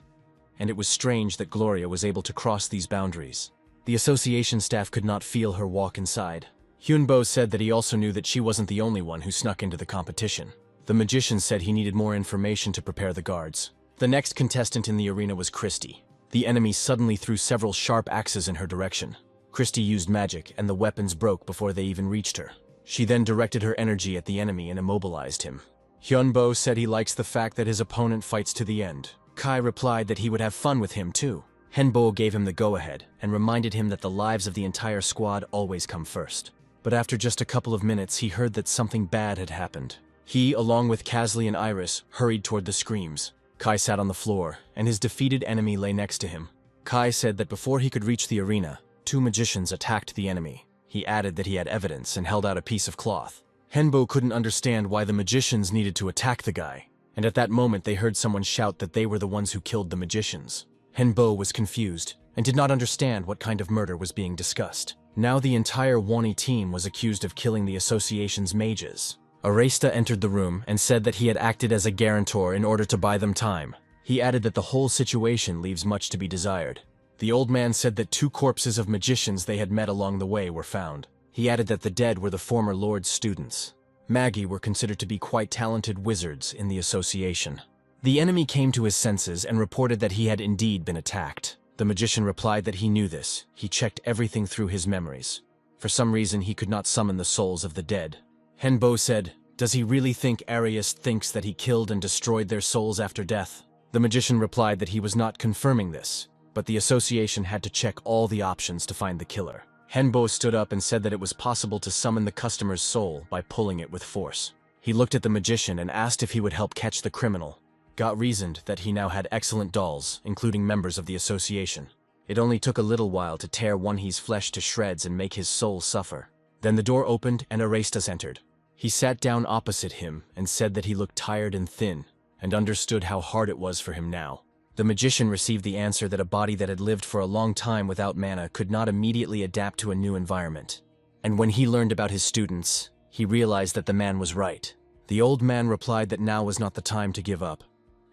And it was strange that Gloria was able to cross these boundaries. The association staff could not feel her walk inside. Hyunbo said that he also knew that she wasn't the only one who snuck into the competition. The magician said he needed more information to prepare the guards. The next contestant in the arena was Christie. The enemy suddenly threw several sharp axes in her direction. Christie used magic, and the weapons broke before they even reached her. She then directed her energy at the enemy and immobilized him. Hyunbo said he likes the fact that his opponent fights to the end. Kai replied that he would have fun with him too. Henbo gave him the go-ahead and reminded him that the lives of the entire squad always come first. But after just a couple of minutes, he heard that something bad had happened. He, along with Casley and Iris, hurried toward the screams. Kai sat on the floor, and his defeated enemy lay next to him. Kai said that before he could reach the arena, two magicians attacked the enemy. He added that he had evidence and held out a piece of cloth. Henbo couldn't understand why the magicians needed to attack the guy, and at that moment they heard someone shout that they were the ones who killed the magicians. Henbo was confused and did not understand what kind of murder was being discussed. Now the entire Wonhee team was accused of killing the association's mages. Aresta entered the room and said that he had acted as a guarantor in order to buy them time. He added that the whole situation leaves much to be desired. The old man said that two corpses of magicians they had met along the way were found. He added that the dead were the former Lord's students. Magi were considered to be quite talented wizards in the association. The enemy came to his senses and reported that he had indeed been attacked. The magician replied that he knew this. He checked everything through his memories. For some reason, he could not summon the souls of the dead. Henbo said, "Does he really think Ariest thinks that he killed and destroyed their souls after death?" The magician replied that he was not confirming this, but the association had to check all the options to find the killer. Henbo stood up and said that it was possible to summon the customer's soul by pulling it with force. He looked at the magician and asked if he would help catch the criminal. Got reasoned that he now had excellent dolls, including members of the association. It only took a little while to tear Wonhee's flesh to shreds and make his soul suffer. Then the door opened and Arestas entered. He sat down opposite him and said that he looked tired and thin, and understood how hard it was for him now. The magician received the answer that a body that had lived for a long time without mana could not immediately adapt to a new environment. And when he learned about his students, he realized that the man was right. The old man replied that now was not the time to give up,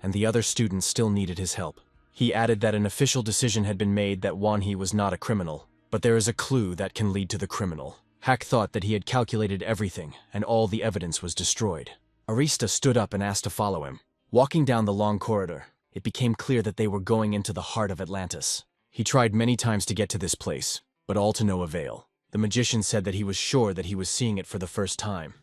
and the other students still needed his help. He added that an official decision had been made that Wonhee was not a criminal, but there is a clue that can lead to the criminal. Hack thought that he had calculated everything, and all the evidence was destroyed. Arista stood up and asked to follow him. Walking down the long corridor, it became clear that they were going into the heart of Atlantis. He tried many times to get to this place, but all to no avail. The magician said that he was sure that he was seeing it for the first time.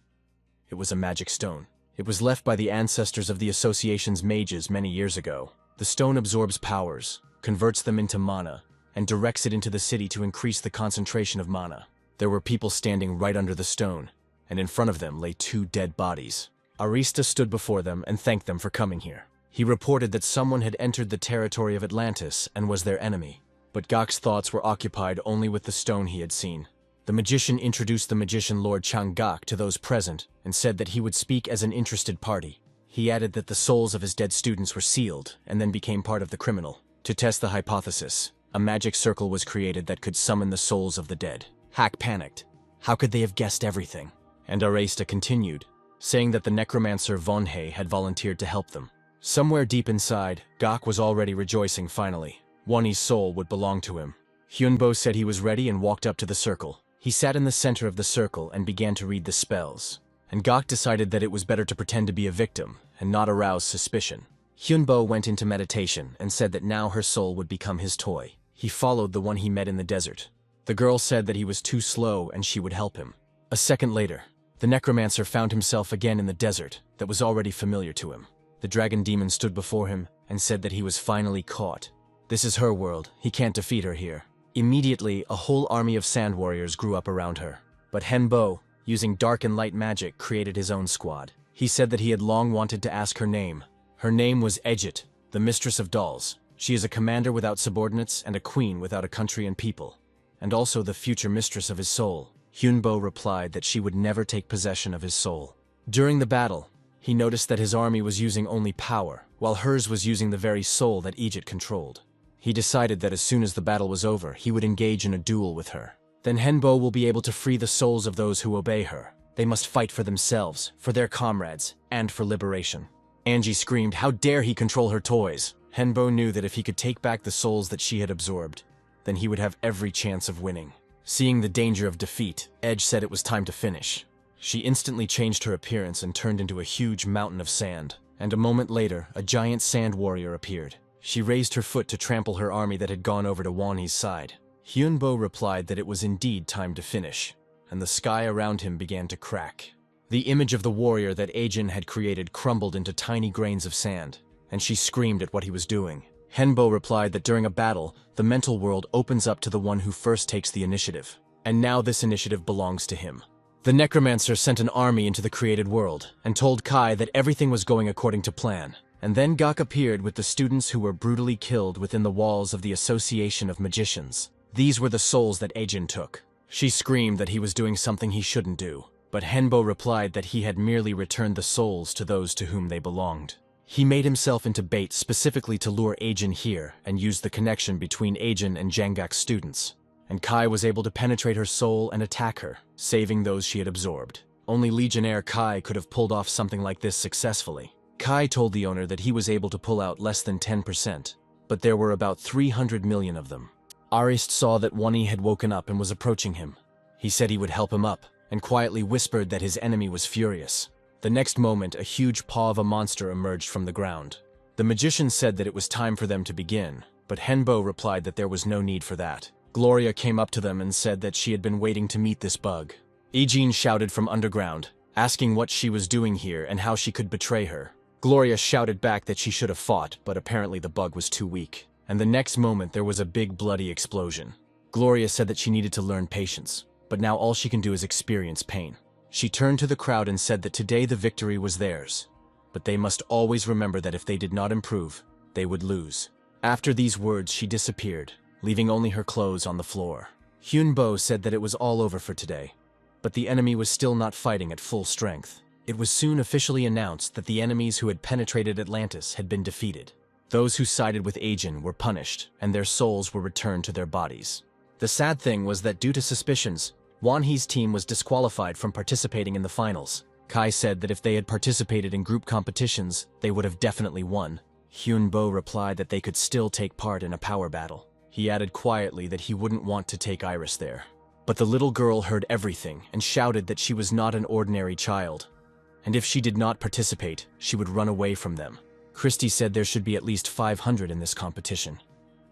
It was a magic stone. It was left by the ancestors of the association's mages many years ago. The stone absorbs powers, converts them into mana, and directs it into the city to increase the concentration of mana. There were people standing right under the stone, and in front of them lay 2 dead bodies. Arista stood before them and thanked them for coming here. He reported that someone had entered the territory of Atlantis and was their enemy. But Gok's thoughts were occupied only with the stone he had seen. The magician introduced the magician Lord Changgok to those present and said that he would speak as an interested party. He added that the souls of his dead students were sealed and then became part of the criminal. To test the hypothesis, a magic circle was created that could summon the souls of the dead. Hack panicked. How could they have guessed everything? And Arista continued, saying that the necromancer Vonhei had volunteered to help them. Somewhere deep inside, Gok was already rejoicing finally. Wani's soul would belong to him. Hyunbo said he was ready and walked up to the circle. He sat in the center of the circle and began to read the spells. And Gok decided that it was better to pretend to be a victim and not arouse suspicion. Hyunbo went into meditation and said that now her soul would become his toy. He followed the one he met in the desert. The girl said that he was too slow and she would help him. A second later, the necromancer found himself again in the desert that was already familiar to him. The dragon demon stood before him and said that he was finally caught. This is her world, he can't defeat her here. Immediately, a whole army of sand warriors grew up around her. But Henbo, using dark and light magic, created his own squad. He said that he had long wanted to ask her name. Her name was Ejit, the mistress of dolls. She is a commander without subordinates and a queen without a country and people. And also the future mistress of his soul. Hyunbo replied that she would never take possession of his soul. During the battle, he noticed that his army was using only power, while hers was using the very soul that Ejit controlled. He decided that as soon as the battle was over, he would engage in a duel with her. Then Henbo will be able to free the souls of those who obey her. They must fight for themselves, for their comrades, and for liberation. Angie screamed, "How dare he control her toys?" Henbo knew that if he could take back the souls that she had absorbed, then he would have every chance of winning. Seeing the danger of defeat, Edge said it was time to finish. She instantly changed her appearance and turned into a huge mountain of sand. And a moment later, a giant sand warrior appeared. She raised her foot to trample her army that had gone over to Wani's side. Hyunbo replied that it was indeed time to finish, and the sky around him began to crack. The image of the warrior that Ajin had created crumbled into tiny grains of sand, and she screamed at what he was doing. Henbo replied that during a battle, the mental world opens up to the one who first takes the initiative, and now this initiative belongs to him. The necromancer sent an army into the created world, and told Kai that everything was going according to plan. And then Gok appeared with the students who were brutally killed within the walls of the Association of Magicians. These were the souls that Ajin took. She screamed that he was doing something he shouldn't do, but Henbo replied that he had merely returned the souls to those to whom they belonged. He made himself into bait specifically to lure Ajin here and used the connection between Ajin and Janggak's students. And Kai was able to penetrate her soul and attack her, saving those she had absorbed. Only Legionnaire Kai could have pulled off something like this successfully. Kai told the owner that he was able to pull out less than 10%, but there were about 300 million of them. Arist saw that Wani had woken up and was approaching him. He said he would help him up, and quietly whispered that his enemy was furious. The next moment, a huge paw of a monster emerged from the ground. The magician said that it was time for them to begin, but Henbo replied that there was no need for that. Gloria came up to them and said that she had been waiting to meet this bug. Ejin shouted from underground, asking what she was doing here and how she could betray her. Gloria shouted back that she should have fought, but apparently the bug was too weak. And the next moment there was a big bloody explosion. Gloria said that she needed to learn patience, but now all she can do is experience pain. She turned to the crowd and said that today the victory was theirs, but they must always remember that if they did not improve, they would lose. After these words, she disappeared, leaving only her clothes on the floor. Hyunbo said that it was all over for today, but the enemy was still not fighting at full strength. It was soon officially announced that the enemies who had penetrated Atlantis had been defeated. Those who sided with Ajin were punished, and their souls were returned to their bodies. The sad thing was that due to suspicions, Wanhee's team was disqualified from participating in the finals. Kai said that if they had participated in group competitions, they would have definitely won. Hyunbo replied that they could still take part in a power battle. He added quietly that he wouldn't want to take Iris there. But the little girl heard everything and shouted that she was not an ordinary child, and if she did not participate, she would run away from them. Christie said there should be at least 500 in this competition,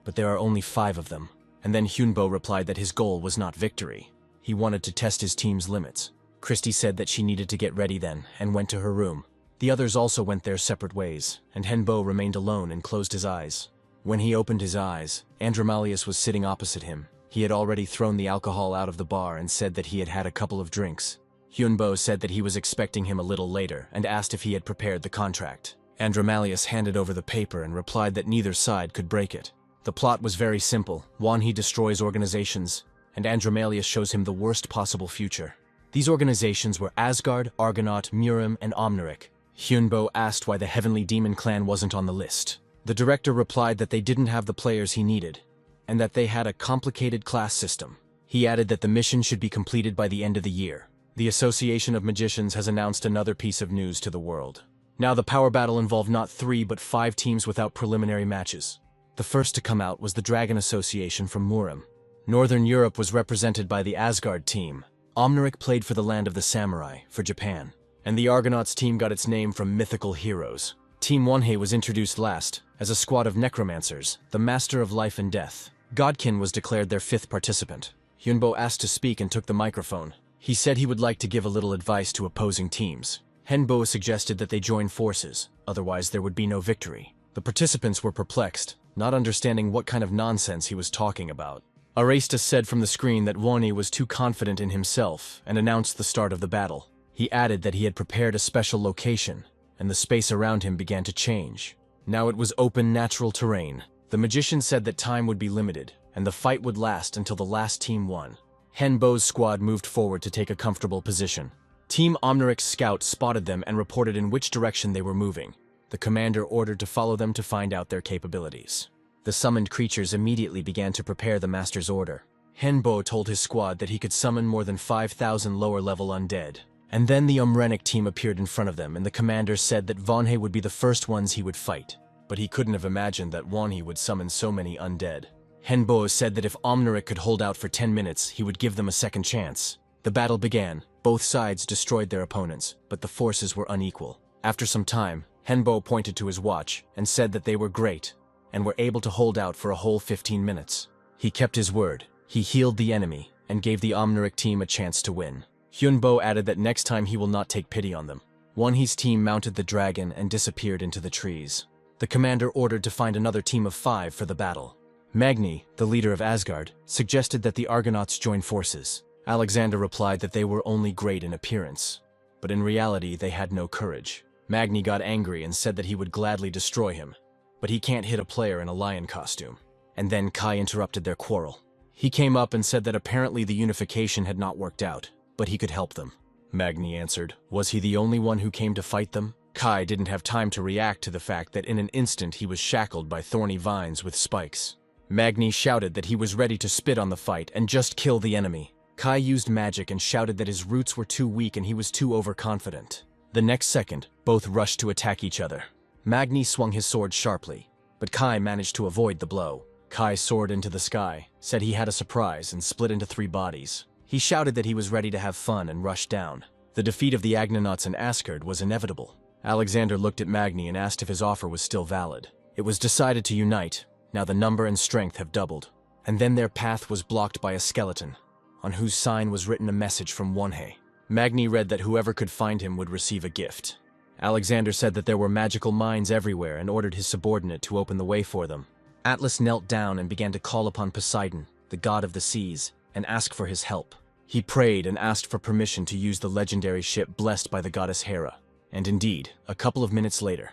but there are only 5 of them. And then Hyunbo replied that his goal was not victory. He wanted to test his team's limits. Christy said that she needed to get ready then, and went to her room. The others also went their separate ways, and Henbo remained alone and closed his eyes. When he opened his eyes, Andromalius was sitting opposite him. He had already thrown the alcohol out of the bar and said that he had had a couple of drinks. Hyunbo said that he was expecting him a little later and asked if he had prepared the contract. Andromalius handed over the paper and replied that neither side could break it. The plot was very simple. Wonhee destroys organizations, and Andromalius shows him the worst possible future. These organizations were Asgard, Argonaut, Murim, and Omneric. Hyunbo asked why the Heavenly Demon Clan wasn't on the list. The director replied that they didn't have the players he needed, and that they had a complicated class system. He added that the mission should be completed by the end of the year. The Association of Magicians has announced another piece of news to the world. Now the power battle involved not 3 but 5 teams without preliminary matches. The first to come out was the Dragon Association from Murim. Northern Europe was represented by the Asgard team. Omneric played for the land of the samurai, for Japan. And the Argonauts team got its name from mythical heroes. Team Wonhee was introduced last, as a squad of necromancers, the master of life and death. Godkin was declared their 5th participant. Hyunbo asked to speak and took the microphone. He said he would like to give a little advice to opposing teams. Henbo suggested that they join forces, otherwise there would be no victory. The participants were perplexed, not understanding what kind of nonsense he was talking about. Arestus said from the screen that Wonhee was too confident in himself and announced the start of the battle. He added that he had prepared a special location, and the space around him began to change. Now it was open, natural terrain. The magician said that time would be limited, and the fight would last until the last team won. Henbo's squad moved forward to take a comfortable position. Team Omneric's scout spotted them and reported in which direction they were moving. The commander ordered to follow them to find out their capabilities. The summoned creatures immediately began to prepare the master's order. Henbo told his squad that he could summon more than 5,000 lower-level undead. And then the Umrenic team appeared in front of them, and the commander said that Wonhee would be the first ones he would fight. But he couldn't have imagined that Wonhee would summon so many undead. Henbo said that if Omneric could hold out for 10 minutes, he would give them a second chance. The battle began. Both sides destroyed their opponents, but the forces were unequal. After some time, Henbo pointed to his watch and said that they were great, and were able to hold out for a whole 15 minutes. He kept his word. He healed the enemy, and gave the Omneric team a chance to win. Hyunbo added that next time he will not take pity on them. Wonhee's team mounted the dragon and disappeared into the trees. The commander ordered to find another team of 5 for the battle. Magni, the leader of Asgard, suggested that the Argonauts join forces. Alexander replied that they were only great in appearance, but in reality they had no courage. Magni got angry and said that he would gladly destroy him, but he can't hit a player in a lion costume. And then Kai interrupted their quarrel. He came up and said that apparently the unification had not worked out, but he could help them. Magni answered, was he the only one who came to fight them? Kai didn't have time to react to the fact that in an instant he was shackled by thorny vines with spikes. Magni shouted that he was ready to spit on the fight and just kill the enemy. Kai used magic and shouted that his roots were too weak and he was too overconfident. The next second, both rushed to attack each other. Magni swung his sword sharply, but Kai managed to avoid the blow. Kai soared into the sky, said he had a surprise, and split into 3 bodies. He shouted that he was ready to have fun and rushed down. The defeat of the Agnonauts in Asgard was inevitable. Alexander looked at Magni and asked if his offer was still valid. It was decided to unite. Now the number and strength have doubled. And then their path was blocked by a skeleton, on whose sign was written a message from Wonhee. Magni read that whoever could find him would receive a gift. Alexander said that there were magical mines everywhere and ordered his subordinate to open the way for them. Atlas knelt down and began to call upon Poseidon, the god of the seas, and ask for his help. He prayed and asked for permission to use the legendary ship blessed by the goddess Hera. And indeed, a couple of minutes later,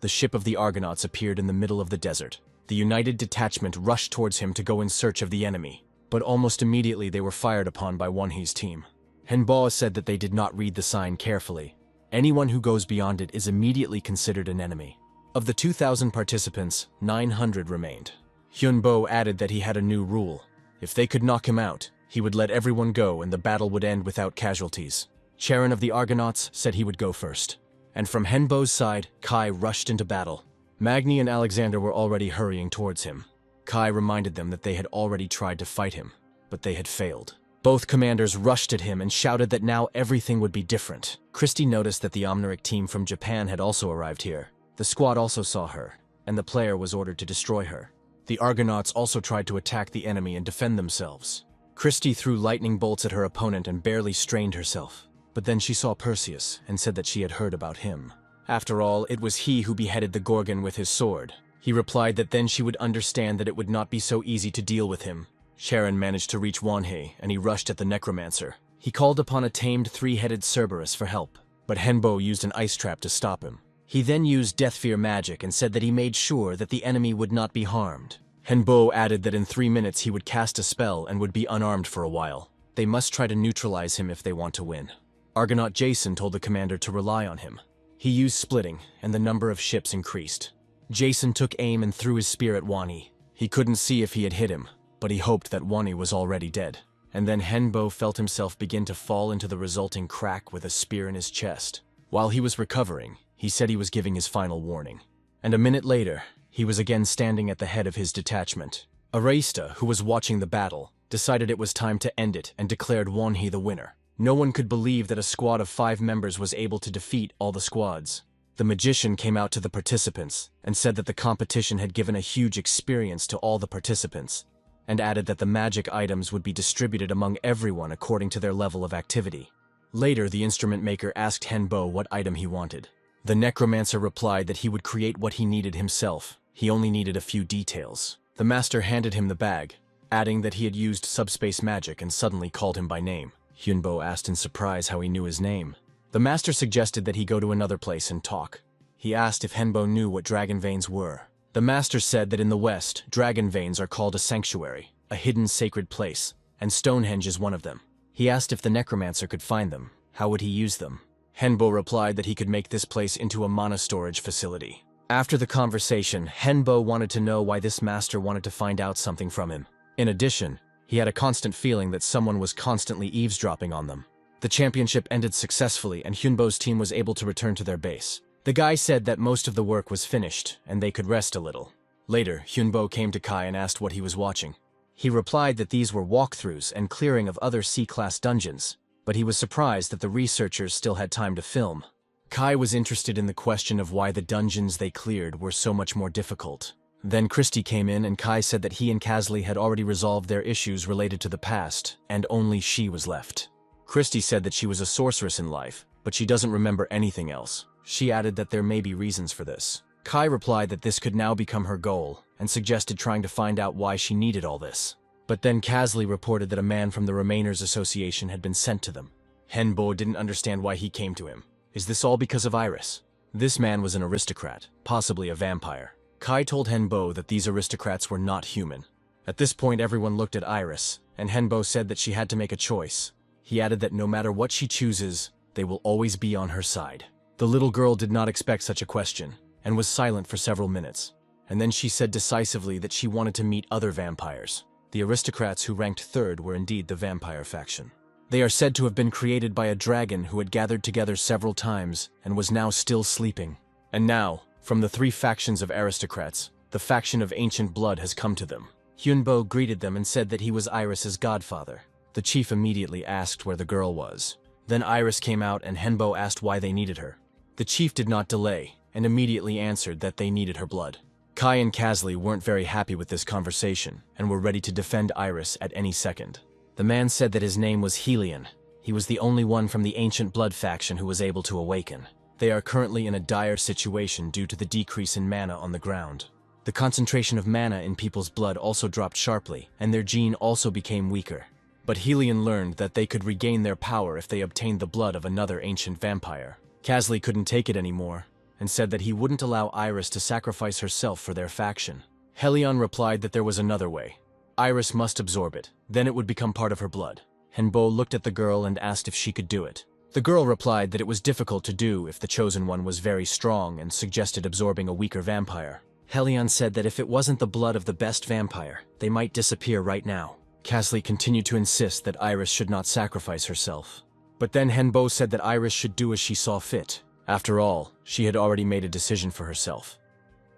the ship of the Argonauts appeared in the middle of the desert. The united detachment rushed towards him to go in search of the enemy, but almost immediately they were fired upon by Wonhee's team. Henbo said that they did not read the sign carefully. Anyone who goes beyond it is immediately considered an enemy. Of the 2,000 participants, 900 remained. Hyunbo added that he had a new rule. If they could knock him out, he would let everyone go and the battle would end without casualties. Charon of the Argonauts said he would go first. And from Henbo's side, Kai rushed into battle. Magni and Alexander were already hurrying towards him. Kai reminded them that they had already tried to fight him, but they had failed. Both commanders rushed at him and shouted that now everything would be different. Christy noticed that the Omneric team from Japan had also arrived here. The squad also saw her, and the player was ordered to destroy her. The Argonauts also tried to attack the enemy and defend themselves. Christie threw lightning bolts at her opponent and barely strained herself. But then she saw Perseus and said that she had heard about him. After all, it was he who beheaded the Gorgon with his sword. He replied that then she would understand that it would not be so easy to deal with him. Charon managed to reach Wanhei, and he rushed at the necromancer. He called upon a tamed three-headed Cerberus for help, but Henbo used an ice trap to stop him. He then used Death Fear magic and said that he made sure that the enemy would not be harmed. Henbo added that in 3 minutes he would cast a spell and would be unarmed for a while. They must try to neutralize him if they want to win. Argonaut Jason told the commander to rely on him. He used splitting, and the number of ships increased. Jason took aim and threw his spear at Wani. He couldn't see if he had hit him, but he hoped that Wani was already dead. And then Henbo felt himself begin to fall into the resulting crack with a spear in his chest. While he was recovering, he said he was giving his final warning. And a minute later, he was again standing at the head of his detachment. Arista, who was watching the battle, decided it was time to end it and declared Wanhei the winner. No one could believe that a squad of 5 members was able to defeat all the squads. The magician came out to the participants and said that the competition had given a huge experience to all the participants, and added that the magic items would be distributed among everyone according to their level of activity. Later, the instrument maker asked Henbo what item he wanted. The necromancer replied that he would create what he needed himself. He only needed a few details. The master handed him the bag, adding that he had used subspace magic and suddenly called him by name. Hyunbo asked in surprise how he knew his name. The master suggested that he go to another place and talk. He asked if Henbo knew what dragon veins were. The master said that in the West, dragon veins are called a sanctuary, a hidden sacred place, and Stonehenge is one of them. He asked if the necromancer could find them. How would he use them? Henbo replied that he could make this place into a mono-storage facility. After the conversation, Henbo wanted to know why this master wanted to find out something from him. In addition, he had a constant feeling that someone was constantly eavesdropping on them. The championship ended successfully and Hyunbo's team was able to return to their base. The guy said that most of the work was finished and they could rest a little. Later, Hyunbo came to Kai and asked what he was watching. He replied that these were walkthroughs and clearing of other C-class dungeons, but he was surprised that the researchers still had time to film. Kai was interested in the question of why the dungeons they cleared were so much more difficult. Then Christie came in and Kai said that he and Kasley had already resolved their issues related to the past, and only she was left. Christie said that she was a sorceress in life, but she doesn't remember anything else. She added that there may be reasons for this. Kai replied that this could now become her goal, and suggested trying to find out why she needed all this. But then Kasley reported that a man from the Remainers Association had been sent to them. Henbo didn't understand why he came to him. Is this all because of Iris? This man was an aristocrat, possibly a vampire. Kai told Henbo that these aristocrats were not human. At this point everyone looked at Iris, and Henbo said that she had to make a choice. He added that no matter what she chooses, they will always be on her side. The little girl did not expect such a question, and was silent for several minutes. And then she said decisively that she wanted to meet other vampires. The aristocrats who ranked third were indeed the vampire faction. They are said to have been created by a dragon who had gathered together several times and was now still sleeping. And now, from the 3 factions of aristocrats, the faction of ancient blood has come to them. Hyunbo greeted them and said that he was Iris's godfather. The chief immediately asked where the girl was. Then Iris came out and Henbo asked why they needed her. The chief did not delay, and immediately answered that they needed her blood. Kai and Kasley weren't very happy with this conversation, and were ready to defend Iris at any second. The man said that his name was Helion. He was the only one from the ancient blood faction who was able to awaken. They are currently in a dire situation due to the decrease in mana on the ground. The concentration of mana in people's blood also dropped sharply, and their gene also became weaker. But Helion learned that they could regain their power if they obtained the blood of another ancient vampire. Kasley couldn't take it anymore, and said that he wouldn't allow Iris to sacrifice herself for their faction. Helion replied that there was another way. Iris must absorb it, then it would become part of her blood. Henbo looked at the girl and asked if she could do it. The girl replied that it was difficult to do if the chosen one was very strong and suggested absorbing a weaker vampire. Helion said that if it wasn't the blood of the best vampire, they might disappear right now. Kasley continued to insist that Iris should not sacrifice herself. But then Henbo said that Iris should do as she saw fit. After all, she had already made a decision for herself.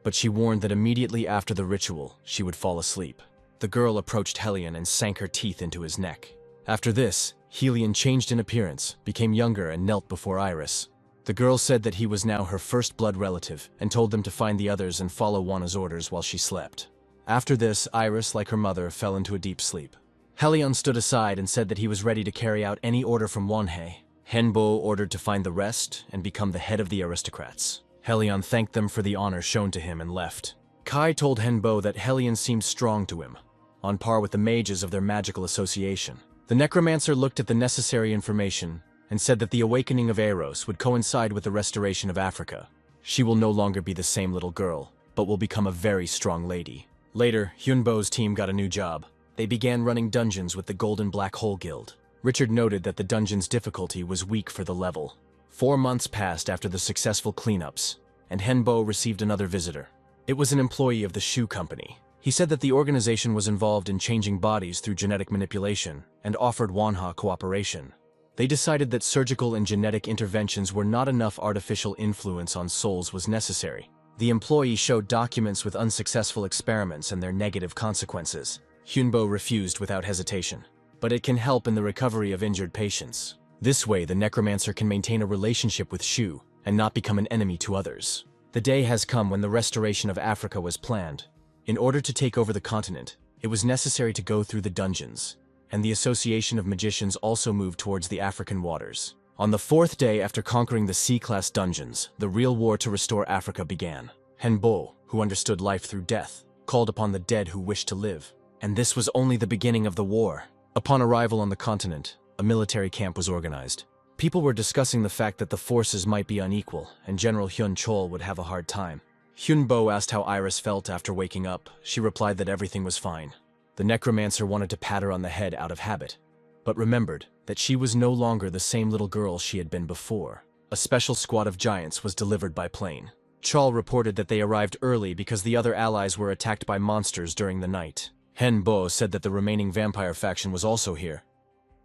But she warned that immediately after the ritual, she would fall asleep. The girl approached Helion and sank her teeth into his neck. After this, Helion changed in appearance, became younger and knelt before Iris. The girl said that he was now her first blood relative and told them to find the others and follow Wana's orders while she slept. After this, Iris, like her mother, fell into a deep sleep. Helion stood aside and said that he was ready to carry out any order from Wanhei. Henbo ordered to find the rest and become the head of the aristocrats. Helion thanked them for the honor shown to him and left. Kai told Henbo that Helion seemed strong to him, on par with the mages of their magical association. The necromancer looked at the necessary information and said that the awakening of Eros would coincide with the restoration of Africa. She will no longer be the same little girl, but will become a very strong lady. Later, Hyunbo's team got a new job. They began running dungeons with the Golden Black Hole Guild. Richard noted that the dungeon's difficulty was weak for the level. 4 months passed after the successful cleanups, and Henbo received another visitor. It was an employee of the shoe company. He said that the organization was involved in changing bodies through genetic manipulation and offered Wanhwa cooperation. They decided that surgical and genetic interventions were not enough. Artificial influence on souls was necessary. The employee showed documents with unsuccessful experiments and their negative consequences. Hyunbo refused without hesitation. But it can help in the recovery of injured patients. This way, the necromancer can maintain a relationship with Shu and not become an enemy to others. The day has come when the restoration of Africa was planned. In order to take over the continent, it was necessary to go through the dungeons, and the Association of Magicians also moved towards the African waters. On the 4th day after conquering the C-class dungeons, the real war to restore Africa began. Henbo, who understood life through death, called upon the dead who wished to live. And this was only the beginning of the war. Upon arrival on the continent, a military camp was organized. People were discussing the fact that the forces might be unequal, and General Hyun Chol would have a hard time. Hyunbo asked how Iris felt after waking up. She replied that everything was fine. The necromancer wanted to pat her on the head out of habit, but remembered that she was no longer the same little girl she had been before. A special squad of giants was delivered by plane. Chol reported that they arrived early because the other allies were attacked by monsters during the night. Henbo said that the remaining vampire faction was also here,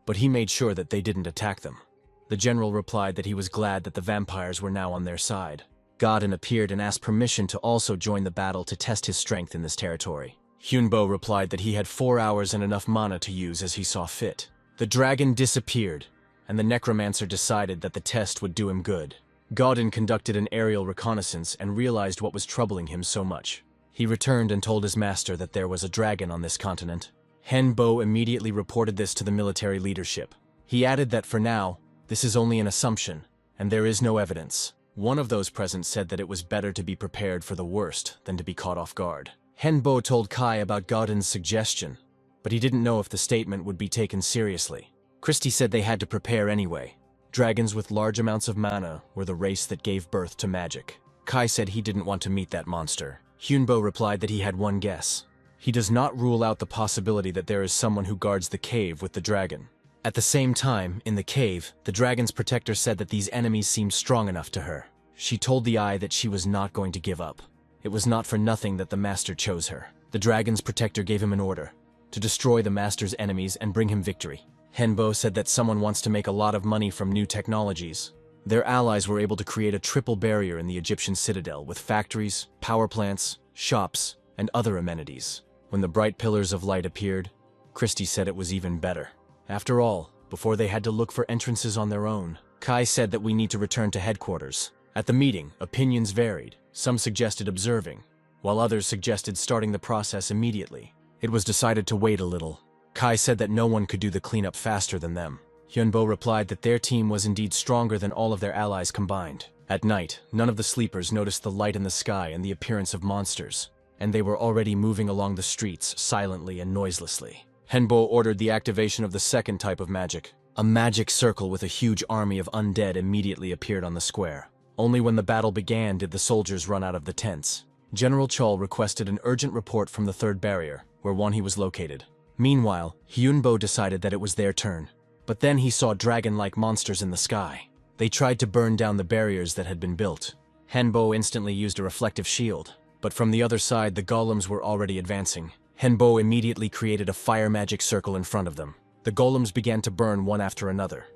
but he made sure that they didn't attack them. The general replied that he was glad that the vampires were now on their side. Godin appeared and asked permission to also join the battle to test his strength in this territory. Hyunbo replied that he had 4 hours and enough mana to use as he saw fit. The dragon disappeared, and the necromancer decided that the test would do him good. Godin conducted an aerial reconnaissance and realized what was troubling him so much. He returned and told his master that there was a dragon on this continent. Henbo immediately reported this to the military leadership. He added that for now, this is only an assumption, and there is no evidence. One of those present said that it was better to be prepared for the worst than to be caught off guard. Henbo told Kai about Godin's suggestion, but he didn't know if the statement would be taken seriously. Christie said they had to prepare anyway. Dragons with large amounts of mana were the race that gave birth to magic. Kai said he didn't want to meet that monster. Hyunbo replied that he had one guess. He does not rule out the possibility that there is someone who guards the cave with the dragon. At the same time, in the cave, the dragon's protector said that these enemies seemed strong enough to her. She told the eye that she was not going to give up. It was not for nothing that the master chose her. The dragon's protector gave him an order to destroy the master's enemies and bring him victory. Henbo said that someone wants to make a lot of money from new technologies. Their allies were able to create a triple barrier in the Egyptian citadel with factories, power plants, shops, and other amenities. When the bright pillars of light appeared, Christie said it was even better. After all, before they had to look for entrances on their own, Kai said that we need to return to headquarters. At the meeting, opinions varied. Some suggested observing, while others suggested starting the process immediately. It was decided to wait a little. Kai said that no one could do the cleanup faster than them. Hyunbo replied that their team was indeed stronger than all of their allies combined. At night, none of the sleepers noticed the light in the sky and the appearance of monsters, and they were already moving along the streets silently and noiselessly. Henbo ordered the activation of the second type of magic. A magic circle with a huge army of undead immediately appeared on the square. Only when the battle began did the soldiers run out of the tents. General Chol requested an urgent report from the third barrier, where Wanhee was located. Meanwhile, Hyunbo decided that it was their turn. But then he saw dragon-like monsters in the sky. They tried to burn down the barriers that had been built. Henbo instantly used a reflective shield, but from the other side the golems were already advancing. Henbo immediately created a fire magic circle in front of them. The golems began to burn one after another.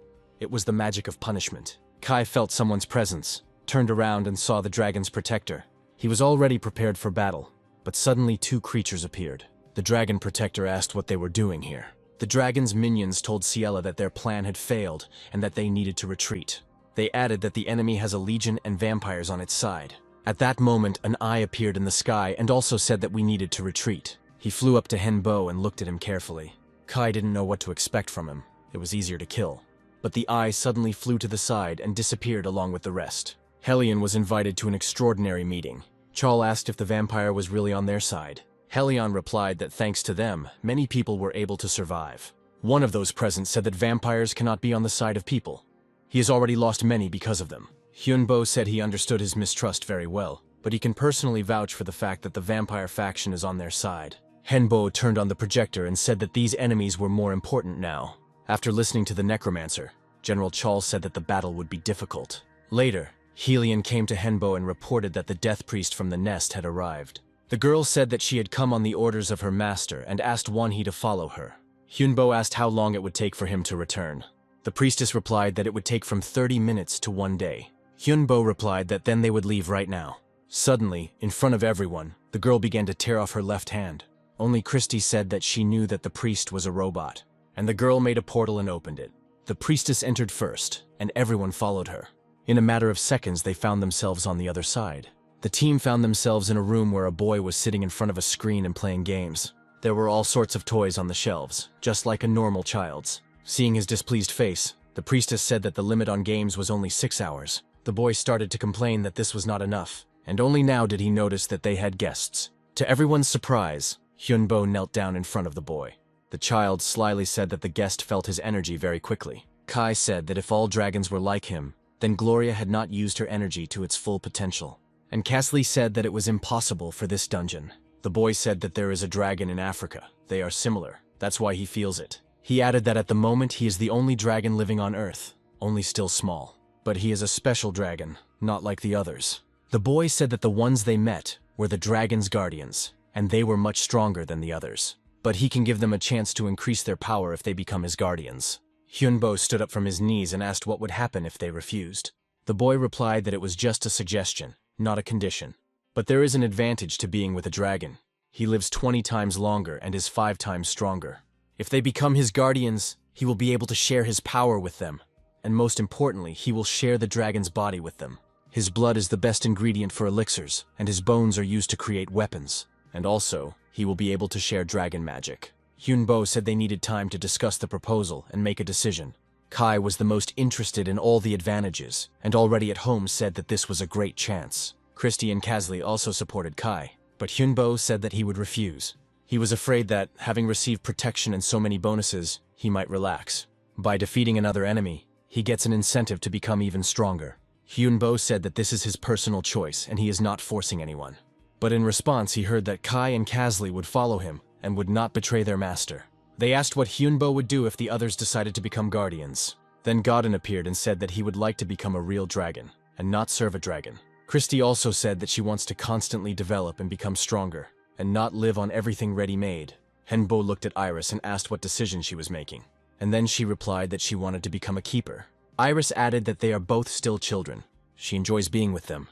It was the magic of punishment. Kai felt someone's presence, turned around and saw the dragon's protector. He was already prepared for battle, but suddenly 2 creatures appeared. The dragon protector asked what they were doing here. The dragon's minions told Ciela that their plan had failed and that they needed to retreat. They added that the enemy has a legion and vampires on its side. At that moment, an eye appeared in the sky and also said that we needed to retreat. He flew up to Henbo and looked at him carefully. Kai didn't know what to expect from him. It was easier to kill. But the eye suddenly flew to the side and disappeared along with the rest. Helion was invited to an extraordinary meeting. Chal asked if the vampire was really on their side. Helion replied that thanks to them, many people were able to survive. One of those present said that vampires cannot be on the side of people. He has already lost many because of them. Hyunbo said he understood his mistrust very well, but he can personally vouch for the fact that the vampire faction is on their side. Henbo turned on the projector and said that these enemies were more important now. After listening to the necromancer, General Chal said that the battle would be difficult. Later, Helion came to Henbo and reported that the death priest from the nest had arrived. The girl said that she had come on the orders of her master and asked Wonhee to follow her. Hyunbo asked how long it would take for him to return. The priestess replied that it would take from 30 minutes to 1 day. Hyunbo replied that then they would leave right now. Suddenly, in front of everyone, the girl began to tear off her left hand. Only Christy said that she knew that the priest was a robot, and the girl made a portal and opened it. The priestess entered first, and everyone followed her. In a matter of seconds, they found themselves on the other side. The team found themselves in a room where a boy was sitting in front of a screen and playing games. There were all sorts of toys on the shelves, just like a normal child's. Seeing his displeased face, the priestess said that the limit on games was only 6 hours. The boy started to complain that this was not enough, and only now did he notice that they had guests. To everyone's surprise, Hyunbo knelt down in front of the boy. The child slyly said that the guest felt his energy very quickly. Kai said that if all dragons were like him, then Gloria had not used her energy to its full potential. And Castley said that it was impossible for this dungeon. The boy said that there is a dragon in Africa. They are similar. That's why he feels it. He added that at the moment he is the only dragon living on Earth, only still small. But he is a special dragon, not like the others. The boy said that the ones they met were the dragon's guardians, and they were much stronger than the others. But he can give them a chance to increase their power if they become his guardians. Hyunbo stood up from his knees and asked what would happen if they refused. The boy replied that it was just a suggestion, not a condition. But there is an advantage to being with a dragon. He lives 20 times longer and is 5 times stronger. If they become his guardians, he will be able to share his power with them. And most importantly, he will share the dragon's body with them. His blood is the best ingredient for elixirs, and his bones are used to create weapons. And also, he will be able to share dragon magic. Hyunbo said they needed time to discuss the proposal and make a decision. Kai was the most interested in all the advantages, and already at home said that this was a great chance. Christy and Kasley also supported Kai, but Hyunbo said that he would refuse. He was afraid that, having received protection and so many bonuses, he might relax. By defeating another enemy, he gets an incentive to become even stronger. Hyunbo said that this is his personal choice and he is not forcing anyone. But in response, he heard that Kai and Kasley would follow him and would not betray their master. They asked what Hyunbo would do if the others decided to become guardians. Then Godin appeared and said that he would like to become a real dragon and not serve a dragon. Christy also said that she wants to constantly develop and become stronger and not live on everything ready-made. Henbo looked at Iris and asked what decision she was making. And then she replied that she wanted to become a keeper. Iris added that they are both still children. She enjoys being with them,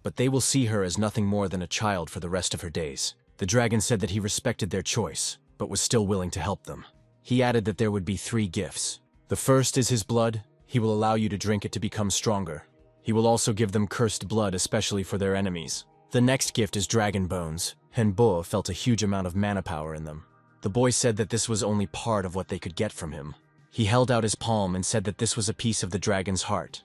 but they will see her as nothing more than a child for the rest of her days. The dragon said that he respected their choice, but was still willing to help them. He added that there would be 3 gifts. The first is his blood. He will allow you to drink it to become stronger. He will also give them cursed blood, especially for their enemies. The next gift is dragon bones. Henbo felt a huge amount of mana power in them. The boy said that this was only part of what they could get from him. He held out his palm and said that this was a piece of the dragon's heart,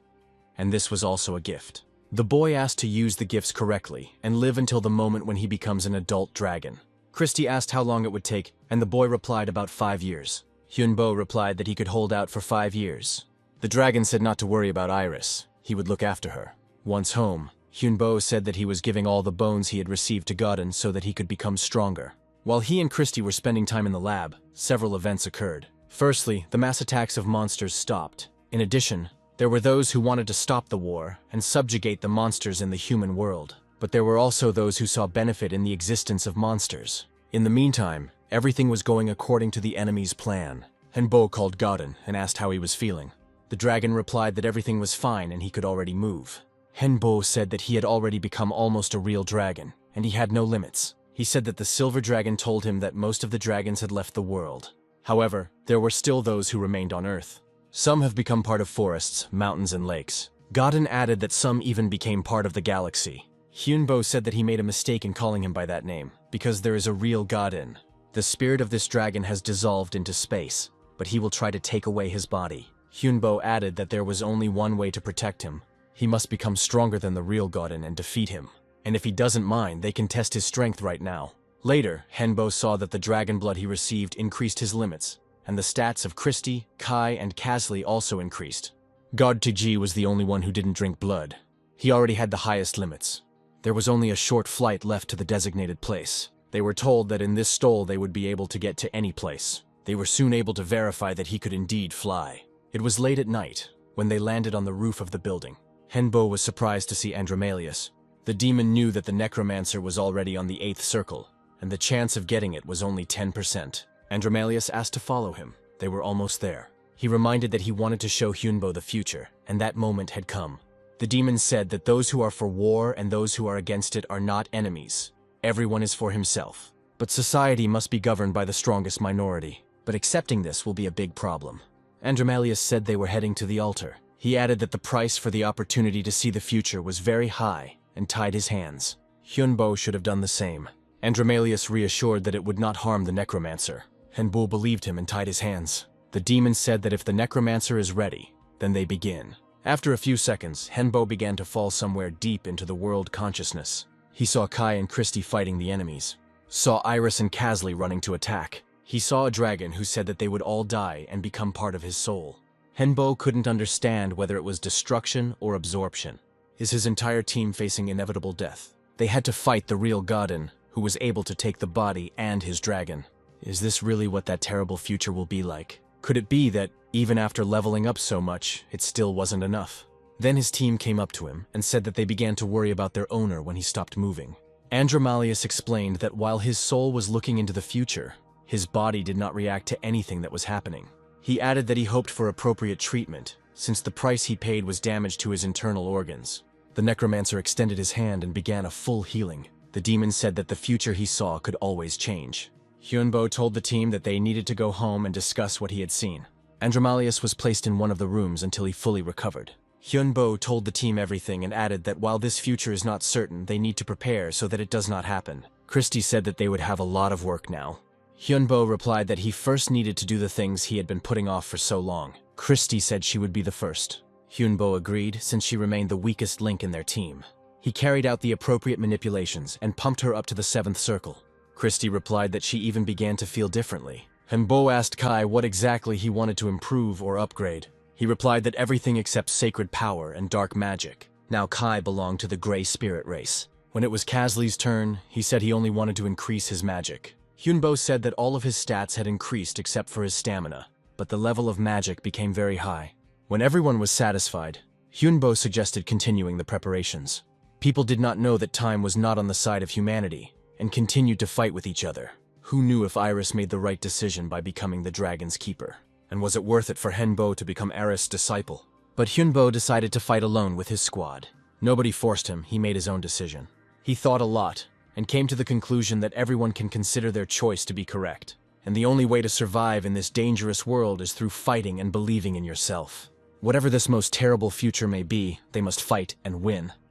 and this was also a gift. The boy asked to use the gifts correctly and live until the moment when he becomes an adult dragon. Christy asked how long it would take, and the boy replied about 5 years. Hyunbo replied that he could hold out for 5 years. The dragon said not to worry about Iris. He would look after her. Once home, Hyunbo said that he was giving all the bones he had received to Godin so that he could become stronger. While he and Christy were spending time in the lab, several events occurred. Firstly, the mass attacks of monsters stopped. In addition, there were those who wanted to stop the war and subjugate the monsters in the human world. But there were also those who saw benefit in the existence of monsters. In the meantime, everything was going according to the enemy's plan. Henbo called Godin and asked how he was feeling. The dragon replied that everything was fine and he could already move. Henbo said that he had already become almost a real dragon, and he had no limits. He said that the silver dragon told him that most of the dragons had left the world. However, there were still those who remained on Earth. Some have become part of forests, mountains, and lakes. Godin added that some even became part of the galaxy. Hyunbo said that he made a mistake in calling him by that name, because there is a real Godin. The spirit of this dragon has dissolved into space, but he will try to take away his body. Hyunbo added that there was only one way to protect him. He must become stronger than the real Godin and defeat him. And if he doesn't mind, they can test his strength right now. Later, Henbo saw that the dragon blood he received increased his limits, and the stats of Christie, Kai, and Kasli also increased. God Tiji was the only one who didn't drink blood. He already had the highest limits. There was only a short flight left to the designated place. They were told that in this stole they would be able to get to any place. They were soon able to verify that he could indeed fly. It was late at night, when they landed on the roof of the building. Henbo was surprised to see Andromalius. The demon knew that the necromancer was already on the 8th circle, and the chance of getting it was only 10%. Andromalius asked to follow him. They were almost there. He reminded that he wanted to show Hyunbo the future, and that moment had come. The demon said that those who are for war and those who are against it are not enemies. Everyone is for himself. But society must be governed by the strongest minority. But accepting this will be a big problem. Andromalius said they were heading to the altar. He added that the price for the opportunity to see the future was very high, and tied his hands. Hyunbo should have done the same. Andromalius reassured that it would not harm the necromancer. Henbo believed him and tied his hands. The demon said that if the necromancer is ready, then they begin. After a few seconds, Henbo began to fall somewhere deep into the world consciousness. He saw Kai and Christie fighting the enemies. Saw Iris and Kasli running to attack. He saw a dragon who said that they would all die and become part of his soul. Henbo couldn't understand whether it was destruction or absorption. Is his entire team facing inevitable death? They had to fight the real Godin, who was able to take the body and his dragon. Is this really what that terrible future will be like? Could it be that, even after leveling up so much, it still wasn't enough? Then his team came up to him and said that they began to worry about their owner when he stopped moving. Andromalius explained that while his soul was looking into the future, his body did not react to anything that was happening. He added that he hoped for appropriate treatment, since the price he paid was damage to his internal organs. The necromancer extended his hand and began a full healing. The demon said that the future he saw could always change. Hyunbo told the team that they needed to go home and discuss what he had seen. Andromalius was placed in one of the rooms until he fully recovered. Hyunbo told the team everything and added that while this future is not certain, they need to prepare so that it does not happen. Christie said that they would have a lot of work now. Hyunbo replied that he first needed to do the things he had been putting off for so long. Christie said she would be the first. Hyunbo agreed, since she remained the weakest link in their team. He carried out the appropriate manipulations and pumped her up to the 7th circle. Christie replied that she even began to feel differently. Henbo asked Kai what exactly he wanted to improve or upgrade. He replied that everything except sacred power and dark magic. Now Kai belonged to the Grey Spirit race. When it was Kasli's turn, he said he only wanted to increase his magic. Hyunbo said that all of his stats had increased except for his stamina, but the level of magic became very high. When everyone was satisfied, Hyunbo suggested continuing the preparations. People did not know that time was not on the side of humanity, and continued to fight with each other. Who knew if Iris made the right decision by becoming the dragon's keeper? And was it worth it for Henbo to become Eris' disciple? But Hyunbo decided to fight alone with his squad. Nobody forced him, he made his own decision. He thought a lot, and came to the conclusion that everyone can consider their choice to be correct. And the only way to survive in this dangerous world is through fighting and believing in yourself. Whatever this most terrible future may be, they must fight and win.